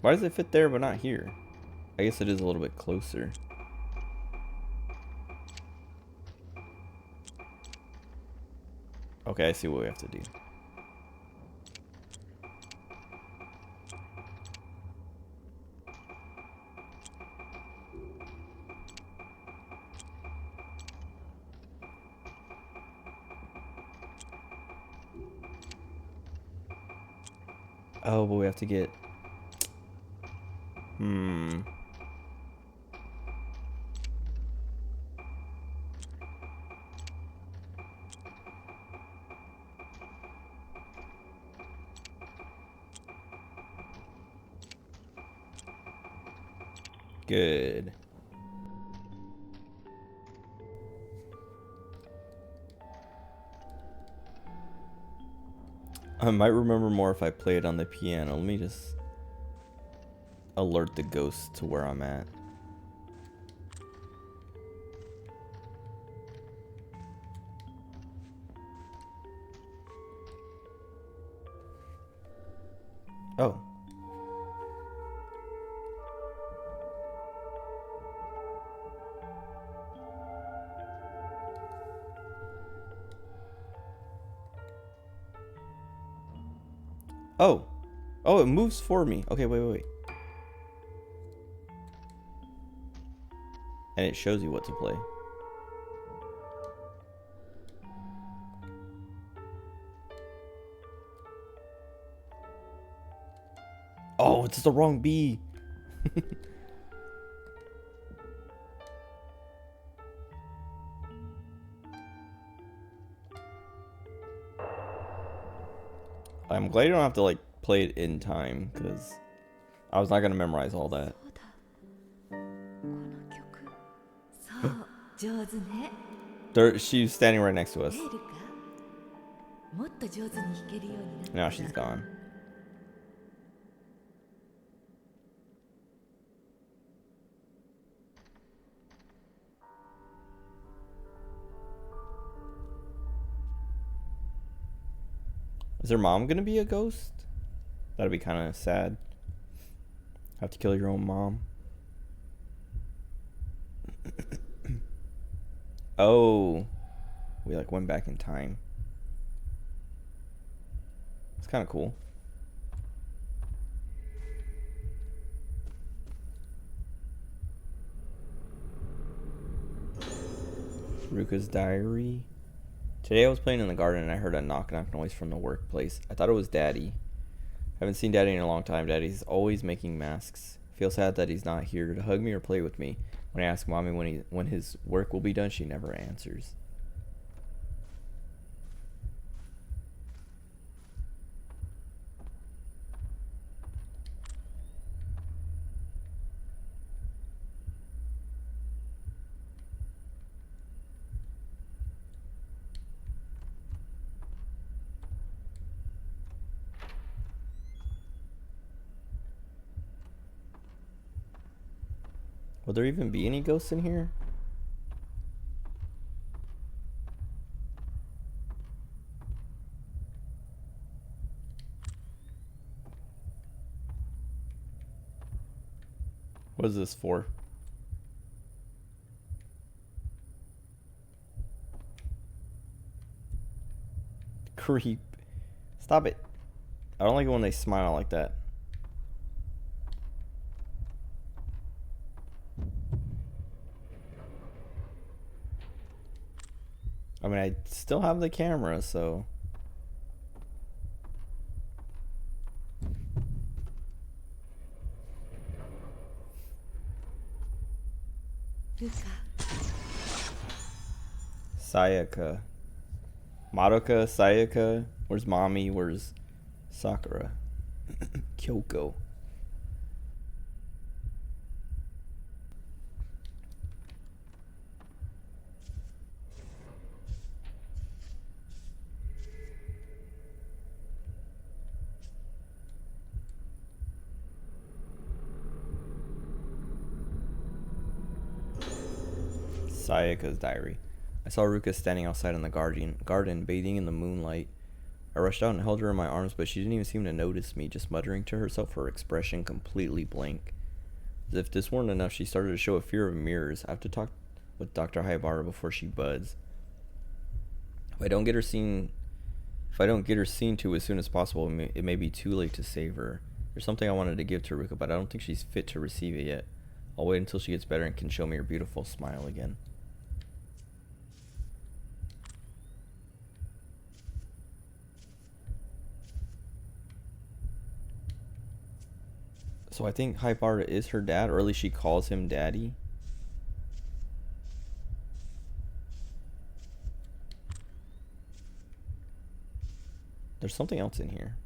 Why does it fit there but not here? I guess it is a little bit closer. Okay, I see what we have to do. Oh, but we have to get... Good. I might remember more if I play it on the piano. Let me just alert the ghost to where I'm at. Oh. Oh. Oh, it moves for me. Okay, wait. And it shows you what to play. Oh, it's the wrong B. I'm glad you don't have to, like, play it in time, because I was not going to memorize all that. She's standing right next to us. Now she's gone. Is her mom gonna be a ghost? That'd be kind of sad. Have to kill your own mom. Oh, we like went back in time. It's kind of cool. Ruka's diary. Today I was playing in the garden and I heard a knock-knock noise from the workplace. I thought it was Daddy. I haven't seen Daddy in a long time. Daddy's always making masks. I feel sad that he's not here to hug me or play with me. When I ask Mommy when his work will be done, she never answers. Will there even be any ghosts in here? What is this for? Creep. Stop it. I don't like it when they smile like that. I mean, I still have the camera, so... Sayaka. Madoka, Sayaka. Where's Mommy? Where's Sakura? Kyoko. Sayaka's diary. I saw Ruka standing outside in the garden, bathing in the moonlight. I rushed out and held her in my arms, but she didn't even seem to notice me, just muttering to herself, her expression completely blank. As if this weren't enough, she started to show a fear of mirrors. I have to talk with Dr. Haibara before she buds. If I don't get her seen to as soon as possible, it may be too late to save her. There's something I wanted to give to Ruka, but I don't think she's fit to receive it yet. I'll wait until she gets better and can show me her beautiful smile again. So I think Haibara is her dad, or at least she calls him daddy. There's something else in here.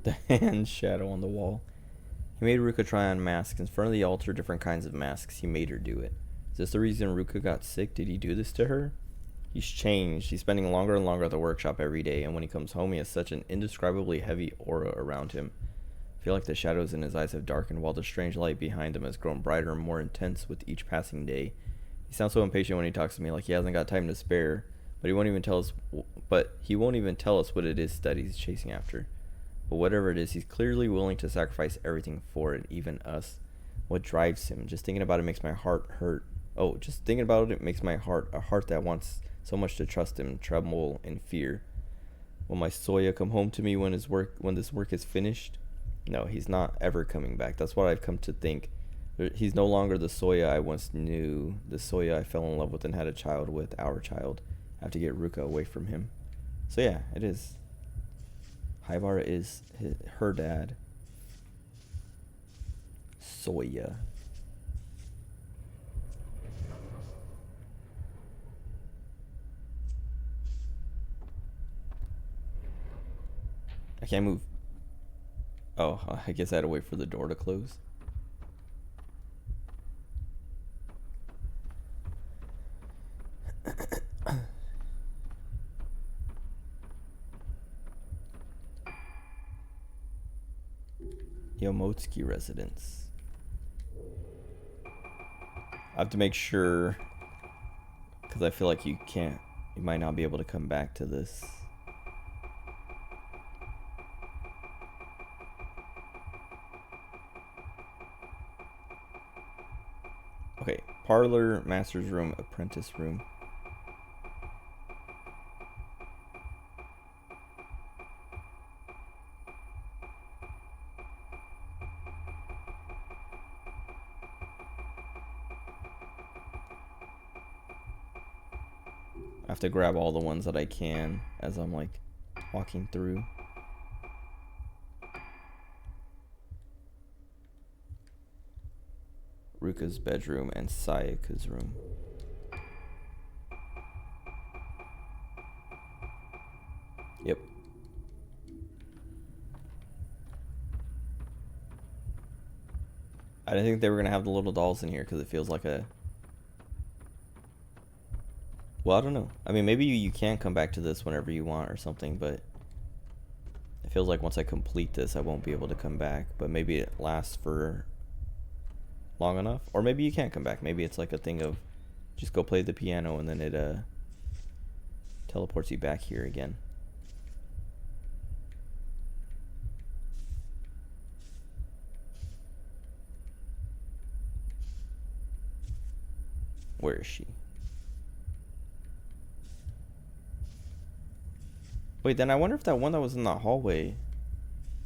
The hand shadow on the wall. He made Ruka try on masks. In front of the altar, different kinds of masks. He made her do it. Is this the reason Ruka got sick? Did he do this to her? He's changed. He's spending longer and longer at the workshop every day, and when he comes home, he has such an indescribably heavy aura around him. I feel like the shadows in his eyes have darkened, while the strange light behind him has grown brighter and more intense with each passing day. He sounds so impatient when he talks to me, like he hasn't got time to spare, but he won't even tell us what it is that he's chasing after. But whatever it is, he's clearly willing to sacrifice everything for it, even us. What drives him? Just thinking about it makes my heart hurt. Oh, just thinking about it makes my heart, a heart that wants so much to trust him, tremble in fear. Will my Soya come home to me when this work is finished? No, he's not ever coming back. That's what I've come to think. He's no longer the Soya I once knew, the Soya I fell in love with and had a child with, our child. I have to get Ruka away from him. So yeah, it is. Haibara is her dad. Soya. I can't move. Oh, I guess I had to wait for the door to close. Yomotsuki residence. I have to make sure, because I feel like you might not be able to come back to this. Okay, parlor, master's room, apprentice room. I have to grab all the ones that I can as I'm like walking through. Ruka's bedroom and Sayaka's room. Yep. I didn't think they were gonna have the little dolls in here because it feels like a... Well, I don't know. I mean, maybe you can come back to this whenever you want or something, but it feels like once I complete this, I won't be able to come back. But maybe it lasts for long enough, or maybe you can't come back. Maybe it's like a thing of just go play the piano and then it teleports you back here again. Where is she? Wait, then I wonder if that one that was in the hallway,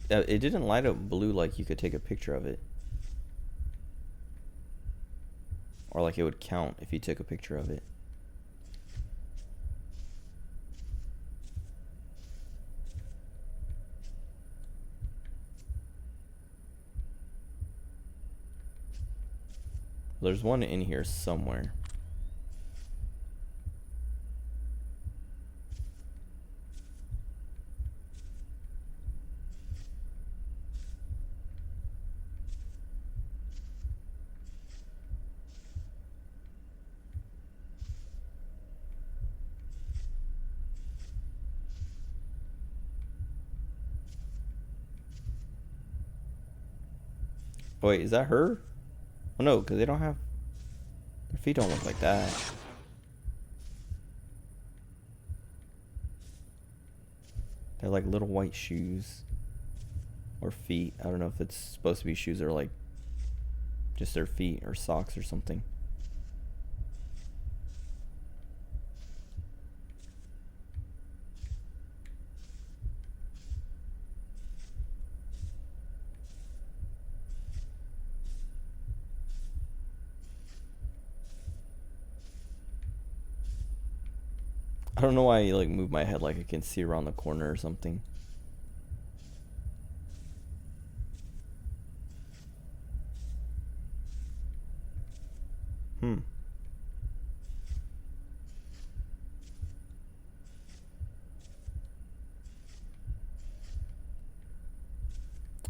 it didn't light up blue like you could take a picture of it. Or like it would count if you took a picture of it. There's one in here somewhere. Wait, is that her? Oh no, because they don't have... Their feet don't look like that. They're like little white shoes. Or feet. I don't know if it's supposed to be shoes or like just their feet or socks or something. I don't know why I like move my head like I can see around the corner or something.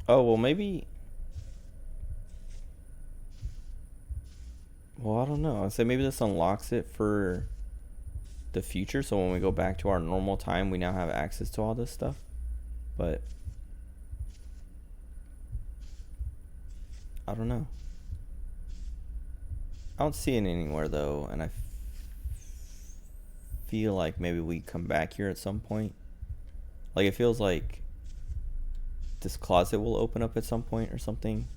Oh, well maybe... Well, I don't know. I'd say maybe this unlocks it for the future, so when we go back to our normal time, we now have access to all this stuff. But I don't know. I don't see it anywhere though, and I feel like maybe we come back here at some point. Like it feels like this closet will open up at some point or something.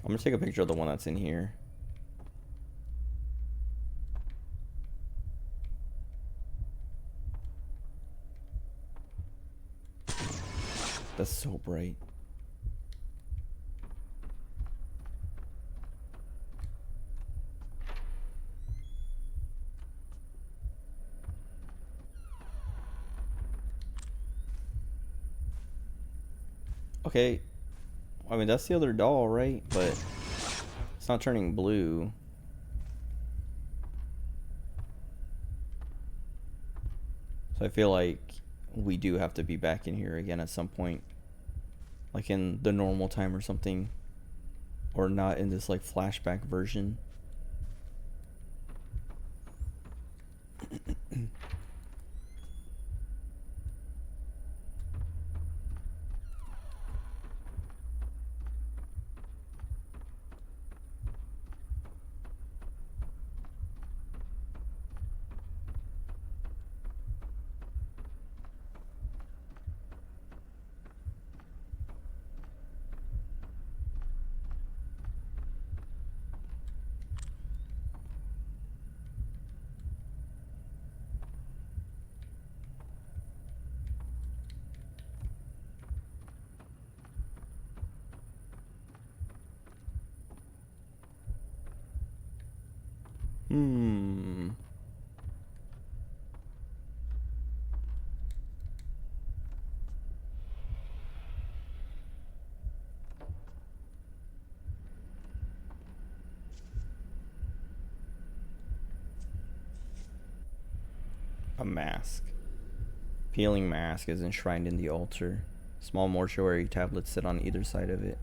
I'm gonna take a picture of the one that's in here. That's so bright. Okay. I mean, that's the other doll, right? But it's not turning blue. So I feel like we do have to be back in here again at some point. Like in the normal time or something. Or not in this like flashback version. A mask. Peeling mask is enshrined in the altar. Small mortuary tablets sit on either side of it.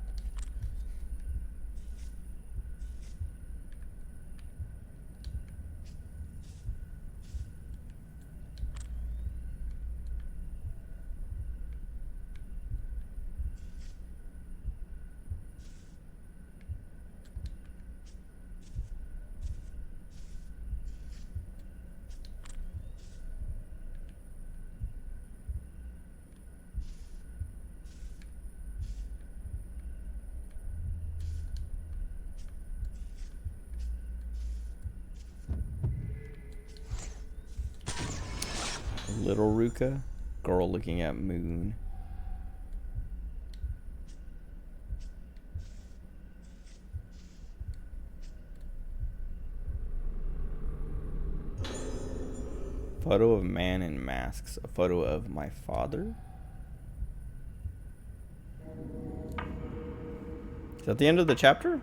Little Ruka. Girl looking at moon. Photo of man in masks. A photo of my father? Is that the end of the chapter?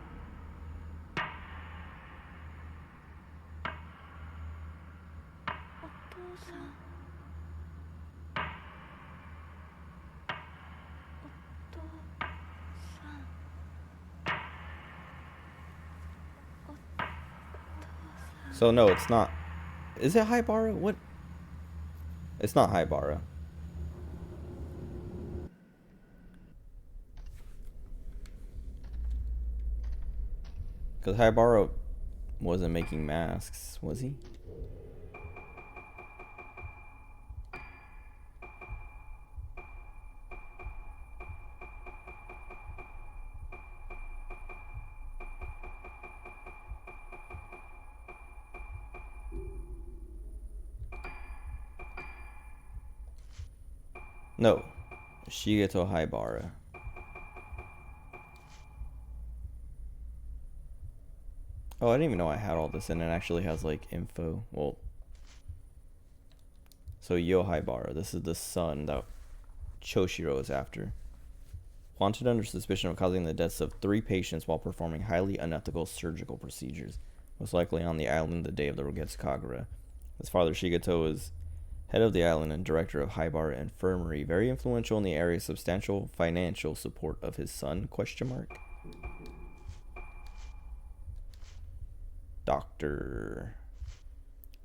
So no, it's not. Is it Haibara? What? It's not Haibara. Because Haibara wasn't making masks, was he? No. Shigeto Haibara. Oh, I didn't even know I had all this, and it actually has like info. Well, so Yo Haibara, this is the son that Choshiro is after. Wanted under suspicion of causing the deaths of 3 patients while performing highly unethical surgical procedures, most likely on the island the day of the Rogetsu Kagura. His father Shigeto is head of the island and director of Haibara Infirmary, very influential in the area, substantial financial support of his son, ? Doctor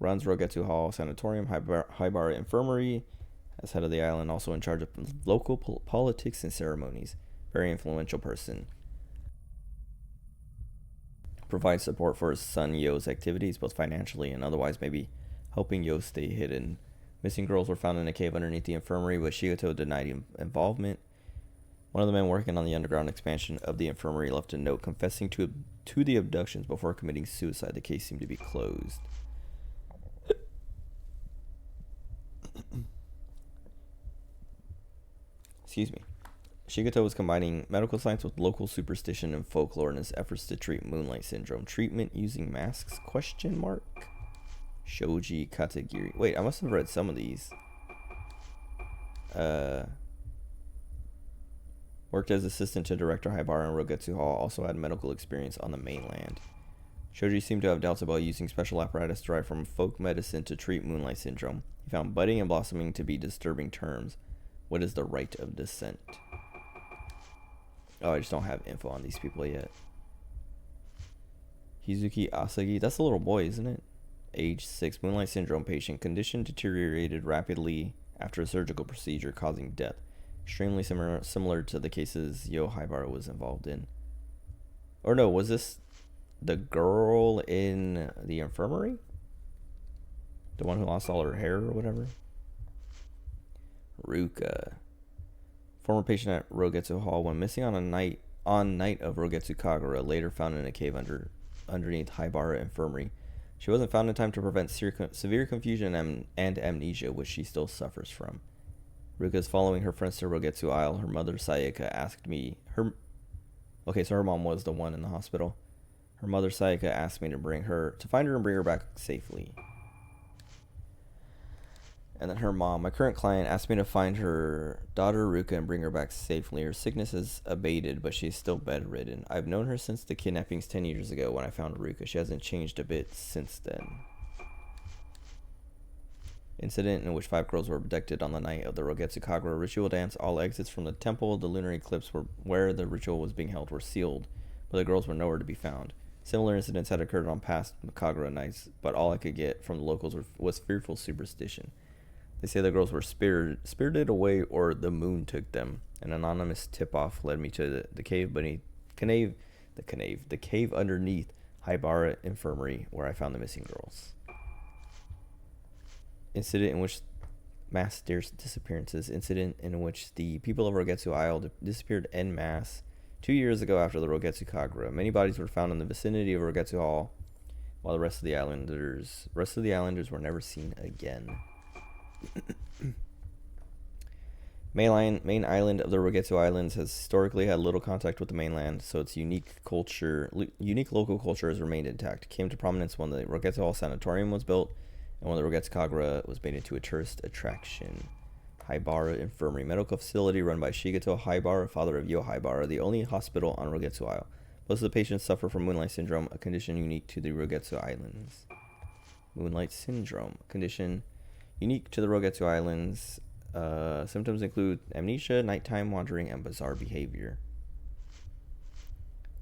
runs Rogetsu Hall Sanatorium, Haibara Infirmary, as head of the island, also in charge of local politics and ceremonies. Very influential person. Provides support for his son Yo's activities, both financially and otherwise, maybe helping Yo stay hidden. Missing girls were found in a cave underneath the infirmary, but Shigeto denied involvement. One of the men working on the underground expansion of the infirmary left a note confessing to the abductions before committing suicide. The case seemed to be closed. Excuse me. Shigeto was combining medical science with local superstition and folklore in his efforts to treat moonlight syndrome. Treatment using masks? ? Shoji Katagiri. Wait, I must have read some of these. Worked as assistant to director Haibara and Rogetsu Hall. Also had medical experience on the mainland. Shoji seemed to have doubts about using special apparatus derived from folk medicine to treat moonlight syndrome. He found budding and blossoming to be disturbing terms. What is the rite of descent? Oh, I just don't have info on these people yet. Hizuki Asagi. That's a little boy, isn't it? Age 6. Moonlight syndrome patient. Condition deteriorated rapidly after a surgical procedure causing death. Extremely similar to the cases Yo Haibara was involved in. Or no, was this the girl in the infirmary? The one who lost all her hair or whatever? Ruka. Former patient at Rogetsu Hall went missing on night of Rogetsu Kagura, later found in a cave underneath Haibara Infirmary. She wasn't found in time to prevent severe confusion and amnesia, which she still suffers from. Ruka is following her friends to Rogetsu Isle. Her mother, Sayaka, asked me... Okay, so her mom was the one in the hospital. Her mother, Sayaka, asked me to find her and bring her back safely. And then her mom, my current client, asked me to find her daughter, Ruka, and bring her back safely. Her sickness has abated, but she's still bedridden. I've known her since the kidnappings 10 years ago when I found Ruka. She hasn't changed a bit since then. Incident in which 5 girls were abducted on the night of the Rogetsu Kagura ritual dance. All exits from the temple of the Lunar Eclipse where the ritual was being held were sealed, but the girls were nowhere to be found. Similar incidents had occurred on past Kagura nights, but all I could get from the locals was fearful superstition. They say the girls were spirited away or the moon took them. An anonymous tip-off led me to the cave underneath Haibara Infirmary where I found the missing girls. Incident in which mass disappearances. Incident in which the people of Rogetsu Isle disappeared en masse 2 years ago after the Rogetsu Kagura. Many bodies were found in the vicinity of Rogetsu Hall, while the rest of the islanders were never seen again. Main island of the Rogetsu Islands has historically had little contact with the mainland, so its unique local culture has remained intact. It came to prominence when the Rogetsu Hall Sanatorium was built, and when the Rogetsu Kagura was made into a tourist attraction. Haibara Infirmary, medical facility run by Shigeto Haibara, father of Yo Haibara, the only hospital on Rogetsu Isle. Most of the patients suffer from Moonlight Syndrome, a condition unique to the Rogetsu Islands. Moonlight Syndrome, a condition unique to the Rogetsu Islands. Symptoms include amnesia, nighttime wandering, and bizarre behavior.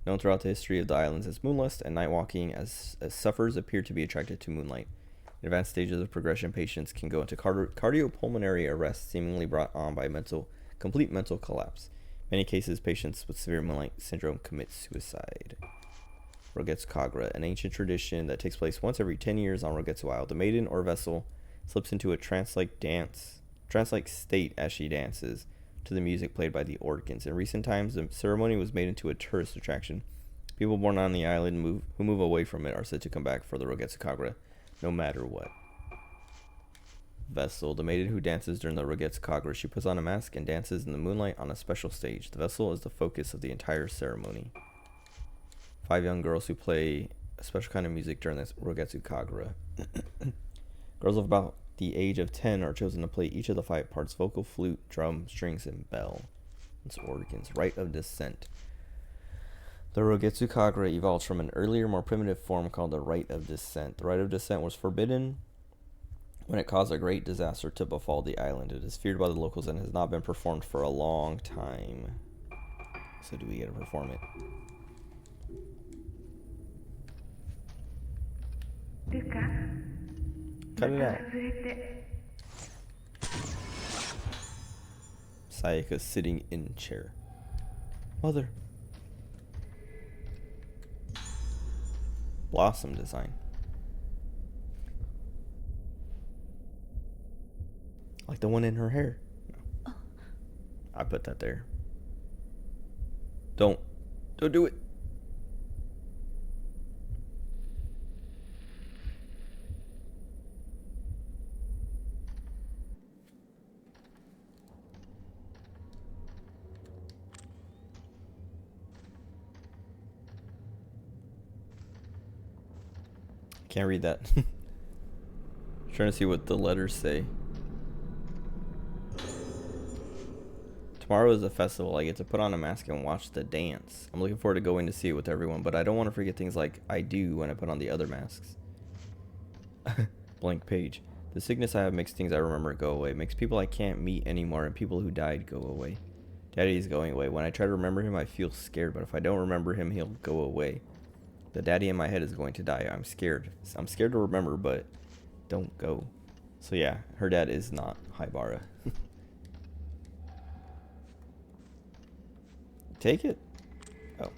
Known throughout the history of the islands as moonlust and night walking, as sufferers appear to be attracted to moonlight. In advanced stages of progression, patients can go into cardiopulmonary arrest, seemingly brought on by complete mental collapse. In many cases, patients with severe Moonlight Syndrome commit suicide. Rogetsu Kagura, an ancient tradition that takes place once every 10 years on Rogetsu Isle. The maiden or vessel slips into a trance-like state as she dances to the music played by the organs. In recent times, the ceremony was made into a tourist attraction. People born on the island who move away from it are said to come back for the Rogetsu Kagura, no matter what. Vessel, the maiden who dances during the Rogetsu Kagura. She puts on a mask and dances in the moonlight on a special stage. The vessel is the focus of the entire ceremony. 5 young girls who play a special kind of music during this Rogetsu Kagura. Girls of about the age of 10 are chosen to play each of the 5 parts: vocal, flute, drum, strings, and bell. It's organs. Rite of descent. The Rogetsu Kagura evolved from an earlier, more primitive form called the Rite of Descent. The Rite of Descent was forbidden when it caused a great disaster to befall the island. It is feared by the locals and has not been performed for a long time. So do we get to perform it? Cut it out. Sayaka sitting in chair. Mother. Blossom design. Like the one in her hair. No. I put that there. Don't do it. Can't read that. Trying to see what the letters say. Tomorrow is a festival. I get to put on a mask and watch the dance. I'm looking forward to going to see it with everyone, but I don't want to forget things like I do when I put on the other masks. Blank page. The sickness I have makes things I remember go away. Makes people I can't meet anymore and people who died go away. Daddy is going away. When I try to remember him, I feel scared, but if I don't remember him, he'll go away. The daddy in my head is going to die. I'm scared. I'm scared to remember, but don't go. So yeah, her dad is not Haibara. Take it. Oh.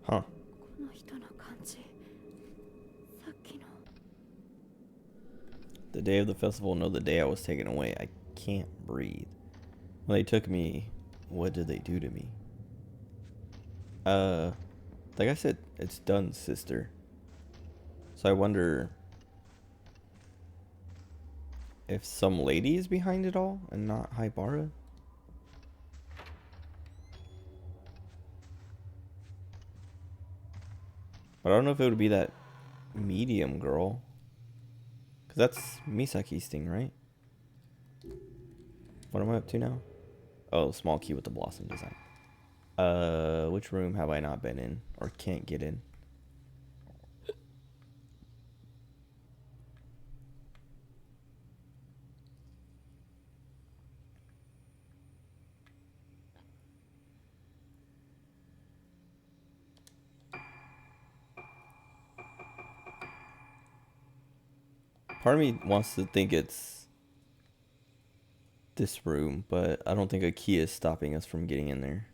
Huh. The day of the festival, no, the day I was taken away. I can't breathe. When they took me, what did they do to me? Like I said, it's done, sister. So I wonder if some lady is behind it all and not Haibara. But I don't know if it would be that medium girl. Because that's Misaki's thing, right? What am I up to now? Oh, small key with the blossom design. Which room have I not been in? Or can't get in? Part of me wants to think it's this room, but I don't think a key is stopping us from getting in there.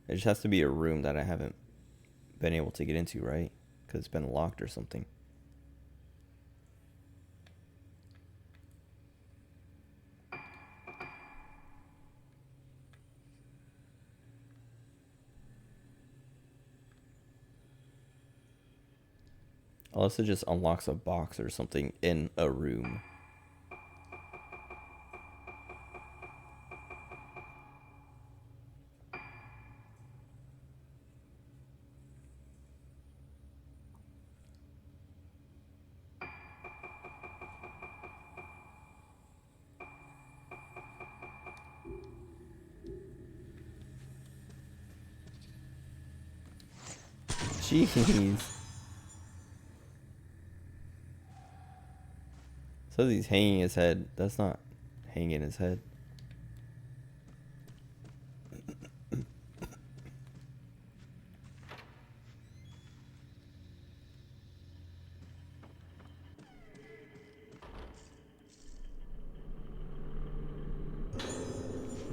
It just has to be a room that I haven't been able to get into, right? Because it's been locked or something. Unless it just unlocks a box or something in a room. Jeez. Says he's hanging his head. That's not hanging his head.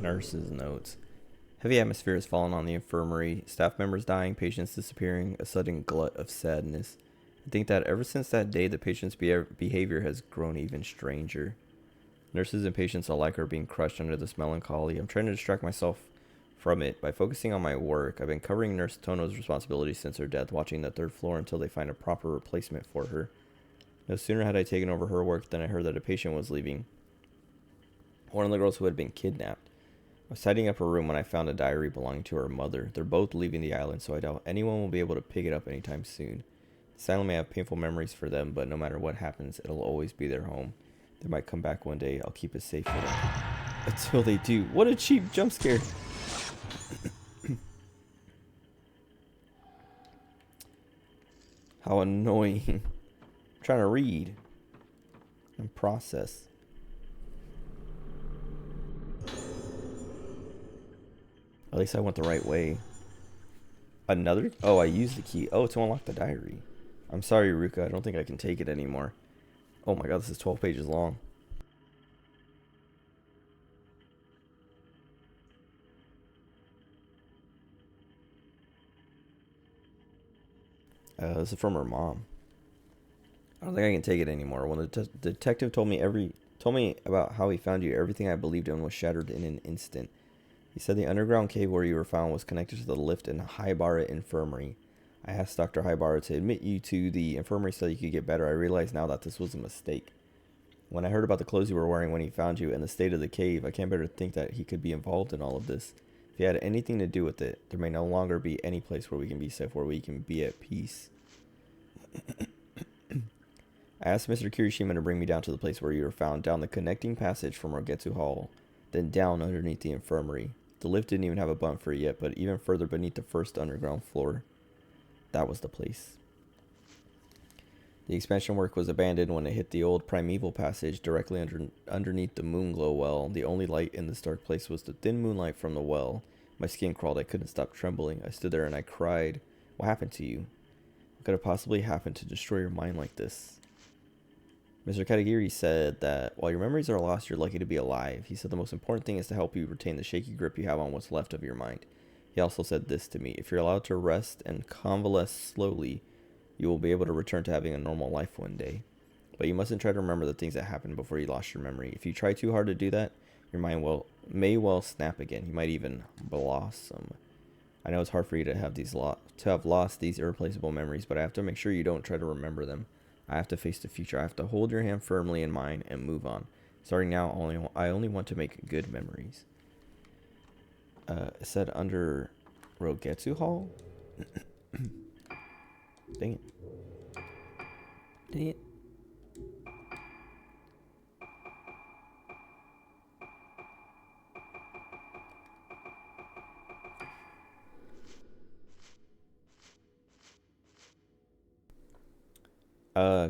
Nurse's notes. Heavy atmosphere has fallen on the infirmary. Staff members dying, patients disappearing, a sudden glut of sadness. I think that ever since that day, the patient's behavior has grown even stranger. Nurses and patients alike are being crushed under this melancholy. I'm trying to distract myself from it by focusing on my work. I've been covering Nurse Tono's responsibilities since her death, watching the third floor until they find a proper replacement for her. No sooner had I taken over her work than I heard that a patient was leaving. One of the girls who had been kidnapped. I was tidying up her room when I found a diary belonging to her mother. They're both leaving the island, so I doubt anyone will be able to pick it up anytime soon. This island may have painful memories for them, but no matter what happens, it'll always be their home. They might come back one day. I'll keep it safe for them. Until they do. What a cheap jump scare. How annoying. I'm trying to read and process. At least I went the right way. Another? Oh, I used the key. Oh, to unlock the diary. I'm sorry, Ruka. I don't think I can take it anymore. Oh my god, this is 12 pages long. This is from her mom. I don't think I can take it anymore. When the detective told me about how he found you, everything I believed in was shattered in an instant. He said the underground cave where you were found was connected to the lift in Haibara Infirmary. I asked Dr. Haibara to admit you to the infirmary so you could get better. I realize now that this was a mistake. When I heard about the clothes you were wearing when he found you and the state of the cave, I can't bear to think that he could be involved in all of this. If he had anything to do with it, there may no longer be any place where we can be safe, where we can be at peace. I asked Mr. Kirishima to bring me down to the place where you were found, down the connecting passage from Rogetsu Hall, then down underneath the infirmary. The lift didn't even have a bump for it yet, but even further beneath the first underground floor. That was the place. The expansion work was abandoned when it hit the old primeval passage directly underneath the moonglow well. The only light in this dark place was the thin moonlight from the well. My skin crawled. I couldn't stop trembling. I stood there and I cried. What happened to you? What could have possibly happened to destroy your mind like this? Mr. Katagiri said that while your memories are lost, you're lucky to be alive. He said the most important thing is to help you retain the shaky grip you have on what's left of your mind. He also said this to me: if you're allowed to rest and convalesce slowly, you will be able to return to having a normal life one day. But you mustn't try to remember the things that happened before you lost your memory. If you try too hard to do that, your mind may well snap again. You might even blossom. I know it's hard for you to have lost these irreplaceable memories, but I have to make sure you don't try to remember them. I have to face the future. I have to hold your hand firmly in mine and move on. Starting now, I only want to make good memories. It said under Rogetsu Hall? Dang it. Dang it.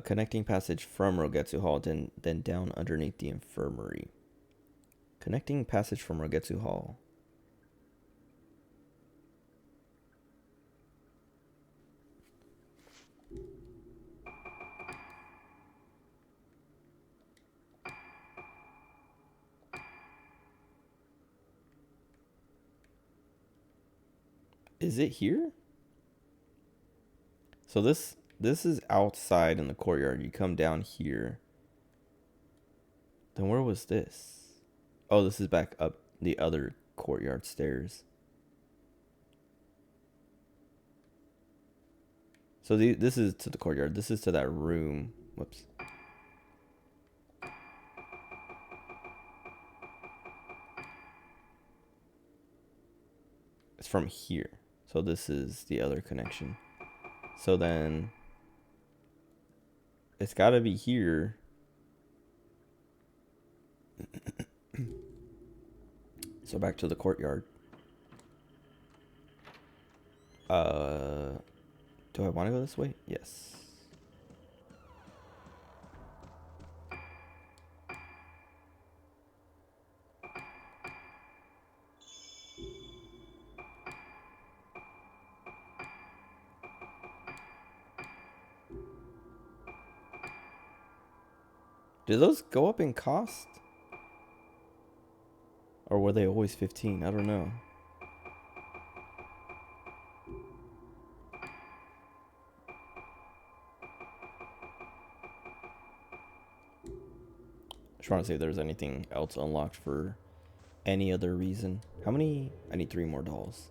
Connecting passage from Rogetsu Hall, then down underneath the infirmary. Connecting passage from Rogetsu Hall. Is it here? So this is outside in the courtyard. You come down here. Then where was this? Oh, this is back up the other courtyard stairs. So this is to the courtyard. This is to that room. Whoops. It's from here. So this is the other connection. So then it's got to be here. So back to the courtyard. Do I want to go this way? Yes. Did those go up in cost? Or were they always 15? I don't know. Just want to see if there's anything else unlocked for any other reason. How many? I need 3 more dolls.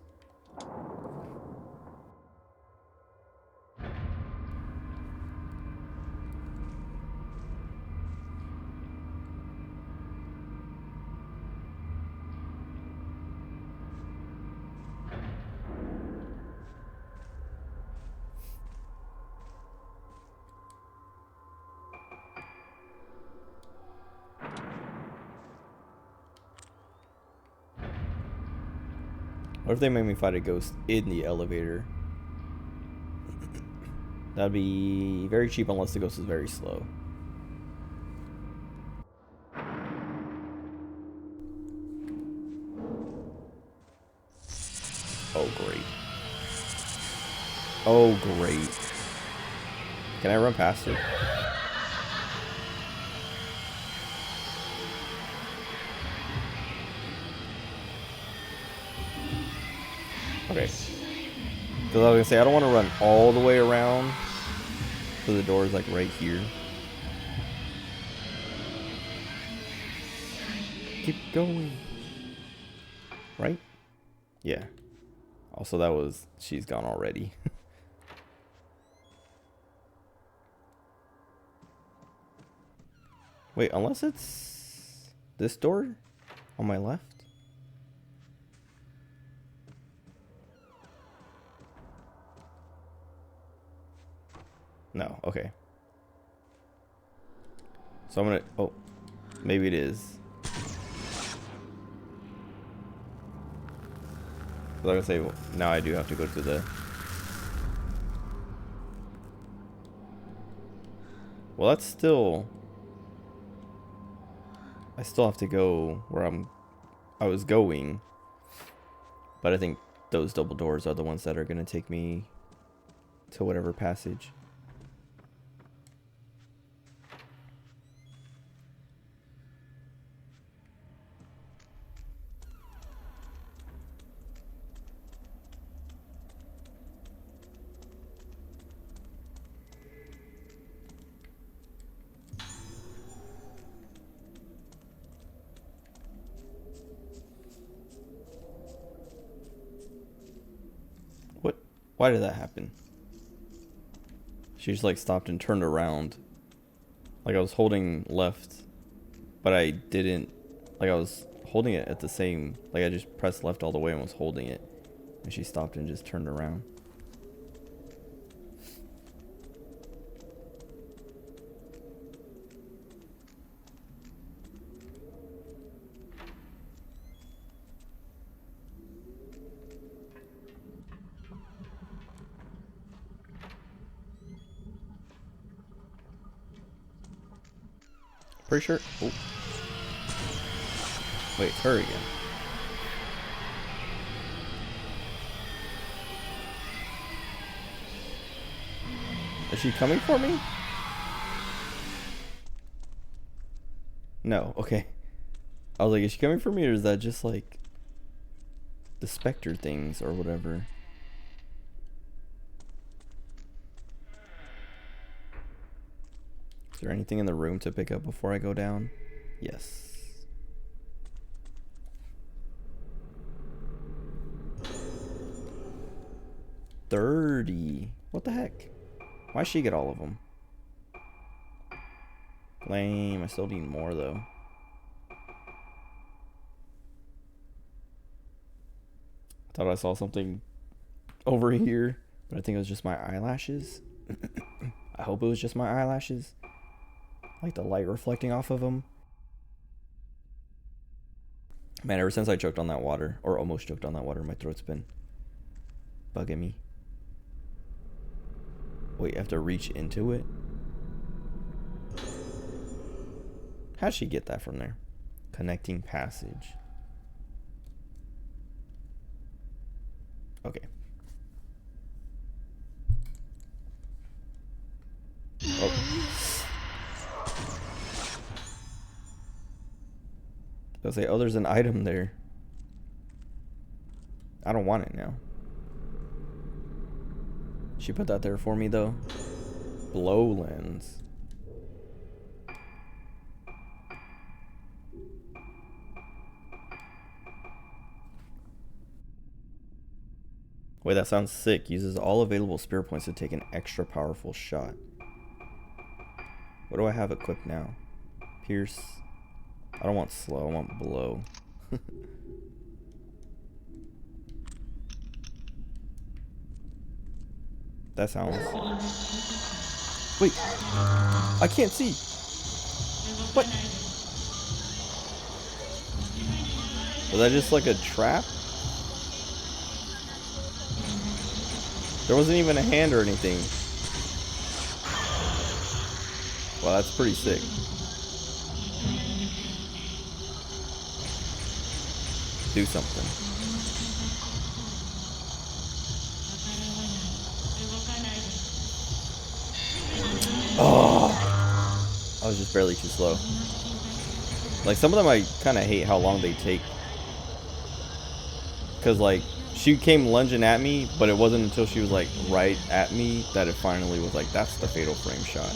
What if they made me fight a ghost in the elevator? That'd be very cheap unless the ghost is very slow. Oh, great. Oh, great. Can I run past it? Okay. Because I was going to say, I don't want to run all the way around. So the door is like right here. Keep going. Right? Yeah. Also, that was... She's gone already. Wait, unless it's... this door? On my left? No, okay. So I'm gonna... Oh, maybe it is. I was gonna say, well, now I do have to go to the... Well, that's still... I still have to go where I was going. But I think those double doors are the ones that are gonna take me to whatever passage. What? Why did that happen? She just like stopped and turned around. Like I was holding left, but I didn't. Like I was holding it at the same. Like I just pressed left all the way and was holding it, and she stopped and just turned around. Pretty sure. Oh. Wait, it's her again. Is she coming for me? No, okay. I was like, is she coming for me or is that just like the specter things or whatever? Is there anything in the room to pick up before I go down? Yes. $30. What the heck? Why'd she get all of them? Lame. I still need more though. I thought I saw something over here, but I think it was just my eyelashes. I hope it was just my eyelashes. Like the light reflecting off of them. Man, ever since I choked on that water, or almost choked on that water, my throat's been bugging me. Wait, I have to reach into it? How'd she get that from there? Connecting passage. Okay. Oh. They'll say, oh, there's an item there. I don't want it now. She put that there for me though. Blow lens. Wait, that sounds sick. Uses all available spirit points to take an extra powerful shot. What do I have equipped now? Pierce. I don't want slow, I want blow. That sounds... Wait! I can't see! What? Was that just like a trap? There wasn't even a hand or anything. Well, that's pretty sick. Do something. Oh! I was just barely too slow. Like, some of them I kind of hate how long they take. Because, like, she came lunging at me, but it wasn't until she was, like, right at me that it finally was like, that's the fatal frame shot.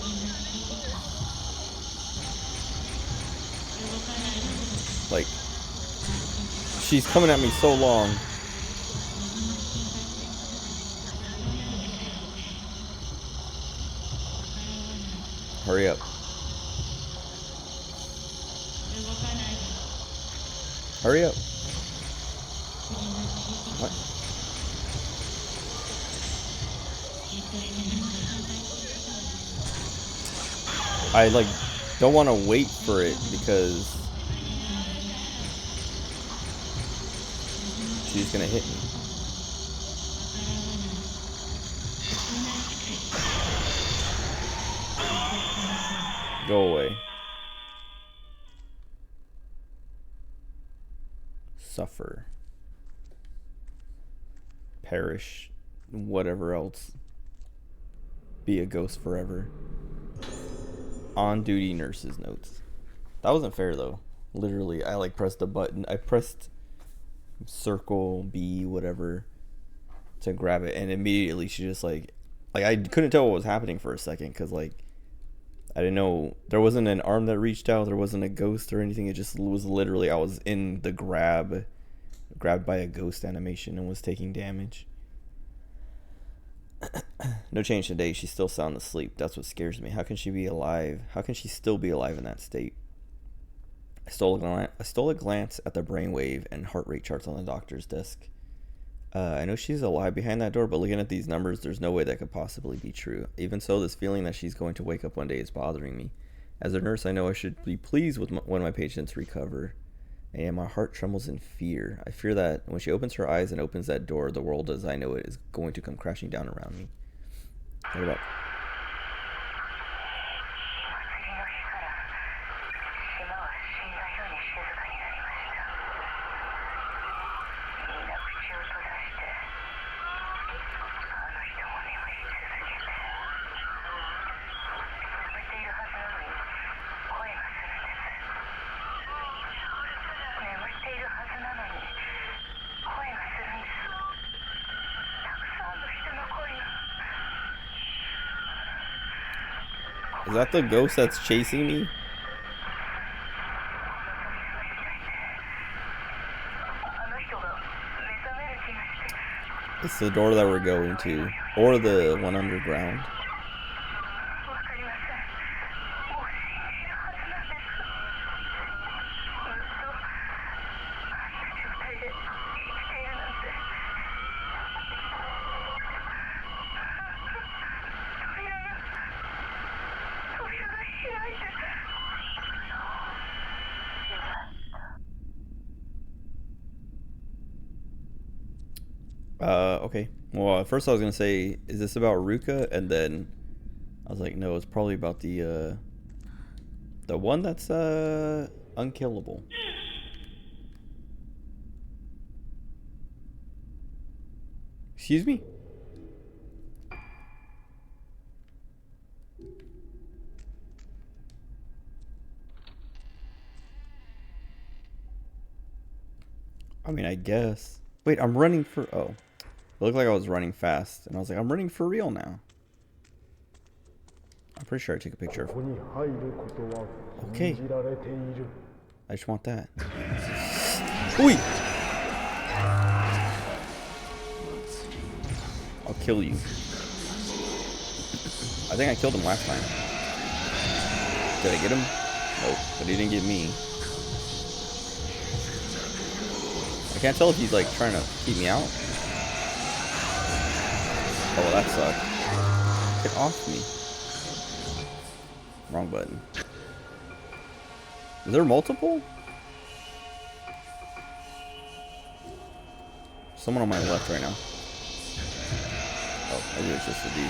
Like, she's coming at me so long. Hurry up. Hurry up. What? I, like, don't want to wait for it because she's gonna hit me. Go away. Suffer. Perish. Whatever else. Be a ghost forever. On duty nurse's notes. That wasn't fair though. Literally, I like pressed a button. I pressed circle B whatever to grab it, and immediately she just like I couldn't tell what was happening for a second because like I didn't know there wasn't an arm that reached out, there wasn't a ghost or anything. It just was literally I was in the grabbed by a ghost animation and was taking damage. No change today. She's still sound asleep. That's what scares me. How can she be alive? How can she still be alive in that state? I stole a glance at the brainwave and heart rate charts on the doctor's desk. I know she's alive behind that door, but looking at these numbers, there's no way that could possibly be true. Even so, this feeling that she's going to wake up one day is bothering me. As a nurse, I know I should be pleased with when my patients recover. And my heart trembles in fear. I fear that when she opens her eyes and opens that door, the world as I know it is going to come crashing down around me. What about... Is that the ghost that's chasing me? It's the door that we're going to, or the one underground. Okay. Well, at first I was gonna say, is this about Ruka? And then I was like, no, it's probably about the one that's unkillable. Excuse me? I mean, I guess. Wait, I'm running for. Oh, it looked like I was running fast, and I was like, I'm running for real now. I'm pretty sure I took a picture of. Okay. I just want that. Oi! I'll kill you. I think I killed him last time. Did I get him? Nope, but he didn't get me. I can't tell if he's like trying to keep me out. Oh, that sucked. Get off me. Wrong button. Is there multiple? Someone on my left right now. Oh, maybe it's just a D.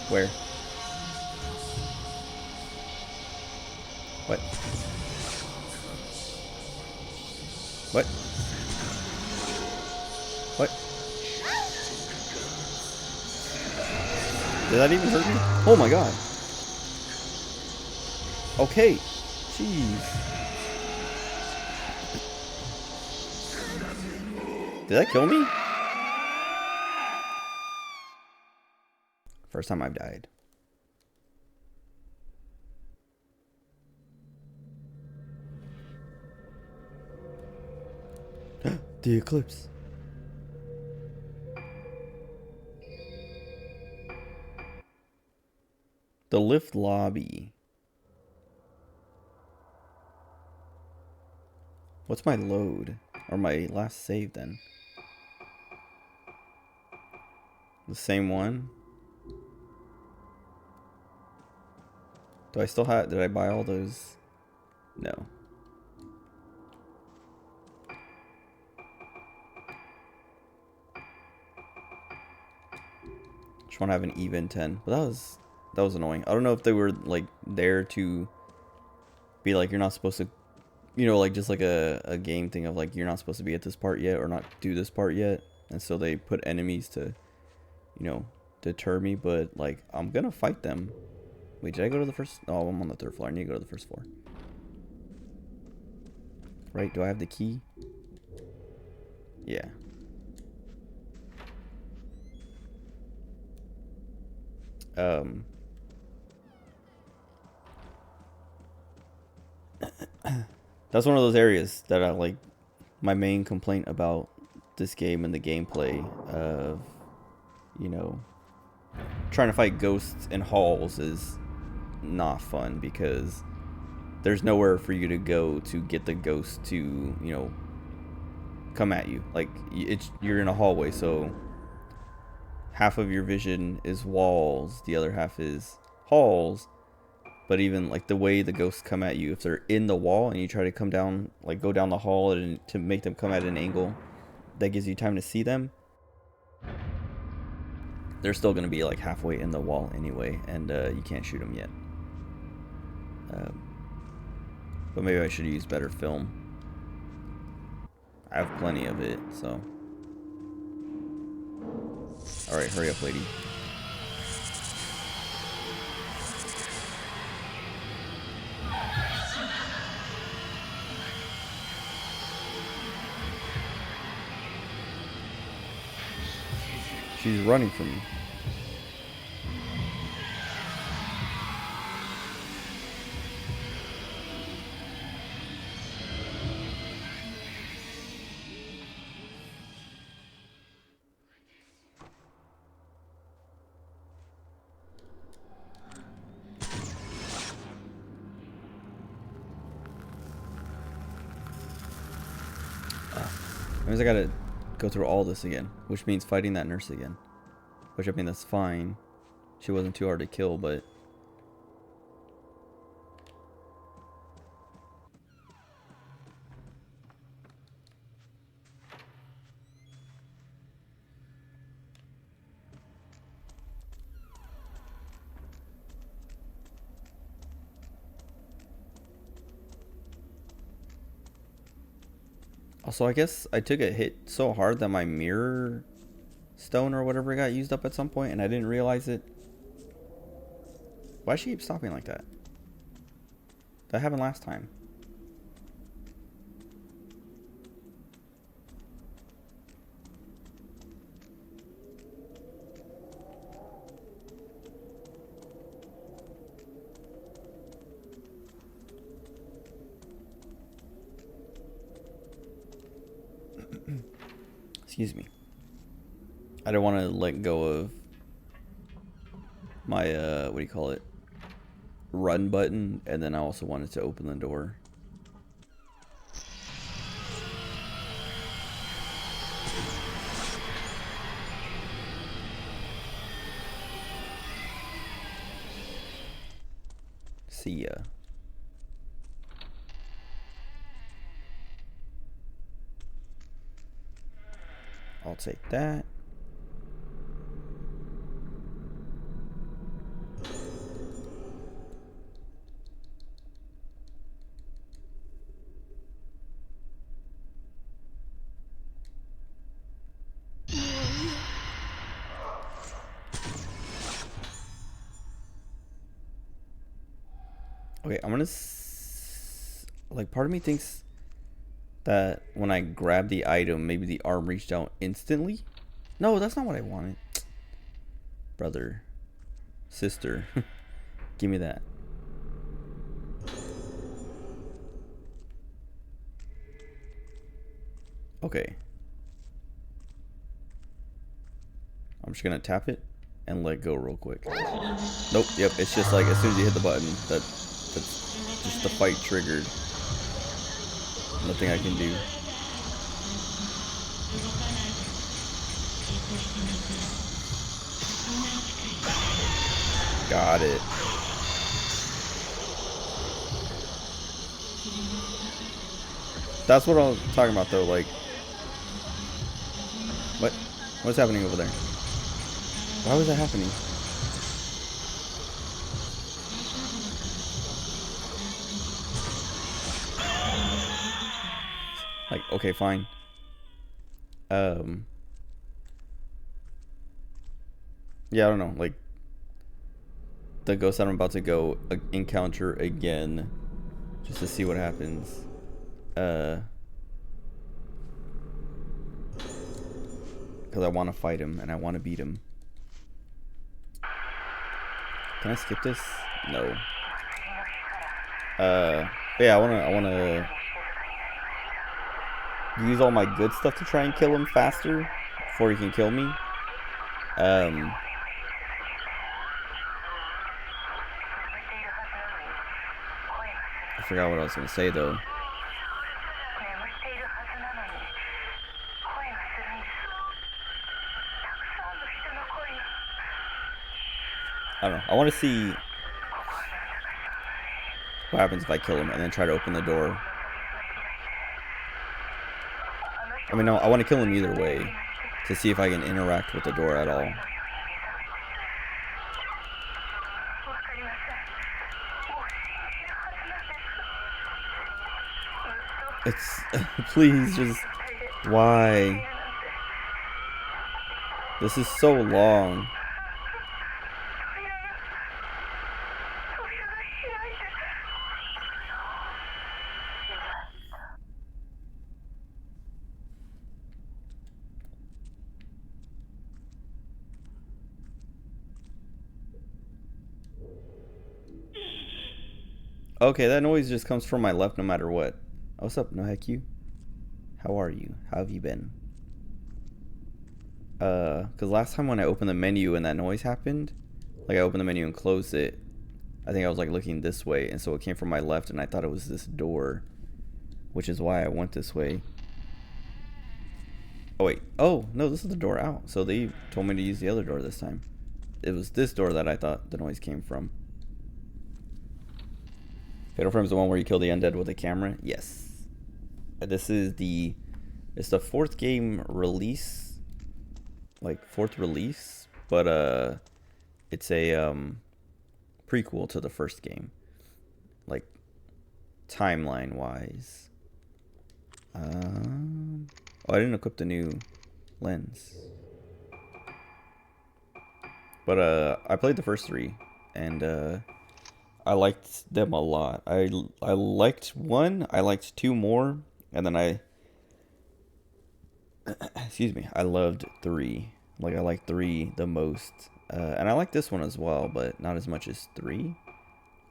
Where? What? What? What? Did that even hurt me? Oh my god. Okay. Jeez. Did that kill me? First time I've died. The Eclipse. The lift lobby. What's my load? Or my last save then? The same one? Do I still have... Did I buy all those? No. Just want to have an even 10. But that was annoying. I don't know if they were like there to be like, you're not supposed to, you know, like just like a game thing of like, you're not supposed to be at this part yet or not do this part yet. And so they put enemies to, you know, deter me. But like, I'm gonna fight them. Wait, did I go to the first? Oh, I'm on the third floor. I need to go to the first floor. Right? Do I have the key? Yeah. That's one of those areas that I like. My main complaint about this game and the gameplay of, you know, trying to fight ghosts in halls is not fun because there's nowhere for you to go to get the ghost to, you know, come at you. Like, you're in a hallway, so half of your vision is walls, the other half is halls. But even like the way the ghosts come at you, if they're in the wall and you try to come down, like go down the hall and to make them come at an angle that gives you time to see them, they're still going to be like halfway in the wall anyway, and you can't shoot them yet. But maybe I should use better film. I have plenty of it, so. Alright, hurry up, lady. She's running from me. means I gotta go through all this again, which means fighting that nurse again. Which, I mean, that's fine. She wasn't too hard to kill, but... Also, I guess I took a hit so hard that my mirror stone or whatever got used up at some point, and I didn't realize it. Why does she keep stopping like that? That happened last time. Excuse me. I don't want to let go of my, what do you call it? Run button, and then I also wanted to open the door. See ya. I'll take that. Okay, I'm gonna like, part of me thinks that when I grab the item, maybe the arm reached out instantly. No, that's not what I wanted. Brother, sister, give me that. Okay. I'm just gonna tap it and let go real quick. Nope, yep, it's just like as soon as you hit the button, that's just the fight triggered. Nothing I can do. Got it. That's what I'm talking about though, like... What's happening over there? Why was that happening? Like, okay, fine. Yeah, I don't know, like... The ghost that I'm about to go encounter again. Just to see what happens. Because I want to fight him and I want to beat him. Can I skip this? No. Yeah, I wanna use all my good stuff to try and kill him faster before he can kill me. I forgot what I was gonna say though. I don't know. I want to see what happens if I kill him and then try to open the door. I mean, no, I want to kill him either way to see if I can interact with the door at all. It's... please, just... why? This is so long. Okay, that noise just comes from my left no matter what. What's up, no heck you? How are you? How have you been? Cause last time when I opened the menu and that noise happened, like I opened the menu and closed it, I think I was like looking this way, and so it came from my left and I thought it was this door, which is why I went this way. Oh, wait. Oh, no, this is the door out. So they told me to use the other door this time. It was this door that I thought the noise came from. Fatal Frame is the one where you kill the undead with a camera? Yes. This is the... It's the 4th game release. Like, 4th release. But, it's a, prequel to the 1st game. Like, timeline-wise. Oh, I didn't equip the new lens. But, I played the first 3. And, I liked them a lot. I liked 1. I liked 2 more. And then excuse me, I loved 3. Like, I like 3 the most. And I like this one as well, but not as much as 3.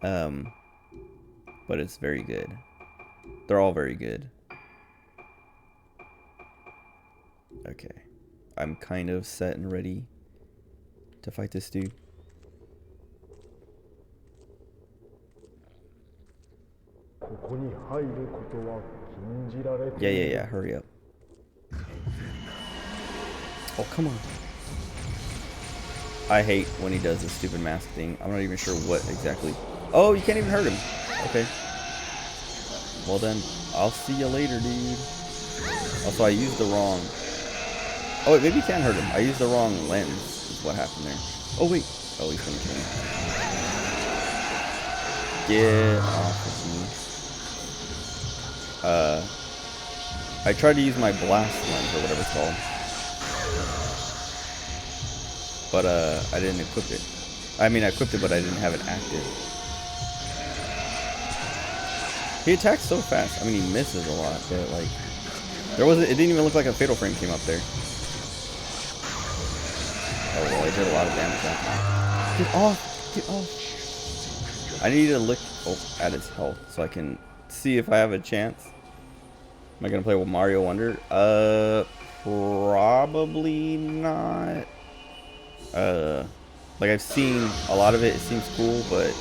But it's very good. They're all very good. Okay. I'm kind of set and ready to fight this dude. Yeah. Hurry up. Oh, come on. I hate when he does this stupid mask thing. I'm not even sure what exactly. Oh, you can't even hurt him. Okay. Well then, I'll see you later, dude. Also, I used the wrong... Oh, wait, maybe you can hurt him. I used the wrong lens, is what happened there. Oh, wait. Oh, he's gonna kill me. Get off of me. I tried to use my blast lens, or whatever it's called. But, I didn't equip it. I mean, I equipped it, but I didn't have it active. He attacks so fast. I mean, he misses a lot, but, like... it didn't even look like a Fatal Frame came up there. Oh, well, I did a lot of damage that time. Get off! Get off! I need to look at his health so I can see if I have a chance. Am I gonna play with Mario Wonder? Probably not. Like, I've seen a lot of it. It seems cool, but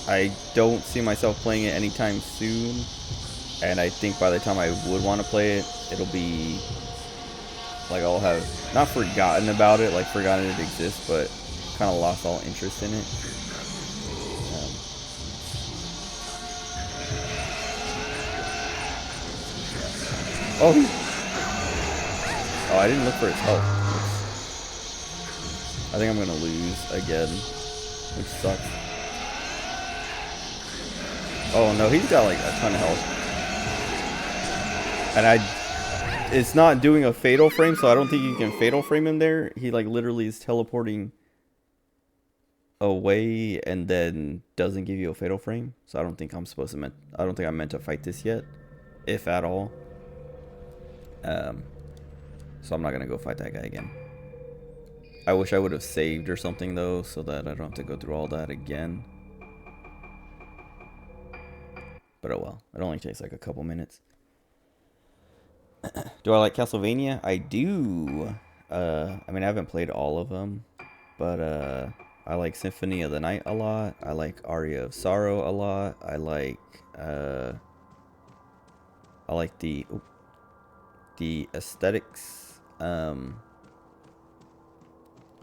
I don't see myself playing it anytime soon. And I think by the time I would want to play it, it'll be like I'll have not forgotten about it, like forgotten it exists, but kind of lost all interest in it. Oh, I didn't look for his health. I think I'm gonna lose again, which sucks. Oh no, he's got like a ton of health. And it's not doing a fatal frame, so I don't think you can fatal frame him there. He like literally is teleporting away and then doesn't give you a fatal frame. So I don't think I'm supposed to I don't think I'm meant to fight this yet, if at all. So I'm not gonna go fight that guy again. I wish I would have saved or something though, so that I don't have to go through all that again. But oh well, it only takes like a couple minutes. Do I like Castlevania? I do. I mean, I haven't played all of them, but I like Symphony of the Night a lot. I like Aria of Sorrow a lot. I like the aesthetics. I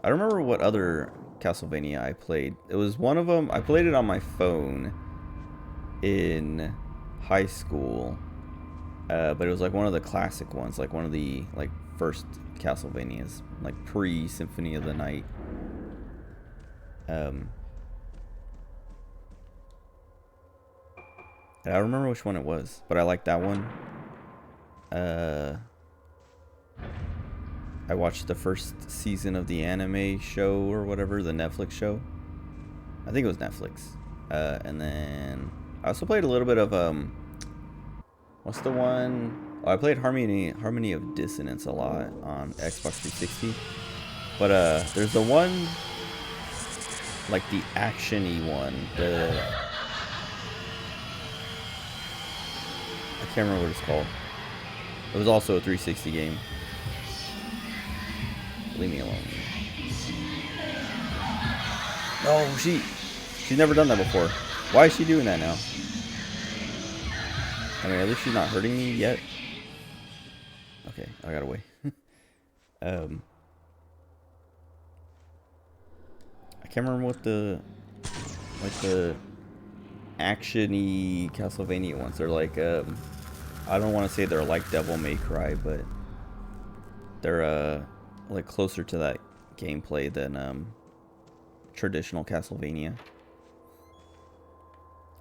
don't remember what other Castlevania I played. It was one of them. I played it on my phone in high school, but it was like one of the classic ones, like one of the like first Castlevanias, like pre-Symphony of the Night. And I don't remember which one it was, but I liked that one. I watched the first season of the anime show or whatever, the Netflix show. I think it was Netflix. And then I also played a little bit of what's the one? Oh, I played Harmony of Dissonance a lot on Xbox 360. But there's the one, like the action-y one. I can't remember what it's called. It was also a 360 game. Leave me alone. Oh, she's never done that before. Why is she doing that now? I mean, at least she's not hurting me yet. Okay, I got away. I can't remember what the action-y Castlevania ones. They're like, I don't want to say they're like Devil May Cry, but they're like closer to that gameplay than traditional Castlevania.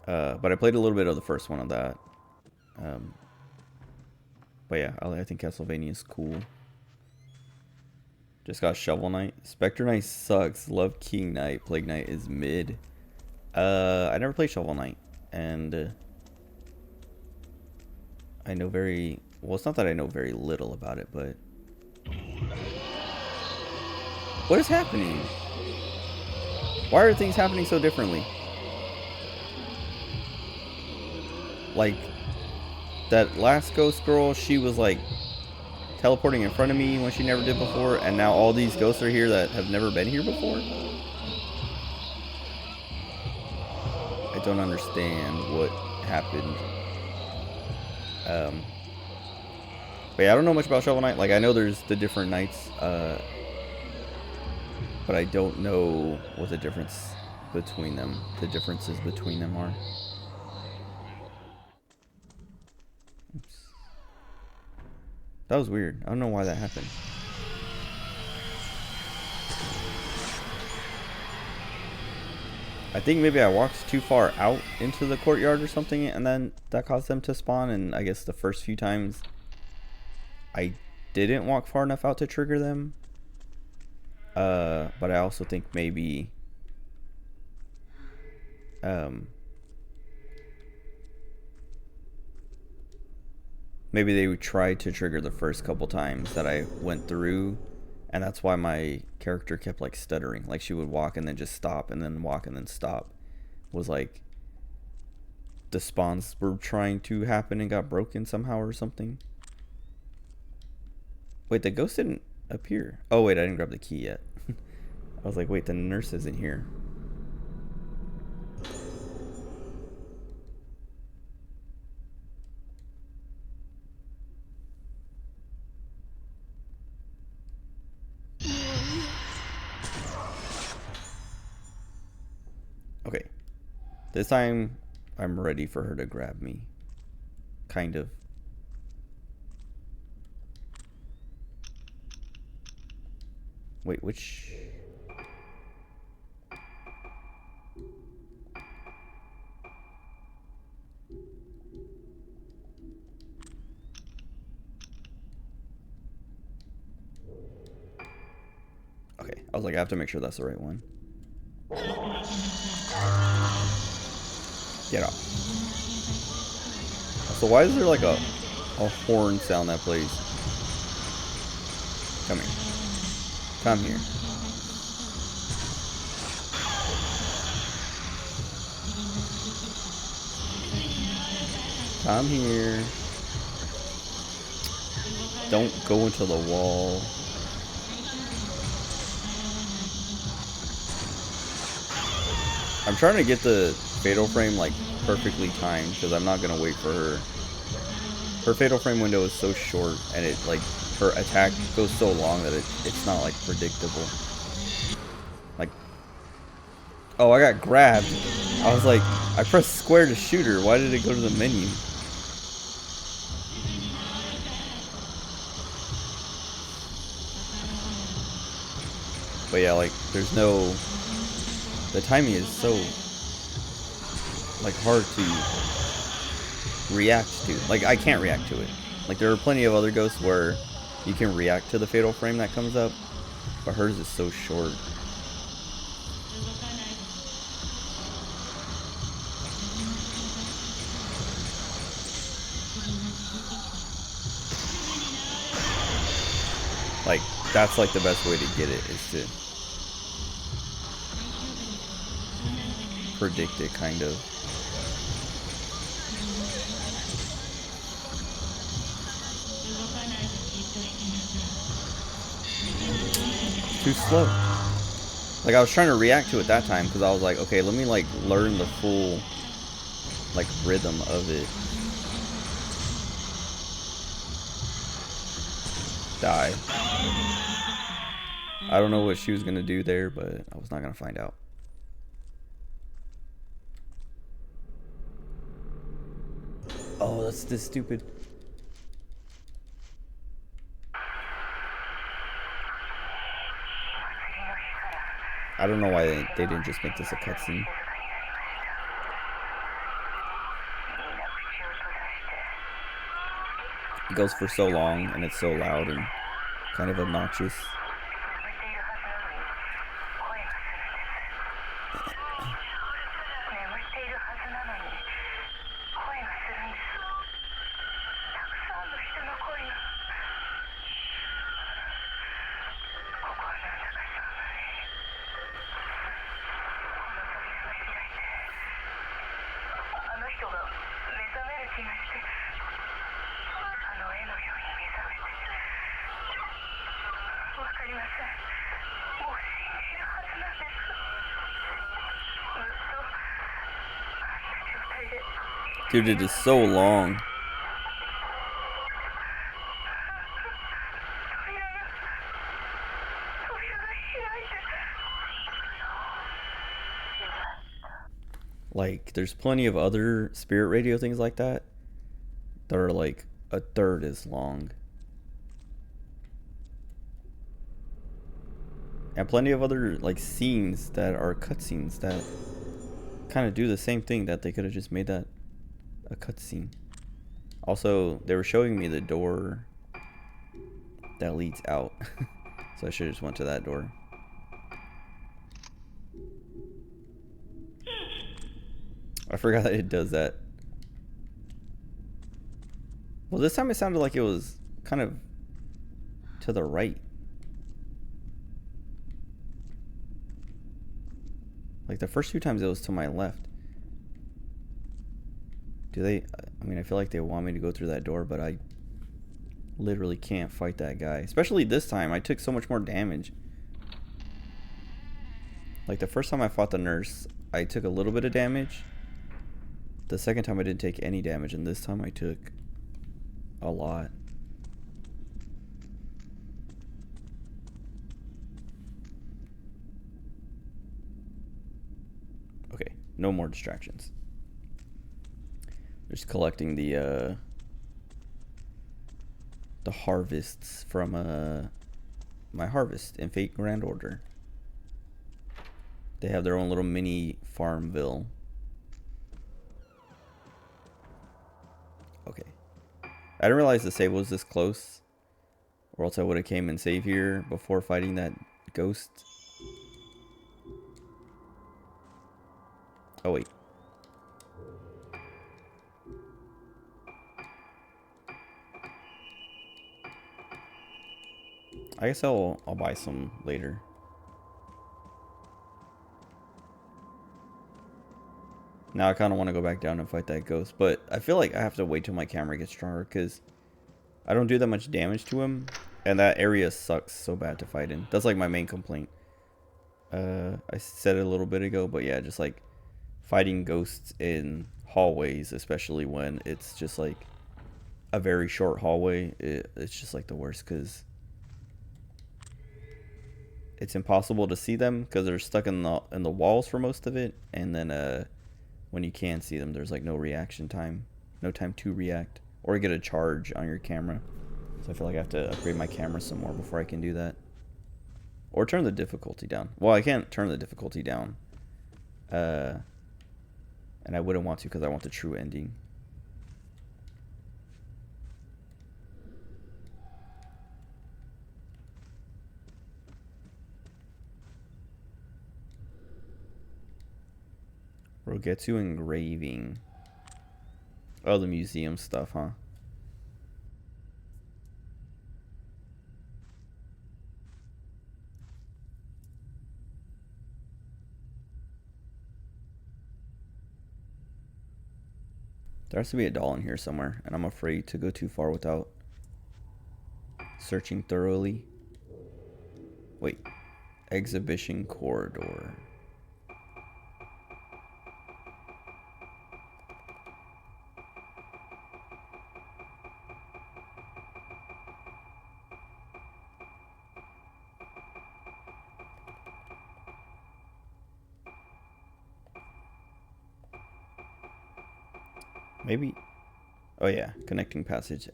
But I played a little bit of the first one of that. But yeah, I think Castlevania is cool. Just got Shovel Knight. Spectre Knight sucks. Love King Knight. Plague Knight is mid. I never played Shovel Knight, and I know very well. It's not that I know very little about it, but what is happening? Why are things happening so differently? Like that last ghost girl, she was like teleporting in front of me when she never did before, and now all these ghosts are here that have never been here before. I don't understand what happened. But yeah, I don't know much about Shovel Knight. Like, I know there's the different knights, but I don't know what the differences between them are. Oops. That was weird. I don't know why that happened. I think maybe I walked too far out into the courtyard or something, and then that caused them to spawn. And I guess the first few times I didn't walk far enough out to trigger them. But I also think maybe maybe they would try to trigger the first couple times that I went through, and that's why my character kept like stuttering. Like she would walk and then just stop, and then walk and then stop. Was like the spawns were trying to happen and got broken somehow or something. Wait, the ghost didn't appear. Oh wait, I didn't grab the key yet. I was like, wait, the nurse isn't here. Okay. This time, I'm ready for her to grab me. Kind of. Wait, which... Okay, I was like, I have to make sure that's the right one. Get off. So why is there like a horn sound that plays? Come here. Come here. Come here. Don't go into the wall. I'm trying to get the fatal frame like perfectly timed because I'm not gonna wait for her. Her fatal frame window is so short, and it like her attack goes so long that it's not like predictable. Like, oh, I got grabbed. I was like, I pressed square to shoot her. Why did it go to the menu? But yeah, like there's no. The timing is so like hard to react to. Like I can't react to it. Like there are plenty of other ghosts where you can react to the fatal frame that comes up, but hers is so short. Like that's like the best way to get it is to predict it, kind of. Too slow. Like I was trying to react to it that time because I was like, okay, let me like learn the full like rhythm of it. Die. I don't know what she was gonna do there, but I was not gonna find out. Oh, that's this stupid. I don't know why they didn't just make this a cutscene. It goes for so long and it's so loud and kind of obnoxious. Dude, it is so long. Like, there's plenty of other spirit radio things like that that are like a third as long. And plenty of other like scenes that are cutscenes that kind of do the same thing, that they could have just made that a cutscene. Also, they were showing me the door that leads out. So I should have just went to that door. I forgot that it does that. Well, this time it sounded like it was kind of to the right. Like the first 2 times it was to my left. Do they... I mean, I feel like they want me to go through that door, but I literally can't fight that guy. Especially this time, I took so much more damage. Like the first time I fought the nurse, I took a little bit of damage. The second time I didn't take any damage, and this time I took a lot. Okay, no more distractions. Just collecting the harvests from my harvest in Fate Grand Order. They have their own little mini Farmville. Okay. I didn't realize the save was this close, or else I would have came and saved here before fighting that ghost. Oh wait. I guess I'll buy some later. Now I kind of want to go back down and fight that ghost, but I feel like I have to wait till my camera gets stronger because I don't do that much damage to him, and that area sucks so bad to fight in. That's like my main complaint. I said it a little bit ago, but yeah, just like fighting ghosts in hallways, especially when it's just like a very short hallway, it's just like the worst because it's impossible to see them because they're stuck in the walls for most of it, and then when you can see them, there's like no reaction time, no time to react or get a charge on your camera. So I feel like I have to upgrade my camera some more before I can do that, or turn the difficulty down. Well, I can't turn the difficulty down, and I wouldn't want to because I want the true ending. We'll get to engraving. Oh, the museum stuff, huh? There has to be a doll in here somewhere, and I'm afraid to go too far without searching thoroughly. Wait. Exhibition corridor. Maybe. Oh yeah, connecting passage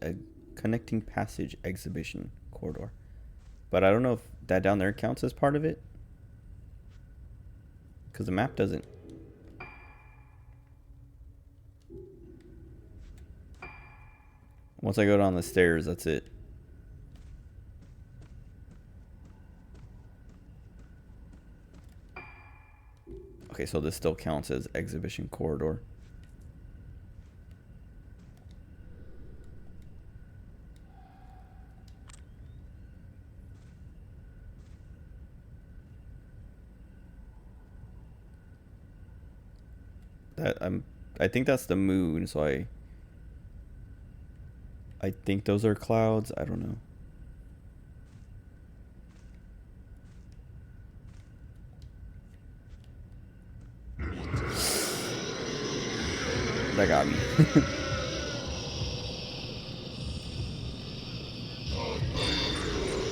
exhibition corridor. But I don't know if that down there counts as part of it, because the map doesn't. Once I go down the stairs, that's it. Okay, so this still counts as exhibition corridor. I think that's the moon, so I think those are clouds. I don't know. That got me.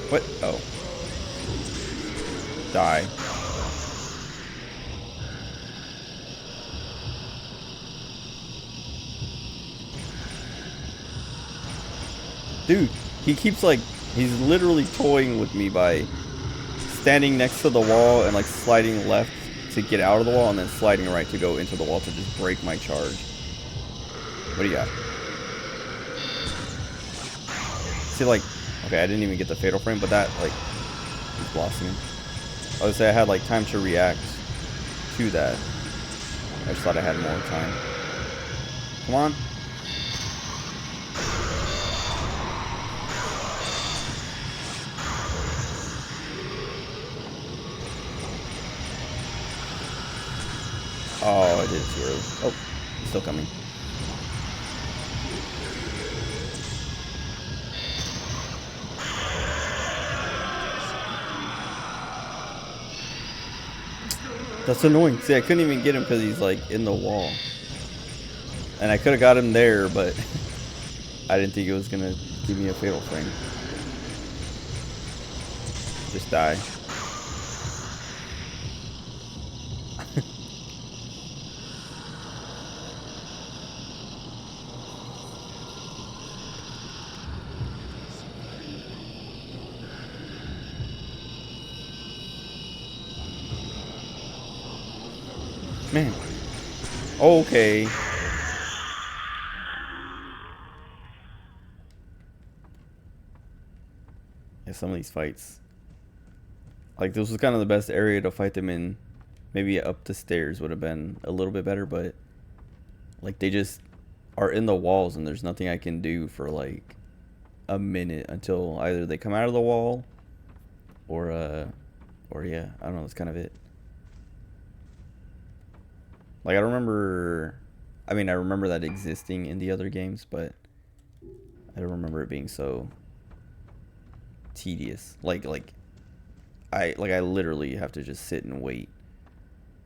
What? Oh. Die. Dude, he keeps like, he's literally toying with me by standing next to the wall and like sliding left to get out of the wall and then sliding right to go into the wall to just break my charge. What do you got? See, like, okay, I didn't even get the fatal frame, but that, like, he's blossoming. I would say I had like time to react to that. I just thought I had more time. Come on. Oh, I did it too early. Oh, he's still coming. That's annoying. See, I couldn't even get him because he's like in the wall. And I could have got him there, but I didn't think it was going to give me a fatal frame. Just die. Man. Okay. Yeah, some of these fights. Like, this was kind of the best area to fight them in. Maybe up the stairs would have been a little bit better, but like they just are in the walls and there's nothing I can do for like a minute until either they come out of the wall or yeah, I don't know, that's kind of it. Like, I remember that existing in the other games, but I don't remember it being so tedious. Like I literally have to just sit and wait.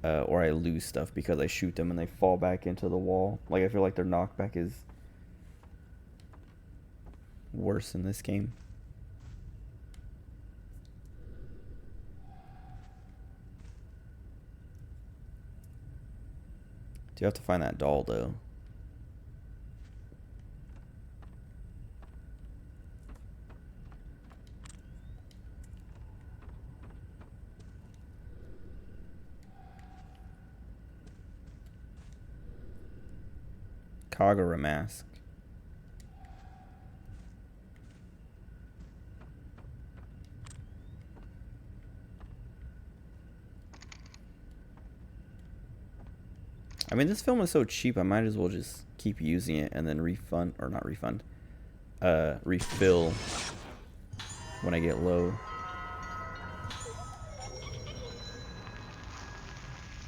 Or I lose stuff because I shoot them and they fall back into the wall. Like, I feel like their knockback is worse in this game. Do you have to find that doll, though? Kagura mask. I mean, this film is so cheap, I might as well just keep using it and then refill when I get low.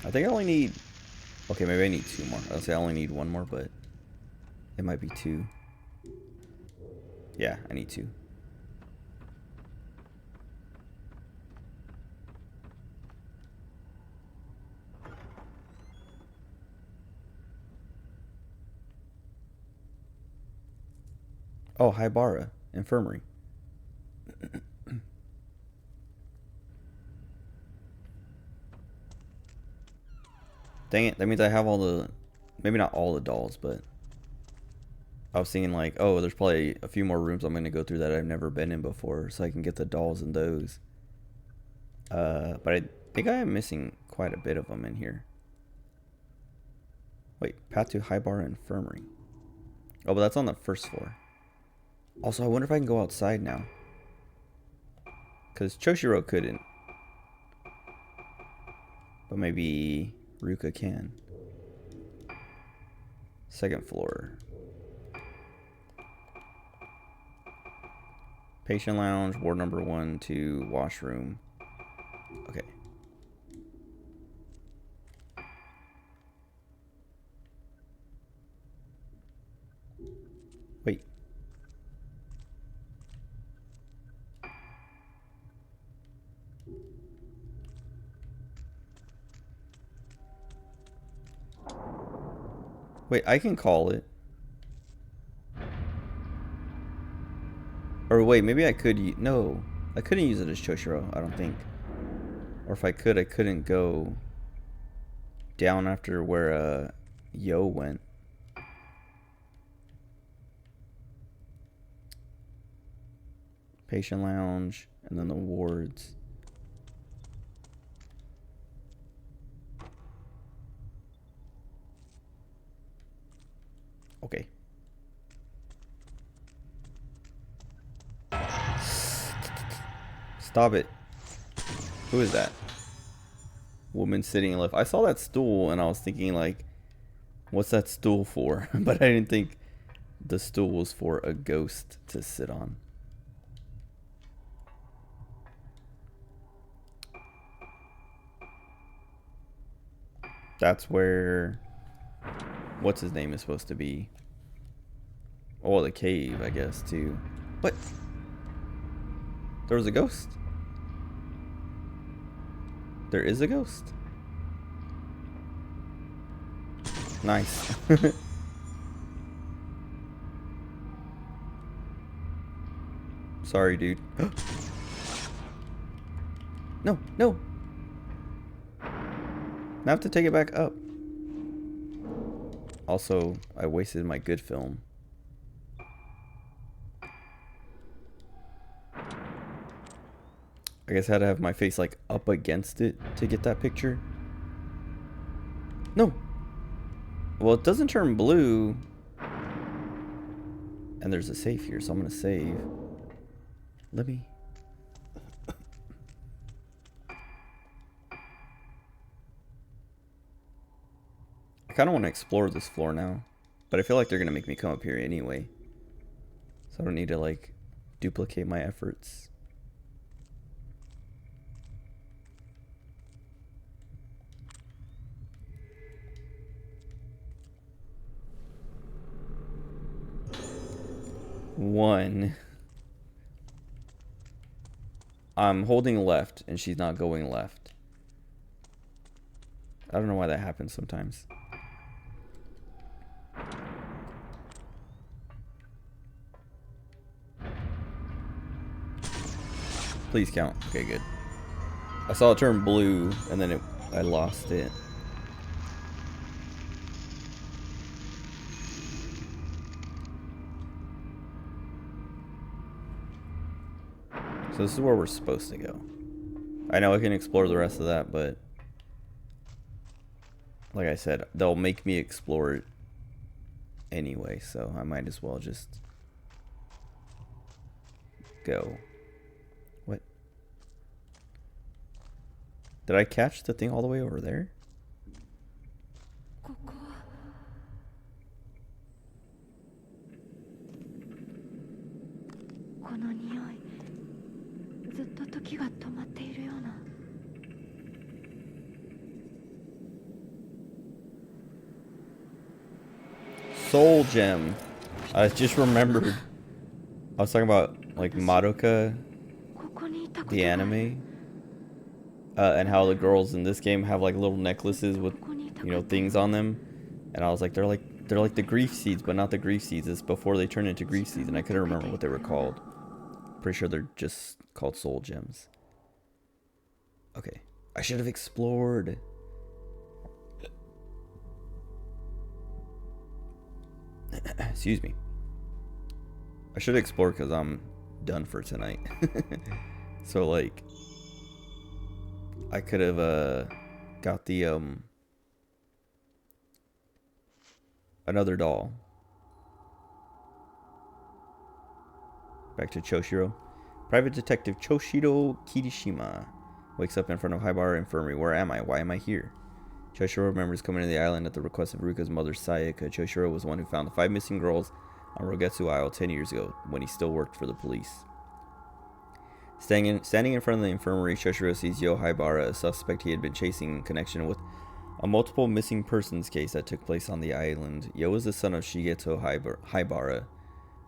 I think I only need, okay, maybe I need 2 more. I'll say I only need 1 more, but it might be 2. Yeah, I need 2. Oh, Haibara Infirmary. Dang it, that means I have all the, maybe not all the dolls, but I was thinking like, oh, there's probably a few more rooms I'm gonna go through that I've never been in before, so I can get the dolls in those. But I think I am missing quite a bit of them in here. Wait, path to High Bar Infirmary. Oh, but that's on the first floor. Also, I wonder if I can go outside now. Because Choshiro couldn't. But maybe Ruka can. Second floor. Patient lounge, ward number 1, 2, washroom. Okay. Wait. Wait, I can call it. Or wait, maybe I could. No, I couldn't use it as Choshiro, I don't think. Or if I could, I couldn't go down after where Yo went. Patient lounge, and then the wards. Okay. Stop it. Who is that? Woman sitting left. I saw that stool and I was thinking like, what's that stool for? But I didn't think the stool was for a ghost to sit on. That's where, what's his name is supposed to be. Oh, the cave, I guess, too. What? There was a ghost? There is a ghost? Nice. Sorry, dude. No, no. I have to take it back up. Also, I wasted my good film. I guess I had to have my face like up against it to get that picture. No. Well, it doesn't turn blue. And there's a safe here, so I'm gonna save. Let me. I kind of want to explore this floor now, but I feel like they're gonna make me come up here anyway. So I don't need to like duplicate my efforts. One. I'm holding left and she's not going left. I don't know why that happens sometimes. Please count. Okay, good. I saw it turn blue and then I lost it. So this is where we're supposed to go. I know I can explore the rest of that, but like I said, they'll make me explore it anyway, so I might as well just go. What? Did I catch the thing all the way over there? Soul Gem. I just remembered. I was talking about like Madoka, the anime, and how the girls in this game have like little necklaces with, you know, things on them, and I was like, they're like the grief seeds, but not the grief seeds. It's before they turn into grief seeds, and I couldn't remember what they were called. Pretty sure they're just called soul gems. Okay, I should have explored. Excuse me. I should explore because I'm done for tonight. So like, I could have got the another doll. Back to Choshiro. Private Detective Choshiro Kirishima wakes up in front of Haibara Infirmary. Where am I? Why am I here? Choshiro remembers coming to the island at the request of Ruka's mother, Sayaka. Choshiro was the one who found the 5 missing girls on Rogetsu Isle 10 years ago, when he still worked for the police. Standing in front of the infirmary, Choshiro sees Yo Haibara, a suspect he had been chasing in connection with a multiple missing persons case that took place on the island. Yo is the son of Shigeto Haibara,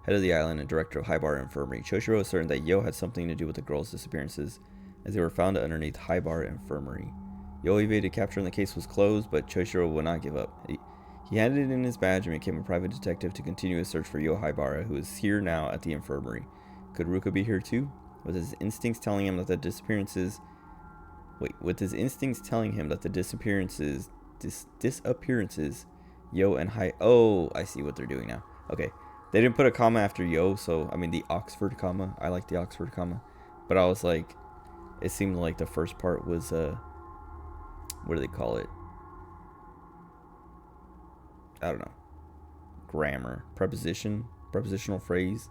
head of the island and director of Haibara Infirmary. Choshiro is certain that Yo had something to do with the girls' disappearances, as they were found underneath Haibara Infirmary. Yo evaded capture and the case was closed, but Choshiro would not give up. He handed in his badge and became a private detective to continue his search for Yo Haibara, who is here now at the infirmary. Could Ruka be here too? With his instincts telling him that the disappearances... disappearances, Yo and Oh, I see what they're doing now. Okay. They didn't put a comma after Yo, so, I mean, the Oxford comma. I like the Oxford comma. But I was like... It seemed like the first part was, what do they call it? I don't know. Grammar. Prepositional phrase.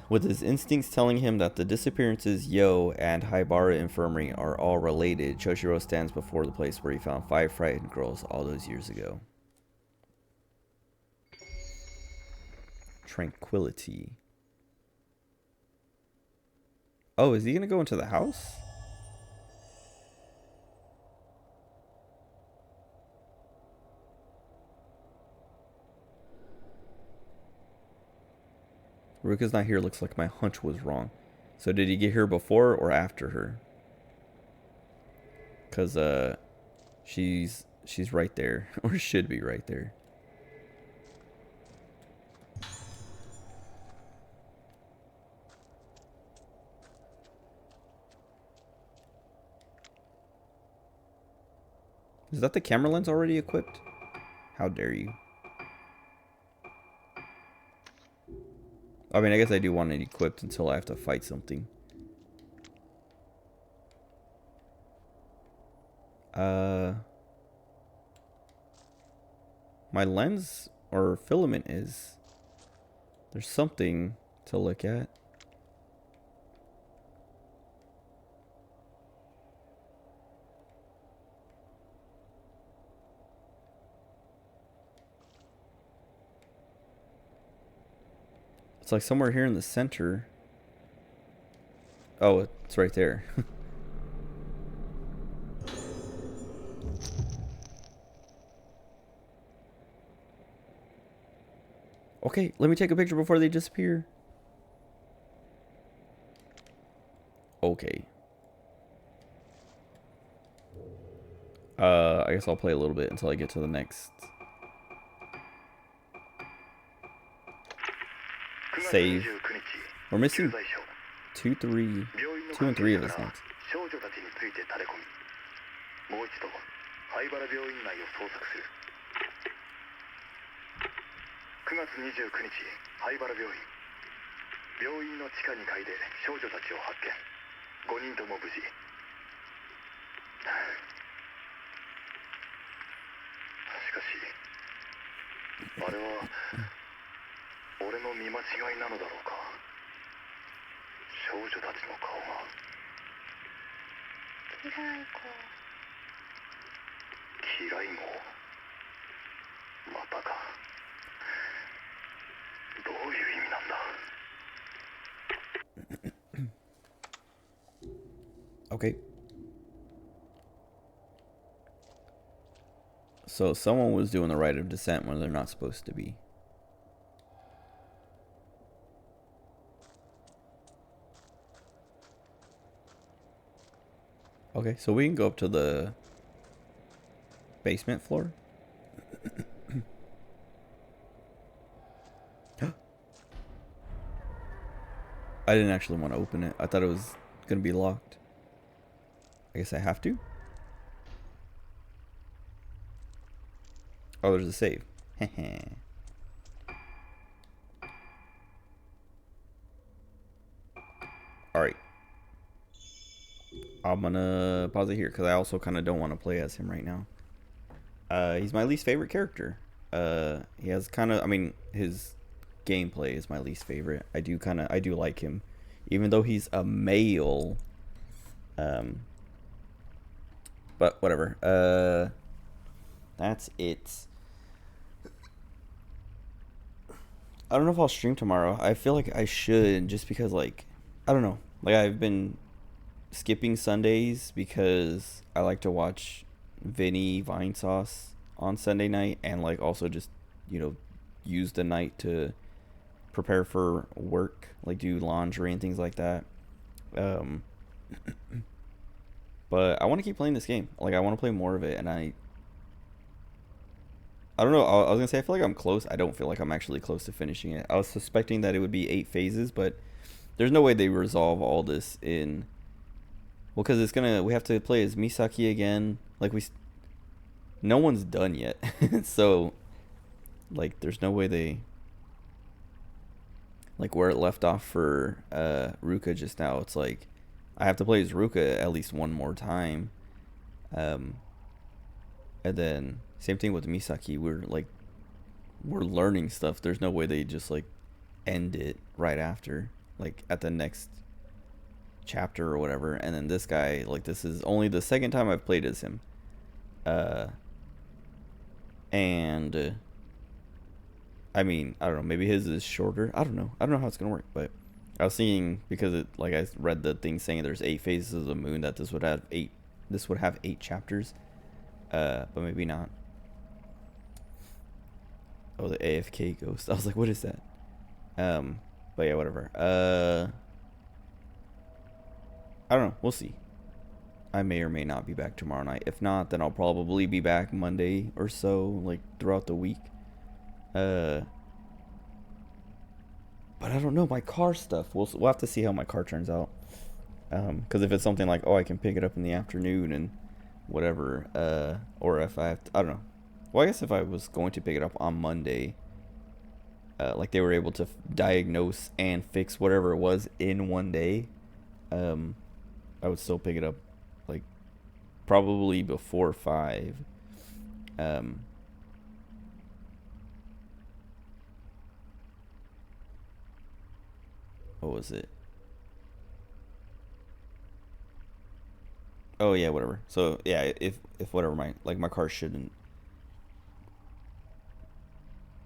With his instincts telling him that the disappearances, Yo and Haibara Infirmary are all related, Choshiro stands before the place where he found 5 frightened girls all those years ago. Tranquility. Oh, is he gonna go into the house? Ruka's not here. Looks like my hunch was wrong. So did he get here before or after her? Cause she's right there, or should be right there. Is that the camera lens already equipped? How dare you? I mean, I guess I do want it equipped until I have to fight something. My lens or filament is... There's something to look at. It's like somewhere here in the center. Oh, it's right there. Okay, let me take a picture before they disappear. Okay. I guess I'll play a little bit until I get to the next save. We're missing 2 and 3 of his notes. 9月29日、灰原病院。病院の地下2階で少女たちを発見。5人とも無事。しかし、あれは俺の見間違いなのだろうか。少女たちの顔が。キライゴ。キライゴ。またか。 どういう意味なんだ Okay. So someone was doing the right of dissent when they're not supposed to be. Okay, so we can go up to the basement floor. I didn't actually want to open it. I thought it was going to be locked. I guess I have to. Oh, there's a save. I'm gonna pause it here because I also kind of don't want to play as him right now. He's my least favorite character. He has kind of, I mean, his gameplay is my least favorite. I do like him, even though he's a male. But whatever. That's it. I don't know if I'll stream tomorrow. I feel like I should, just because, like, I don't know. Like, I've been skipping Sundays because I like to watch Vinny Vinesauce on Sunday night, and like also just, use the night to prepare for work, like do laundry and things like that. Um, but I want to keep playing this game. Like, I want to play more of it, and I don't know. I was gonna say I feel like I'm close. I don't feel like I'm actually close to finishing it. I was suspecting that it would be 8 phases, but there's no way they resolve all this in. Well, because we have to play as Misaki again. Like, no one's done yet. So, like, there's no way they, like, where it left off for Ruka just now, it's like, I have to play as Ruka at least one more time. And then, same thing with Misaki. We're learning stuff. There's no way they just, like, end it right after, like, at the next chapter or whatever. And then this guy, like, this is only the second time I've played as him. And I mean, I don't know, maybe his is shorter. I don't know how it's gonna work. But I was seeing, because it, like, I read the thing saying there's 8 phases of the moon, that this would have 8 chapters. But maybe not. Oh, the AFK ghost. I was like, what is that? But yeah, whatever. I don't know. We'll see. I may or may not be back tomorrow night. If not, then I'll probably be back Monday or so, like, throughout the week. But I don't know, my car stuff. We'll have to see how my car turns out. Because if it's something like, oh, I can pick it up in the afternoon and whatever, or if I have to, I don't know. Well, I guess if I was going to pick it up on Monday, like, they were able to diagnose and fix whatever it was in one day, I would still pick it up, like, probably before 5. What was it? Oh yeah, whatever. So yeah, if whatever, my car shouldn't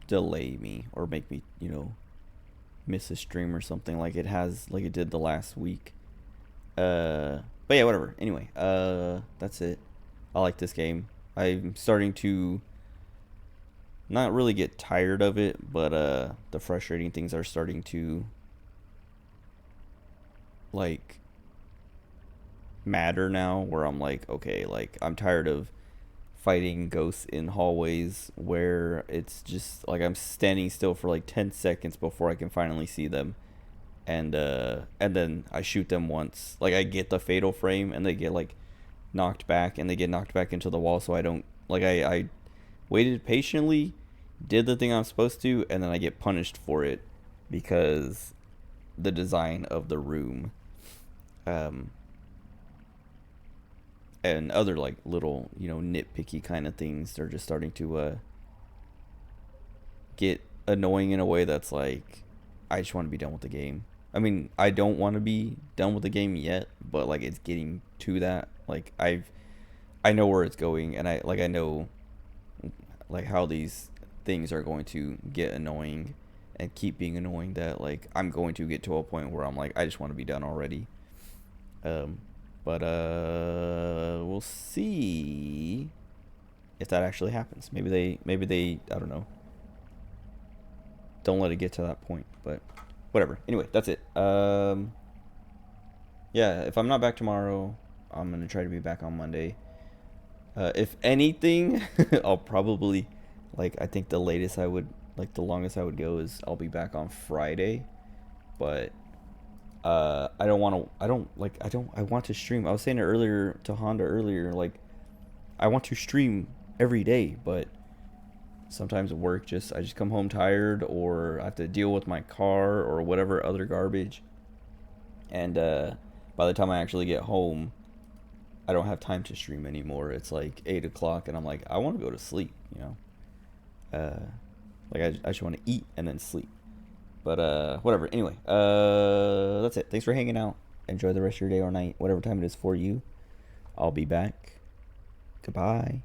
delay me or make me, miss a stream or something like it did the last week. But yeah, whatever. Anyway, that's it. I like this game. I'm starting to not really get tired of it, but the frustrating things are starting to, like, matter now, where I'm like, okay, like, I'm tired of fighting ghosts in hallways where it's just like I'm standing still for like 10 seconds before I can finally see them, and then I shoot them once, like, I get the fatal frame and they get, like, knocked back, and they get knocked back into the wall, so I don't, like, I waited patiently, did the thing I'm supposed to, and then I get punished for it because the design of the room, and other, like, little, nitpicky kind of things, they're just starting to get annoying in a way that's like, I just want to be done with the game. I mean, I don't want to be done with the game yet, but, like, it's getting to that. Like, I know where it's going, and I know, like, how these things are going to get annoying and keep being annoying, that, like, I'm going to get to a point where I'm like, I just want to be done already. But we'll see if that actually happens. Maybe they I don't know, don't let it get to that point, but whatever. Anyway, that's it. Yeah, if I'm not back tomorrow, I'm gonna try to be back on Monday. If anything, I'll probably, like, I think the latest I would, like, the longest I would go is I'll be back on Friday, but I want to stream. I was saying it earlier to Honda earlier, like, I want to stream every day, but sometimes at work, I just come home tired, or I have to deal with my car or whatever other garbage, and by the time I actually get home, I don't have time to stream anymore. It's like 8 o'clock, and I'm like, I want to go to sleep, you know? Like, I just want to eat and then sleep. But, whatever. Anyway, that's it. Thanks for hanging out. Enjoy the rest of your day or night, whatever time it is for you. I'll be back. Goodbye.